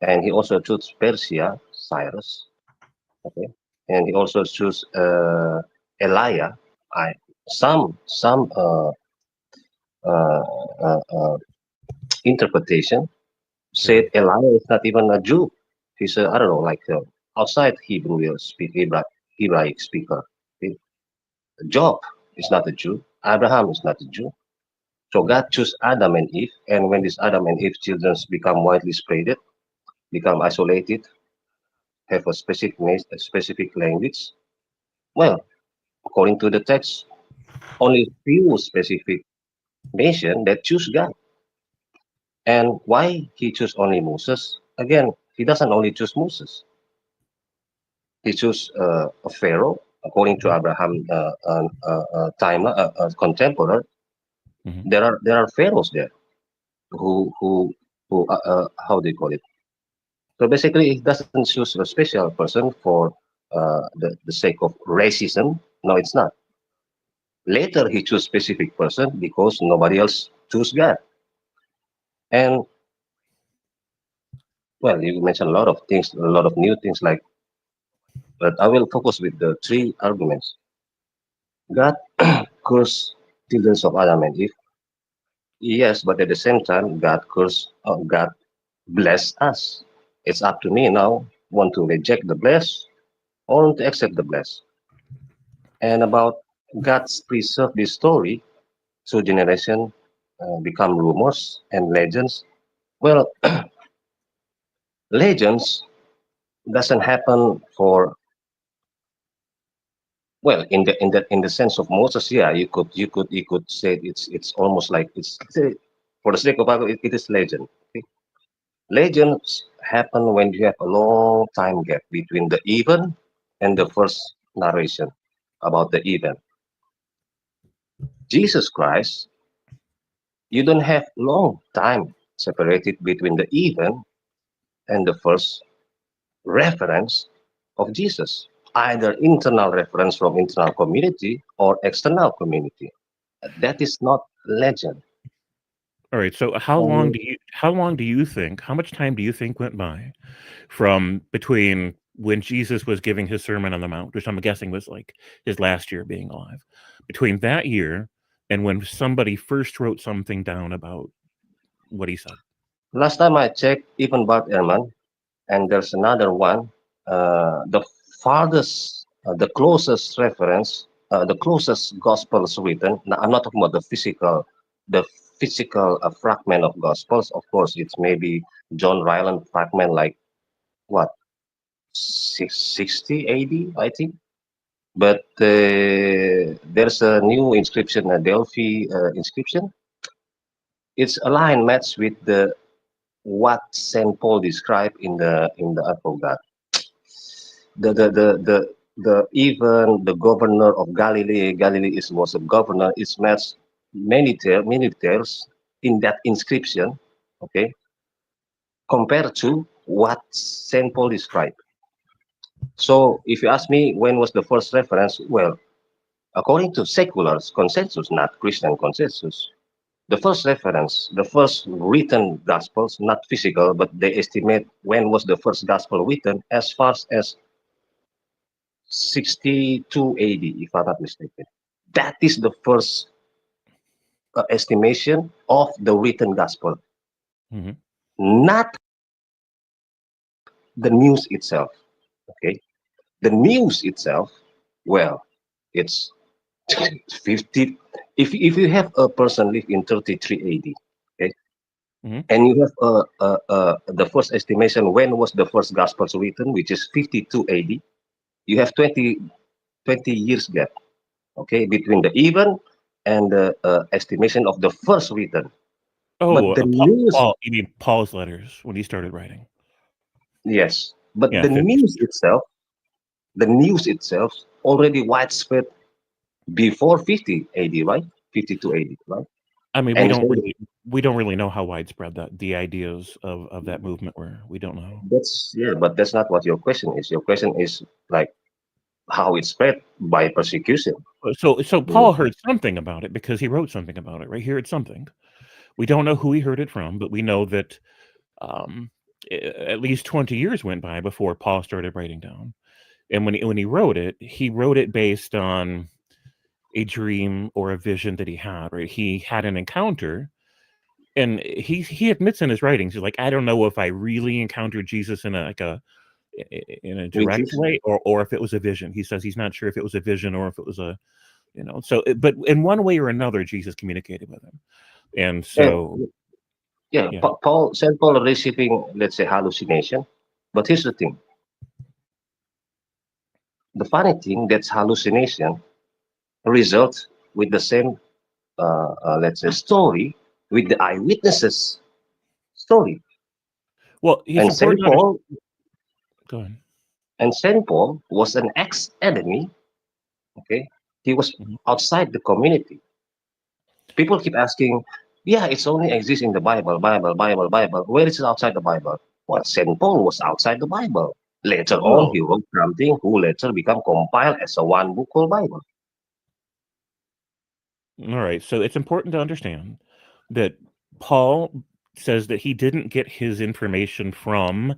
and He also chose Persia, Cyrus. Okay, and He also chose Elijah. I some uh, uh, uh, interpretation said Elijah is not even a Jew. He's a, I don't know, like outside Hebrew will speak Hebraic speaker. Okay? Job is not a Jew. Abraham is not a Jew. So God chose Adam and Eve, and when these Adam and Eve children become widely spread, become isolated, have a specific language. Well, according to the text, only few specific nation that choose God. And why he chose only Moses? Again, he doesn't only choose Moses. He chose a pharaoh according to Abraham time contemporary. Mhm. There are pharaohs there who how do you call it? So basically, it doesn't choose a special person for the sake of racism. No, it's not. Later, he chose specific person because nobody else chose God. And well, you mentioned a lot of things, a lot of new things like, but I will focus with the three arguments. God cursed children of Adam and Eve. Yes, but at the same time, God blessed us. It's up to me now, want to reject the bless or want to accept the bless. And about God's preserved this story through generation become rumors and legends. Well, legends doesn't happen for well in the sense of Moses. Yeah, you could say it's almost like it's for the sake of argument, it is legend. Okay? Legends happen when you have a long time gap between the event and the first narration about the event. Jesus Christ, you don't have long time separated between the event and the first reference of Jesus, either internal reference from internal community or external community. That is not legend. All right. So Um, how much time do you think went by from between when Jesus was giving his Sermon on the Mount, which I'm guessing was like his last year being alive, between that year and when somebody first wrote something down about what he said? Last time I checked, even Bart Ehrman, and there's another one, the farthest, the closest reference, the closest gospels written. Now, I'm not talking about the physical fragment of gospels. Of course, it's maybe John Ryland fragment, like what 660 AD, I think. But there's a new inscription, a Delphi inscription. It's aligned match with the what Saint Paul described in the Apocrypha. The even the governor of Galilee was a governor, is matched many tales in that inscription, okay, compared to what Saint Paul described. So if you ask me when was the first reference, well, according to secular consensus, not Christian consensus, the first reference, the first written gospels, not physical, but they estimate when was the first gospel written as far as 62 AD, if I'm not mistaken. That is the first estimation of the written gospel, Mhm. not the news itself. Okay, the news itself, well, it's 50. If you have a person live in 33 AD, okay, Mhm. and you have the first estimation when was the first gospels written, which is 52 AD, you have 20 years gap, okay, between the event and the estimation of the first written. Oh, But the news, Paul, you mean Paul's letters when he started writing? yes, but Yeah, the 50. news itself already widespread before 50 AD, right? 52 AD, right? I mean, And we don't really know how widespread that the ideas of that movement were. We don't know. that's yeah, but that's not what your question is. Your question is like how it spread by persecution. So Mm. Paul heard something about it because he wrote something about it, right? He heard something. We don't know who he heard it from, but we know that um, at least 20 years went by before Paul started writing down. And when he wrote it based on a dream or a vision that he had, right? He had an encounter, and he admits in his writings, he's like, I don't know if I really encountered Jesus in a Me too. direct way or if it was a vision. He says he's not sure if it was a vision or if it was but in one way or another, Jesus communicated with him. And Yeah, so, yeah. yeah. Saint Paul receiving, let's say, hallucination. But here's the thing: the funny thing that's hallucination results with the same, let's say, story with the eyewitnesses story. Well, it's And Saint important to understand. Paul, Go ahead. And Saint Paul was an ex-enemy. Okay, he was outside the community. People keep asking, yeah, it's only exists in the Bible, Bible, Bible, Bible. Where is it outside the Bible? Well, Saint Paul was outside the Bible. Later on, Oh, he wrote something who later become compiled as a one book called Bible. all right. So it's important to understand that Paul says that he didn't get his information from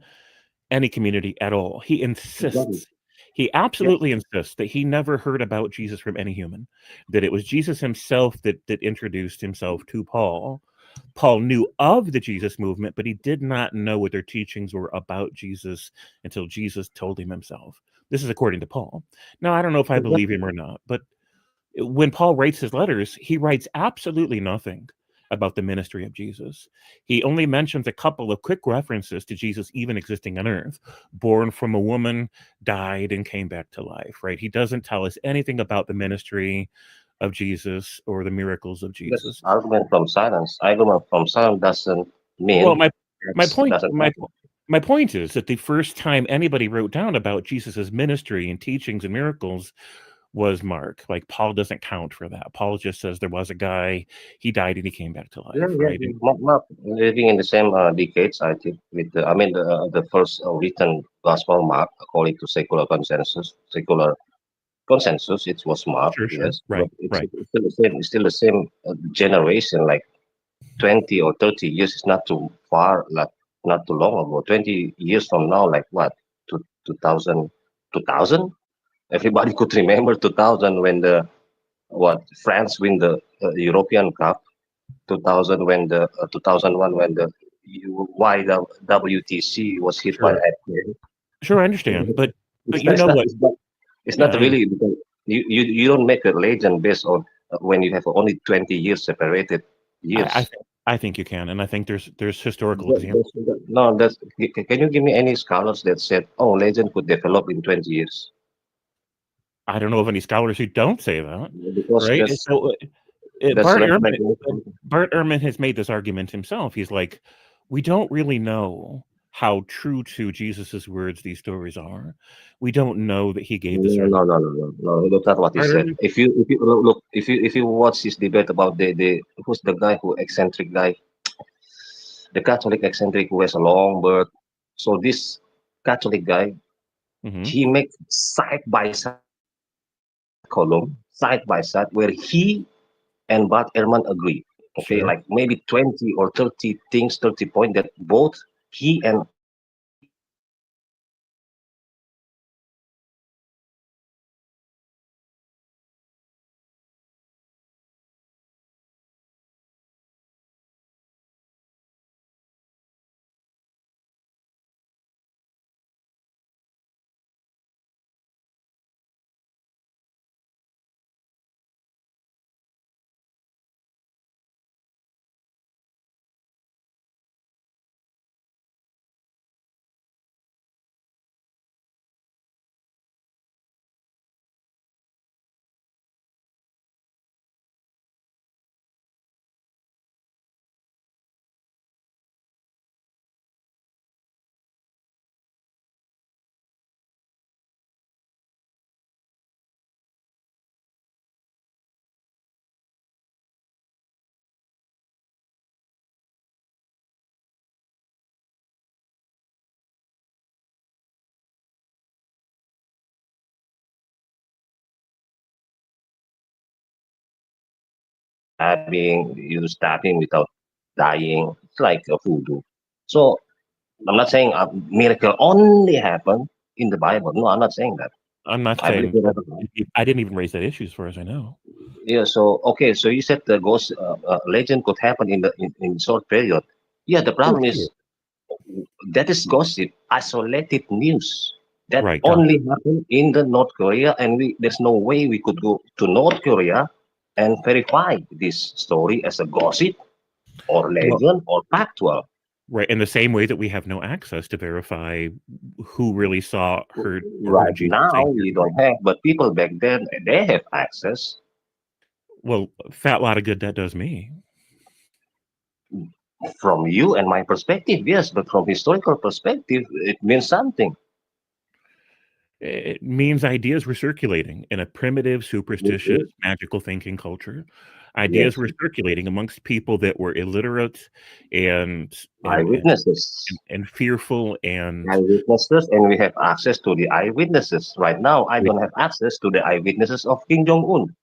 any community at all. He Exactly. insists, he Yes. absolutely insists that he never heard about Jesus from any human, that it was Jesus himself that introduced himself to Paul. Paul knew of the Jesus movement, but he did not know what their teachings were about Jesus until Jesus told him himself. This is according to Paul. Now, I don't know if I believe Exactly. him or not, but when Paul writes his letters, he writes absolutely nothing about the ministry of Jesus. He only mentions a couple of quick references to Jesus even existing on earth, born from a woman, died, and came back to life, right? He doesn't tell us anything about the ministry of Jesus or the miracles of Yes. Jesus. Argument from silence. Argument from silence doesn't Well, mean my it point doesn't my happen. my point is that the first time anybody wrote down about Jesus's ministry and teachings and miracles was Mark. Like Paul doesn't count for that. Paul just says there was a guy, he died and he came back to Yeah, life, yeah, right? yeah. Not living in the same decades, I think. With I mean, the first written gospel Mark, according to secular consensus, it was Mark. Sure, sure. Yes, but Right, right. it's still the same. It's still the same generation. Like 20 or 30 years is not too far. Like not too long ago. 20 years from now, like what? To 2000, 2000. Everybody could remember 2000 when the what France win the European Cup. 2000 when the 2001 when the why the WTC was hit by Sure. earthquake. Sure, I understand. But It's you not, it's know not, what? it's not, it's Yeah, not I understand. really because you don't make a legend based on when you have only 20 years separated I years. think I think you can, and I think there's historical That- examples. that's- no, that's, can you give me any scholars that said, oh, legend could develop in 20 years? I don't know of any scholars who don't say that, Because right? And so that's Bart left Ehrman back. Bart Ehrman has made this argument himself. He's like, we don't really know how true to Jesus's words these stories are. We don't know that he gave this. No, no, no, no, no, no. Look at what he Bart said. Ehrman, If you look, if you watch his debate about the who's the guy who eccentric guy, the Catholic eccentric who has a long beard. So this Catholic guy, mhm, he makes side by side column, side by side, where he and Bart Ehrman agree. Okay, sure. like maybe 20 or 30 things, 30 points that both he and stabbing, you stabbing without dying. It's like a voodoo. So I'm not saying a miracle only happened in the Bible. No, I'm not saying that. I'm not I believe saying it. I didn't even raise that issue as far as I know. Yeah. So okay. So you said the ghost legend could happen in short period. Yeah. The Oh, problem sure. is that is gossip, isolated news that Right, gotcha. only happened in the North Korea, and there's no way we could go to North Korea and verify this story as a gossip or Well, legend or factual. right, in the same way that we have no access to verify who really saw, heard, or Right heard Jesus say now, here. we don't have, but people back then they have access. Well, a fat lot of good that does me. From you and my perspective, yes, but from historical perspective, it means something. It means ideas were circulating in a primitive, superstitious, magical thinking culture. Ideas Yes, were circulating amongst people that were illiterate and eyewitnesses. and fearful and Eyewitnesses, and we have access to the eyewitnesses. Right now, I with don't have access to the eyewitnesses of Kim Jong Un.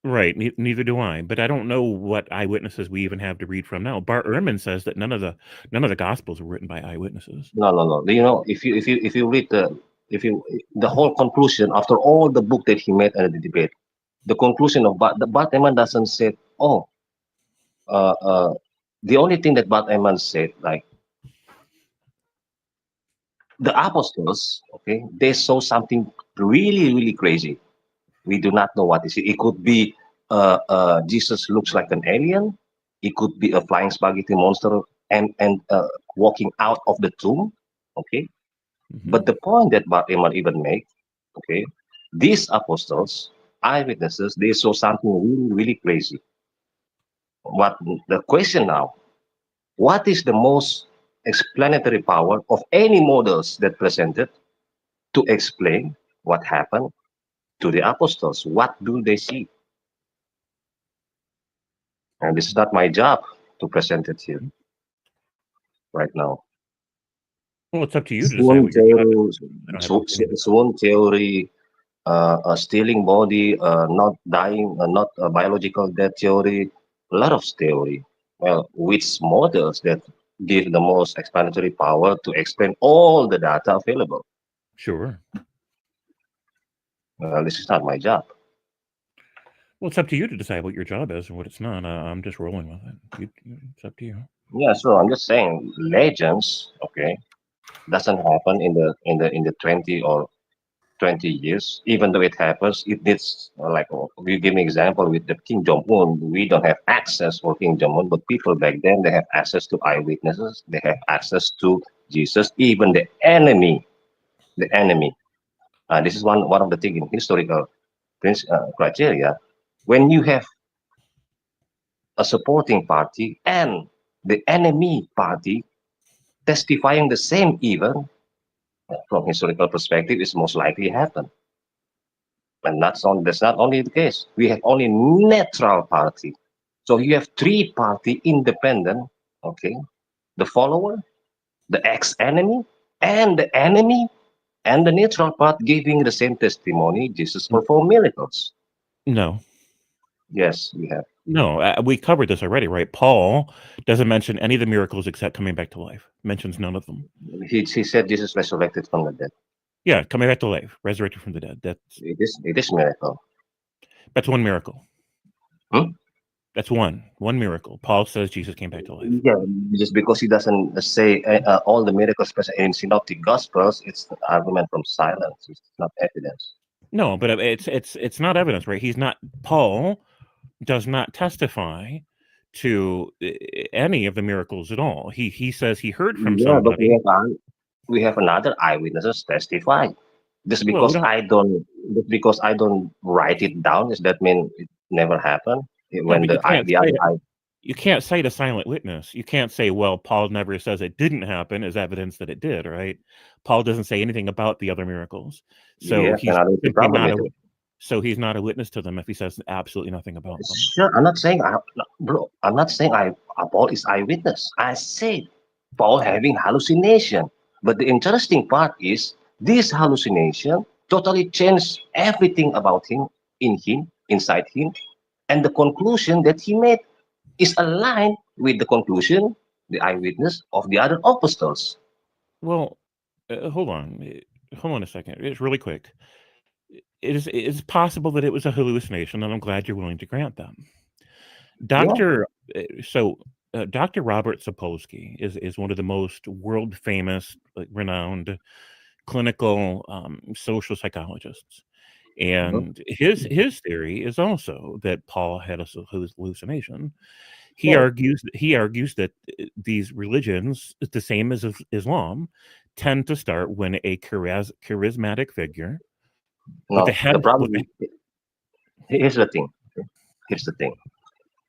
right. Neither do I. But I don't know what eyewitnesses we even have to read from now. Bart Ehrman says that none of the gospels were written by eyewitnesses. No, no, no. You know, if you read the whole conclusion after all the book that he made and the debate, the conclusion of Bart Ehrman doesn't say, oh, uh, uh, the only thing that Bart Ehrman said, like the apostles, okay, they saw something really, really crazy. We do not know what is it. It could be Jesus looks like an alien. It could be a flying spaghetti monster and walking out of the tomb. Okay, but the point that Bart Ehrman even make, okay, these apostles, eyewitnesses, they saw something really, really crazy. What the question now? What is the most explanatory power of any models that presented to explain what happened to the apostles? What do they see? And this is not my job to present it here right now. Well, it's up to you to decide Swan what your job theory, is. I don't have an opinion. swan theory, stealing body, not dying, not biological death theory, a lot of theory. Well, which models that give the most explanatory power to explain all the data available? Sure. This is not my job. Well, it's up to you to decide what your job is and what it's not. I'm just rolling with it. It's up to you. Yeah, so I'm just saying, legends, okay, doesn't happen in the 20 or 20 years. Even though it happens, it needs like we give me example with the King Jong Un. We don't have access for King Jong Un, but people back then they have access to eyewitnesses. They have access to Jesus. Even the enemy, the enemy. This is one of the things in historical criteria. When you have a supporting party and the enemy party testifying the same event, from historical perspective, is most likely happen. And that's not only the case. We have only neutral party. So you have three party independent, okay? The follower, the ex-enemy, and the enemy, and the neutral part giving the same testimony. Jesus performed miracles. No. Yes, we have. No, we covered this already, right? Paul doesn't mention any of the miracles except coming back to life. Mentions none of them. He said Jesus resurrected from the dead. Yeah, coming back to life, resurrected from the dead. It is miracle. That's one miracle. Hmm? That's one miracle. Paul says Jesus came back to life. Yeah, just because he doesn't say all the miracles present in synoptic gospels, it's an argument from silence. It's not evidence. No, but it's not evidence, right? Paul does not testify to any of the miracles at all. He says he heard from Yeah, but somebody. we have another eyewitnesses testify. Just Well, because I don't write it down, does that mean it never happened? No, When but you can't the other you can't cite a silent witness. You can't say, well, Paul never says it didn't happen as evidence that it did, right? Paul doesn't say anything about the other miracles. So yes, he's and I don't see simply problem not with it. so he's not a witness to them if he says absolutely nothing about them. Sure, I'm not saying bro. I'm not saying Paul is eyewitness. I said Paul having hallucination. But the interesting part is this hallucination totally changed everything about him, inside him, and the conclusion that he made is aligned with the conclusion, the eyewitness of the other apostles. Well, hold on. Hold on a second. It's really quick. It's possible that it was a hallucination, and I'm glad you're willing to grant them. Dr. Dr. Robert Sapolsky is one of the most world famous, renowned clinical social psychologists, and his theory is also that Paul had a hallucination. He Sure. argues that these religions, the same as Islam, tend to start when a charismatic figure with the No, head. the problem. Here's the thing. Here's the thing.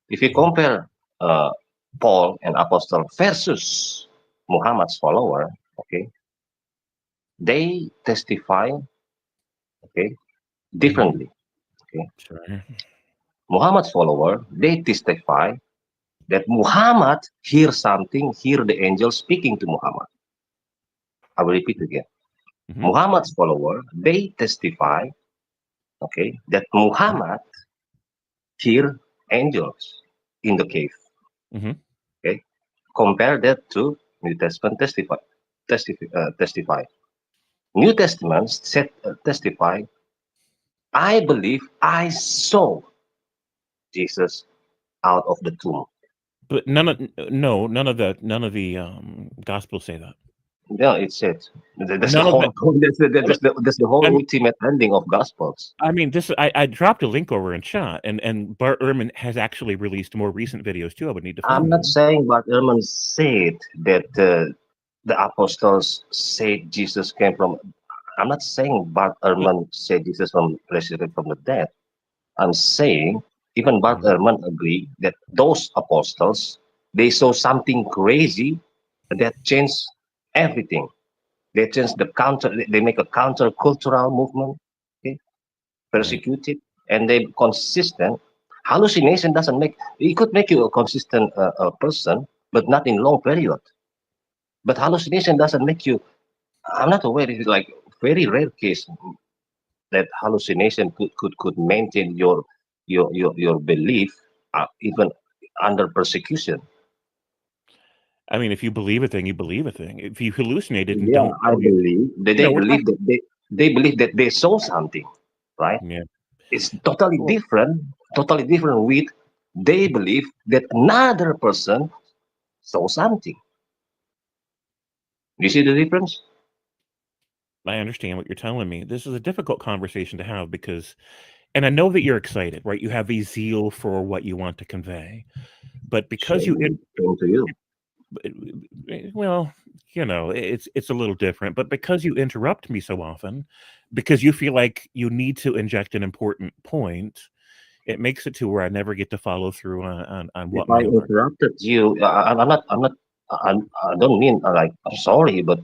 If you compare Paul and Apostle versus Muhammad's follower, okay, they testify, okay, differently. Okay, Sure. Muhammad's follower, they testify that Muhammad hear something, hear the angel speaking to Muhammad. I will repeat again. Mhm. Muhammad's follower, they testify, okay, that Muhammad hear angels in the cave. Mhm. Okay, compare that to New Testament testify. New Testament testify. I believe I saw Jesus out of the tomb. But none of the gospels say that. Yeah, it said that's the None of whole the point. That's the whole I mean, ultimate ending of Gospels. I mean, this I dropped a link over in chat, and Bart Ehrman has actually released more recent videos too. I would need to I'm find not them. saying what Ehrman said that the apostles said Jesus came from. I'm not saying Bart Ehrman said Jesus from resurrected from the dead. I'm saying even Bart Mhm. Ehrman agree that those apostles they saw something crazy that changed everything. They change the counter. They make a counter cultural movement. Okay, Right. persecuted, and they consistent. Hallucination doesn't make. It could make you a consistent person, but not in long period. But hallucination doesn't make you. I'm not aware. It's like very rare case that hallucination could maintain your belief even under persecution. I mean, if you believe a thing, you believe a thing. If you hallucinate it and Yeah, don't I know, believe that you they know, we're talking. believe that they believe that they saw something, right? Yeah. It's totally Well, different, totally different with they believe that another person saw something. You see the difference? I understand what you're telling me. This is a difficult conversation to have because, and I know that you're excited, right? You have a zeal for what you want to convey, but because you, Same to you. well, you know, it's a little different. But because you interrupt me so often, because you feel like you need to inject an important point, it makes it to where I never get to follow through on If what I my argument. interrupted you, I don't mean like I'm sorry, but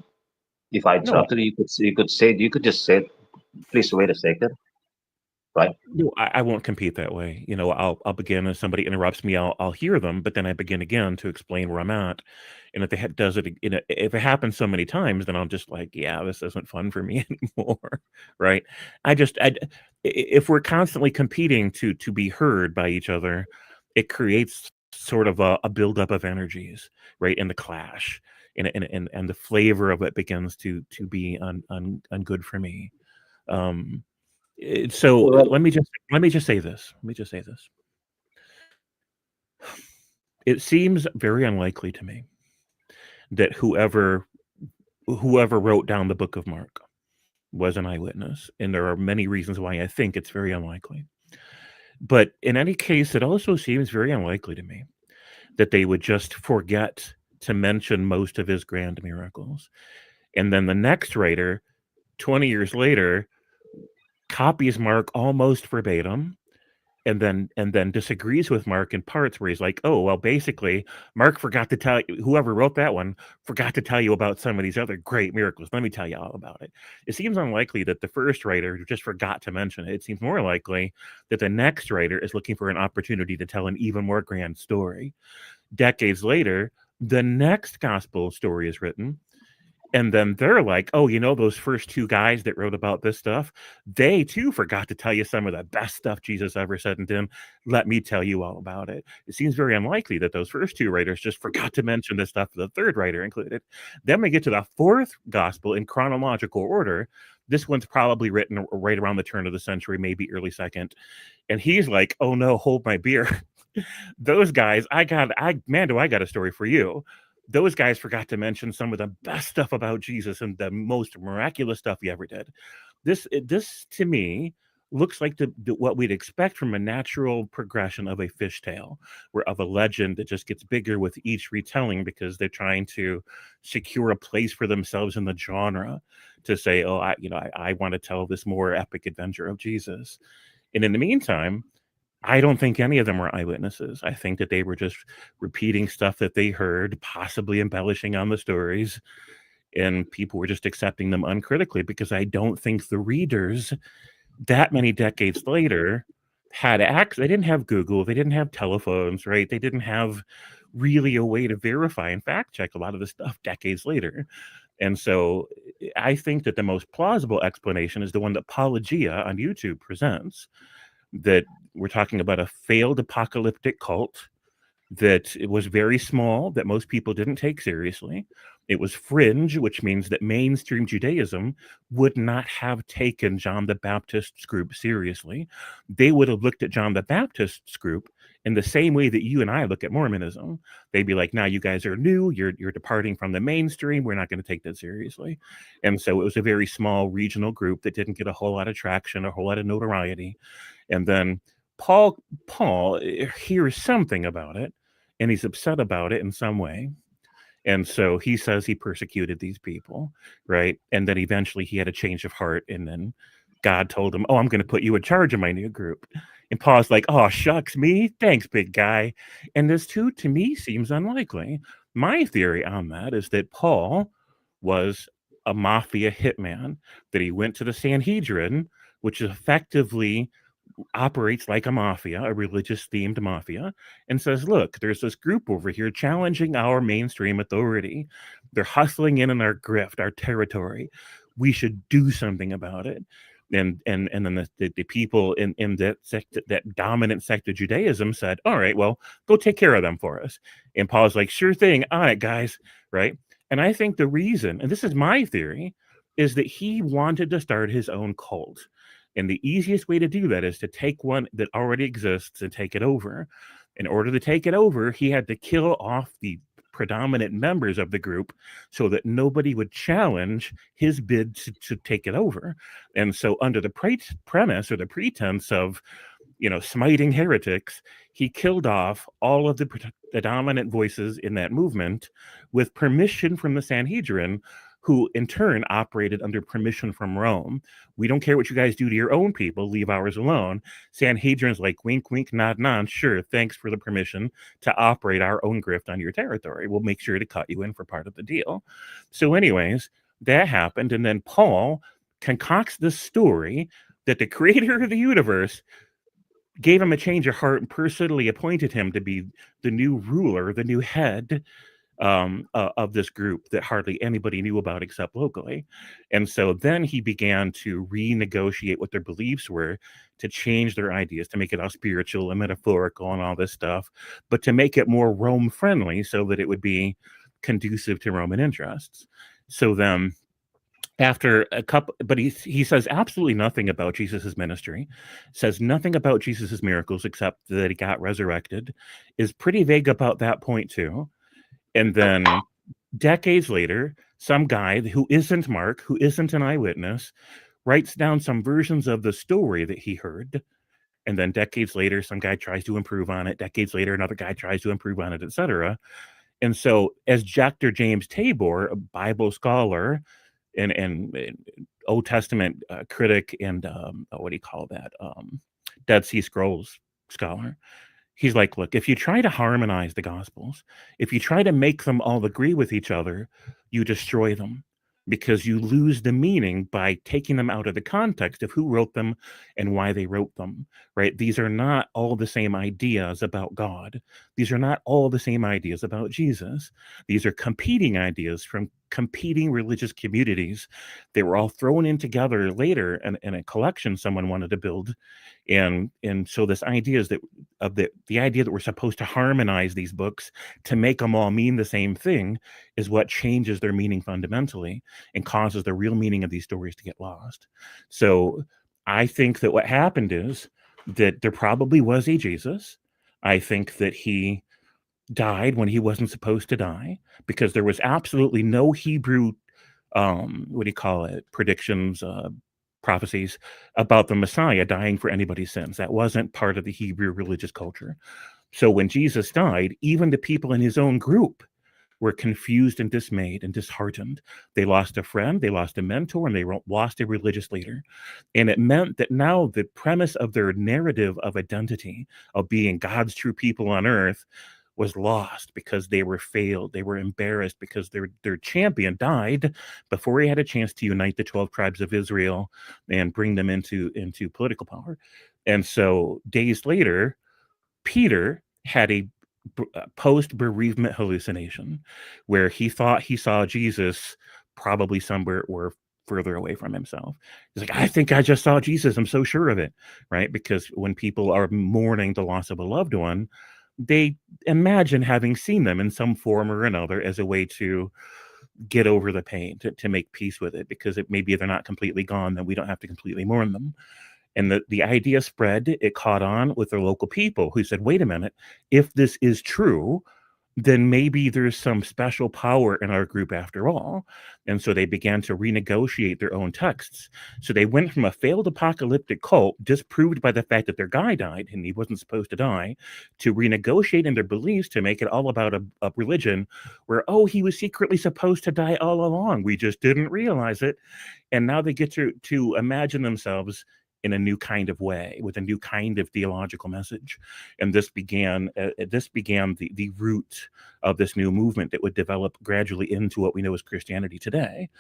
if I No, interrupted you, you could just say, please wait a second, right? no, I won't compete that way. You know, I'll begin and somebody interrupts me, I'll hear them, but then I begin again to explain where I'm at. And if they does it, you know, if it happens so many times, then I'm just like, yeah, this isn't fun for me anymore, right? If we're constantly competing to be heard by each other, it creates sort of a buildup of energies, right, in the clash, and the flavor of it begins to be ungood for me. Um, so Well, let me just say this. Let me just say this. It seems very unlikely to me that whoever wrote down the book of Mark was an eyewitness, and there are many reasons why I think it's very unlikely. But in any case, it also seems very unlikely to me that they would just forget to mention most of his grand miracles. And then the next writer, 20 years later, copies Mark almost verbatim and then disagrees with Mark in parts where he's like, "Oh, well, basically, Mark forgot to tell you, whoever wrote that one forgot to tell you about some of these other great miracles. Let me tell you all about it." It seems unlikely that the first writer just forgot to mention it. It seems more likely that the next writer is looking for an opportunity to tell an even more grand story. Decades later, the next gospel story is written, and then they're like, "Oh, you know, those first two guys that wrote about this stuff, they too forgot to tell you some of the best stuff Jesus ever said and did. Let me tell you all about it." It seems very unlikely that those first two writers just forgot to mention the stuff the third writer included. Then we get to the fourth gospel in chronological order. This one's probably written right around the turn of the century, maybe early second. And he's like, "Oh no, hold my beer." Those guys, man, do I got a story for you. Those guys forgot to mention some of the best stuff about Jesus and the most miraculous stuff he ever did. This to me looks like what we'd expect from a natural progression of a fishtail, where of a legend that just gets bigger with each retelling because they're trying to secure a place for themselves in the genre to say, "Oh, I want to tell this more epic adventure of Jesus." And in the meantime, I don't think any of them were eyewitnesses. I think that they were just repeating stuff that they heard, possibly embellishing on the stories. and people were just accepting them uncritically because I don't think the readers that many decades later had access. They didn't have Google, they didn't have telephones, right? They didn't have really a way to verify and fact check a lot of this stuff decades later. And so I think that the most plausible explanation is the one that Apologia on YouTube presents, that we're talking about a failed apocalyptic cult, that it was very small, that most people didn't take seriously. It was fringe, which means that mainstream Judaism would not have taken John the Baptist's group seriously. They would have looked at John the Baptist's group in the same way that you and I look at Mormonism. They'd be like, now you guys are new, you're departing from the mainstream, we're not going to take that seriously. And so it was a very small regional group that didn't get a whole lot of traction, a whole lot of notoriety. And then Paul hears something about it, and he's upset about it in some way. And so he says he persecuted these people, right? And then eventually he had a change of heart, and then God told him, oh, I'm going to put you in charge of my new group. And Paul's like, oh, shucks me. Thanks, big guy. And this too, to me, seems unlikely. My theory on that is that Paul was a mafia hitman, that he went to the Sanhedrin, which effectively operates like a mafia, a religious themed mafia, and says, look, there's this group over here challenging our mainstream authority. They're hustling in our grift, our territory. We should do something about it. And then the people in that sect, that dominant sect of Judaism, said, all right, well, go take care of them for us. And Paul's like, sure thing, all right, guys, right? And I think the reason, and this is my theory, is that he wanted to start his own cult. And the easiest way to do that is to take one that already exists and take it over. In order to take it over, he had to kill off the predominant members of the group so that nobody would challenge his bid to take it over. And so under the premise or the pretense of, smiting heretics, he killed off all of the dominant voices in that movement with permission from the Sanhedrin, who in turn operated under permission from Rome. We don't care what you guys do to your own people, leave ours alone. Sanhedrin's like, wink, wink, nod, nod, sure, thanks for the permission to operate our own grift on your territory. We'll make sure to cut you in for part of the deal. So anyways, that happened, and then Paul concocts this story that the creator of the universe gave him a change of heart and personally appointed him to be the new ruler, the new head of this group that hardly anybody knew about except locally. And so then he began to renegotiate what their beliefs were, to change their ideas, to make it all spiritual and metaphorical and all this stuff, but to make it more Rome friendly so that it would be conducive to Roman interests. So then after a couple, but he says absolutely nothing about Jesus's ministry, says nothing about Jesus's miracles except that he got resurrected, is pretty vague about that point too. And then decades later, some guy who isn't Mark, who isn't an eyewitness, writes down some versions of the story that he heard. And then decades later, some guy tries to improve on it. Decades later, another guy tries to improve on it, etc. And so as Dr. James Tabor, a Bible scholar and Old Testament critic and Dead Sea Scrolls scholar, he's like, look, if you try to harmonize the Gospels, if you try to make them all agree with each other, you destroy them, because you lose the meaning by taking them out of the context of who wrote them and why they wrote them, right? These are not all the same ideas about God. These are not all the same ideas about Jesus. These are competing ideas from competing religious communities. They were all thrown in together later in a collection someone wanted to build. And so this idea is that of the idea that we're supposed to harmonize these books to make them all mean the same thing is what changes their meaning fundamentally and causes the real meaning of these stories to get lost. So I think that what happened is that there probably was a Jesus. I think that he died when he wasn't supposed to die, because there was absolutely no Hebrew predictions, prophecies about the Messiah dying for anybody's sins. That wasn't part of the Hebrew religious culture. So when Jesus died, even the people in his own group were confused and dismayed and disheartened. They lost a friend, they lost a mentor, and they lost a religious leader. And it meant that now the premise of their narrative of identity, of being God's true people on earth, was lost because they were failed. They were embarrassed because their champion died before he had a chance to unite the 12 tribes of Israel and bring them into political power. And so days later, Peter had a post bereavement hallucination where he thought he saw Jesus probably somewhere or further away from himself. He's like, I think I just saw Jesus. I'm so sure of it, right? Because when people are mourning the loss of a loved one, they imagine having seen them in some form or another as a way to get over the pain, to make peace with it, because maybe they're not completely gone, then we don't have to completely mourn them. And the idea spread, it caught on with the local people who said, wait a minute, if this is true, then maybe there's some special power in our group after all. And so they began to renegotiate their own texts. So they went from a failed apocalyptic cult, disproved by the fact that their guy died and he wasn't supposed to die, to renegotiating their beliefs to make it all about a religion where, oh, he was secretly supposed to die all along. We just didn't realize it. And now they get to imagine themselves in a new kind of way, with a new kind of theological message. And this began the root of this new movement that would develop gradually into what we know as Christianity today.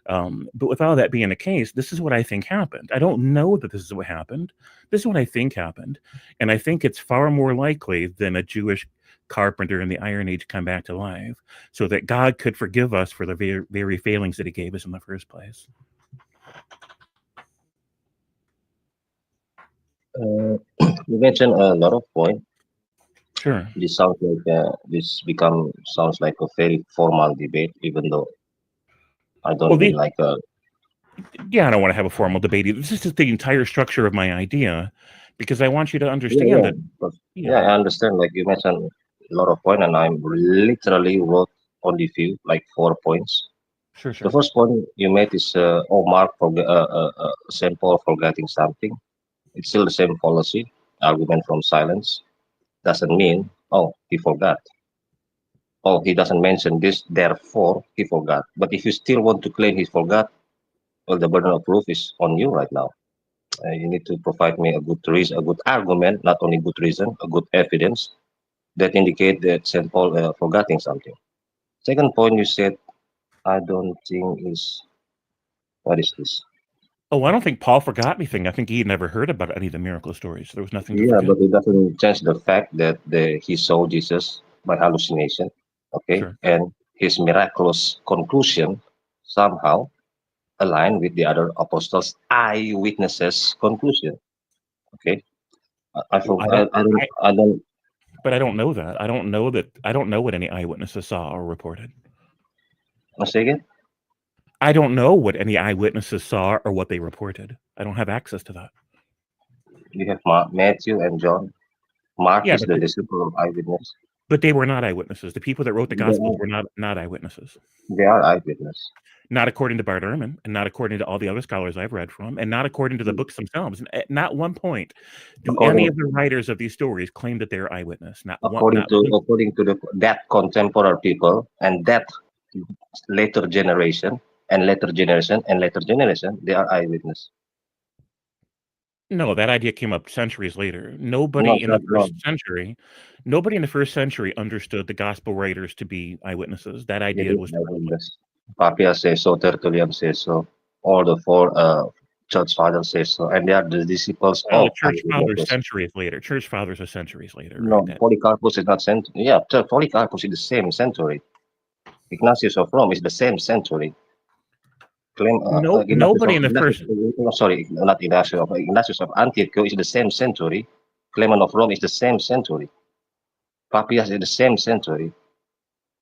But with all that being the case, this is what I think happened. I don't know that this is what happened. This is what I think happened. And I think it's far more likely than a Jewish carpenter in the Iron Age come back to life, so that God could forgive us for the very failings that he gave us in the first place. You mentioned a lot of points. Sure. This sounds like sounds like a very formal debate, even though I don't mean like a. Yeah, I don't want to have a formal debate either. This is just the entire structure of my idea, because I want you to understand that. Yeah, I understand. Like you mentioned a lot of points, and I literally wrote only few, like 4 points. Sure. The first point you made is, Mark St. Paul forgetting something. It's still the same policy. Argument from silence doesn't mean, oh, he forgot. Oh, he doesn't mention this, therefore he forgot. But if you still want to claim he forgot, well, the burden of proof is on you right now. You need to provide me a good reason, a good argument, not only good reason, a good evidence that indicate that St. Paul forgetting something. Second point you said, I don't think is, what is this? Oh, I don't think Paul forgot anything. I think he had never heard about any of the miracle stories. There was nothing to Yeah, forget. but it doesn't change the fact that he saw Jesus by hallucination, okay? Sure. And his miraculous conclusion somehow aligned with the other apostles' eyewitnesses' conclusion, okay? I don't. But I don't know that. I don't know what any eyewitnesses saw or reported. Say again? I don't know what any eyewitnesses saw or what they reported. I don't have access to that. You have Matthew and John. Mark is the disciple of eyewitness. But they were not eyewitnesses. The people that wrote the Gospels were not eyewitnesses. They are eyewitnesses. Not according to Bart Ehrman, and not according to all the other scholars I've read from, and not according to the books themselves. And at not one point do any of the writers of these stories claim that they're eyewitness. According to that contemporary people and that later generation and later generation and later generation, they are eyewitness. No, that idea came up centuries later. Nobody in the first century understood the gospel writers to be eyewitnesses. That idea was Papias says so, Tertullian says so, all the four church fathers say so, and they are the disciples of church fathers centuries later. Church fathers are centuries later. No, right? Polycarpus is not century. Yeah, Polycarpus is the same century. Ignatius of Rome is the same century. Nobody in the first. Sorry, not Ignatius of Ignatius of Antioch is the same century. Clement of Rome is the same century. Papias is the same century.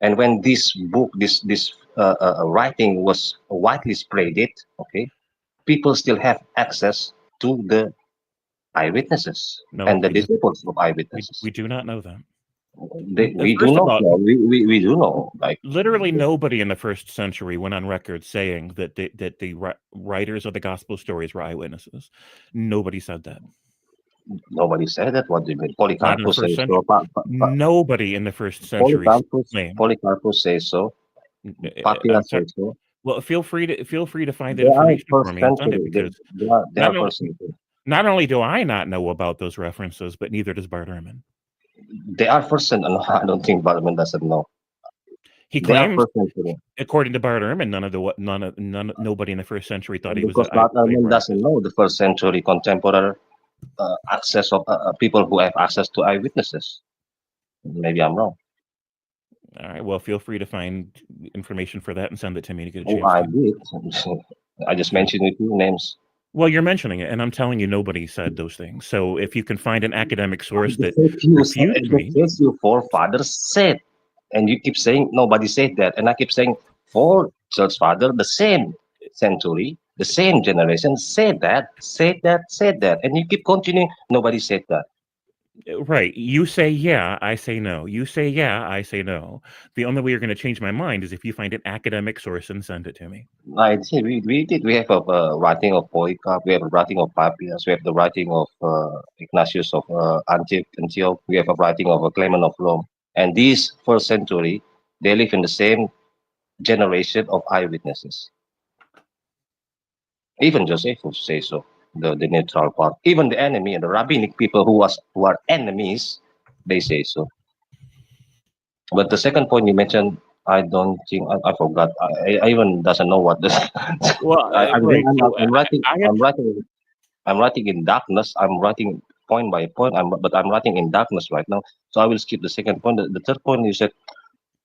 And when this book, this writing was widely spreaded, okay, people still have access to the eyewitnesses and the disciples of eyewitnesses. We do not know that. We do not know. We do know. Like literally, nobody in the first century went on record saying that the writers of the gospel stories were eyewitnesses. Nobody said that. Nobody said that. What do you mean? Polycarpus says so. Nobody in the first century. Polycarpus says so. Papias says so. Well, feel free to find that information for me. I've done it because not only do I not know about those references, but neither does Bart Ehrman. They are first century. I don't think Barman doesn't know. He They are claims, first century. according to Bart Ehrman, nobody in the first century thought he was Because an Bart eyewitness Ehrman doesn't know the first century contemporary access of people who have access to eyewitnesses. Maybe I'm wrong. All right. Well, feel free to find information for that and send it to me to get a Oh, chance I to. did. I just mentioned a few names. Well, you're mentioning it, and I'm telling you, nobody said those things. So if you can find an academic source that refutes me, The case your forefathers said, and you keep saying nobody said that, and I keep saying four church father, the same century, the same generation said that, and you keep continuing. Nobody said that. right? You say yeah, I say no. You say yeah, I say no. The only way you're going to change my mind is if you find an academic source and send it to me. I see. We did. We have a writing of Polycarp. We have a writing of Papias. We have the writing of Ignatius of Antioch. We have a writing of Clement of Rome. And these first century, they live in the same generation of eyewitnesses. Even Josephus says so. The neutral part. Even the enemy and the rabbinic people who are enemies, they say so. But the second point you mentioned, I don't think I forgot. I even doesn't know what this. Well, right. So I'm writing. I had I'm writing in darkness. I'm writing point by point. But I'm writing in darkness right now. So I will skip the second point. The third point you said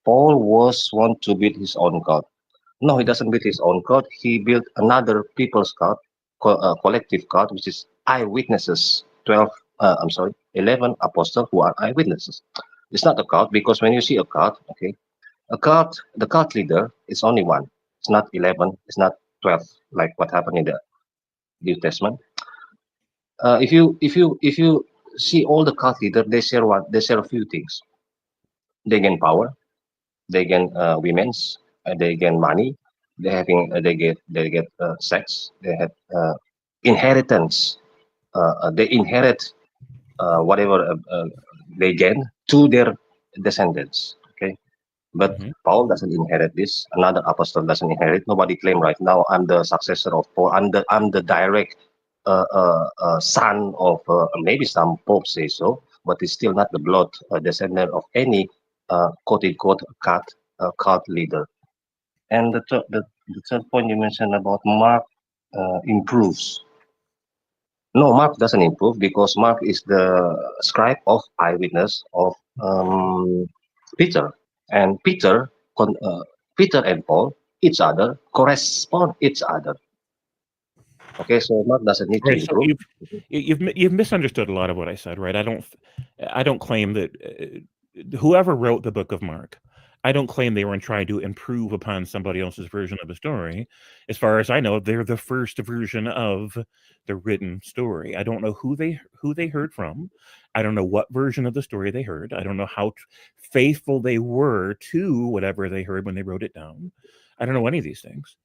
Paul was want to build his own God. No, he doesn't build his own God. He built another people's God, collective God, which is eyewitnesses. 12. I'm sorry, 11 apostles who are eyewitnesses. It's not a cult because when you see a cult, okay, a cult, the cult leader is only one. It's not 11. It's not 12, like what happened in the New Testament. If you see all the cult leaders, they share what they share a few things. They gain power, they gain women's, they gain money, they get sex, they have inheritance, they inherit whatever they gain to their descendants. Okay, but Paul doesn't inherit this. Another apostle doesn't inherit. Nobody claim right now I'm the successor of Paul. I'm the direct son of maybe some popes say so, but it's still not the blood descendant of any quote unquote cult leader. And the third point you mentioned about Mark improves. No, Mark doesn't improve because Mark is the scribe of eyewitness of Peter, and Peter and Paul each other correspond each other. Okay, so Mark doesn't need to right. So improve. you've misunderstood a lot of what I said, right? I don't claim that whoever wrote the book of Mark, I don't claim they were trying to improve upon somebody else's version of the story. As far as I know, they're the first version of the written story. I don't know who they heard from. I don't know what version of the story they heard. I don't know how faithful they were to whatever they heard when they wrote it down. I don't know any of these things.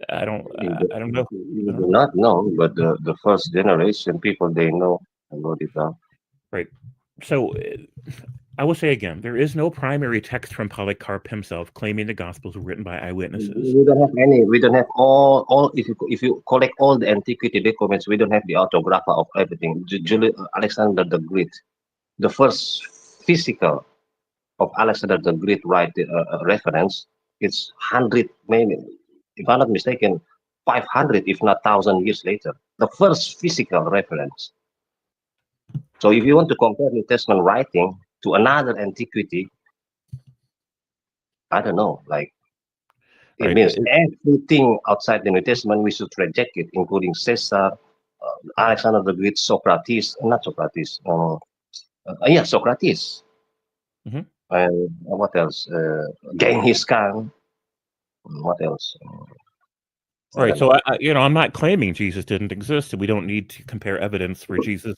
I don't I don't know. You do not know, but the first generation people they know about it down. Right. So I will say again, there is no primary text from Polycarp himself claiming the Gospels were written by eyewitnesses. We don't have any. We don't have all. If you collect all the antiquity documents, we don't have the autographer of everything. Alexander the Great, the first physical of Alexander the Great write reference. It's 100, maybe, if I'm not mistaken, 500, if not 1,000 years later. The first physical reference. So if you want to compare New Testament writing to another antiquity, I don't know, like. It Right. means everything outside the New Testament we should reject it, including Caesar, Alexander the Great, Socrates, not Socrates, yeah, Socrates, Mhm. and what else? Genghis Khan. What else? I Right. don't So know. I'm not claiming Jesus didn't exist, and we don't need to compare evidence for Jesus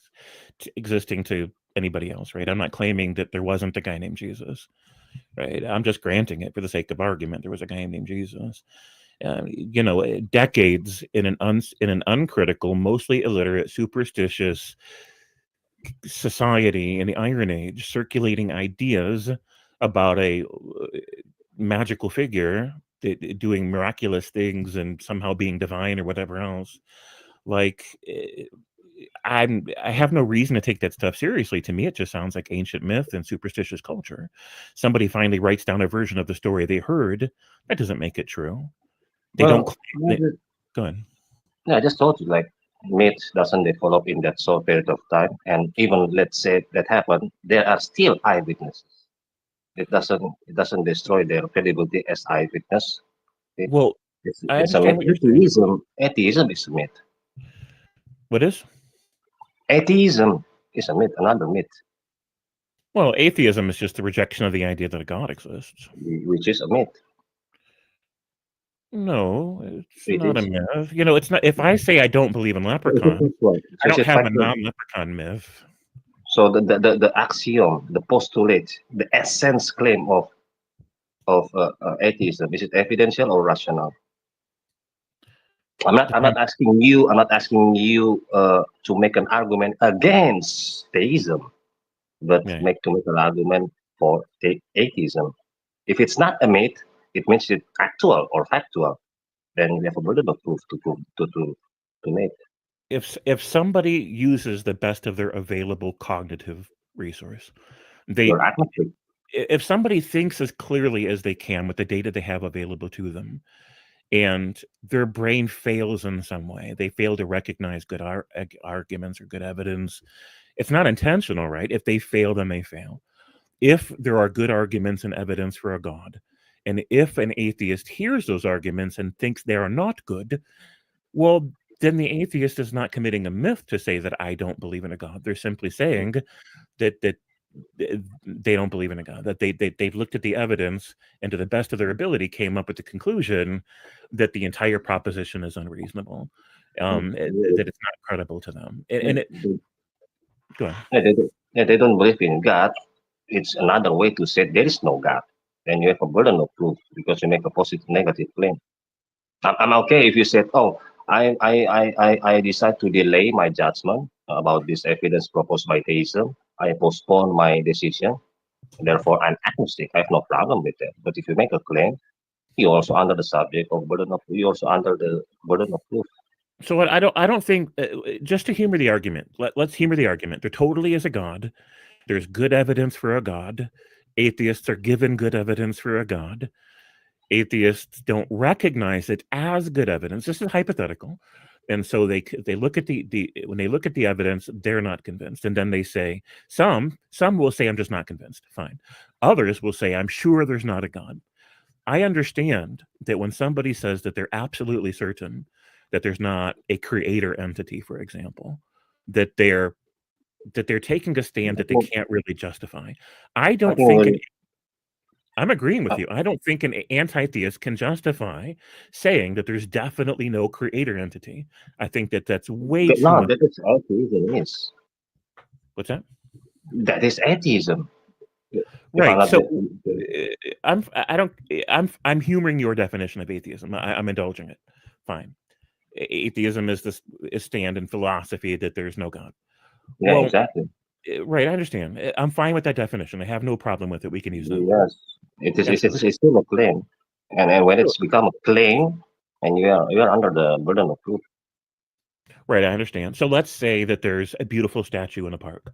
existing to anybody else, right? I'm not claiming that there wasn't a guy named Jesus, right? I'm just granting it for the sake of argument. There was a guy named Jesus. Decades in an uncritical, mostly illiterate, superstitious society in the Iron Age, circulating ideas about a magical figure doing miraculous things and somehow being divine or whatever else. Like I have no reason to take that stuff seriously. To me, it just sounds like ancient myth and superstitious culture. Somebody finally writes down a version of the story they heard. That doesn't make it true. They don't Well, claim that. Go ahead. yeah, I just told you, like, myth doesn't develop in that short period of time, and even let's say that happened, there are still eyewitnesses. It doesn't destroy their credibility as eyewitness. Okay? Well, I It's a myth. understand what you're saying. Atheism is a myth. What is? Atheism is a myth, another myth, Well, atheism is just the rejection of the idea that a God exists. which is a myth. No, it's It not a is. myth. You know, it's not. If I say I don't believe in leprechauns, I It's don't a have a factual. non-leprechaun myth. So the axiom, the postulate, the essence claim of atheism, is it evidential or rational? I'm not asking you. I'm not asking you to make an argument against theism, but Yeah. make an argument for atheism. If it's not a myth, it means it's actual or factual. Then we have a burden of proof to make. If somebody uses the best of their available cognitive resource, they You're agnostic. if somebody thinks as clearly as they can with the data they have available to them, and their brain fails in some way, they fail to recognize good arguments or good evidence. It's not intentional, right? If they fail, then they fail. If there are good arguments and evidence for a God, and if an atheist hears those arguments and thinks they are not good, well, then the atheist is not committing a myth to say that I don't believe in a God. They're simply saying that they don't believe in a God. That they've looked at the evidence and to the best of their ability came up with the conclusion that the entire proposition is unreasonable, that it's not credible to them. And it go ahead. They don't believe in God. It's another way to say there is no God. Then you have a burden of proof because you make a positive negative claim. I'm okay if you said, oh, I decide to delay my judgment about this evidence proposed by theism. I postpone my decision. Therefore, I'm agnostic. I have no problem with that. But if you make a claim, you also under the subject of burden of you also under the burden of proof. So what I don't think just to humor the argument. Let's humor the argument. There totally is a God. There's good evidence for a God. Atheists are given good evidence for a God. Atheists don't recognize it as good evidence. This is hypothetical, and so they look at the when they look at the evidence, they're not convinced, and then they say some will say I'm just not convinced. Fine, others will say I'm sure there's not a God. I understand that when somebody says that they're absolutely certain that there's not a creator entity, for example, that they're taking a stand that they can't really justify. I don't think I'm agreeing with you. I don't think an anti-theist can justify saying that there's definitely no creator entity. I think that that's way too No, much. that is atheism. Is What's that? that is atheism? Right. So I'm humoring your definition of atheism. I'm indulging it. Fine. Atheism is this stand in philosophy that there's no God. Yeah, Well, exactly. right. I understand. I'm fine with that definition. I have no problem with it. We can use that. Yes, it is. And It's still a claim, and when it's become a claim, and you are under the burden of proof. right, I understand. So let's say that there's a beautiful statue in a park.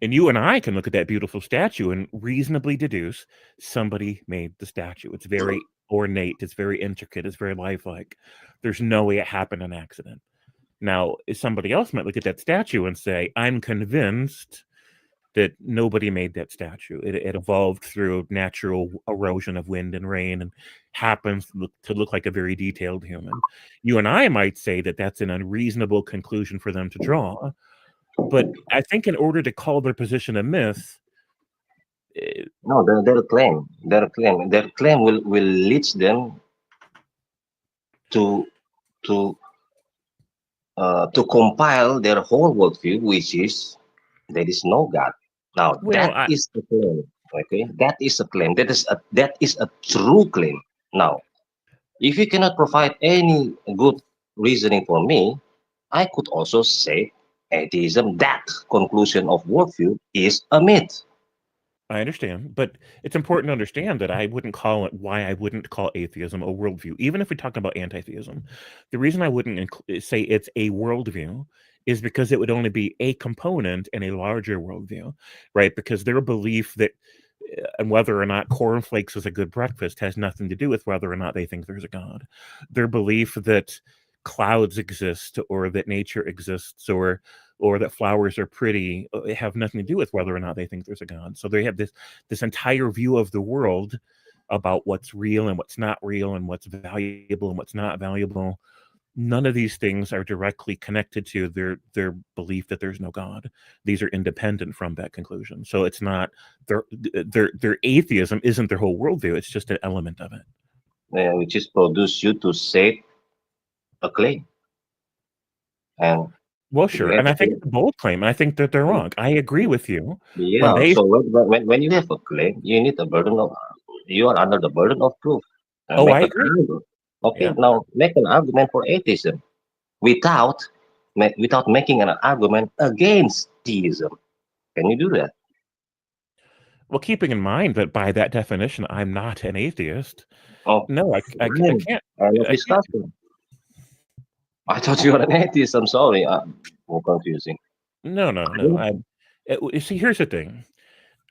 And you and I can look at that beautiful statue and reasonably deduce somebody made the statue. It's very ornate, it's very intricate, it's very lifelike. There's no way it happened an accident. Now, somebody else might look at that statue and say, I'm convinced that nobody made that statue. It evolved through natural erosion of wind and rain and happens to look like a very detailed human. You and I might say that that's an unreasonable conclusion for them to draw. But I think in order to call their position a myth, No, their claim will lead them to to to compile their whole worldview, which is there is no God. Now that is the claim. Okay, that is a claim. That is a true claim. Now, if you cannot provide any good reasoning for me, I could also say atheism, that conclusion of worldview, is a myth. I understand, but it's important to understand that I wouldn't call it why I wouldn't call atheism a worldview, even if we talk about anti-theism. The reason I wouldn't say it's a worldview is because it would only be a component in a larger worldview, right? Because their belief that and whether or not cornflakes is a good breakfast has nothing to do with whether or not they think there's a God. Their belief that clouds exist or that nature exists or that flowers are pretty have nothing to do with whether or not they think there's a God. So they have this entire view of the world about what's real and what's not real and what's valuable and what's not valuable. None of these things are directly connected to their belief that there's no God. These are independent from that conclusion. So it's not their atheism isn't their whole worldview. It's just an element of it. Which is produce you to say a claim. And well, sure, and I think it's a bold claim. I think that they're wrong. I agree with you. Yeah. So when you have a claim, you need a burden of you are under the burden of proof. Oh, Make I an agree. argument. Okay, Yeah. now make an argument for atheism without without making an argument against theism. Can you do that? Well, keeping in mind that by that definition, I'm not an atheist. Oh, No, I can't. End of I can't. discussion. I thought you were an atheist. I'm sorry. More confusing. No. You see, here's the thing.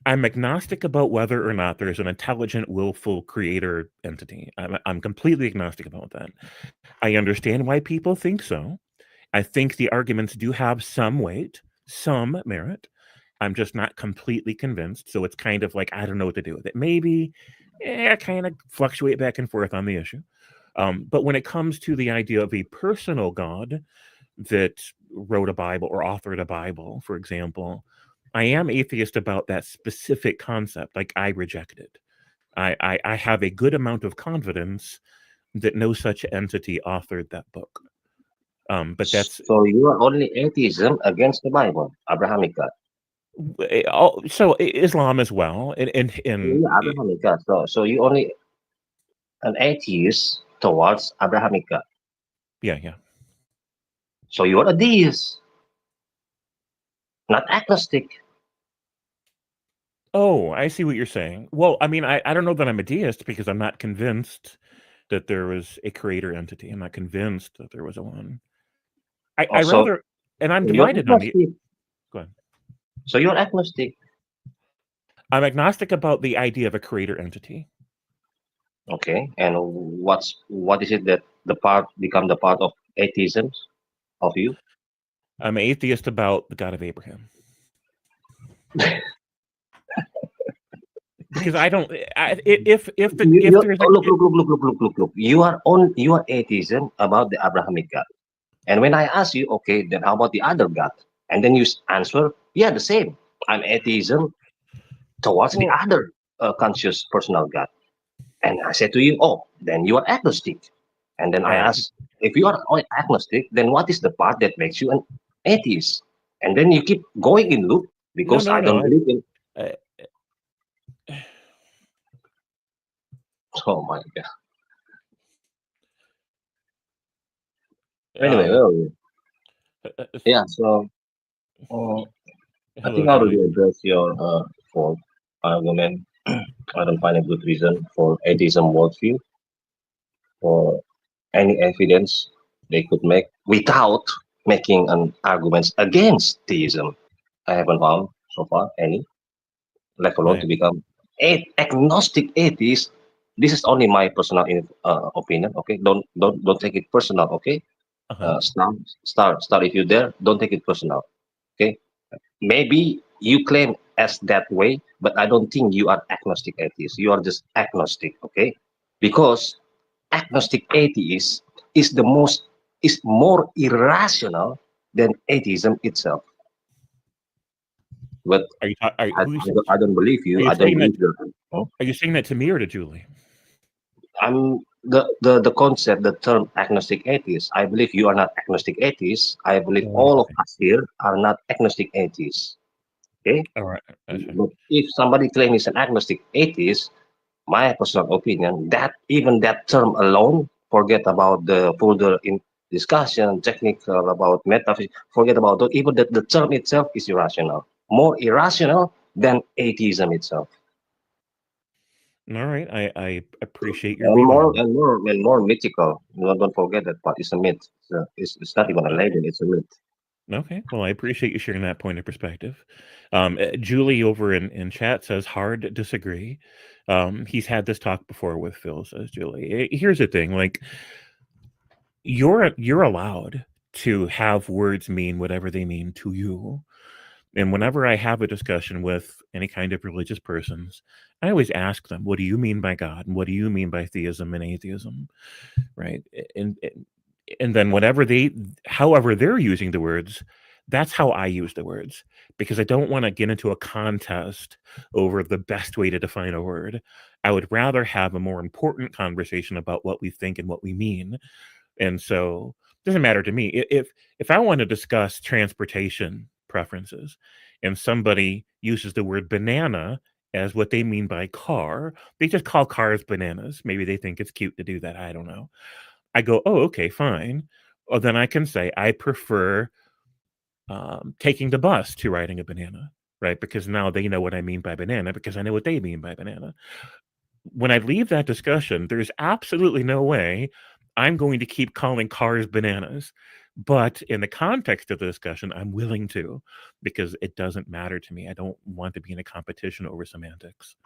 I'm agnostic about whether or not there's an intelligent, willful creator entity. I'm completely agnostic about that. I understand why people think so. I think the arguments do have some weight, some merit. I'm just not completely convinced. So it's kind of like I don't know what to do with it. Maybe I kind of fluctuate back and forth on the issue. But when it comes to the idea of a personal God that wrote a Bible or authored a Bible, for example, I am atheist about that specific concept. Like I reject it. I have a good amount of confidence that no such entity authored that book. But that's so you are only atheism against the Bible, Abrahamic God. So Islam as well. And Yeah, Abrahamic God. So you only an atheist towards Abrahamic God. Yeah. So you're a deist, not agnostic. Oh, I see what you're saying. Well, I mean, I don't know that I'm a deist because I'm not convinced that there was a creator entity. I'm not convinced that there was a one. I So rather, and I'm you're divided on the. agnostic. Go ahead. So you're agnostic. I'm agnostic about the idea of a creator entity. Okay, and what is it that become the part of atheism of you? I'm atheist about the God of Abraham. Because I don't. If there's look. You are atheism about the Abrahamic God, and when I ask you, okay, then how about the other God? And then you answer, yeah, the same. I'm atheism towards the other conscious personal God. And I said to you, oh, then you are agnostic. And then I ask, if you are agnostic, then what is the part that makes you an atheist? And then you keep going in loop because I don't believe in. Oh my God. Anyway, yeah. So I think I already addressed your fault argument. I don't find a good reason for atheism worldview or any evidence they could make without making an arguments against theism. I haven't found so far any, let alone to become agnostic atheist. This is only my personal opinion. Okay, don't take it personal. Okay, start if you're there. Don't take it personal. Okay, maybe you claim as that way, but I don't think you are agnostic atheist. You are just agnostic. Okay, because agnostic atheist is more irrational than atheism itself. But I don't believe you. I don't believe you. Are you saying that to me or to Julie? I'm the concept, the term agnostic atheist. I believe you are not agnostic atheist. I believe all of us here are not agnostic atheists. Okay. All right. But if somebody claims he's an agnostic atheist, my personal opinion, that even that term alone, forget about the further in discussion, technical about metaphysics, forget about that. Even the term itself is irrational, more irrational than atheism itself. All right, I appreciate your view. And more mythical. Don't forget that part. It's a myth. It's not even a legend. It's a myth. Okay. Well, I appreciate you sharing that point of perspective. Julie over in chat says hard disagree. He's had this talk before with Phil, says Julie. Here's the thing, like you're allowed to have words mean whatever they mean to you. And whenever I have a discussion with any kind of religious persons, I always ask them, what do you mean by God? And what do you mean by theism and atheism? Right. And then however they're using the words, that's how I use the words, because I don't want to get into a contest over the best way to define a word. I would rather have a more important conversation about what we think and what we mean. And so it doesn't matter to me. If I want to discuss transportation preferences and somebody uses the word banana as what they mean by car, they just call cars bananas. Maybe they think it's cute to do that. I don't know. I go, oh, okay, fine. Well, then I can say I prefer taking the bus to riding a banana, right? Because now they know what I mean by banana because I know what they mean by banana. When I leave that discussion, there's absolutely no way I'm going to keep calling cars bananas. But in the context of the discussion, I'm willing to, because it doesn't matter to me. I don't want to be in a competition over semantics.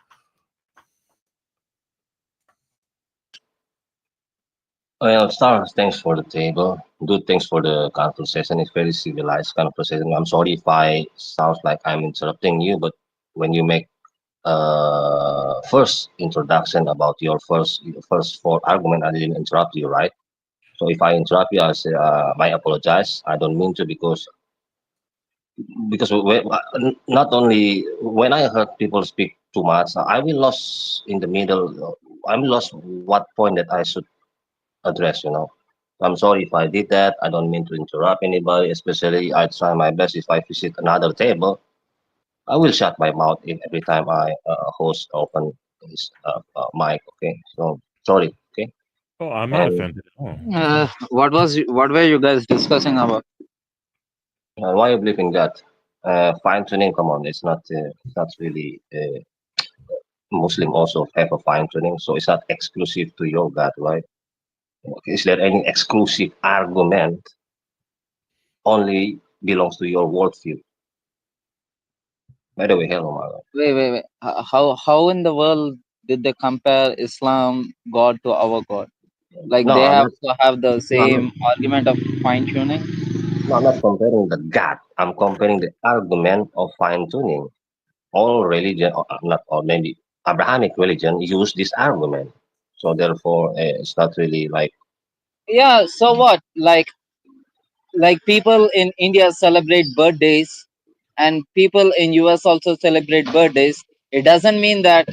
Well, Star, thanks for the table. Good, thanks for the conversation. It's very civilized conversation. I'm sorry if I sound like I'm interrupting you, but when you make first introduction about your first four argument, I didn't interrupt you, right? So if I interrupt you, I say I apologize. I don't mean to because not only when I heard people speak too much, I will lost in the middle. I'm lost what point that I should address. I'm sorry if I did that. I don't mean to interrupt anybody. Especially, I try my best. If I visit another table, I will shut my mouth every time I host open this mic. Okay, so sorry. Okay, Oh, I'm not and offended at all. What were you guys discussing about? why you believe in God? Fine tuning. Come on, it's not really. Muslim also have a fine tuning, so it's not exclusive to your God, right? Is there any exclusive argument only belongs to your worldview? By the way, hello, Marlon. Wait. How in the world did they compare Islam God to our God? Like No, they I'm have not. to have the No, same argument of fine tuning. no, I'm not comparing the God. I'm comparing the argument of fine tuning. All religion, or not all, maybe Abrahamic religion use this argument. So therefore, it's not really like Yeah. So what? Like people in India celebrate birthdays, and people in US also celebrate birthdays. It doesn't mean that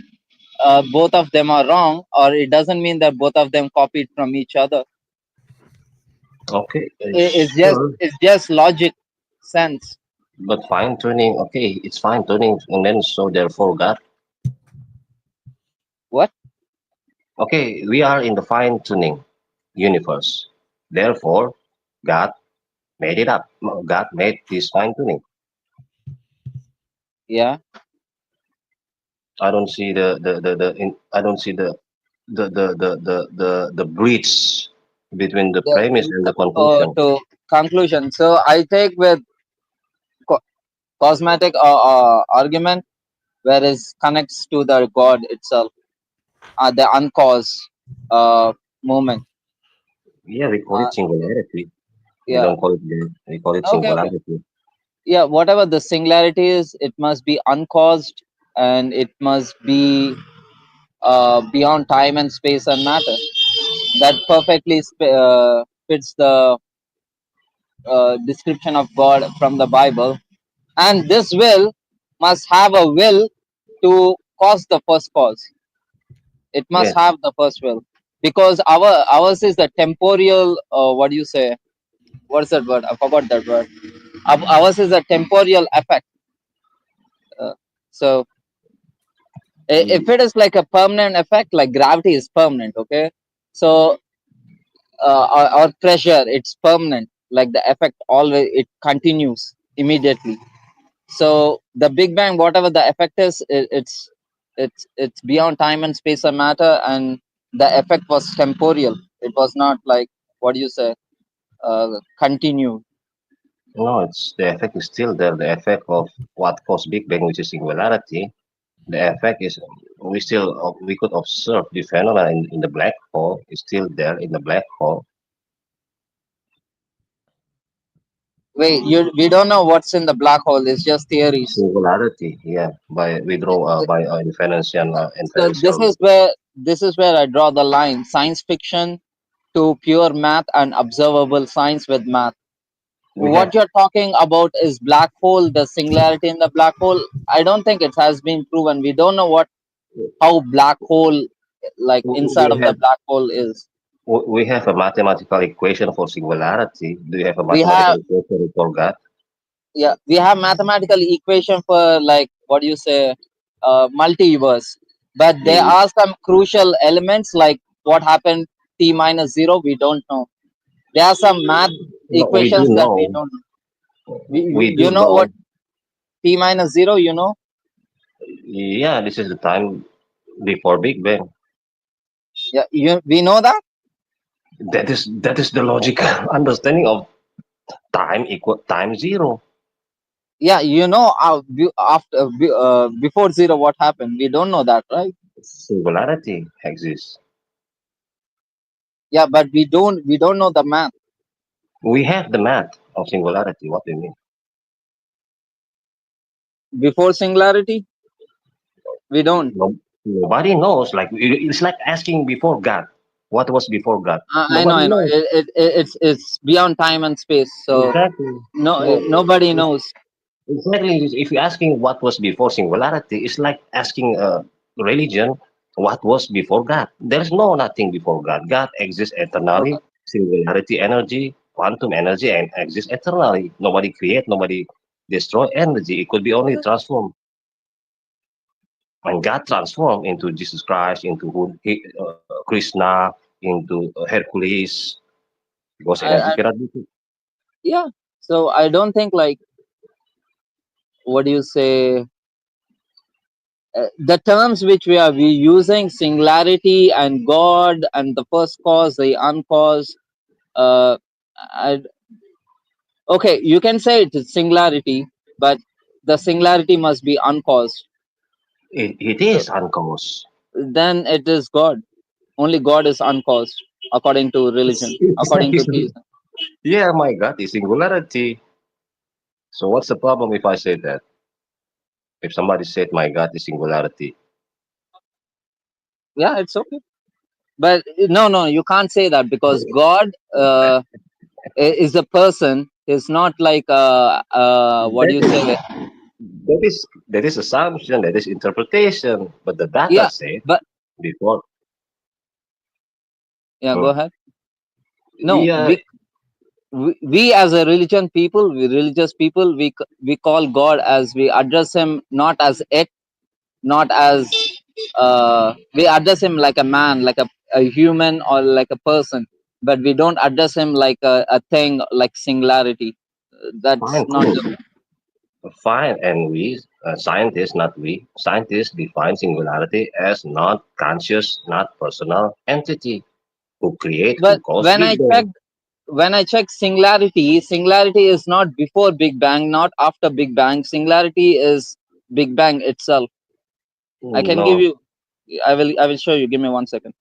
both of them are wrong, or it doesn't mean that both of them copied from each other. okay, It's just sure, it's just logic sense. but fine tuning, okay, it's fine tuning, and then so therefore God. What? Okay, we are in the fine tuning universe. Therefore, God made it up. God made this fine tuning. Yeah. I don't see I don't see the bridge between the premise and the conclusion. To conclusion. So I take with cosmetic argument, whereas connects to the God itself, the uncaused moment. Yeah, we call it singularity. We Yeah. don't call it God. We call it Okay. singularity. Yeah. Whatever the singularity is, it must be uncaused, and it must be beyond time and space and matter. That perfectly fits the description of God from the Bible. And this will must have a will to cause the first cause. It must Yes. have the first will, because ours is the temporal. What do you say? What's that word? I forgot that word. Ours is a temporal effect. So if it is like a permanent effect, like gravity is permanent, okay? So or pressure, it's permanent. Like the effect always it continues immediately. So the Big Bang, whatever the effect is, it's beyond time and space and matter, and the effect was temporal. It was not like, what do you say, continued. No, it's the effect is still there. The effect of what caused Big Bang, which is singularity, the effect is we could observe the phenomena in the black hole is still there in the black hole. Wait, we don't know what's in the black hole. It's just theories. Singularity, yeah, by we draw by So inferential. this is where I draw the line. Science fiction to pure math and observable science with math. We have What you're talking about is black hole, the singularity in the black hole. I don't think it has been proven. We don't know how black hole, like inside we of the have black hole is. we have a mathematical equation for singularity. Do you have a We mathematical have equation for God? we have mathematical equation for, like, what do you say, multiverse, but there Mm, are some crucial elements like what happened t minus 0. We don't know. There are some math no, we do equations that we know. don't know. We You do know what know. t minus 0, you know? Yeah, this is the time before Big Bang. Yeah, we know that. That is the logical understanding of time equal time zero. Yeah, you know, before 0 what happened, we don't know that, right? Singularity exists. Yeah, but we don't know the math. We have the math of singularity. What do you mean? Before singularity, we don't. No, nobody knows. Like it's like asking before God, what was before God? I know, Nobody I know. knows. It's beyond time and space, so Exactly. no, So nobody knows. exactly, if you're asking what was before singularity, it's like asking a religion what was before God. There's no nothing before God. God exists eternally. Singularity energy, quantum energy, and exists eternally. Nobody create, nobody destroy energy. It could be only transformed. And God transformed into Jesus Christ, into Krishna, into Hercules, because energy I cannot be. Yeah. So I don't think, like, what do you say? The terms which we using, singularity and God and the first cause, the uncaused. Uh, I, okay, you can say it is singularity, but the singularity must be uncaused. It So is uncaused. then it is God. Only God is uncaused, according to religion, according to theism. Yeah, my God, is singularity. So what's the problem if I say that? If somebody said my God is singularity, Yeah, it's okay. But no, you can't say that, because God is a person. Is not like what do that you is say? that is assumption, that is interpretation. But the data Yeah, said but before. yeah, go uh, ahead. No, yeah, we as a religious people, we call God, as we address him, not as it, not as we address him like a man, like a human, or like a person, but we don't address him like a thing, like singularity. That's fine, not cool, the fine. And we scientists, not we scientists, define singularity as not conscious, not personal entity who create, who but cause Big Bang. when I check singularity is not before Big Bang, not after Big Bang. Singularity is Big Bang itself. I can give No, you. I will show you. Give me 1 second.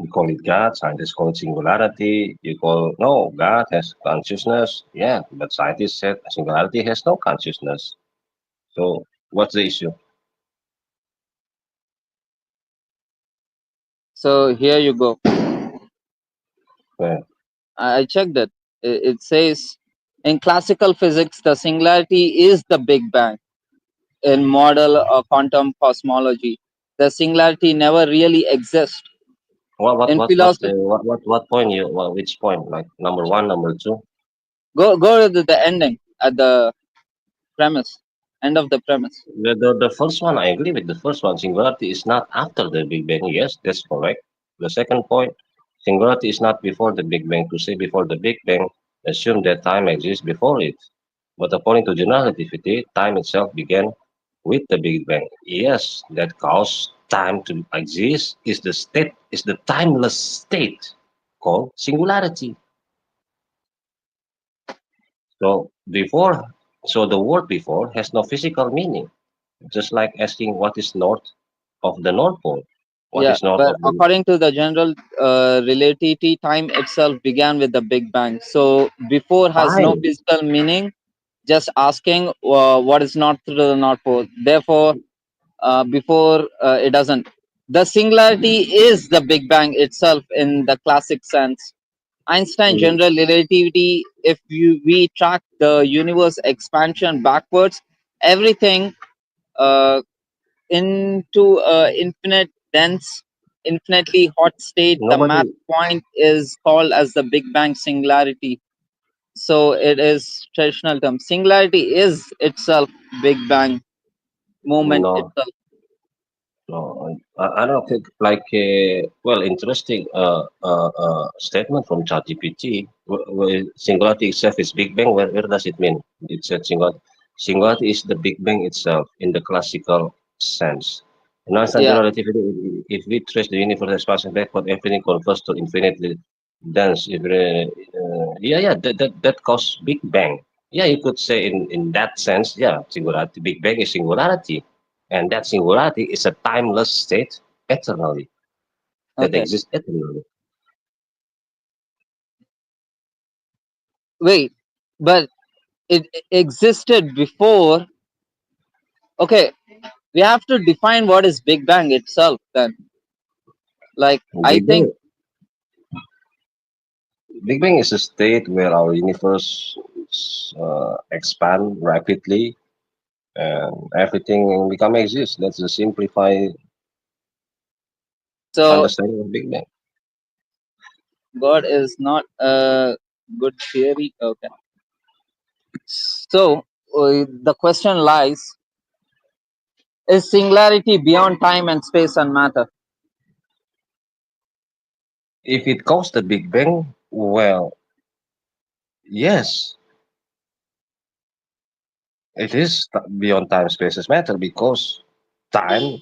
you call it God, scientists call it singularity. You call no, God has consciousness. Yeah, but scientists said singularity has no consciousness. So what's the issue? So here you go. Well, I checked it. It says in classical physics, the singularity is the Big Bang. In model or quantum cosmology, the singularity never really exists. what what In what what's the philosophy, what point you which point? Like number 1, number 2? go to the ending at the premise. End of the premise. The first one, I agree with the first one. Singularity is not after the Big Bang. Yes, that's correct. The second point, singularity is not before the Big Bang. To say before the Big Bang, assume that time exists before it. But according to general relativity, time itself began with the Big Bang. Yes, that caused time to exist is the timeless state called singularity. So before, so the word before has no physical meaning. Just like asking what is north of the North Pole, what Yeah, is north but of the according to the general relativity, time itself began with the Big Bang. So before has no fine? physical meaning. Just asking what is north to the North Pole. Therefore, before it doesn't. The singularity is the Big Bang itself in the classic sense. Einstein Mm, general relativity, if we track the universe expansion backwards, everything uh, into infinite dense, infinitely hot state, the math Nobody, point is called as the Big Bang singularity. So it is traditional term. Singularity is itself Big Bang moment no, itself. no. I don't think like well, interesting statement from ChatGPT. Singularity itself is Big Bang. Where does it mean? It said singularity is the Big Bang itself in the classical sense. In Einstein Yeah. general relativity, if we trace the universe expansion backward, everything converges to infinitely dense. Yeah, that causes Big Bang. Yeah, you could say in that sense, yeah, singularity. Big Bang is singularity, and that singularity is a timeless state eternally that Okay. exists eternally. Wait, but it existed before. Okay, we have to define what is Big Bang itself then. Like I Big think Bang, Big Bang is a state where our universe expand rapidly and everything become exist. That's a simplified so. understanding of Big Bang. God is not a good theory. Okay. So the question lies: is singularity beyond time and space and matter? If it caused the Big Bang, well, yes, it is beyond time, space, and matter because time,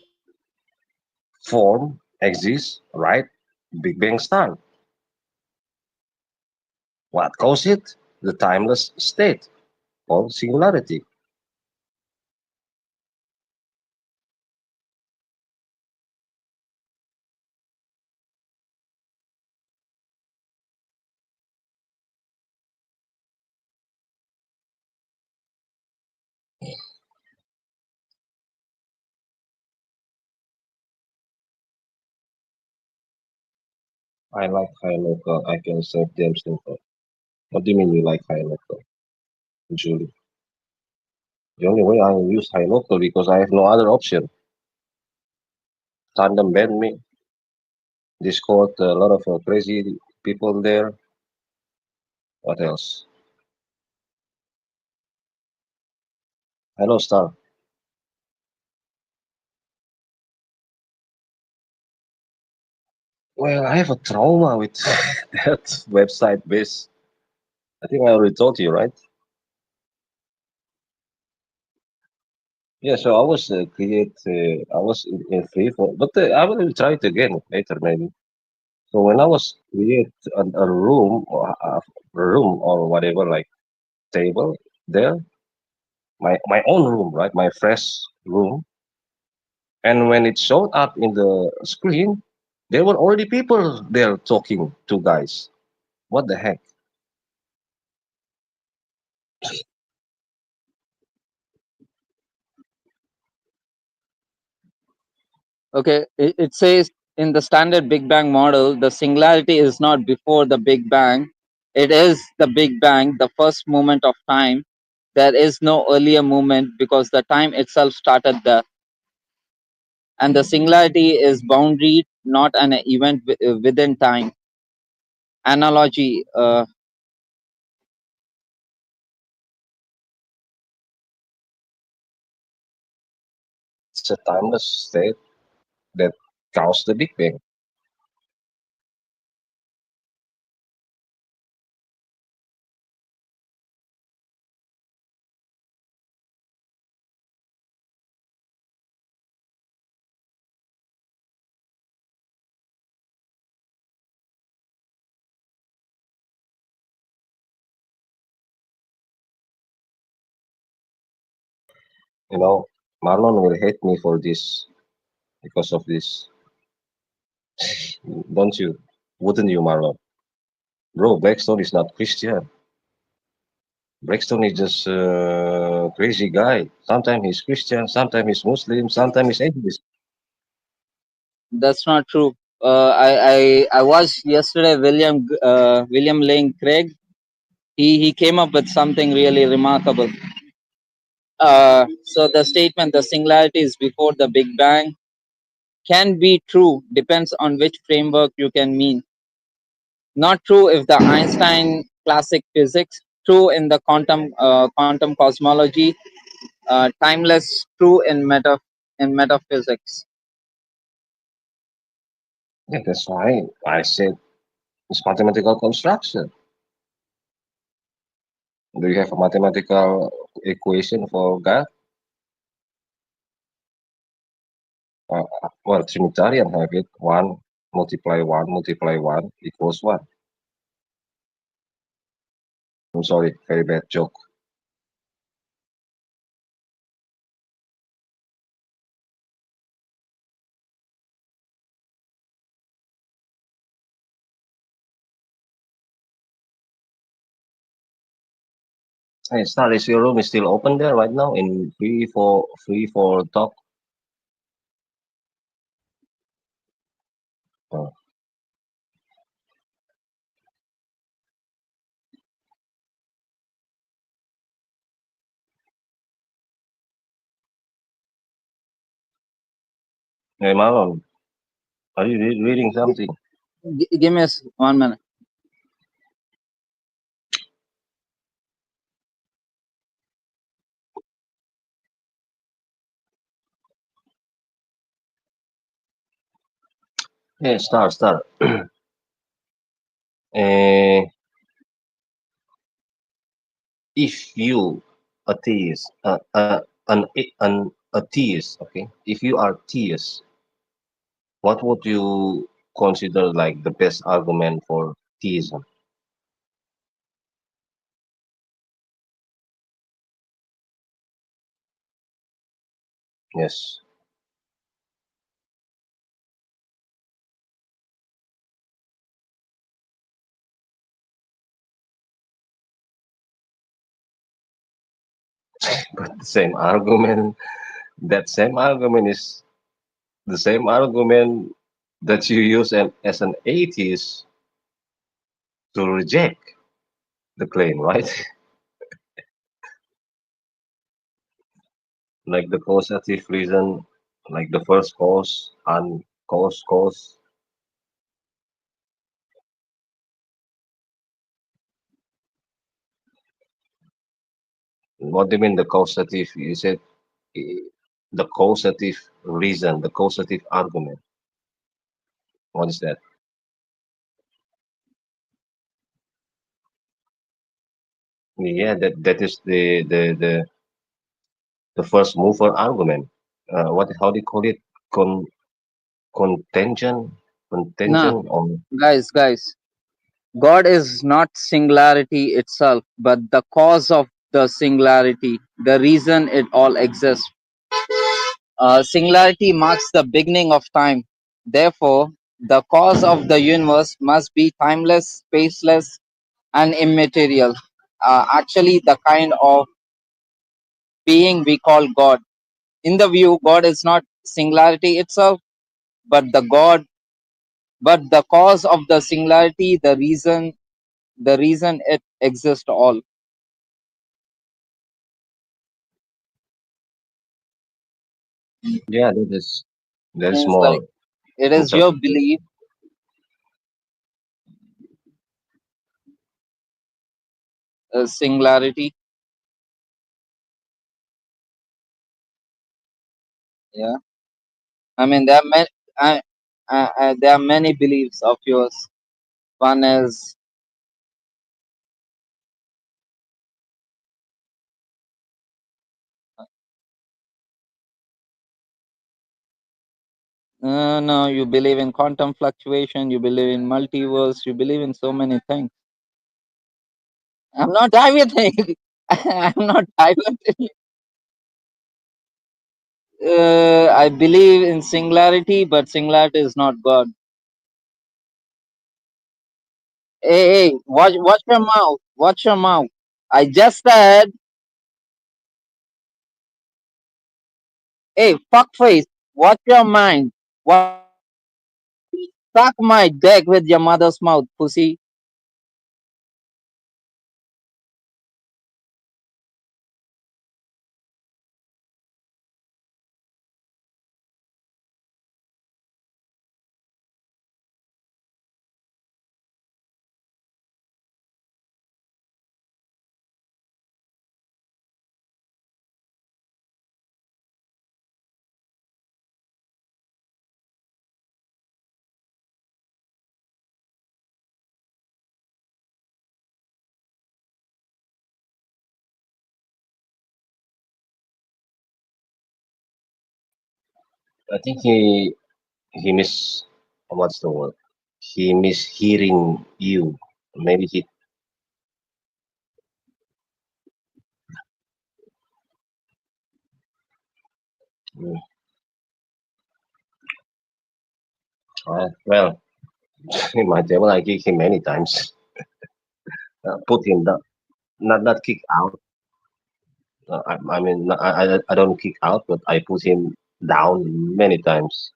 form, exists, right? Big Bang start. What caused it? The timeless state called singularity. I like high local. I can serve them simple. What do you mean you like high local, Julie? The only way I use high local because I have no other option. Tandem banned me. Discord, a lot of crazy people there. What else? Hello, Star. Well, I have a trauma with that website base. I think I already told you, right? Yeah, so I was I was in free for, but I will try it again later maybe. So when I was create a room or a room or whatever, like table there, my own room, right? My fresh room. And when it showed up in the screen, there were already people there talking, two guys. What the heck? Okay, it says in the standard Big Bang model, the singularity is not before the Big Bang. It is the Big Bang, the first moment of time. There is no earlier moment because the time itself started there. And the singularity is boundary, not an event within time. Analogy. it's a timeless state that caused the Big Bang. You know, Marlon will hate me for this because of this. Don't you? Wouldn't you, Marlon? Bro, Blackstone is not Christian. Blackstone is just a crazy guy. Sometimes he's Christian, sometimes he's Muslim, sometimes he's atheist. That's not true. I watched yesterday William Lane Craig. He came up with something really remarkable. So the statement, the singularity is before the Big Bang, can be true, depends on which framework you can mean. Not true if the Einstein classic physics, true in the quantum cosmology, timeless, true in metaphysics. Yeah, that's why I said it's mathematical construction. Do you have a mathematical equation for God? Well, Trinitarian have it. 1 equals 1. I'm sorry, very bad joke. Hey, Star, is your room is still open there right now in free for talk? Oh. Hey, Marlon, are you reading something? Give me 1 minute. Hey, Star. Eh, if you atheist, an atheist, okay? If you are theist, what would you consider like the best argument for theism? Yes. But that same argument is the same argument that you use as an atheist to reject the claim, right? Like the causative reason, like the first cause and cause. What do you mean the causative? You said eh, the causative reason, the causative argument. What is that? Yeah, that is the first mover argument. How do you call it? Con contention, Nah, contention on. guys, God is not singularity itself, but the cause of the singularity, the reason it all exists. Singularity marks the beginning of time. Therefore, the cause of the universe must be timeless, spaceless, and immaterial. Actually, the kind of being we call God. In the view, God is not singularity itself, but the cause of the singularity, the reason it exists all. Yeah, that is Means like more it is your interpretation. belief, singularity. Yeah, I mean there are many beliefs of yours. One is no, you believe in quantum fluctuation, you believe in multiverse, you believe in so many things. I'm not diverting. I'm not diverting. I believe in singularity, but singularity is not God. Hey, watch your mouth. Watch your mouth. I just said, hey, fuckface, watch your mind. What? Suck my dick with your mother's mouth, pussy. I think he miss what's the word? He mishearing you. Maybe he. Mm, well, in my table, I kick him many times. Put him down, not kick out. I mean, I don't kick out, but I put him down many times.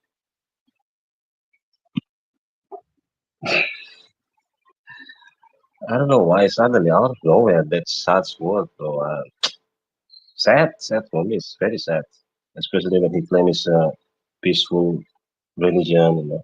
I don't know why suddenly out of nowhere that sad word, bro. Sad for me. It's very sad, especially when he claims peaceful religion.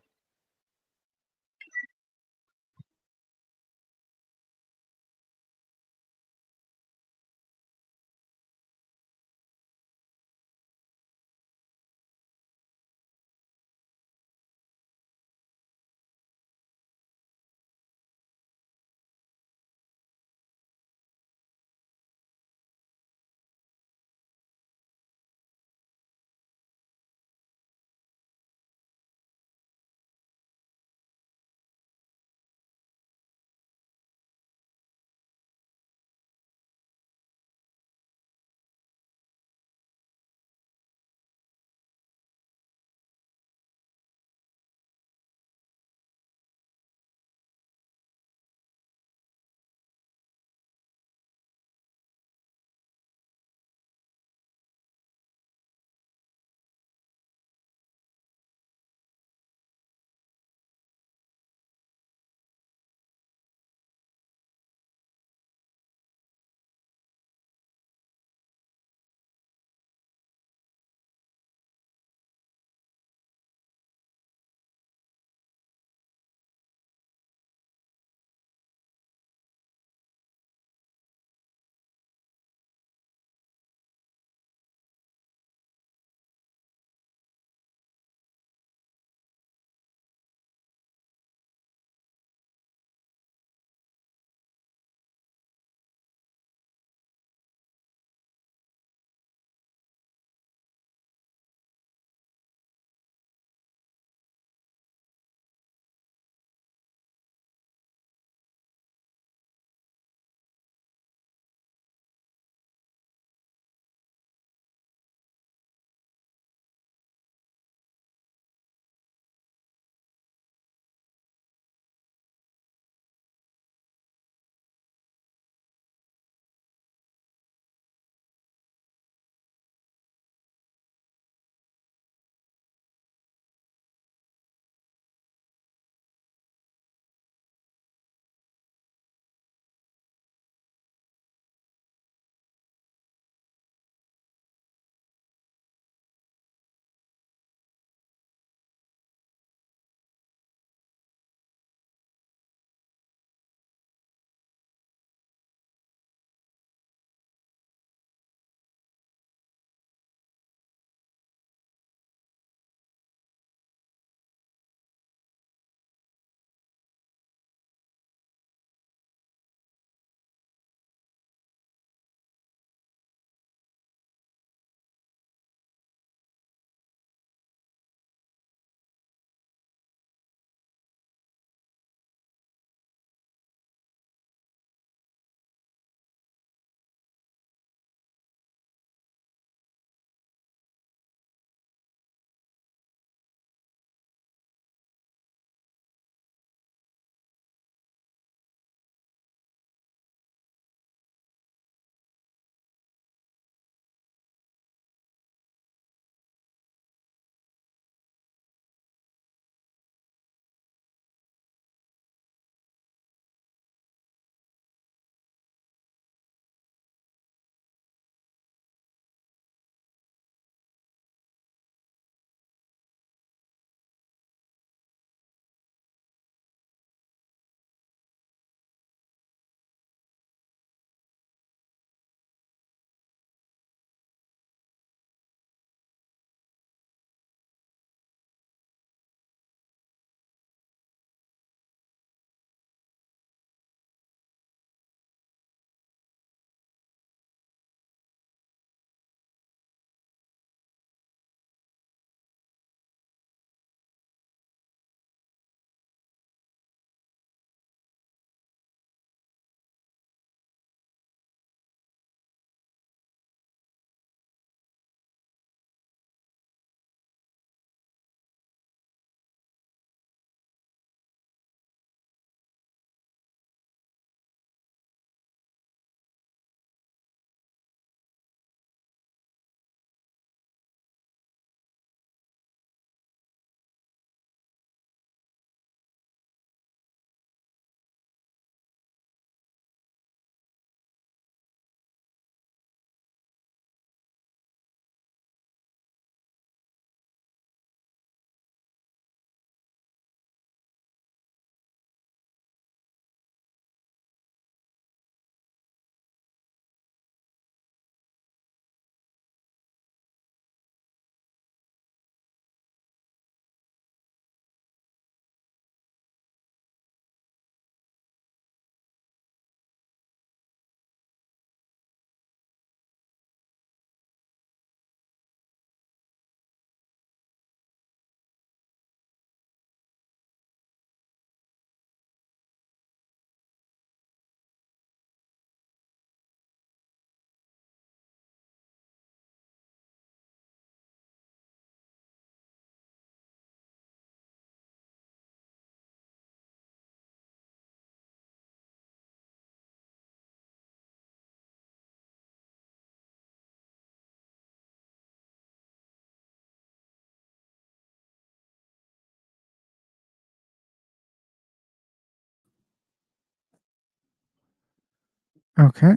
Okay.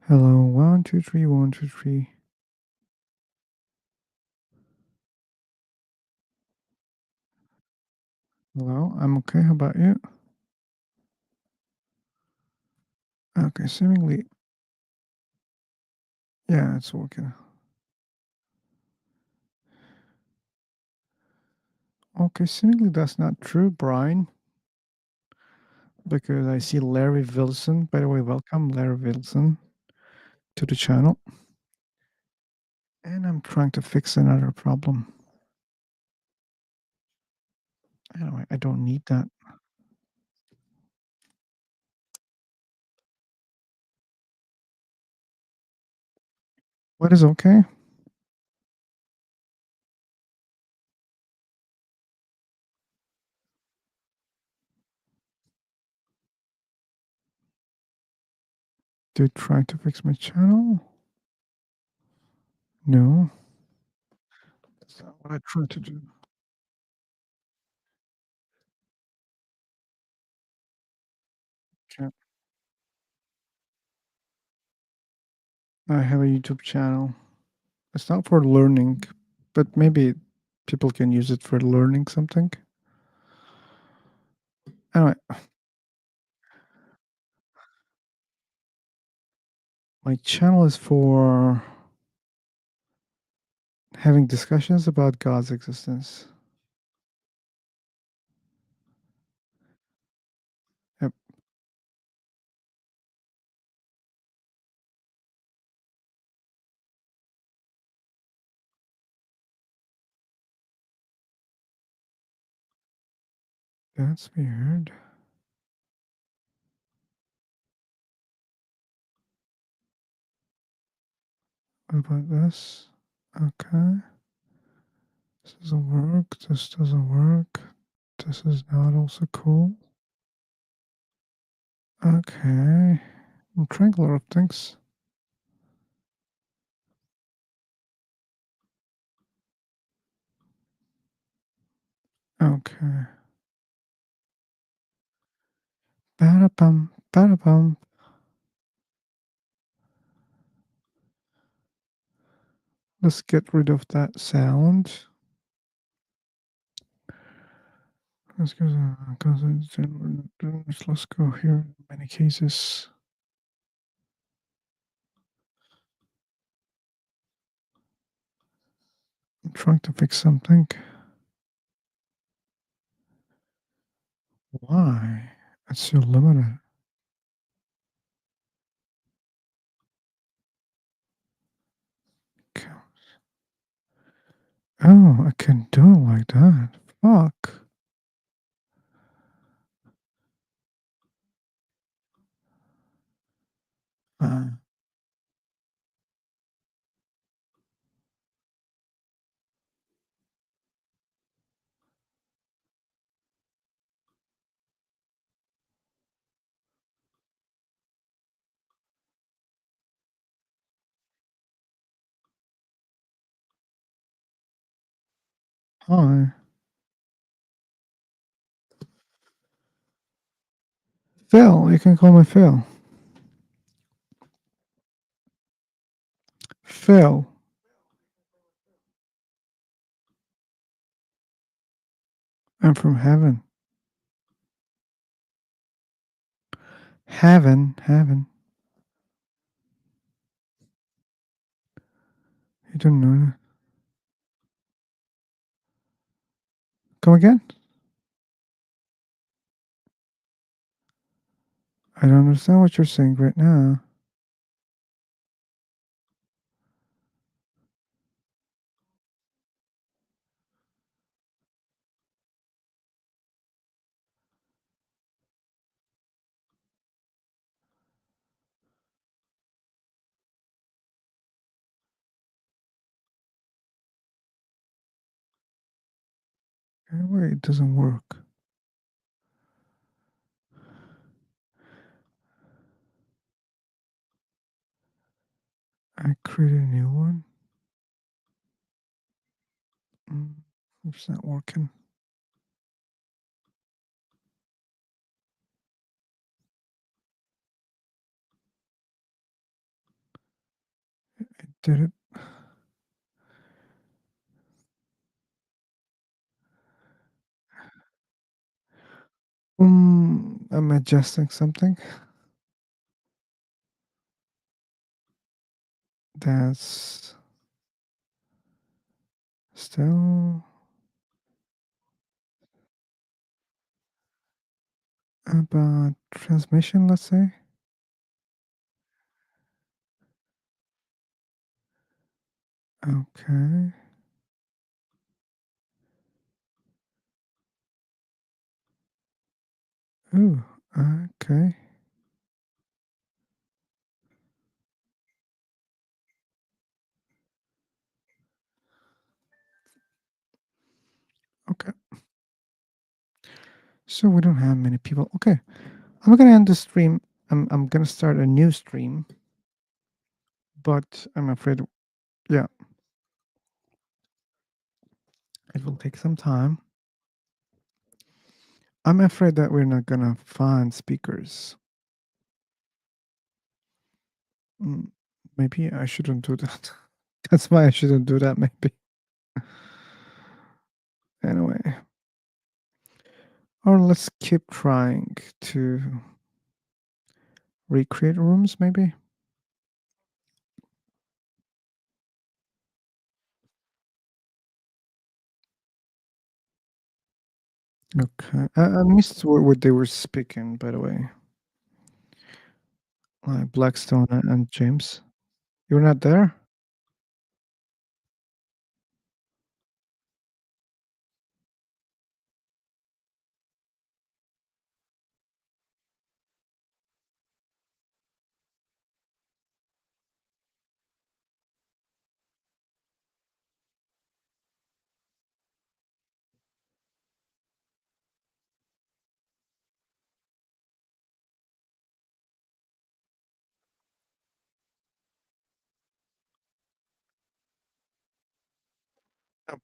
Hello, 1, 2, 3, 1, 2, 3. Hello, I'm okay. How about you? Okay, seemingly. Yeah, it's working. Okay, seemingly that's not true, Brian. Because I see Larry Wilson. By the way, welcome, Larry Wilson, to the channel. And I'm trying to fix another problem. Anyway, I don't need that. What is okay? To try to fix my channel? No. That's not what I tried to do. Okay. I have a YouTube channel. It's not for learning, but maybe people can use it for learning something. Anyway. My channel is for having discussions about God's existence. Yep. That's weird. What about this? Okay. This doesn't work. This doesn't work. This is not also cool. Okay. I'm trying a lot of things. Okay. Ba-da-bum, ba-da-bum. Let's get rid of that sound. Let's go. Let's go here. In many cases. I'm trying to fix something. Why? It's so limited. Oh, I can do it like that. Fuck. Hi. Phil, you can call me Phil. Phil. I'm from heaven. Heaven. You don't know that. Come again? I don't understand what you're saying right now. Anyway, it doesn't work. I create a new one. It's not working. Did it? I'm adjusting something. That's still about transmission, let's say. Okay. Ooh, okay. Okay. So we don't have many people. Okay. I'm gonna end the stream. I'm gonna start a new stream. But I'm afraid, yeah, it will take some time. I'm afraid that we're not gonna find speakers. Maybe I shouldn't do that. That's why I shouldn't do that, maybe. Anyway. Or let's keep trying to recreate rooms, maybe. Okay. I missed what they were speaking, by the way. Like Blackstone and James. You're not there?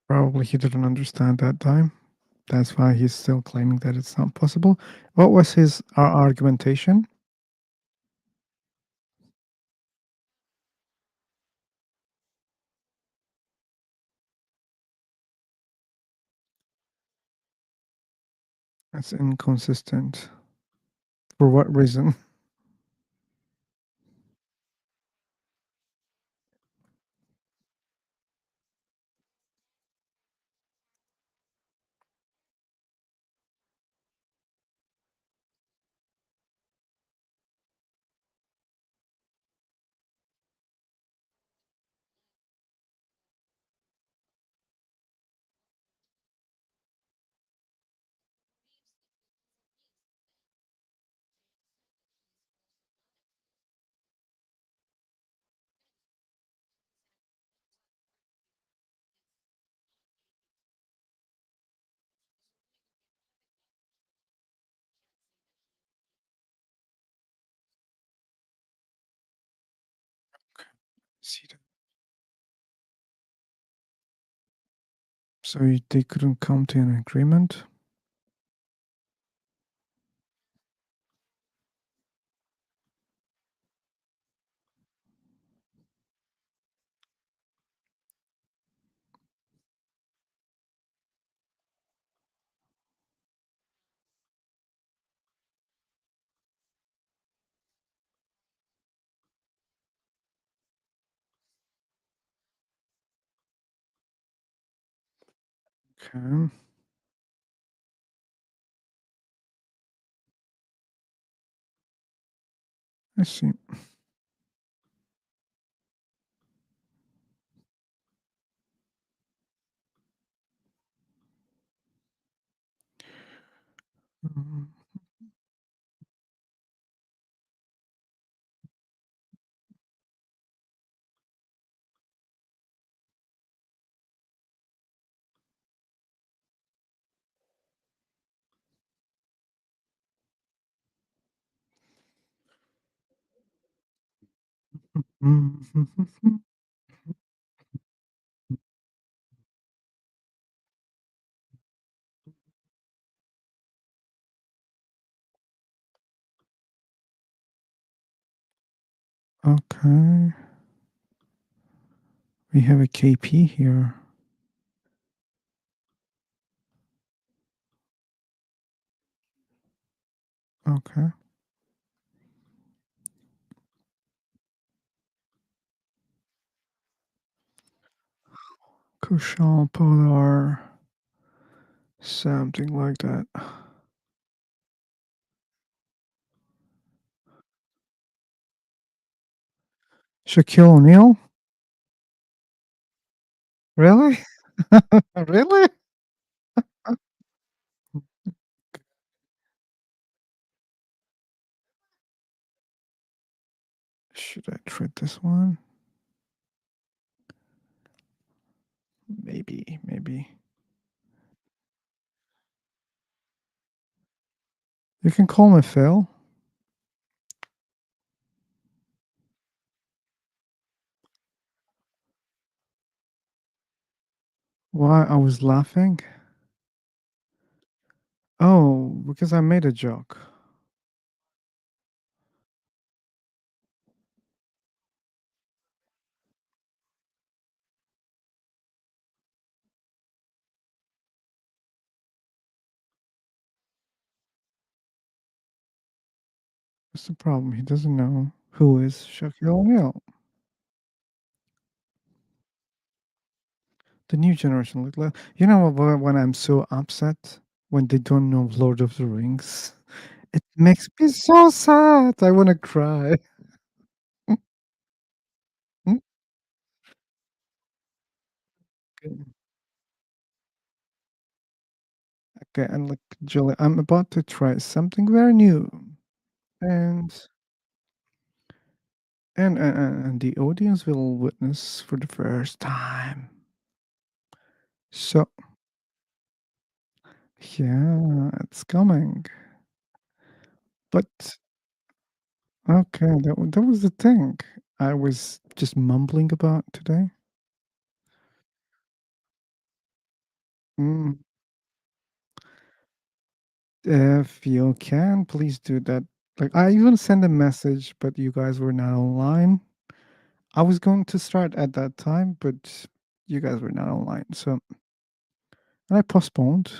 Probably he didn't understand that time. That's why he's still claiming that it's not possible. What was his argumentation? That's inconsistent. For what reason? See that. So they couldn't come to an agreement? Okay. I see. Mhm. Okay. We have a KP here. Okay. Kushal Polar. Something like that. Shaquille O'Neal? Really? Really? Should I try this one? Maybe. You can call me Phil. Why I was laughing? Oh, because I made a joke. What's the problem? He doesn't know who is Shaquille O'Neal. The new generation look like you know what, when I'm so upset when they don't know Lord of the Rings? It makes me so sad. I wanna cry. Mm. Okay. Okay, and look, Julie, I'm about to try something very new, and and the audience will witness for the first time. So, yeah, it's coming. But okay, that was the thing I was just mumbling about today. Mm. If you can, please do that. Like, I even sent a message, but you guys were not online. I was going to start at that time, but you guys were not online, so I postponed.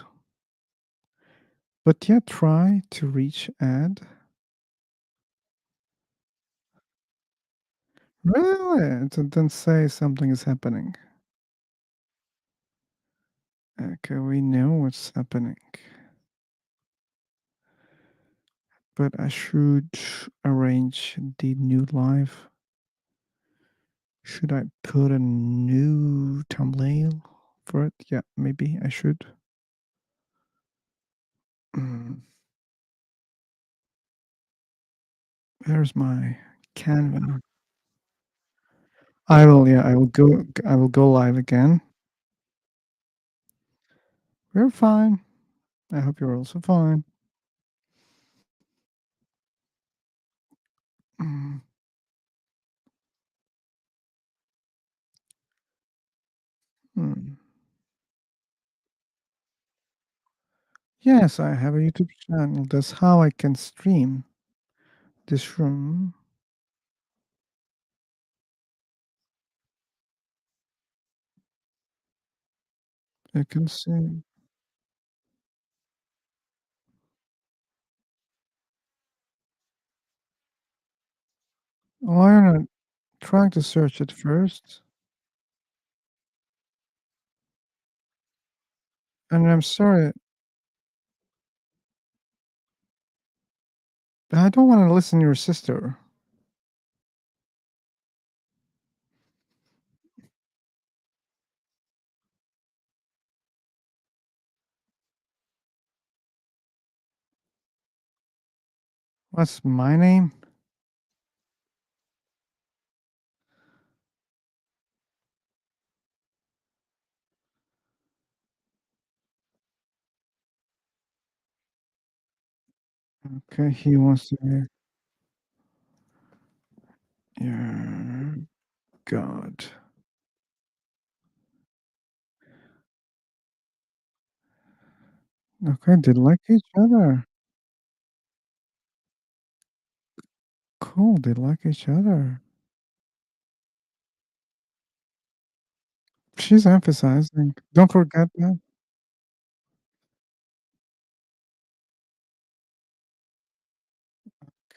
But yeah, try to reach Ed. Really? To then say something is happening. Okay, we know what's happening. But I should arrange the new live. Should I put a new thumbnail for it? Yeah, maybe I should. Where's my Canva? Yeah, I will go live again. We're fine. I hope you're also fine. Mm. Hmm. Yes, I have a YouTube channel. That's how I can stream this room. I can see. Why not trying to search it first? And I'm sorry, I don't want to listen to your sister. What's my name? Okay, he wants to be. Yeah, God. Okay, they like each other. Cool, they like each other. She's emphasizing. Don't forget that.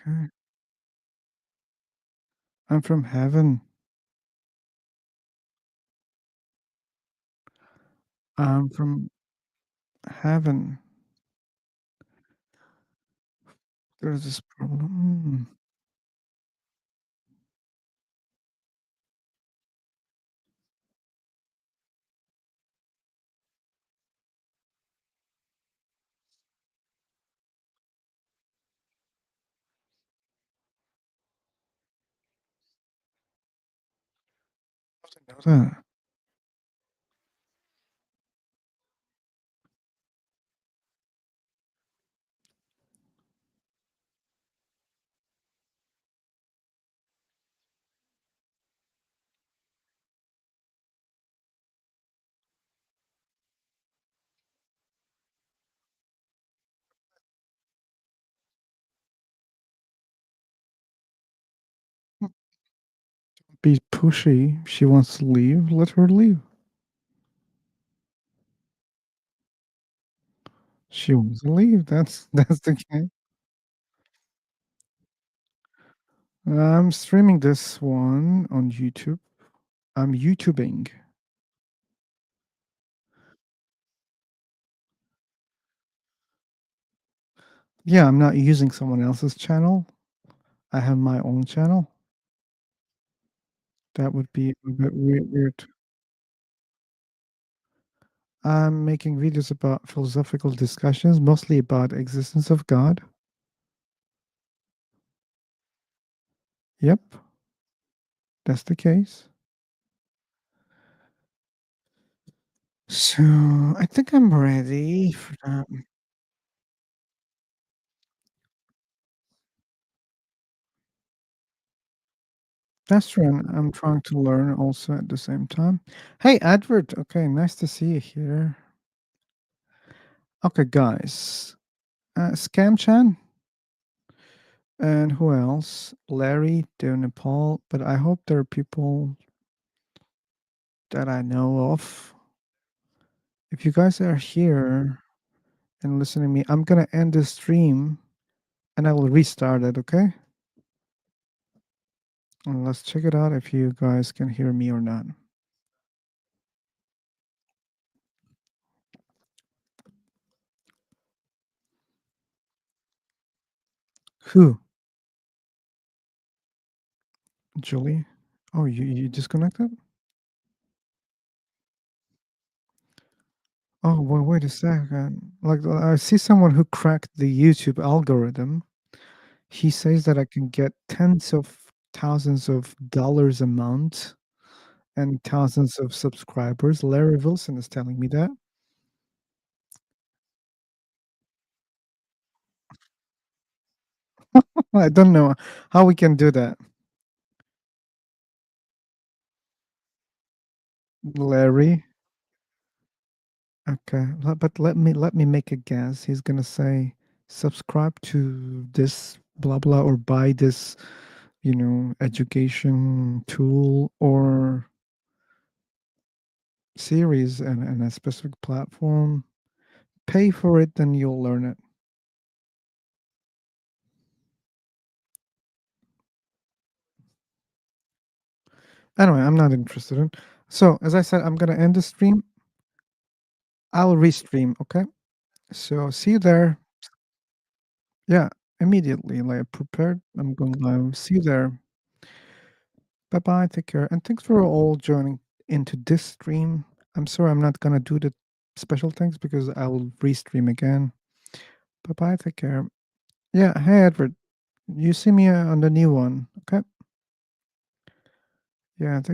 Okay. I'm from heaven. I'm from heaven. There's this problem. Know that. Be pushy. She wants to leave. Let her leave. She wants to leave. That's the case. I'm streaming this one on YouTube. I'm YouTubing. Yeah, I'm not using someone else's channel. I have my own channel. That would be a bit weird. I'm making videos about philosophical discussions, mostly about existence of God. Yep, that's the case. So I think I'm ready for that. That's true. And I'm trying to learn also at the same time. Hey, Edward. Okay, nice to see you here. Okay, guys. Scam Chan. And who else? Larry, Dear Nepal. But I hope there are people that I know of. If you guys are here and listening to me, I'm going to end the stream and I will restart it, okay? And let's check it out if you guys can hear me or not. Who? Julie? Oh, you disconnected? Oh, well, wait a second. Like, I see someone who cracked the YouTube algorithm. He says that I can get tens of thousands of dollars a month and thousands of subscribers. Larry Wilson is telling me that. I don't know how we can do that. Larry. Okay, but let me make a guess. He's gonna say subscribe to this blah blah or buy this, education tool or series and a specific platform. Pay for it, then you'll learn it. Anyway, I'm not interested in. So as I said, I'm gonna end the stream. I'll restream. Okay. So see you there. Yeah, immediately. Like prepared. I'm going live. See you there. Bye bye. Take care. And thanks for all joining into this stream. I'm sorry I'm not gonna do the special things because I will restream again. Bye bye. Take care. Yeah. Hey Edward. You see me on the new one. Okay. Yeah.